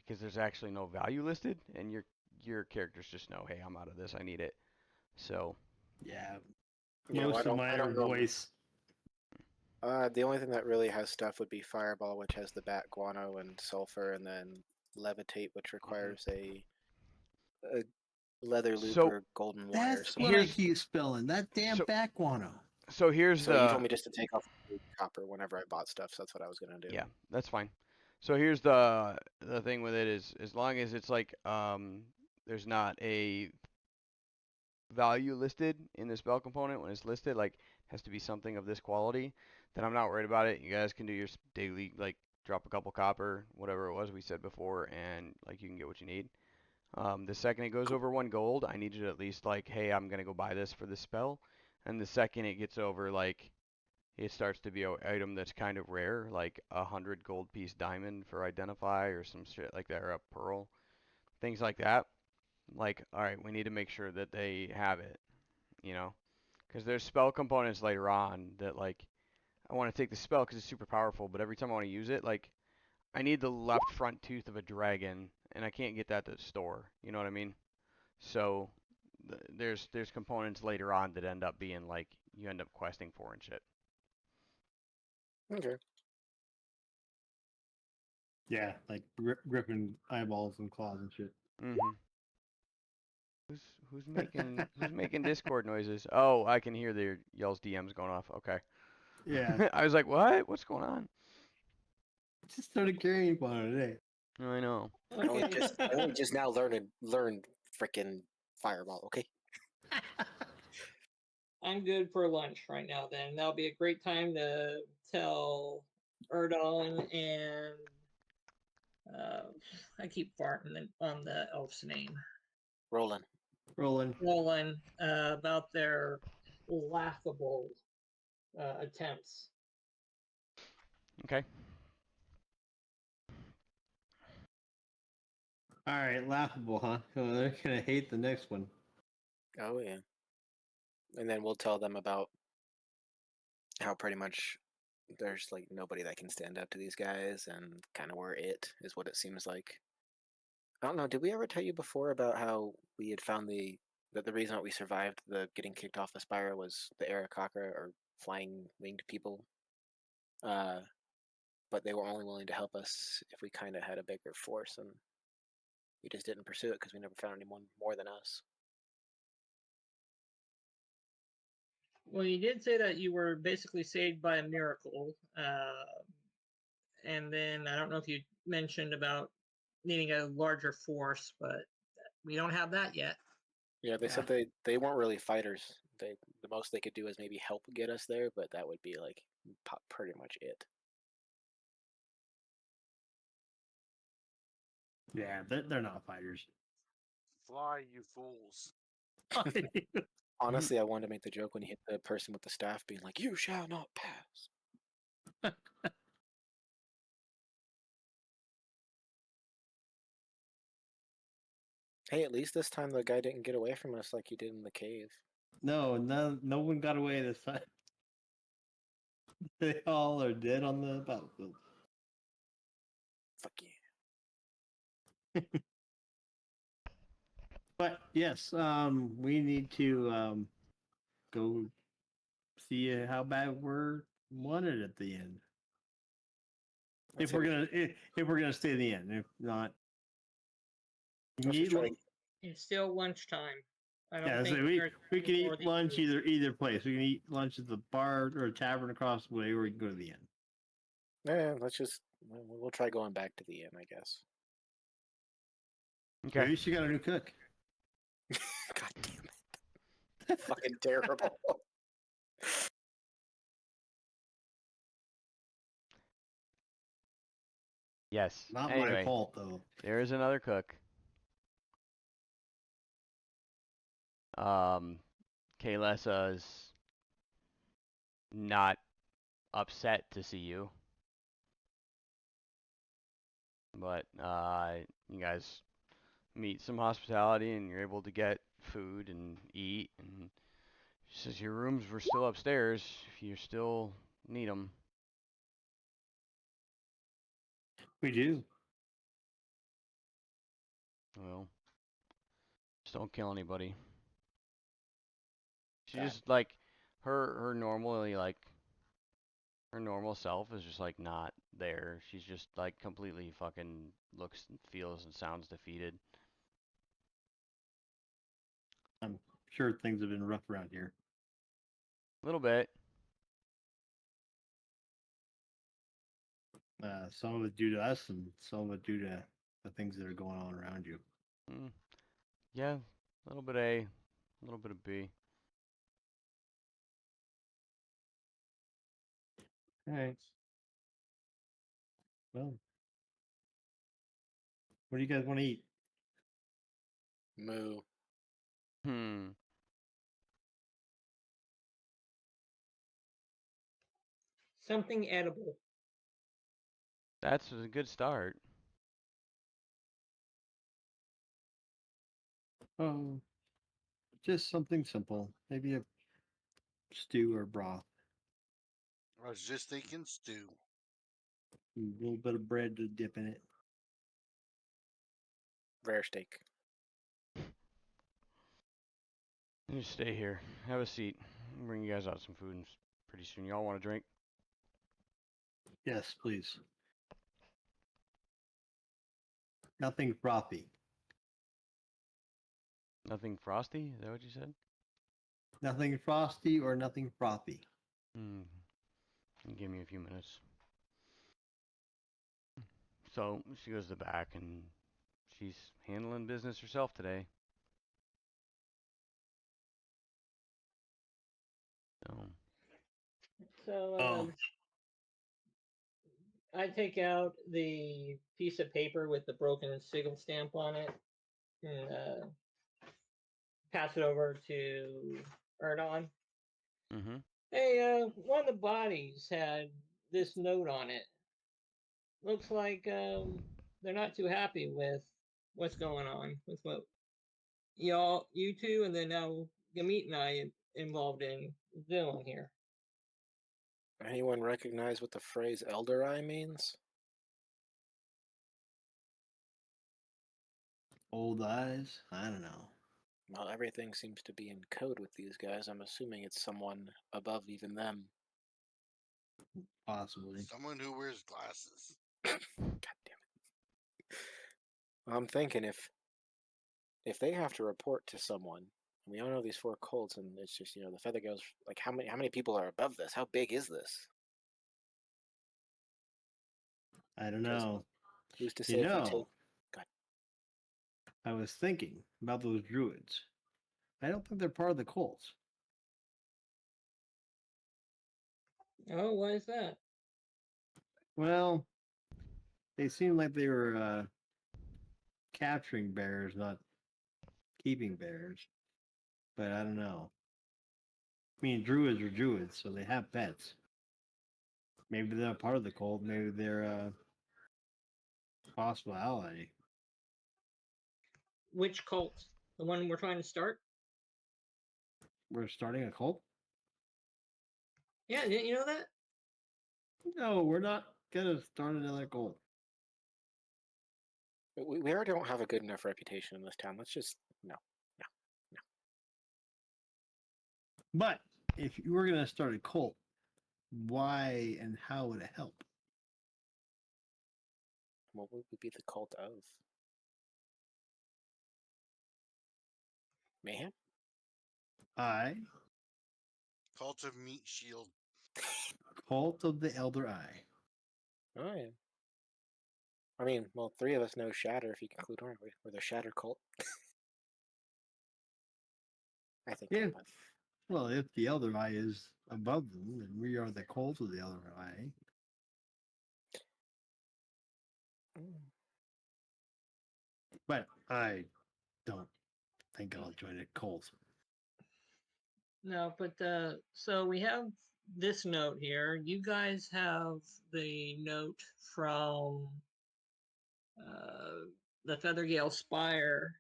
Speaker 1: because there's actually no value listed and your characters just know, hey, I'm out of this, I need it. So
Speaker 4: Yeah.
Speaker 3: Yeah,
Speaker 4: Most of mine
Speaker 3: I
Speaker 4: are
Speaker 3: don't know.
Speaker 4: voice.
Speaker 3: The only thing that really has stuff would be Fireball, which has the bat guano and sulfur, and then Levitate, which requires a leather loop
Speaker 1: so
Speaker 3: or golden wire.
Speaker 4: That's
Speaker 3: So,
Speaker 4: what I
Speaker 1: here's
Speaker 4: keep spelling. That damn
Speaker 1: so
Speaker 4: back guano.
Speaker 1: so here's
Speaker 3: so you told
Speaker 1: the
Speaker 3: me just to take off the copper whenever I bought stuff, so that's what I was gonna do.
Speaker 1: yeah, that's fine. So here's the thing with it is as long as it's like there's not a value listed in the spell component when it's listed, like has to be something of this quality, then I'm not worried about it. You guys can do your daily, like drop a couple copper, whatever it was we said before, and like you can get what you need. The second it goes over 1 gold, I need you to at least like, hey, I'm gonna go buy this for this spell. And the second it gets over like it starts to be an item that's kind of rare, like 100 gold piece diamond for identify or some shit like that, or a pearl, things like that. Like, all right, we need to make sure that they have it, you know, because there's spell components later on that like I want to take the spell because it's super powerful, but every time I want to use it, like I need the left front tooth of a dragon, and I can't get that to the store. You know what I mean? So there's components later on that end up being like you end up questing for and shit.
Speaker 3: Okay.
Speaker 4: Yeah, like gripping eyeballs and claws and shit.
Speaker 1: Mhm. Who's making Discord noises? Oh, I can hear the y'all's DMs going off. Okay.
Speaker 4: Yeah.
Speaker 1: I was like, what? What's going on?
Speaker 4: Just started carrying upon today.
Speaker 1: I know.
Speaker 3: I only just now learned frickin' Fireball. Okay.
Speaker 2: I'm good for lunch right now. Then that'll be a great time to tell Erdon and I keep farting on the elf's name,
Speaker 3: Rolling.
Speaker 2: Roland, about their laughable attempts.
Speaker 1: Okay.
Speaker 4: All right, laughable, huh? Oh, they're gonna hate the next one.
Speaker 3: Oh yeah. And then we'll tell them about how pretty much there's like nobody that can stand up to these guys, and kind of where it is what it seems like. I don't know. Did we ever tell you before about how we had found that the reason that we survived the getting kicked off the spire was the Aarakocra or flying winged people? But they were only willing to help us if we kind of had a bigger force, and we just didn't pursue it because we never found anyone more than us.
Speaker 2: Well, you did say that you were basically saved by a miracle, and then I don't know if you mentioned about needing a larger force, but we don't have that yet.
Speaker 3: Yeah, they said they weren't really fighters. The most they could do is maybe help get us there, but that would be like pretty much it.
Speaker 4: Yeah, they're not fighters.
Speaker 5: Fly, you fools.
Speaker 3: Honestly, I wanted to make the joke when he hit the person with the staff, being like, "You shall not pass." Hey, at least this time the guy didn't get away from us like he did in the cave.
Speaker 4: No one got away this time. They all are dead on the battlefield.
Speaker 3: Fuck yeah.
Speaker 4: But yes, we need to go see how bad we're wanted at the end. If we're gonna stay in the end, if not,
Speaker 3: Let's just try to-
Speaker 2: It's still lunchtime. I don't
Speaker 4: yeah.
Speaker 2: think
Speaker 4: So we can
Speaker 2: before
Speaker 4: eat
Speaker 2: the
Speaker 4: lunch
Speaker 2: evening.
Speaker 4: either place. We can eat lunch at the bar or tavern across the way, or we can go to the end.
Speaker 3: Yeah, we'll try going back to the inn, I guess.
Speaker 4: At
Speaker 1: Okay.
Speaker 4: least you got a new cook.
Speaker 3: God damn it. Fucking terrible.
Speaker 1: Yes.
Speaker 4: Not
Speaker 1: Anyway,
Speaker 4: my fault though.
Speaker 1: there is another cook. Kaylesa's not upset to see you, but you guys meet some hospitality and you're able to get food and eat. And she says your rooms were still upstairs if you still need them.
Speaker 4: We do.
Speaker 1: Well, just don't kill anybody. She
Speaker 3: God.
Speaker 1: just like her normally like her normal self is just like not there. She's just like completely fucking looks and feels and sounds defeated.
Speaker 4: I'm sure things have been rough around here.
Speaker 1: A little bit.
Speaker 4: Some of it due to us, and some of it due to the things that are going on around you.
Speaker 1: Yeah, a little bit A, a little bit of B.
Speaker 4: All right. Well, what do you guys want to eat?
Speaker 3: Moo.
Speaker 1: Hmm.
Speaker 2: Something edible.
Speaker 1: That's a good start.
Speaker 4: Oh, just something simple. Maybe a stew or broth.
Speaker 5: I was just thinking stew.
Speaker 4: A little bit of bread to dip in it.
Speaker 3: Rare steak.
Speaker 1: You just stay here. Have a seat. I'll bring you guys out some food pretty soon. Y'all want a drink?
Speaker 4: Yes, please. Nothing frothy.
Speaker 1: Nothing frosty? Is that what you said?
Speaker 4: Nothing frosty or nothing frothy.
Speaker 1: Give me a few minutes. So she goes to the back and she's handling business herself today.
Speaker 2: So I take out the piece of paper with the broken sigil stamp on it and pass it over to Erdon.
Speaker 1: Mm-hmm.
Speaker 2: Hey, one of the bodies had this note on it. Looks like they're not too happy with what's going on with what you two, and then now Gamit and I involved in doing here.
Speaker 3: Anyone recognize what the phrase Elder Eye means?
Speaker 4: Old eyes? I don't know.
Speaker 3: Well, everything seems to be in code with these guys. I'm assuming it's someone above even them.
Speaker 4: Possibly.
Speaker 5: Someone who wears glasses.
Speaker 3: God damn it. I'm thinking if they have to report to someone, We all know these 4 cults, and it's just the Feathergale's like how many people are above this? How big is this?
Speaker 4: I don't
Speaker 3: Because
Speaker 4: know.
Speaker 3: who's to
Speaker 4: You
Speaker 3: say if we take?
Speaker 4: know,
Speaker 3: God,
Speaker 4: I was thinking about those druids. I don't think they're part of the cults.
Speaker 2: Oh, why is that?
Speaker 4: Well, they seem like they were capturing bears, not keeping bears. But I don't know. I mean, druids are druids, so they have pets. Maybe they're part of the cult. Maybe they're a possible ally.
Speaker 2: Which cult? The one we're trying to start?
Speaker 4: We're starting a cult?
Speaker 2: Yeah, didn't you know that?
Speaker 4: No, we're not gonna start another cult.
Speaker 3: we already don't have a good enough reputation in this town. Let's just no.
Speaker 4: But if you were gonna start a cult, why and how would it help?
Speaker 3: What would we be the cult of? Mayhem?
Speaker 4: I,
Speaker 5: Cult of Meat Shield.
Speaker 4: Cult of the Elder Eye.
Speaker 3: Oh yeah. I mean, well, 3 of us know Shatter if you include, aren't we? We're the Shatter cult. I think.
Speaker 4: Yeah. Well, if the Elder Eye is above them, then we are the cult of the Elder Eye. But I don't think I'll join a cult.
Speaker 2: No, but so we have this note here. You guys have the note from the Feathergale Spire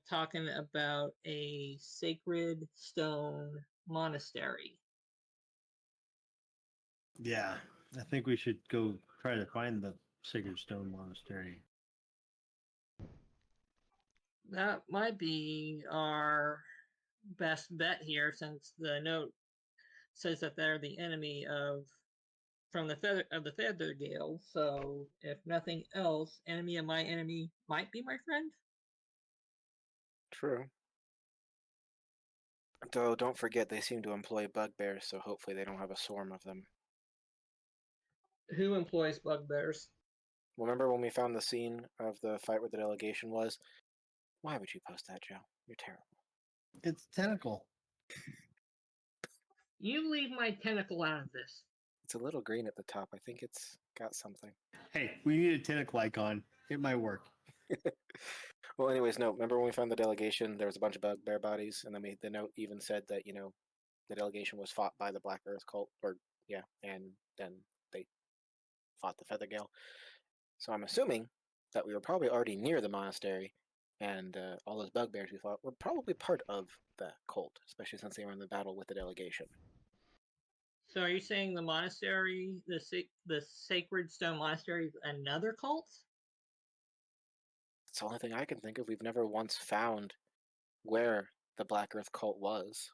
Speaker 2: talking about a sacred stone monastery.
Speaker 4: Yeah, I think we should go try to find the Sacred Stone Monastery.
Speaker 2: That might be our best bet here, since the note says that they're the enemy of the Feathergale. So if nothing else, enemy of my enemy might be my friend.
Speaker 3: True. Though, don't forget they seem to employ bugbears, so hopefully they don't have a swarm of them.
Speaker 2: Who employs bugbears?
Speaker 3: Remember when we found the scene of the fight where the delegation was? Why would you post that, Joe? You're terrible.
Speaker 4: It's tentacle.
Speaker 2: You leave my tentacle out of this.
Speaker 3: It's a little green at the top. I think it's got something.
Speaker 4: Hey, we need a tentacle icon. It might work.
Speaker 3: Well, anyways, no. Remember when we found the delegation? There was a bunch of bugbear bodies, and then the note even said that the delegation was fought by the Black Earth cult, and then they fought the Feathergale. So I'm assuming that we were probably already near the monastery, and all those bugbears we fought were probably part of the cult, especially since they were in the battle with the delegation.
Speaker 2: So are you saying the monastery, the Sacred Stone Monastery, is another cult?
Speaker 3: It's the only thing I can think of. We've never once found where the Black Earth cult was.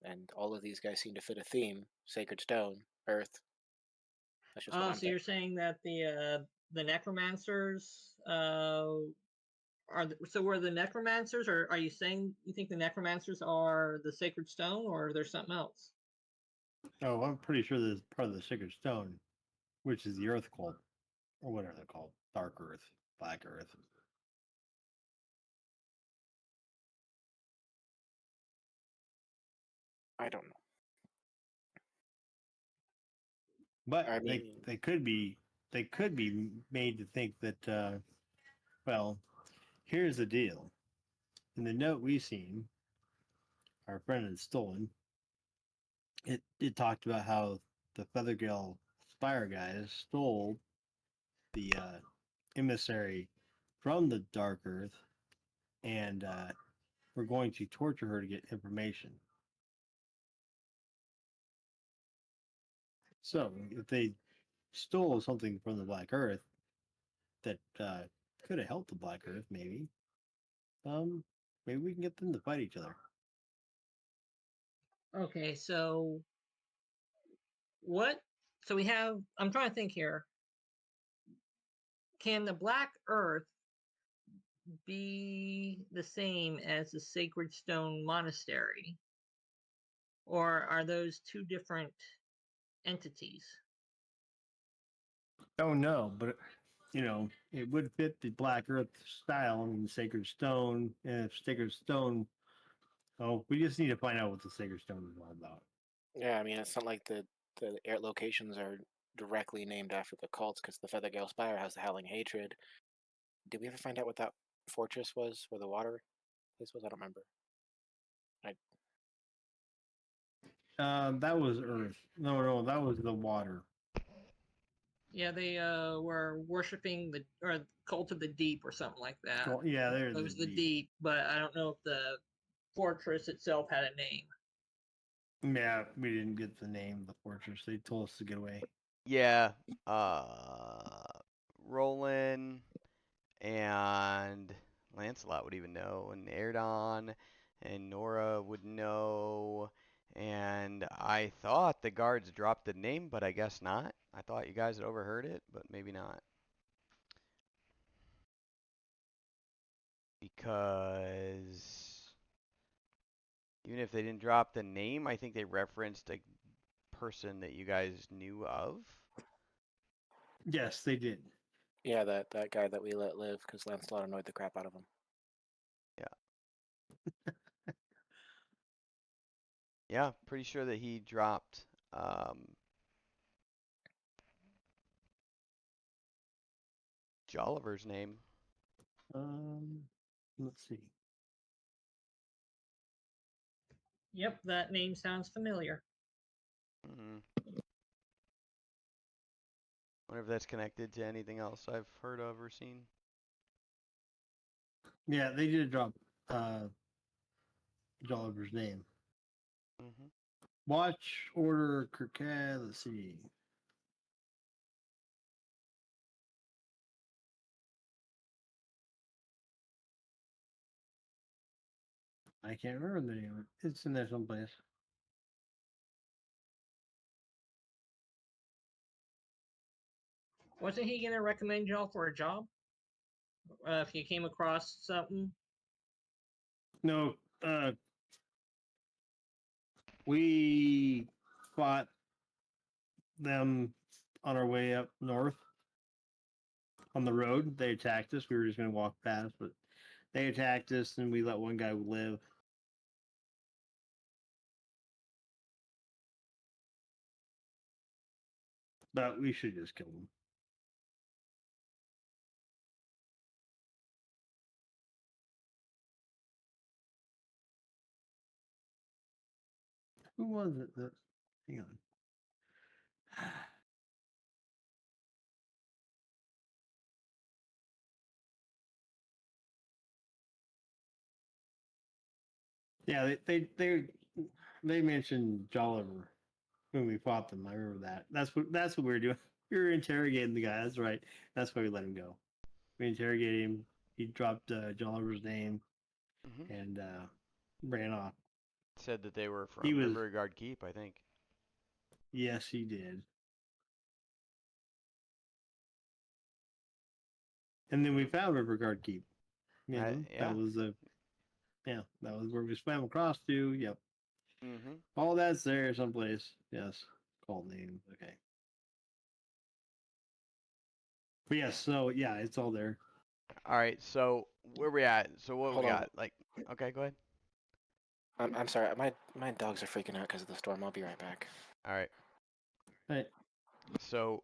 Speaker 3: And all of these guys seem to fit a theme: sacred stone, earth. That's just what I'm
Speaker 2: So you're saying that the necromancers were the necromancers, or are you saying you think the necromancers are the Sacred Stone, or there's something else?
Speaker 4: Oh, I'm pretty sure this is part of the Sacred Stone, which is the Earth cult, or whatever they're called. Dark Earth, Black Earth.
Speaker 3: I don't know.
Speaker 4: But
Speaker 3: I mean,
Speaker 4: they could be made to think that well, here's the deal. In the note we seen, our friend had stolen, it talked about how the Feathergale Spire guys stole the emissary from the Dark Earth, and we're going to torture her to get information. So if they stole something from the Black Earth that could have helped the Black Earth, maybe we can get them to fight each other.
Speaker 2: Okay, so what? So we have. I'm trying to think here. Can the Black Earth be the same as the Sacred Stone Monastery? Or are those two different entities?
Speaker 4: Oh no, but it would fit the Black Earth style. I mean, Sacred Stone, and if Sacred Stone. Oh, we just need to find out what the Sacred Stone is all about.
Speaker 3: Yeah, I mean, it's not like the air locations are directly named after the cults, because the Feathergale Spire has the Howling Hatred. Did we ever find out what that fortress was, where the water place was? I don't remember.
Speaker 4: That was Earth. No, that was the water.
Speaker 2: Yeah, they were worshiping the cult of the deep or something like that.
Speaker 4: Well, yeah, there's
Speaker 2: It was the deep, but I don't know if the fortress itself had a name.
Speaker 4: Yeah, we didn't get the name of the fortress. They told us to get away.
Speaker 1: Yeah. Roland and Lancelot would even know, and Erdon and Nora would know, and I thought the guards dropped the name, but I guess not. I thought you guys had overheard it, but maybe not. Because even if they didn't drop the name, I think they referenced a person that you guys knew of.
Speaker 4: Yes, they did.
Speaker 3: Yeah, that guy that we let live because Lancelot annoyed the crap out of him.
Speaker 1: Yeah, pretty sure that he dropped Jolliver's name.
Speaker 4: Let's see.
Speaker 2: Yep, that name sounds familiar.
Speaker 1: Hmm. Wonder if that's connected to anything else I've heard of or seen.
Speaker 4: Yeah, they did drop Jolliver's name.
Speaker 1: Hmm.
Speaker 4: Watch order Kirkad. Let's see. I can't remember the name of it. It's in there someplace.
Speaker 2: Wasn't he going to recommend y'all for a job? If you came across something?
Speaker 4: No, we fought them on our way up north on the road. They attacked us. We were just going to walk past, but they attacked us, and we let one guy live. But we should just kill him. Who was it that? Hang on. Yeah, they mentioned Jolliver when we fought them. I remember that. That's what we were doing. We were interrogating the guy. That's right. That's why we let him go. We interrogated him. He dropped Jolliver's name
Speaker 1: Hmm.
Speaker 4: and ran off.
Speaker 1: Said that they were
Speaker 4: He
Speaker 1: from
Speaker 4: was
Speaker 1: Riverguard Keep, I think.
Speaker 4: Yes, he did. And then we found Riverguard Keep.
Speaker 1: Yeah.
Speaker 4: That was that was where we swam across to. Yep.
Speaker 1: Hmm.
Speaker 4: All that's there someplace. Yes. Called name. Okay. But yes, so yeah, it's all there.
Speaker 1: All right. So where we at? So what
Speaker 3: Hold
Speaker 1: we
Speaker 3: on.
Speaker 1: got? Like, okay, go ahead.
Speaker 3: I'm sorry. My dogs are freaking out because of the storm. I'll be right back.
Speaker 1: All right.
Speaker 4: Right.
Speaker 1: So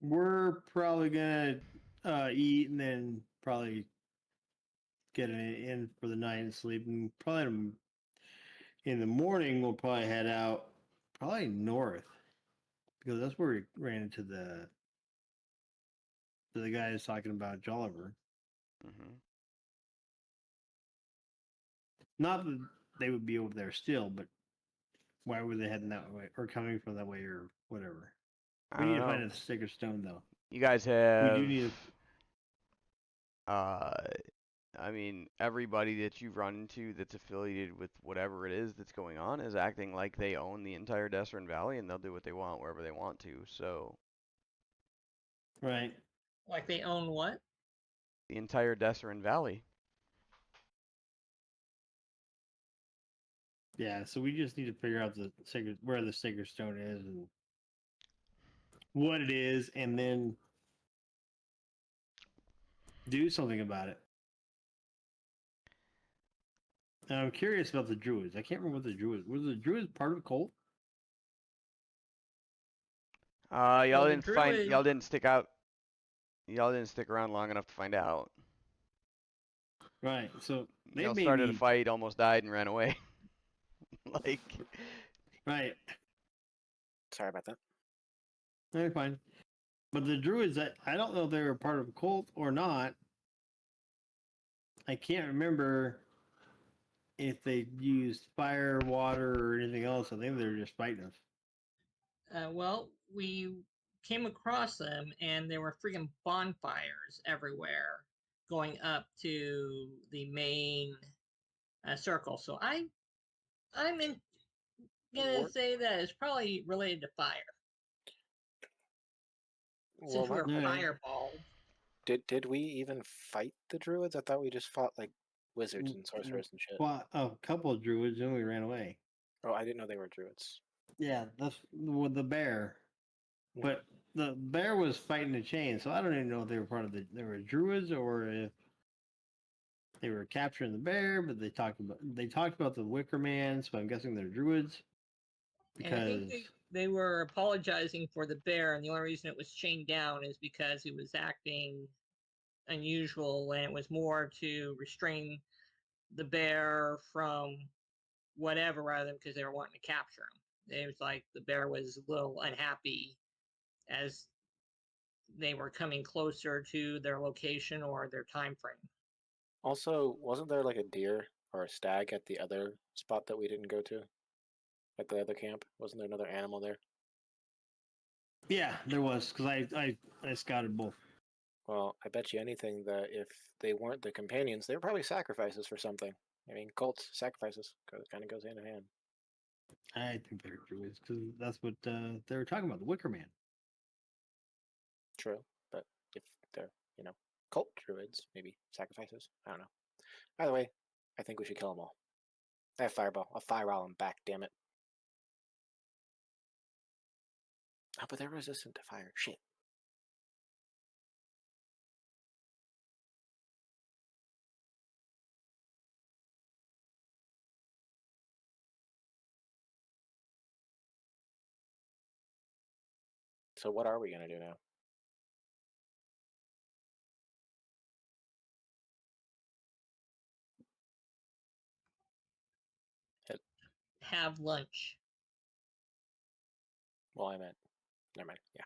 Speaker 4: We're probably gonna eat and then probably get in for the night and sleep, and probably in the morning we'll probably head out probably north because that's where we ran into the guy who's talking about Jolliver.
Speaker 1: hmm
Speaker 4: Not that they would be over there still, but why were they heading that way or coming from that way or whatever?
Speaker 1: I
Speaker 4: We
Speaker 1: don't
Speaker 4: need to
Speaker 1: know.
Speaker 4: find a Sacred Stone though.
Speaker 1: You guys
Speaker 4: We do
Speaker 1: have
Speaker 4: need
Speaker 1: uh I mean, everybody that you've run into that's affiliated with whatever it is that's going on is acting like they own the entire Desert Valley and they'll do what they want wherever they want to. So,
Speaker 4: right.
Speaker 2: Like they own what?
Speaker 1: The entire Desserin Valley.
Speaker 4: Yeah, so we just need to figure out the sacred where the sacred stone is and what it is, and then do something about it. And I'm curious about the druids. I can't remember what the druids was. The druids part of a cult?
Speaker 1: Y'all
Speaker 2: Well, the
Speaker 1: didn't find.
Speaker 2: druid-
Speaker 1: Y'all didn't stick out. Y'all didn't stick around long enough to find out.
Speaker 4: Right. So they
Speaker 1: Y'all
Speaker 4: may
Speaker 1: started a
Speaker 4: be
Speaker 1: fight, almost died, and ran away. Like,
Speaker 4: right.
Speaker 3: Sorry about that.
Speaker 4: Very fine. But the druids, I don't know if they were part of a cult or not. I can't remember if they used fire, water, or anything else. I think they were just fighting us.
Speaker 2: well, we came across them, and there were freaking bonfires everywhere, going up to the main circle. So I'm gonna
Speaker 3: What?
Speaker 2: say that it's probably related to fire,
Speaker 3: Well,
Speaker 2: since we were
Speaker 4: All right.
Speaker 2: fireballed.
Speaker 3: did we even fight the druids? I thought we just fought like wizards and
Speaker 4: We
Speaker 3: sorcerers and shit.
Speaker 4: fought a couple of druids and we ran away.
Speaker 3: Oh, I didn't know they were druids.
Speaker 4: Yeah, that's with the bear.
Speaker 3: Yeah.
Speaker 4: But the bear was fighting the chain, so I don't even know if they were part of they were druids or if they were capturing the bear. But they talked about the Wicker Man, so I'm guessing they're druids.
Speaker 2: And I think
Speaker 4: Because
Speaker 2: they were apologizing for the bear, and the only reason it was chained down is because he was acting unusual, and it was more to restrain the bear from whatever rather than because they were wanting to capture him. It was like the bear was a little unhappy as they were coming closer to their location or their time frame.
Speaker 3: Also, wasn't there like a deer or a stag at the other spot that we didn't go to? At the other camp? Wasn't there another animal there?
Speaker 4: yeah, there was because I scouted both.
Speaker 3: Well, I bet you anything that if they weren't the companions, they were probably sacrifices for something. I mean, cults, sacrifices, kind of goes hand in hand.
Speaker 4: I think they're druids because that's what they were talking about, the Wicker Man.
Speaker 3: True, but if they're, cult druids, maybe sacrifices. I don't know. Either way, I think we should kill them all. I have fireball. I'll fireball them back, damn it. Oh, but they're resistant to fire. Shit. So what are we gonna do now?
Speaker 2: Have lunch.
Speaker 3: Well, I meant. Never mind. Yeah.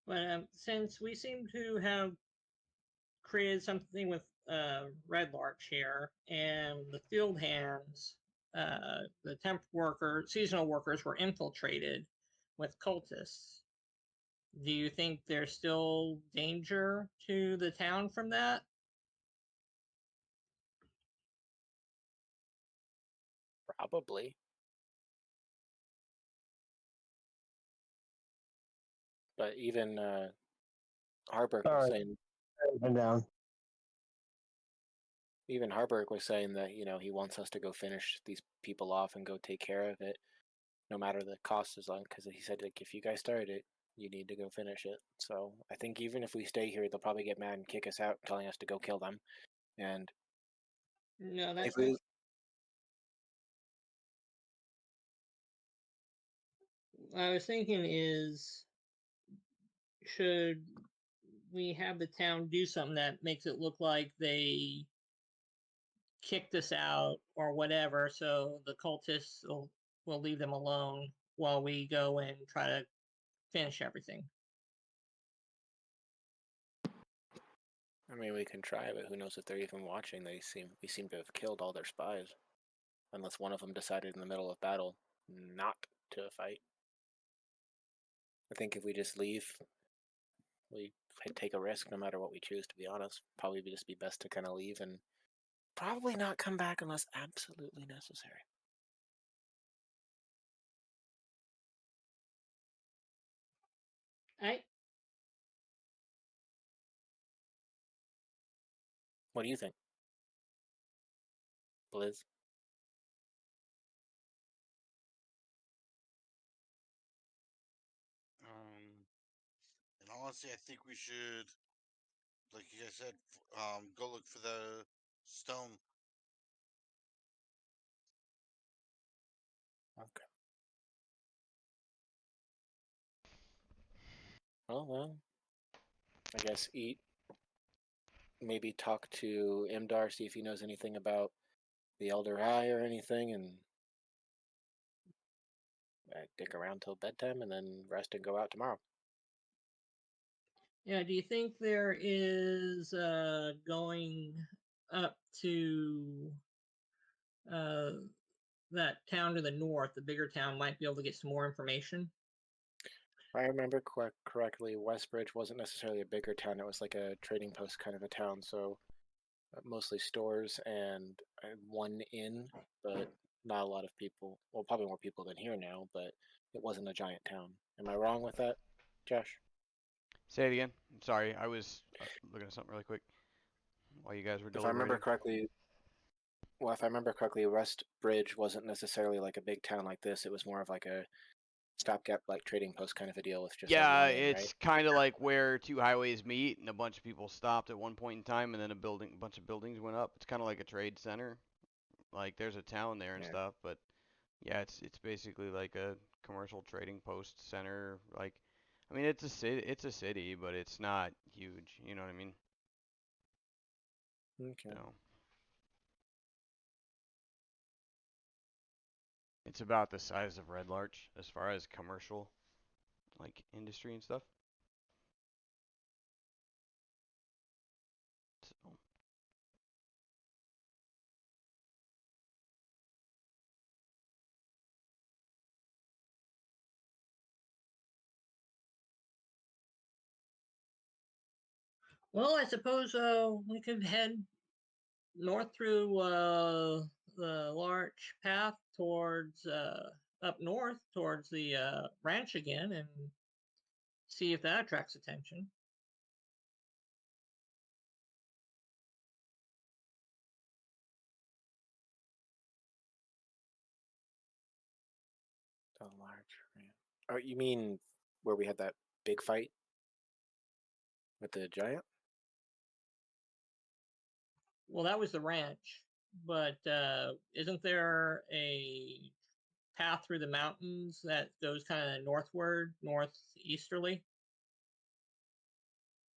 Speaker 2: But since we seem to have created something with Red Larch here, and the field hands, the seasonal workers were infiltrated with cultists. Do you think there's still danger to the town from that?
Speaker 3: Probably. But even Harburg was
Speaker 6: Sorry.
Speaker 3: saying.
Speaker 6: Been down.
Speaker 3: Even Harburg was saying that he wants us to go finish these people off and go take care of it, no matter the cost is on. Because he said like if you guys started it, you need to go finish it. So I think even if we stay here, they'll probably get mad and kick us out, telling us to go kill them. And
Speaker 2: No,
Speaker 3: if
Speaker 2: that's
Speaker 3: we,
Speaker 2: what I was thinking is, should we have the town do something that makes it look like they kicked us out or whatever, so the cultists will leave them alone while we go and try to finish everything.
Speaker 3: I mean, we can try, but who knows if they're even watching? We seem to have killed all their spies, unless one of them decided in the middle of battle not to fight. I think if we just leave, we take a risk no matter what we choose. To be honest, probably just be best to kind of leave and probably not come back unless absolutely necessary.
Speaker 2: I
Speaker 3: What do you think, Blizz?
Speaker 5: And honestly, I think we should, like you guys said, go look for the stone.
Speaker 3: Okay. Well, I guess eat. Maybe talk to Imdar, see if he knows anything about the Elder Eye or anything, and dick around till bedtime, and then rest and go out tomorrow.
Speaker 2: Yeah, do you think there is going up to that town to the north, the bigger town, might be able to get some more information?
Speaker 3: If I remember correctly, Westbridge wasn't necessarily a bigger town. It was like a trading post kind of a town, so mostly stores and one inn, but not a lot of people. Well, probably more people than here now, but it wasn't a giant town. Am I wrong with that, Josh?
Speaker 1: Say it again. Sorry, I was looking at something really quick while you guys were
Speaker 3: If I remember
Speaker 1: deliberating.
Speaker 3: correctly, well, if I remember correctly, Westbridge wasn't necessarily like a big town like this. It was more of like a stopgap, like trading post kind of a deal with just like
Speaker 1: Yeah,
Speaker 3: one inn, right?
Speaker 1: it's kind of like where two highways meet, and a bunch of people stopped at one point in time, and then a bunch of buildings went up. It's kind of like a trade center. Like there's a town there and
Speaker 3: Yeah.
Speaker 1: stuff, but yeah, it's basically like a commercial trading post center. Like, I mean, it's a city, but it's not huge. You know what I mean?
Speaker 3: Okay.
Speaker 1: So it's about the size of Red Larch as far as commercial, like industry and stuff. So,
Speaker 2: Well, I suppose we could head north through the Larch Path towards up north towards the ranch again and see if that attracts attention.
Speaker 3: The large ramp. Oh, you mean where we had that big fight with the giant?
Speaker 2: Well, that was the ranch, but isn't there a path through the mountains that goes kind of northward, northeasterly?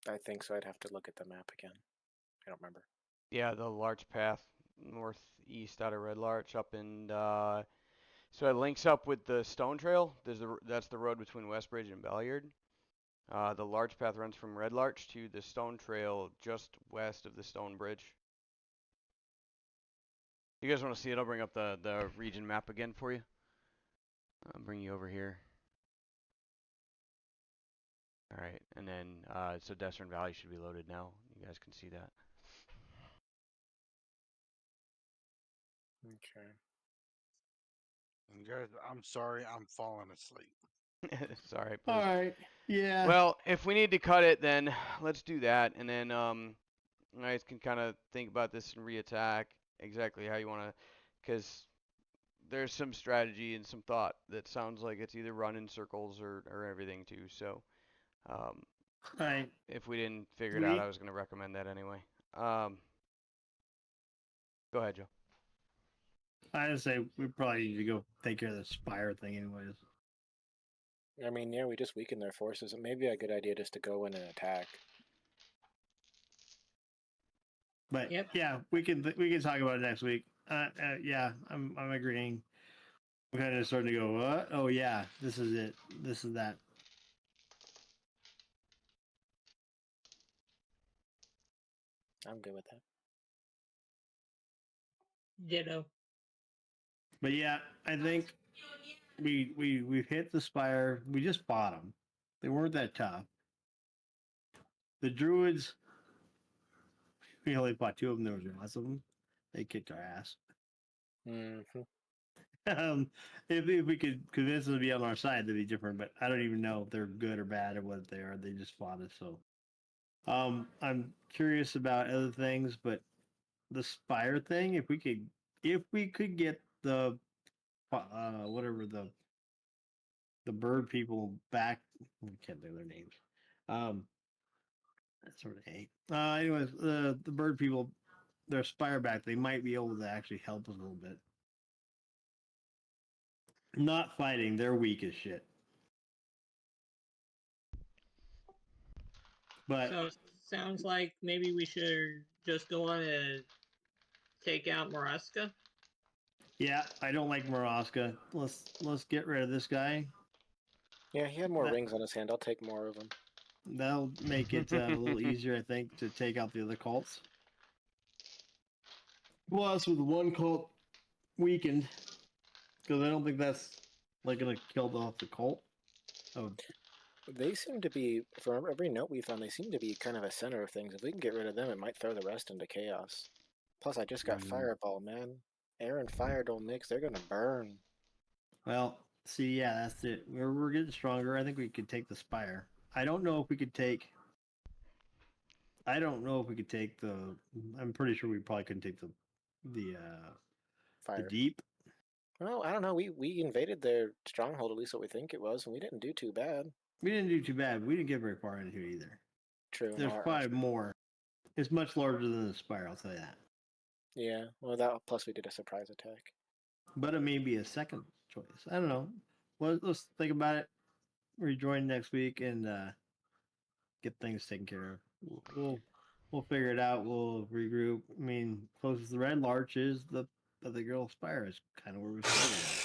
Speaker 3: I think so. I'd have to look at the map again. I don't remember.
Speaker 1: yeah, the Larch Path northeast out of Red Larch up in so it links up with the Stone Trail. That's the road between Westbridge and Balliard. The Larch Path runs from Red Larch to the Stone Trail just west of the Stone Bridge. You guys want to see it? I'll bring up the region map again for you. I'll bring you over here. All right, and then so Destern Valley should be loaded now. You guys can see that.
Speaker 3: Okay.
Speaker 5: And guys, I'm sorry, I'm falling asleep.
Speaker 1: Sorry,
Speaker 4: All
Speaker 1: please.
Speaker 4: right. Yeah.
Speaker 1: Well, if we need to cut it, then let's do that, and then you guys can kind of think about this and reattack exactly how you want to, because there's some strategy and some thought that sounds like it's either run in circles or everything too. So,
Speaker 4: All right.
Speaker 1: if we didn't figure it out, I was going to recommend that anyway. Go ahead, Joe.
Speaker 4: I'd say we probably need to go take care of the spire thing, anyways.
Speaker 3: I mean, yeah, we just weakened their forces. It may be a good idea just to go in and attack.
Speaker 4: But
Speaker 2: Yep.
Speaker 4: yeah, we can talk about it next week. Yeah, I'm agreeing. We're kind of starting to go, what? Oh yeah, this is it. This is that.
Speaker 3: I'm good with that.
Speaker 2: Ditto.
Speaker 4: But yeah, I think we've hit the spire. We just fought them. They weren't that tough. The druids, we only fought two of them. There was lots of them. They kicked our ass.
Speaker 3: Mm-hmm.
Speaker 4: If we could convince them to be on our side, that'd be different. But I don't even know if they're good or bad or what they are. They just fought us. So, I'm curious about other things, but the Spire thing. If we could get the whatever the bird people back. I can't think of their names. That's sort of hate. Anyways, the bird people, their Spire back. They might be able to actually help us a little bit. Not fighting, they're weak as shit. But
Speaker 2: So it sounds like maybe we should just go on and take out Maraska.
Speaker 4: yeah, I don't like Maraska. Let's get rid of this guy.
Speaker 3: Yeah, he had more
Speaker 4: That-
Speaker 3: rings on his hand. I'll take more of them.
Speaker 4: That'll make it a little easier, I think, to take out the other cults. Plus, with one cult weakened, because I don't think that's like gonna kill off the cult. Oh,
Speaker 3: They seem to be, from every note we found, they seem to be kind of a center of things. If we can get rid of them, it might throw the rest into chaos. Plus, I just got
Speaker 4: Mm.
Speaker 3: Fireball, man. Air and fire don't mix. They're gonna burn.
Speaker 4: well, see, yeah, that's it. We're getting stronger. I think we could take the Spire. I don't know if we could take. I don't know if we could take the. I'm pretty sure we probably couldn't take the
Speaker 3: Fire.
Speaker 4: deep.
Speaker 3: Well, I don't know. We invaded their stronghold, at least what we think it was, and we didn't do too bad.
Speaker 4: We didn't do too bad. We didn't get very far into it either.
Speaker 3: True.
Speaker 4: There's
Speaker 3: no,
Speaker 4: probably more. It's much larger than the Spire, I'll tell you that.
Speaker 3: Yeah. Well, that plus we did a surprise attack.
Speaker 4: But it may be a second choice. I don't know. Let's think about it. Rejoin next week and get things taken care of. We'll figure it out. We'll regroup. I mean, closest to the Red Larch is the girl Spire is kind of where we're starting.